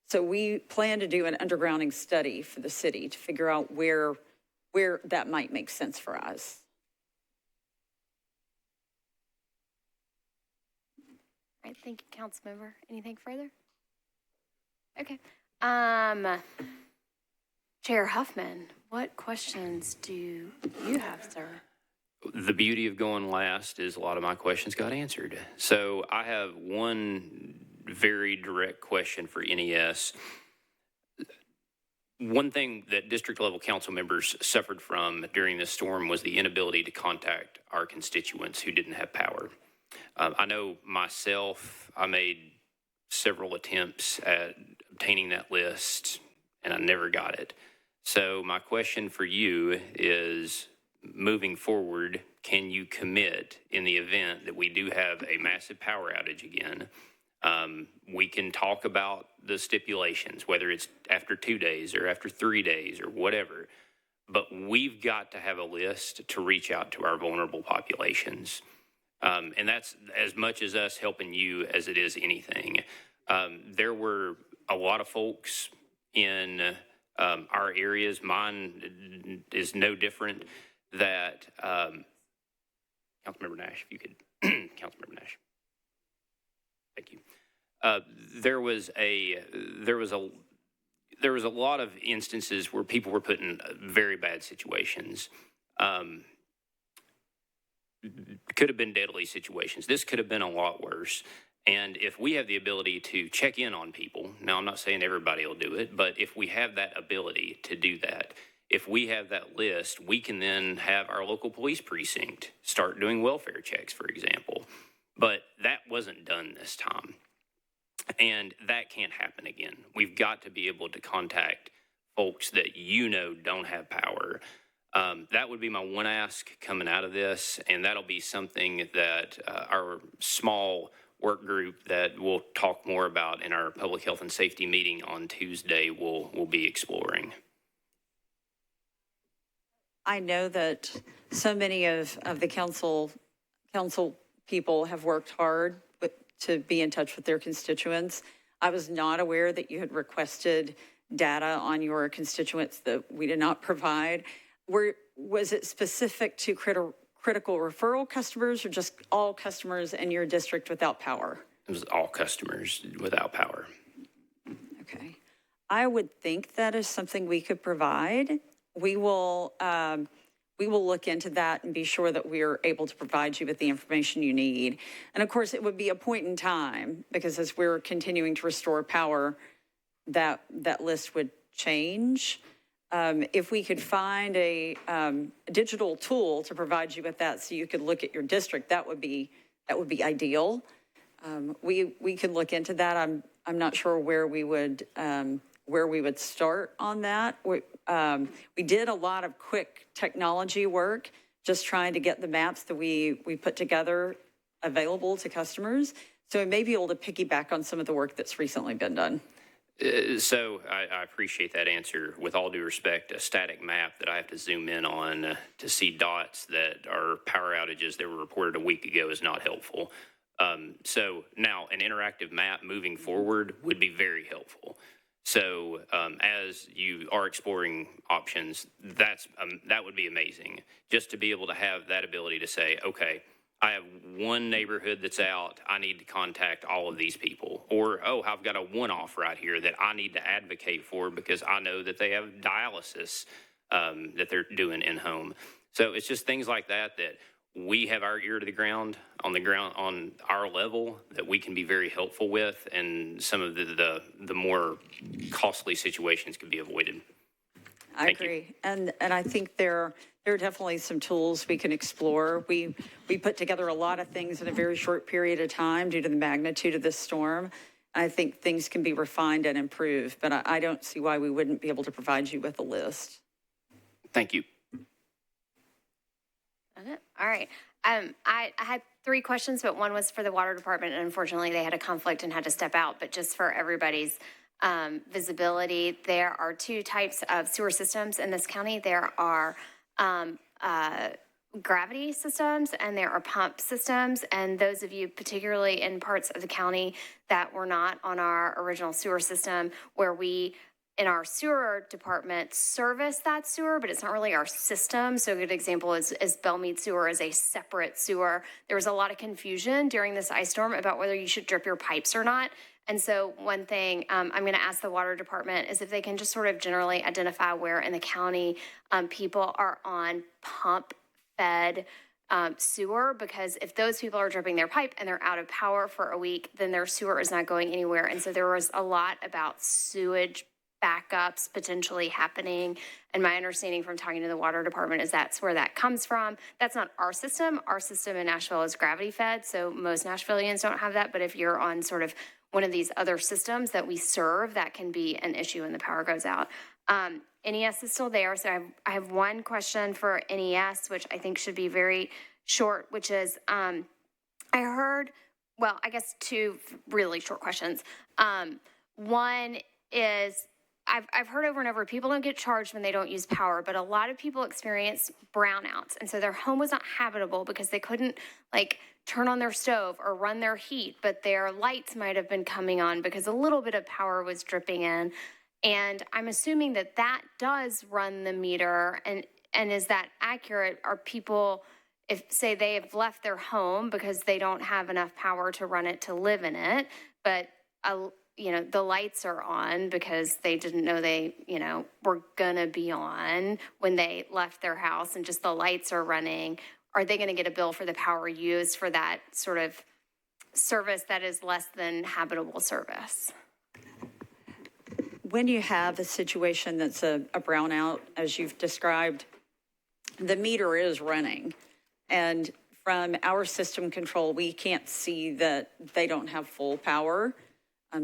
Speaker 10: So we plan to do an undergrounding study for the city to figure out where that might make sense for us.
Speaker 1: All right, thank you, Councilmember. Anything further? Okay. Chair Huffman, what questions do you have, sir?
Speaker 2: The beauty of going last is a lot of my questions got answered. So I have one very direct question for NES. One thing that district level council members suffered from during this storm was the inability to contact our constituents who didn't have power. I know myself, I made several attempts at obtaining that list and I never got it. So my question for you is, moving forward, can you commit in the event that we do have a massive power outage again? We can talk about the stipulations, whether it's after 2 days or after 3 days or whatever, but we've got to have a list to reach out to our vulnerable populations. And that's as much as us helping you as it is anything. There were a lot of folks in our areas, mine is no different, that Councilmember Nash, if you could, Councilmember Nash, thank you. There was a lot of instances where people were put in very bad situations. Could have been deadly situations. This could have been a lot worse. And if we have the ability to check in on people, now I'm not saying everybody will do it, but if we have that ability to do that, if we have that list, we can then have our local police precinct start doing welfare checks, for example. But that wasn't done this time. And that can't happen again. We've got to be able to contact folks that you know don't have power. That would be my one ask coming out of this, and that'll be something that our small work group that we'll talk more about in our public health and safety meeting on Tuesday will be exploring.
Speaker 10: I know that so many of the council people have worked hard to be in touch with their constituents. I was not aware that you had requested data on your constituents that we did not provide. Was it specific to critical referral customers or just all customers in your district without power?
Speaker 2: It was all customers without power.
Speaker 10: Okay. I would think that is something we could provide. We will look into that and be sure that we are able to provide you with the information you need. And of course, it would be a point in time, because as we're continuing to restore power, that list would change. If we could find a digital tool to provide you with that so you could look at your district, that would be ideal. We could look into that. I'm not sure where we would start on that. We did a lot of quick technology work, just trying to get the maps that we put together available to customers. So we may be able to piggyback on some of the work that's recently been done.
Speaker 2: So I appreciate that answer. With all due respect, a static map that I have to zoom in on to see dots that are power outages that were reported a week ago is not helpful. So now an interactive map moving forward would be very helpful. So as you are exploring options, that would be amazing. Just to be able to have that ability to say, okay, I have one neighborhood that's out, I need to contact all of these people. Or, oh, I've got a one-off right here that I need to advocate for because I know that they have dialysis that they're doing in-home. So it's just things like that that we have our ear to the ground on our level that we can be very helpful with, and some of the more costly situations can be avoided.
Speaker 10: I agree. And I think there are definitely some tools we can explore. We put together a lot of things in a very short period of time due to the magnitude of this storm. I think things can be refined and improved, but I don't see why we wouldn't be able to provide you with a list.
Speaker 2: Thank you.
Speaker 1: All right. I had 3 questions, but one was for the water department, and unfortunately they had a conflict and had to step out. But just for everybody's visibility, there are 2 types of sewer systems in this county. There are gravity systems and there are pump systems. And those of you, particularly in parts of the county that were not on our original sewer system, where we in our sewer department service that sewer, but it's not really our system. So a good example is Bellmead Sewer is a separate sewer. There was a lot of confusion during this ice storm about whether you should drip your pipes or not. And so one thing I'm going to ask the water department is if they can just sort of generally identify where in the county people are on pump-fed sewer, because if those people are dripping their pipe and they're out of power for a week, then their sewer is not going anywhere. And so there was a lot about sewage backups potentially happening. And my understanding from talking to the water department is that's where that comes from. That's not our system. Our system in Nashville is gravity fed, so most Nashvillians don't have that. But if you're on sort of one of these other systems that we serve, that can be an issue when the power goes out. NES is still there, so I have one question for NES, which I think should be very short, which is I heard, well, I guess 2 really short questions. One is I've heard over and over, people don't get charged when they don't use power, but a lot of people experience brownouts. And so their home was not habitable because they couldn't like turn on their stove or run their heat, but their lights might have been coming on because a little bit of power was dripping in. And I'm assuming that that does run the meter. And is that accurate? Are people, if say they have left their home because they don't have enough power to run it to live in it, but you know, the lights are on because they didn't know they, you know, were gonna be on when they left their house, and just the lights are running, are they gonna get a bill for the power used for that sort of service that is less than habitable service?
Speaker 10: When you have a situation that's a brownout, as you've described, the meter is running. And from our system control, we can't see that they don't have full power.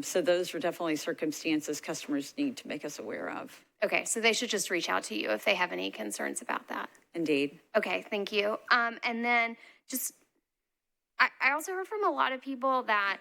Speaker 10: So those are definitely circumstances customers need to make us aware of.
Speaker 1: Okay, so they should just reach out to you if they have any concerns about that.
Speaker 10: Indeed.
Speaker 1: Okay, thank you. And then just, I also heard from a lot of people that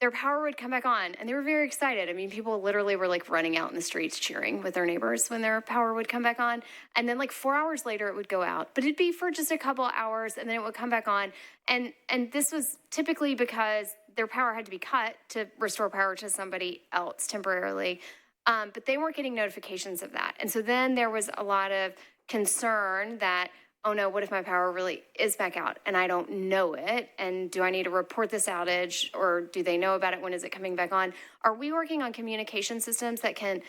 Speaker 1: their power would come back on and they were very excited. I mean, people literally were like running out in the streets cheering with their neighbors when their power would come back on. And then like 4 hours later it would go out, but it'd be for just a couple hours and then it would come back on. And this was typically because their power had to be cut to restore power to somebody else temporarily. But they weren't getting notifications of that. And so then there was a lot of concern that, oh no, what if my power really is back out and I don't know it? And do I need to report this outage, or do they know about it? When is it coming back on? Are we working on communication systems that can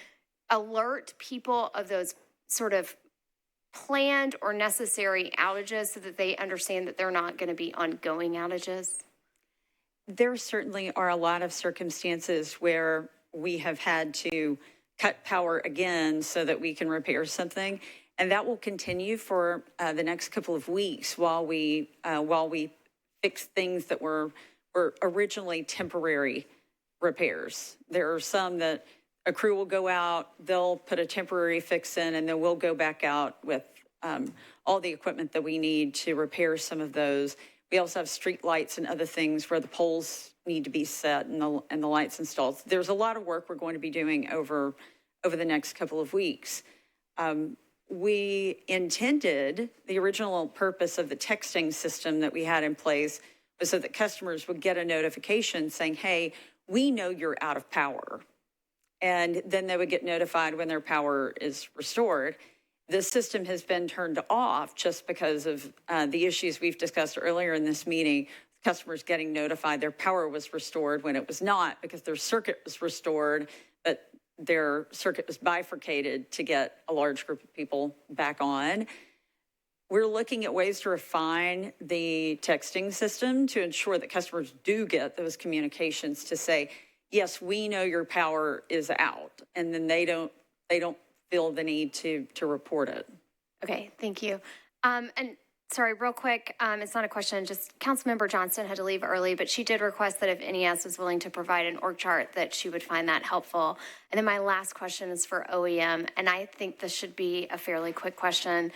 Speaker 1: alert people of those sort of planned or necessary outages so that they understand that they're not going to be ongoing outages?
Speaker 10: There certainly are a lot of circumstances where we have had to cut power again so that we can repair something. And that will continue for the next couple of weeks while we fix things that were originally temporary repairs. There are some that a crew will go out, they'll put a temporary fix in, and then we'll go back out with all the equipment that we need to repair some of those. We also have street lights and other things where the poles need to be set and the lights installed. There's a lot of work we're going to be doing over the next couple of weeks. We intended, the original purpose of the texting system that we had in place was so that customers would get a notification saying, hey, we know you're out of power. And then they would get notified when their power is restored. The system has been turned off just because of the issues we've discussed earlier in this meeting. Customers getting notified their power was restored when it was not, because their circuit was restored, but their circuit was bifurcated to get a large group of people back on. We're looking at ways to refine the texting system to ensure that customers do get those communications to say, yes, we know your power is out, and then they don't feel the need to report it.
Speaker 1: Okay, thank you. And sorry, real quick, it's not a question, just Councilmember Johnston had to leave early, but she did request that if NES was willing to provide an org chart, that she would find that helpful. And then my last question is for OEM, and I think this should be a fairly quick question.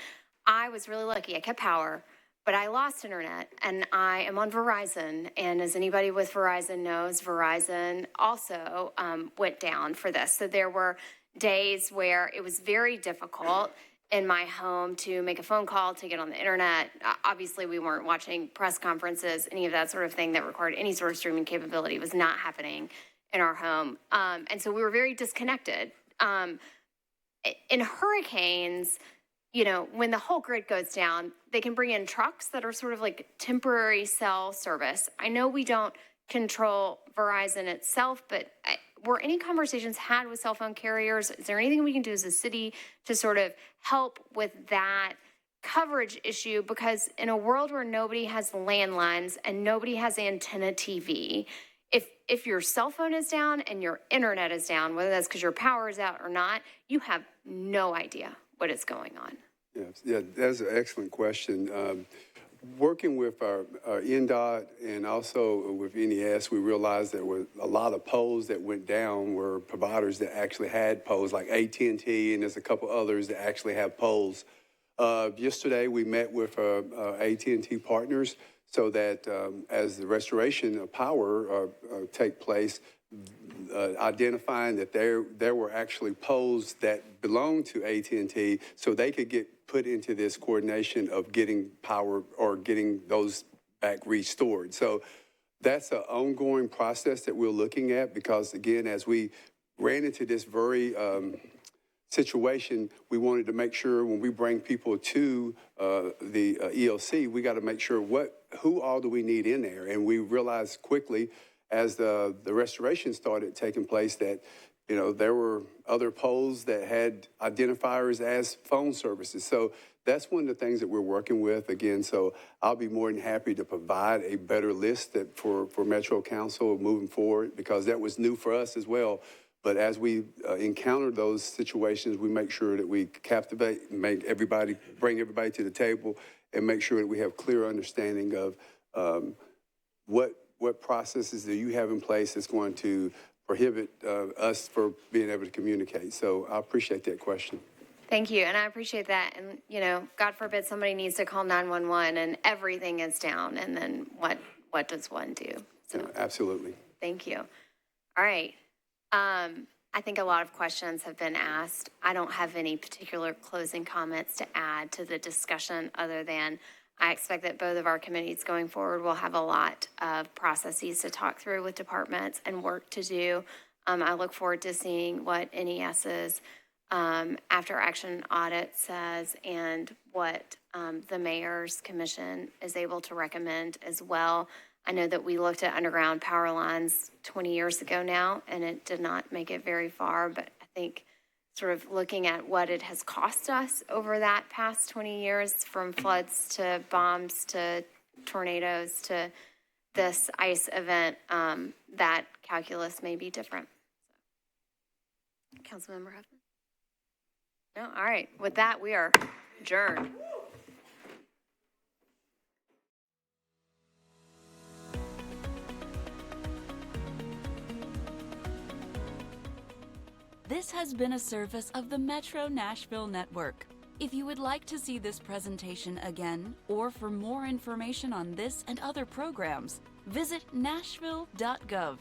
Speaker 1: I was really lucky, I kept power, but I lost internet, and I am on Verizon, and as anybody with Verizon knows, Verizon also went down for this. So there were days where it was very difficult in my home to make a phone call, to get on the internet. Obviously, we weren't watching press conferences, any of that sort of thing that required any sort of streaming capability was not happening in our home. And so we were very disconnected. In hurricanes, you know, when the whole grid goes down, they can bring in trucks that are sort of like temporary cell service. I know we don't control Verizon itself, but were any conversations had with cell phone carriers? Is there anything we can do as a city to sort of help with that coverage issue? Because in a world where nobody has landlines and nobody has antenna TV, if your cell phone is down and your internet is down, whether that's because your power is out or not, you have no idea what is going on.
Speaker 11: Yeah, that's an excellent question. Working with our NDOT and also with NES, we realized there were a lot of poles that went down were providers that actually had poles, like AT&T, and there's a couple others that actually have poles. Yesterday, we met with AT&T partners so that as the restoration of power take place, identifying that there were actually poles that belonged to AT&T, so they could get put into this coordination of getting power or getting those back restored. So that's an ongoing process that we're looking at, because again, as we ran into this very situation, we wanted to make sure when we bring people to the ELC, we got to make sure who all do we need in there. And we realized quickly as the restoration started taking place that, you know, there were other poles that had identifiers as phone services. So that's one of the things that we're working with again. So I'll be more than happy to provide a better list for Metro Council moving forward, because that was new for us as well. But as we encounter those situations, we make sure that we captivate, bring everybody to the table, and make sure that we have clear understanding of what processes do you have in place that's going to prohibit us from being able to communicate. So I appreciate that question.
Speaker 1: Thank you, and I appreciate that. And, you know, God forbid somebody needs to call 911 and everything is down, and then what does one do? So,
Speaker 11: yeah, absolutely.
Speaker 1: Thank you. All right. I think a lot of questions have been asked. I don't have any particular closing comments to add to the discussion other than I expect that both of our committees going forward will have a lot of processes to talk through with departments and work to do. I look forward to seeing what NES's after action audit says and what the mayor's commission is able to recommend as well. I know that we looked at underground power lines 20 years ago now, and it did not make it very far, but I think sort of looking at what it has cost us over that past 20 years, from floods to bombs to tornadoes to this ice event, that calculus may be different. Councilmember Huffman? No? All right. With that, we are adjourned.
Speaker 8: This has been a service of the Metro Nashville Network. If you would like to see this presentation again, or for more information on this and other programs, visit nashville.gov.